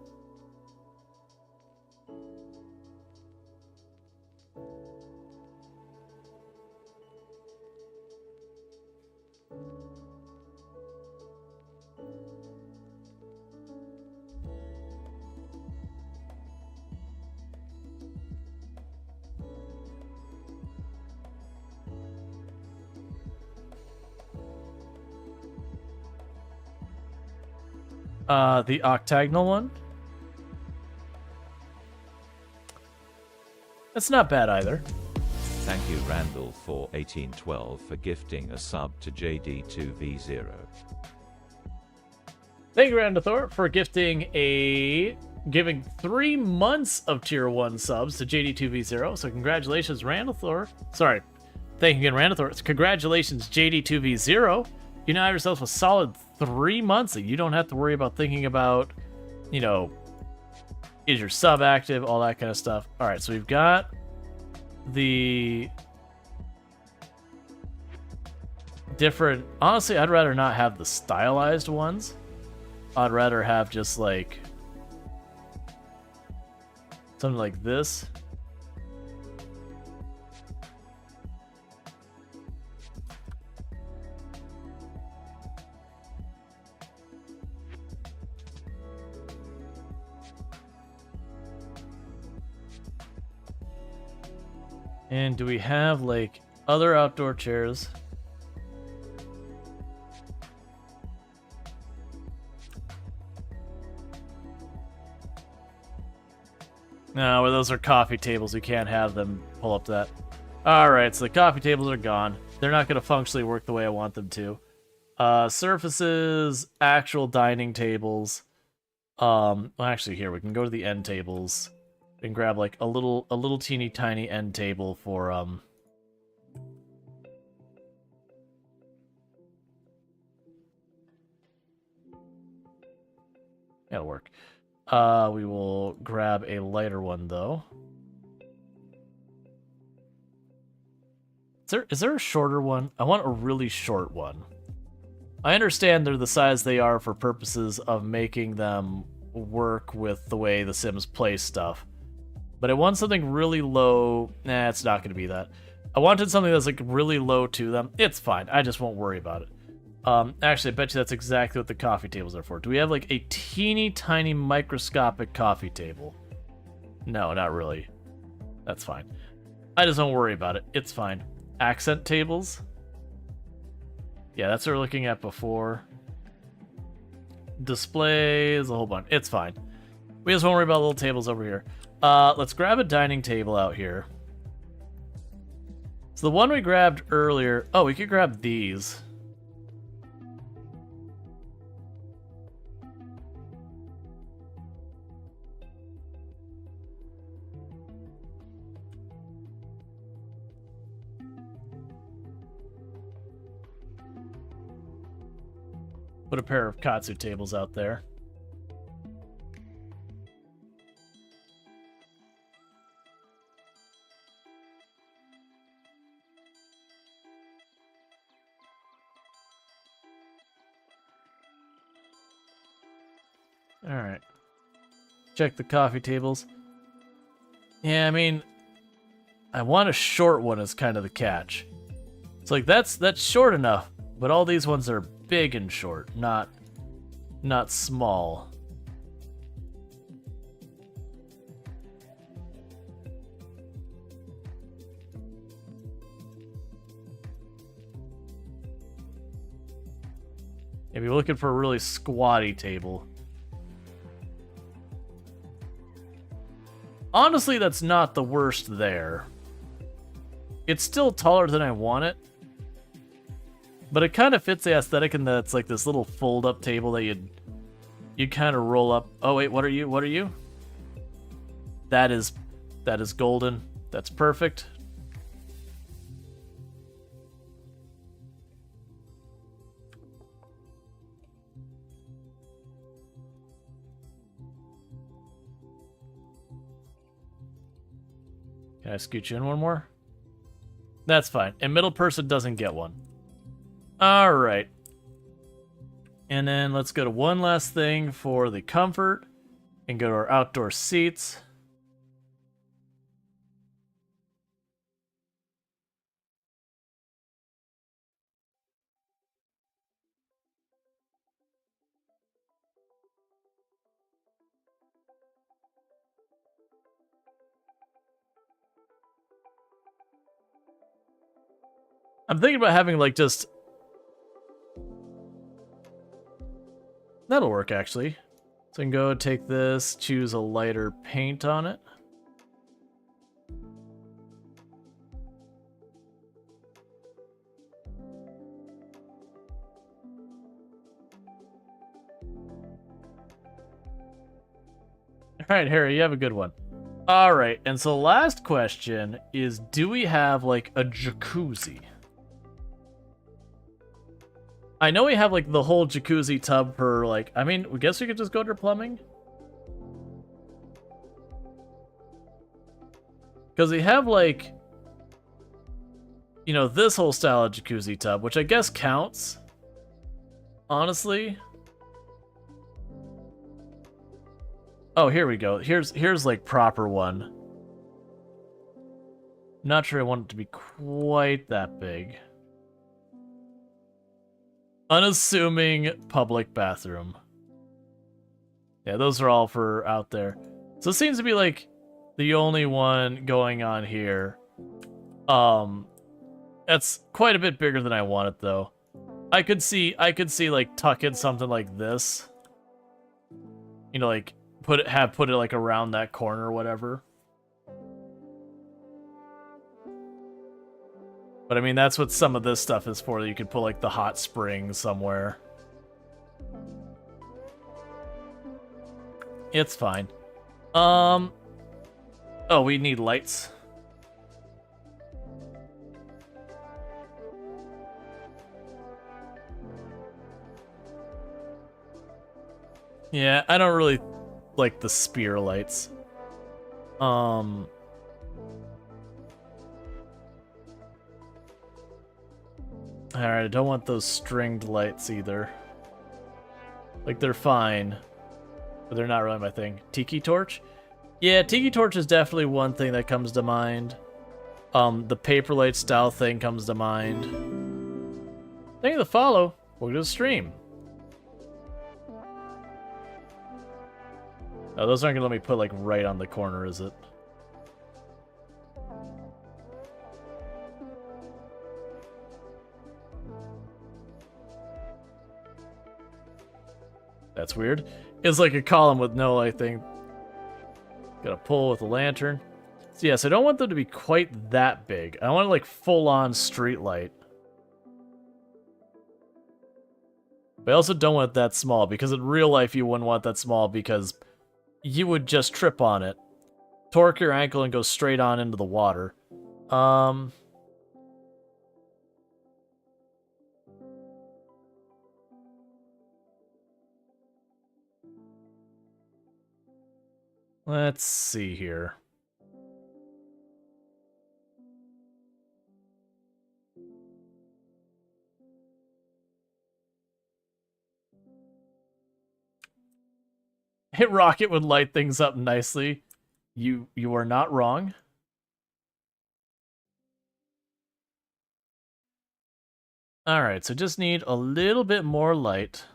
The octagonal one. That's not bad either. Thank you, Randall, for 1812 for gifting a sub to JD2V0. Thank you, Randathor, for giving 3 months of tier 1 subs to JD2V0. So congratulations, Randathor. Sorry. Thank you again, Randathor. Congratulations, JD2V0. You now have yourself a solid 3 months that you don't have to worry about thinking about, you know, is your sub active, all that kind of stuff. All right, so we've got the different... Honestly, I'd rather not have the stylized ones. I'd rather have just, like, something like this. And do we have, like, other outdoor chairs? No, well, those are coffee tables. We can't have them pull up that. Alright, so the coffee tables are gone. They're not going to functionally work the way I want them to. Surfaces, actual dining tables. Well, actually, here, we can go to the end tables. We can grab, like, a little teeny tiny end table for, That'll work. We will grab a lighter one, though. Is there a shorter one? I want a really short one. I understand they're the size they are for purposes of making them work with the way the Sims play stuff. But I want something really low. Nah, it's not going to be that. I wanted something that's, like, really low to them. It's fine. I just won't worry about it. Actually, I bet you that's exactly what the coffee tables are for. Do we have, like, a teeny tiny microscopic coffee table? No, not really. That's fine. I just don't worry about it. It's fine. Accent tables? Yeah, that's what we're looking at before. Displays, a whole bunch. It's fine. We just won't worry about little tables over here. Let's grab a dining table out here. So the one we grabbed earlier... Oh, we could grab these. Put a pair of katsu tables out there. Alright. Check the coffee tables. Yeah, I mean, I want a short one is kind of the catch. It's like that's short enough, but all these ones are big and short, not small. If you're looking for a really squatty table. Honestly, that's not the worst there. It's still taller than I want it. But it kind of fits the aesthetic in that it's like this little fold-up table that you'd kind of roll up. Oh wait, what are you? What are you? That is golden. That's perfect. Can I scoot you in one more? That's fine. And middle person doesn't get one. Alright. And then let's go to one last thing for the comfort. And go to our outdoor seats. I'm thinking about having like just... That'll work actually. So I can go take this, choose a lighter paint on it. Alright, Harry, you have a good one. Alright, and so the last question is, do we have like a jacuzzi? I know we have, like, the whole jacuzzi tub for, like... I mean, I guess we could just go to plumbing? Because we have, like... You know, this whole style of jacuzzi tub, which I guess counts. Honestly. Oh, here we go. Here's like, proper one. Not sure I want it to be quite that big. Unassuming public bathroom. Yeah, those are all for out there. So it seems to be like the only one going on here. That's quite a bit bigger than I want it though. I could see like tucking something like this. You know, like put it like around that corner or whatever. But I mean, that's what some of this stuff is for. You could put like the hot spring somewhere. It's fine. Oh, we need lights. Yeah, I don't really like the spear lights. Alright, I don't want those stringed lights either. Like, they're fine, but they're not really my thing. Tiki torch? Yeah, tiki torch is definitely one thing that comes to mind. The paper light style thing comes to mind. Thank you for the follow. Welcome to the stream. Oh, those aren't gonna let me put, like, right on the corner, is it? That's weird. It's like a column with no lighting. Gotta pull with a lantern. So yes, I don't want them to be quite that big. I want like full-on street light. But I also don't want it that small, because in real life you wouldn't want that small because you would just trip on it, torque your ankle, and go straight on into the water. Let's see here. Hit rocket would light things up nicely. You are not wrong. Alright, so just need a little bit more light.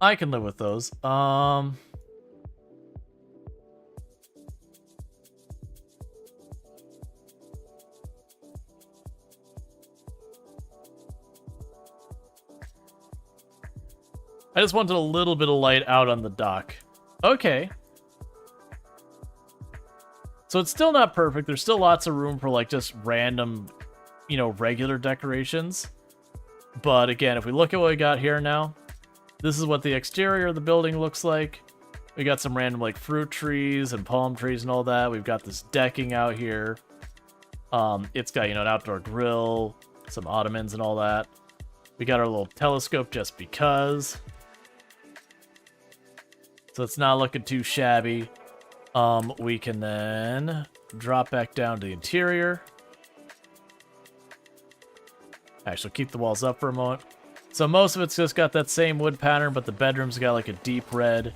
I can live with those. I just wanted a little bit of light out on the dock. Okay. So it's still not perfect. There's still lots of room for, like, just random, you know, regular decorations. But again, if we look at what we got here now, this is what the exterior of the building looks like. We got some random, like, fruit trees and palm trees and all that. We've got this decking out here. It's got, you know, an outdoor grill, some ottomans and all that. We got our little telescope just because. So it's not looking too shabby. We can then drop back down to the interior. Actually, keep the walls up for a moment. So most of it's just got that same wood pattern, but the bedroom's got like a deep red.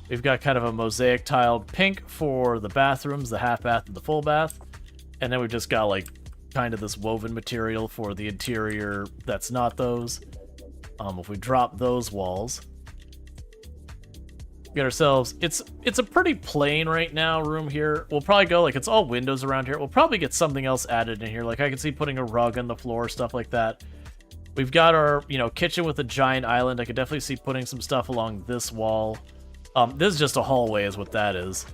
We've got kind of a mosaic tiled pink for the bathrooms, the half bath and the full bath. And then we've just got like kind of this woven material for the interior that's not those. If we drop those walls, we got ourselves, it's a pretty plain right now room here. We'll probably go, like, it's all windows around here. We'll probably get something else added in here. Like, I can see putting a rug on the floor, stuff like that. We've got our, you know, kitchen with a giant island. I could definitely see putting some stuff along this wall. This is just a hallway is what that is.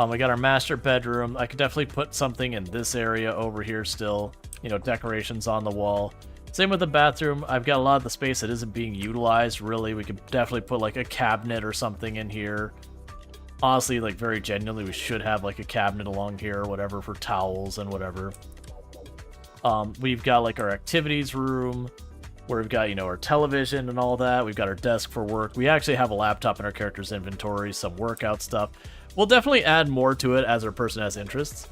We got our master bedroom. I could definitely put something in this area over here still. You know, decorations on the wall. Same with the bathroom. I've got a lot of the space that isn't being utilized, really. We could definitely put, like, a cabinet or something in here. Honestly, like, very genuinely, we should have, like, a cabinet along here or whatever for towels and whatever. We've got, like, our activities room, where we've got, you know, our television and all that. We've got our desk for work. We actually have a laptop in our character's inventory, some workout stuff. We'll definitely add more to it as our person has interests.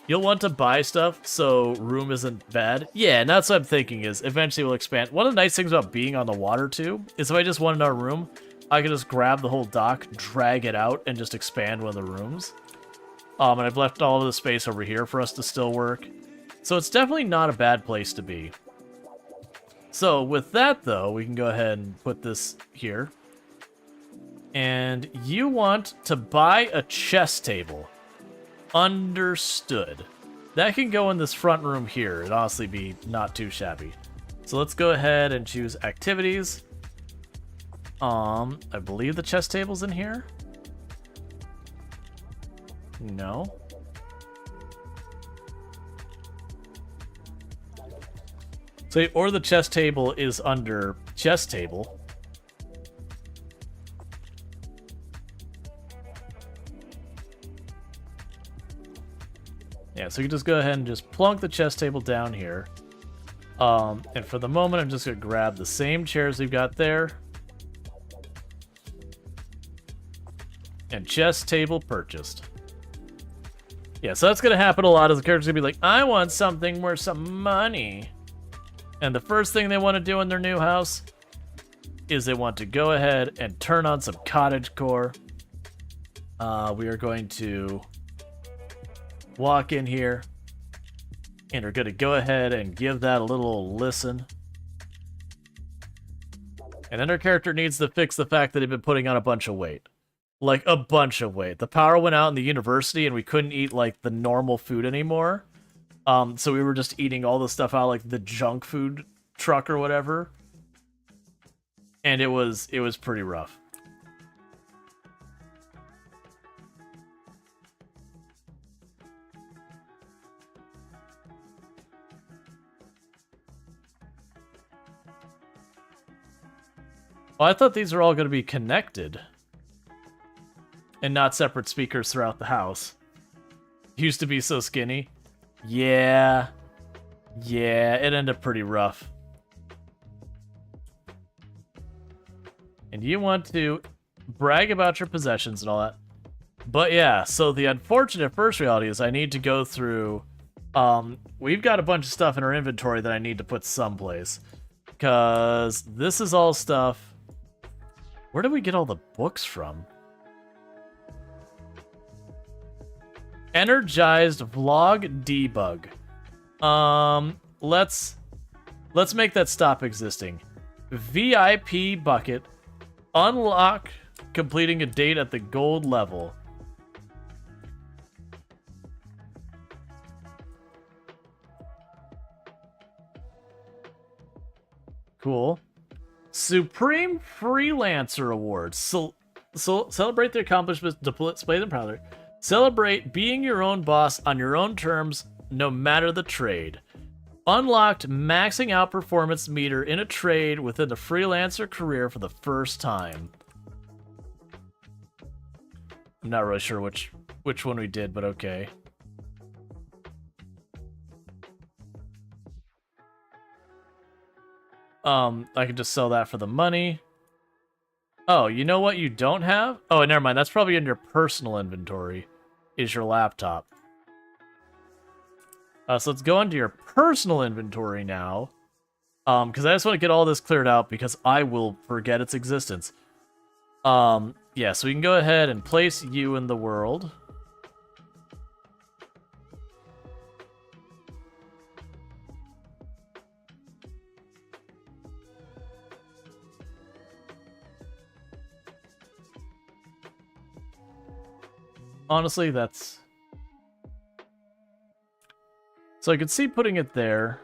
You'll want to buy stuff, so room isn't bad. Yeah, and that's what I'm thinking is eventually we'll expand. One of the nice things about being on the water, too, is if I just wanted our room, I could just grab the whole dock, drag it out, and just expand one of the rooms. And I've left all of the space over here for us to still work. So it's definitely not a bad place to be. So with that, though, we can go ahead and put this here. And you want to buy a chess table. Understood. That can go in this front room here. It'd honestly be not too shabby. So let's go ahead and choose activities. I believe the chess table's in here. No. So, or the chess table is under chess table. Yeah, so you can just go ahead and just plunk the chess table down here. And for the moment, I'm just going to grab the same chairs we've got there. And chess table purchased. Yeah, so that's going to happen a lot as the character's going to be like, I want something worth some money. And the first thing they want to do in their new house is they want to go ahead and turn on some cottagecore. We are going to walk in here and are going to go ahead and give that a little listen. And then our character needs to fix the fact that they've been putting on a bunch of weight. Like, a bunch of weight. The power went out in the university and we couldn't eat, like, the normal food anymore. So we were just eating all the stuff out, like, the junk food truck or whatever. And it was pretty rough. Well, I thought these were all going to be connected. And not separate speakers throughout the house. Used to be so skinny. Yeah. Yeah, it ended up pretty rough. And you want to brag about your possessions and all that. But yeah, so the unfortunate first reality is I need to go through... we've got a bunch of stuff in our inventory that I need to put someplace. Because this is all stuff... Where did we get all the books from? Energized vlog debug. Let's make that stop existing. VIP bucket. Unlock completing a date at the gold level. Cool. Supreme Freelancer Awards. So celebrate the accomplishments, display them proudly. Celebrate being your own boss on your own terms, no matter the trade. Unlocked maxing out performance meter in a trade within the freelancer career for the first time. I'm not really sure which one we did, but okay. I can just sell that for the money. Oh, you know what you don't have? Oh, never mind. That's probably in your personal inventory, is your laptop. So let's go into your personal inventory now. Because I just want to get all this cleared out because I will forget its existence. Yeah, so we can go ahead and place you in the world. Honestly, that's... So I could see putting it there.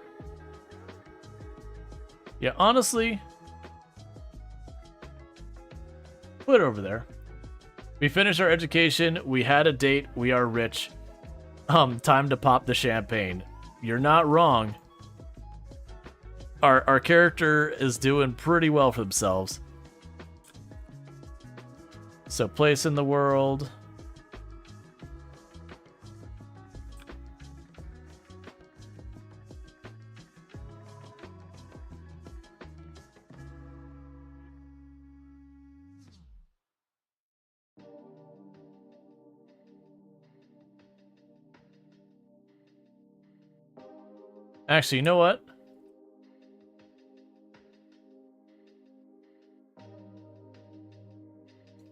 Yeah, honestly... Put it over there. We finished our education, we had a date, we are rich. Time to pop the champagne. You're not wrong. Our character is doing pretty well for themselves. So place in the world... Actually, you know what?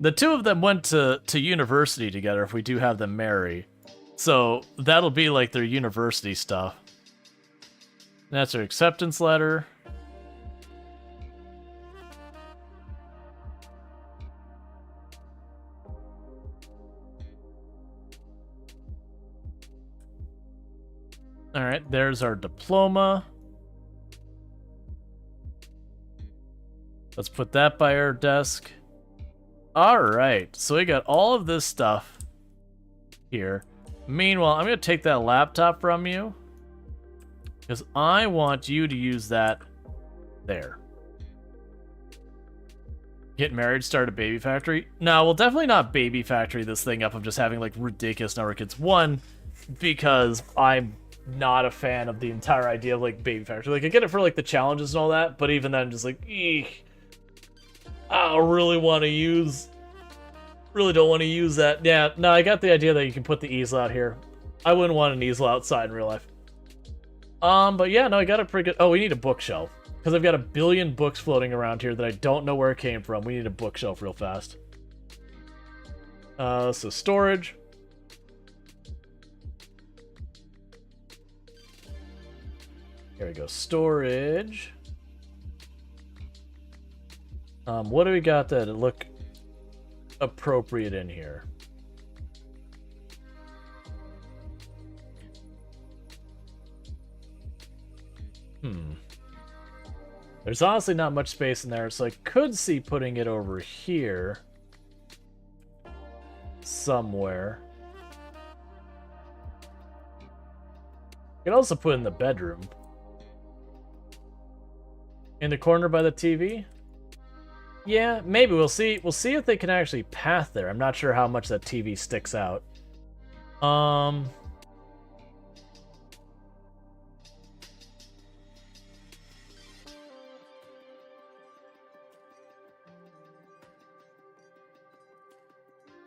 The two of them went to university together if we do have them marry. So that'll be like their university stuff. That's their acceptance letter. Alright, there's our diploma. Let's put that by our desk. Alright, so we got all of this stuff here. Meanwhile, I'm going to take that laptop from you. Because I want you to use that there. Get married, start a baby factory. No, we'll definitely not baby factory this thing up of just having like ridiculous number of kids. One, because I'm not a fan of the entire idea of like baby factory. Like I get it for like the challenges and all that, but even then, just like, eek, I don't really want to use. Really don't want to use that. Yeah, no, I got the idea that you can put the easel out here. I wouldn't want an easel outside in real life. But yeah, no, I got a pretty good. Oh, we need a bookshelf because I've got a billion books floating around here that I don't know where it came from. We need a bookshelf real fast. So storage. Here we go, storage. What do we got that look appropriate in here? There's honestly not much space in there, so I could see putting it over here somewhere. You could also put it in the bedroom. In the corner by the TV? Yeah, maybe. We'll see. We'll see if they can actually path there. I'm not sure how much that TV sticks out.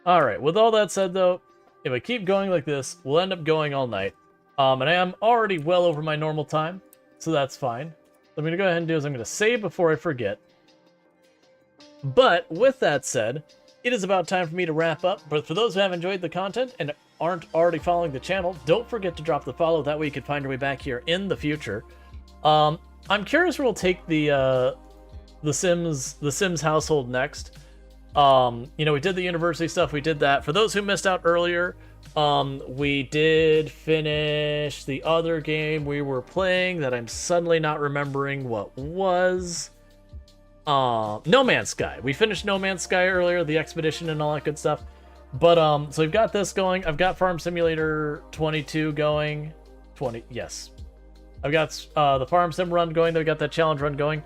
Alright, with all that said though, if I keep going like this, we'll end up going all night. And I am already well over my normal time, so that's fine. What I'm going to go ahead and do is I'm going to save before I forget. But with that said, it is about time for me to wrap up. But for those who have enjoyed the content and aren't already following the channel, don't forget to drop the follow. That way you can find your way back here in the future. I'm curious where we'll take the Sims household next. You know, we did the university stuff. We did that. For those who missed out earlier, we did finish the other game we were playing that I'm suddenly not remembering what was. No Man's Sky. We finished No Man's Sky earlier, the expedition and all that good stuff. But, so we've got this going. I've got Farm Simulator 22 going. Yes. I've got the Farm Sim run going. Then we got that challenge run going.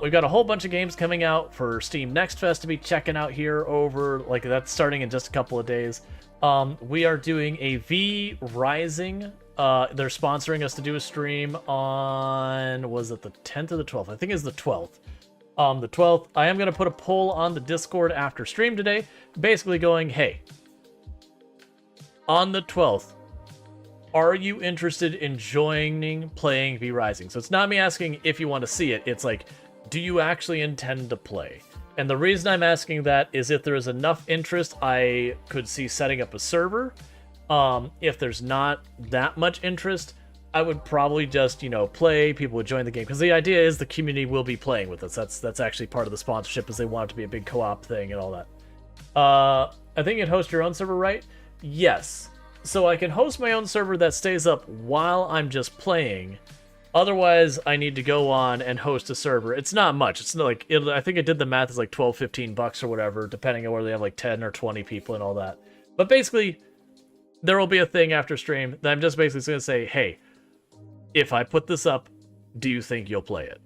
We've got a whole bunch of games coming out for Steam Next Fest to be checking out here over, like, that's starting in just a couple of days. We are doing a V Rising. They're sponsoring us to do a stream on, was it the 10th or the 12th? I think it's the 12th. The 12th. I am going to put a poll on the Discord after stream today, basically going, hey, on the 12th, are you interested in joining playing V Rising? So it's not me asking if you want to see it. It's like, do you actually intend to play? And the reason I'm asking that is if there is enough interest, I could see setting up a server. If there's not that much interest, I would probably just, you know, play. People would join the game. Because the idea is the community will be playing with us. That's actually part of the sponsorship, is they want it to be a big co-op thing and all that. I think you can host your own server, right? Yes. So I can host my own server that stays up while I'm just playing. Otherwise, I need to go on and host a server. It's not much. It's not like, I think I did the math, it's like 12, 15 bucks or whatever, depending on whether they have like 10 or 20 people and all that. But basically, there will be a thing after stream that I'm just basically going to say, hey, if I put this up, do you think you'll play it?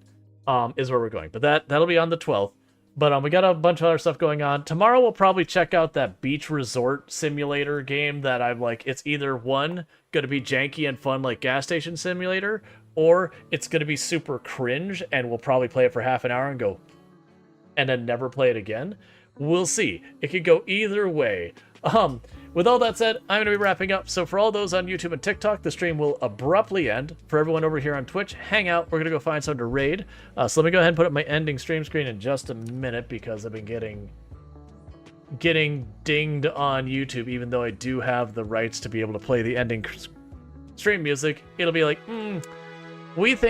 Is where we're going. But that'll be on the 12th. But we got a bunch of other stuff going on. Tomorrow we'll probably check out that beach resort simulator game that I'm like, it's either one, going to be janky and fun like Gas Station Simulator, or it's going to be super cringe and we'll probably play it for half an hour and go, and then never play it again. We'll see. It could go either way. With all that said, I'm going to be wrapping up. So for all those on YouTube and TikTok, the stream will abruptly end. For everyone over here on Twitch, hang out. We're going to go find someone to raid. So let me go ahead and put up my ending stream screen in just a minute because I've been getting dinged on YouTube, even though I do have the rights to be able to play the ending stream music. It'll be like, we think